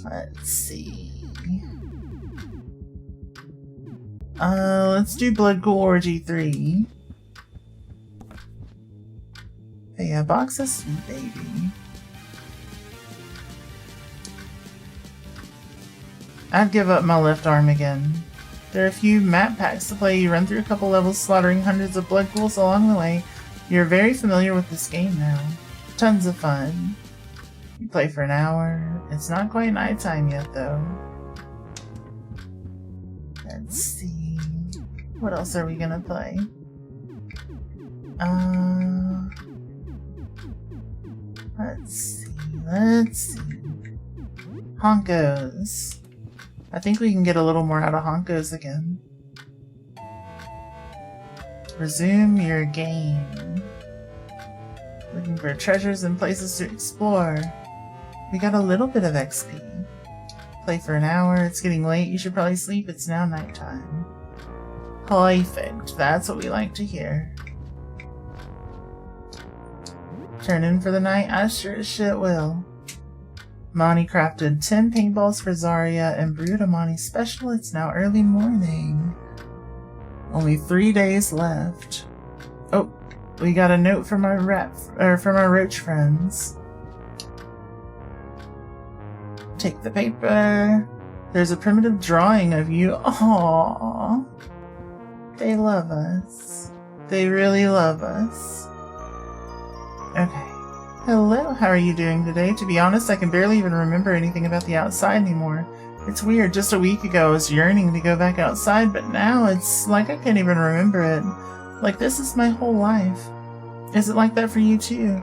Let's see. Let's do Blood Ghoul Orgy 3. Hey, a box of Sweet Baby. I'd give up my left arm again. There are a few map packs to play. You run through a couple levels, slaughtering hundreds of blood ghouls along the way. You're very familiar with this game now. Tons of fun. You play for an hour. It's not quite nighttime yet, though. Let's see. What else are we gonna play? Let's see. Honkos. I think we can get a little more out of Honkos again. Resume your game. Looking for treasures and places to explore. We got a little bit of XP. Play for an hour. It's getting late. You should probably sleep. It's now nighttime. Perfect. That's what we like to hear. Turn in for the night? I sure as shit will. Monty crafted 10 paintballs for Zarya and brewed a Monty special. It's now early morning. Only 3 days left. Oh, we got a note from our roach friends. Take the paper. There's a primitive drawing of you. Aww. They love us. They really love us. Okay. Hello, how are you doing today? To be honest, I can barely even remember anything about the outside anymore. It's weird, just a week ago I was yearning to go back outside, but now it's like I can't even remember it. Like this is my whole life. Is it like that for you too?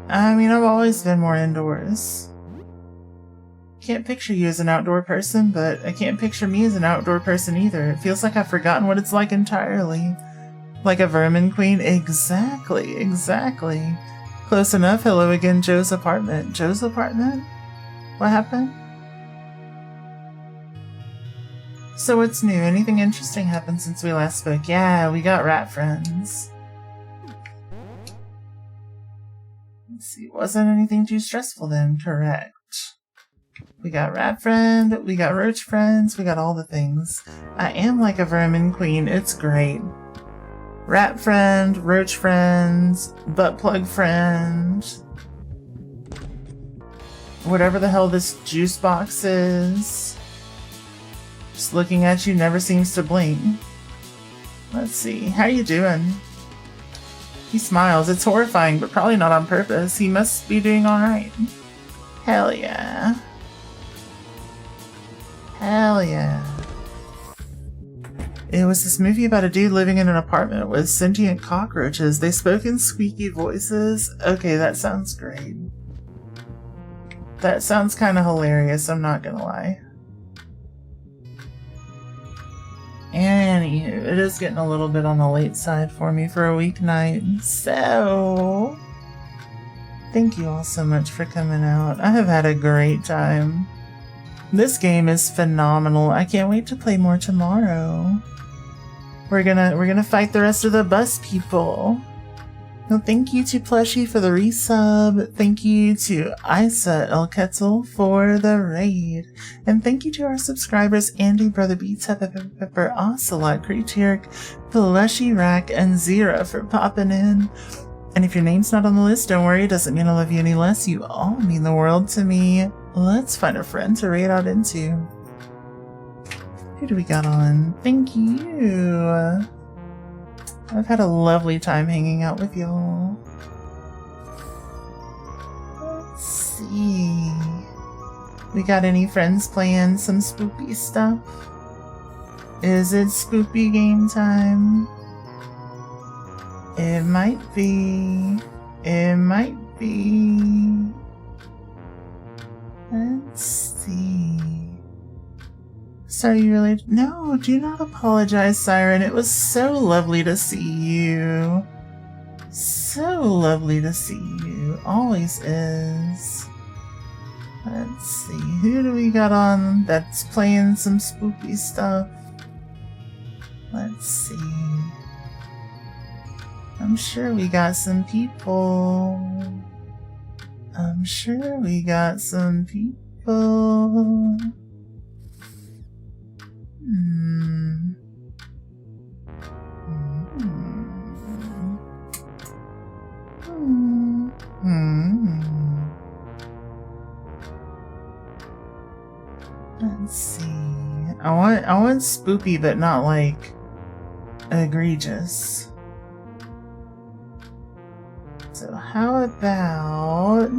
I mean, I've always been more indoors. Can't picture you as an outdoor person, but I can't picture me as an outdoor person either. It feels like I've forgotten what it's like entirely. Like a vermin queen? Exactly, exactly. Close enough. Hello again, Joe's apartment. Joe's apartment? What happened? So what's new? Anything interesting happened since we last spoke? Yeah, we got rat friends. Let's see, wasn't anything too stressful then, correct. We got rat friend, we got roach friends, we got all the things. I am like a vermin queen, it's great. Rat friend, roach friends, butt plug friend. Whatever the hell this juice box is. Just looking at you never seems to blink. Let's see, how you doing? He smiles, it's horrifying, but probably not on purpose. He must be doing alright. Hell yeah. Hell yeah. It was this movie about a dude living in an apartment with sentient cockroaches. They spoke in squeaky voices. Okay, that sounds great. That sounds kind of hilarious, I'm not gonna lie. Anywho, it is getting a little bit on the late side for me for a weeknight, so thank you all so much for coming out. I have had a great time. This game is phenomenal. I can't wait to play more tomorrow. We're gonna fight the rest of the bus people. Well, thank you to Plushie for the resub. Thank you to Isa El Ketzel for the raid. And thank you to our subscribers Andy, Brother Beats, Pepper, Ocelot, Creature, Plushie Rack, and Zira for popping in. And if your name's not on the list, don't worry, it doesn't mean I love you any less. You all mean the world to me. Let's find a friend to raid out into. Who do we got on? Thank you. I've had a lovely time hanging out with y'all. Let's see. We got any friends playing some spoopy stuff? Is it spoopy game time? It might be. It might be. Let's see. Sorry, you related? No, do not apologize, Siren. It was so lovely to see you. So lovely to see you. Always is. Let's see. Who do we got on that's playing some spooky stuff? Let's see. I'm sure we got some people. I'm sure we got some people. Let's see. I want spoopy, but not like egregious. So how about,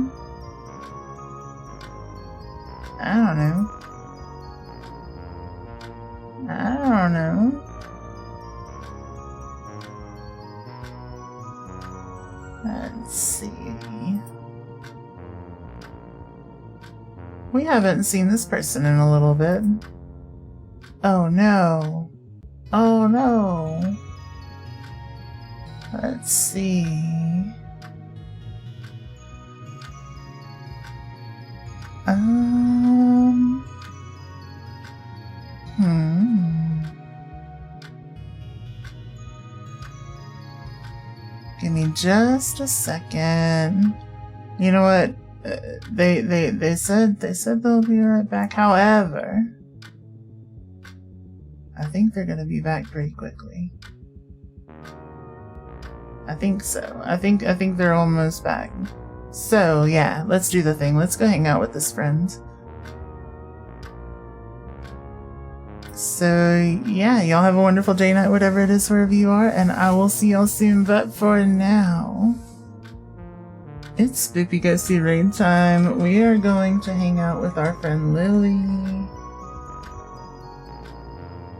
I don't know. Let's see. We haven't seen this person in a little bit. Oh no. Oh no. Let's see. Give me just a second. You know what? They said they'll be right back. However, I think they're gonna be back pretty quickly. I think so. I think they're almost back. So yeah, let's do the thing. Let's go hang out with this friend. So yeah, y'all have a wonderful day, night, whatever it is, wherever you are, and I will see y'all soon. But for now, it's Spoopy Ghosty Raid time. We are going to hang out with our friend Lily,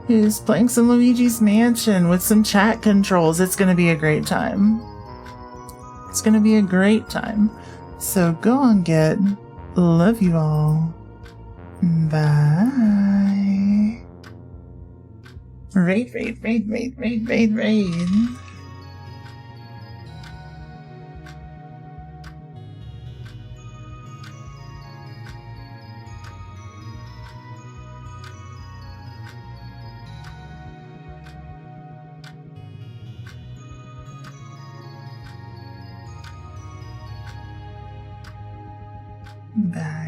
who's playing some Luigi's Mansion with some chat controls. It's gonna be a great time. It's gonna be a great time. So go on, get. Love you all. Bye. Raid. Bye.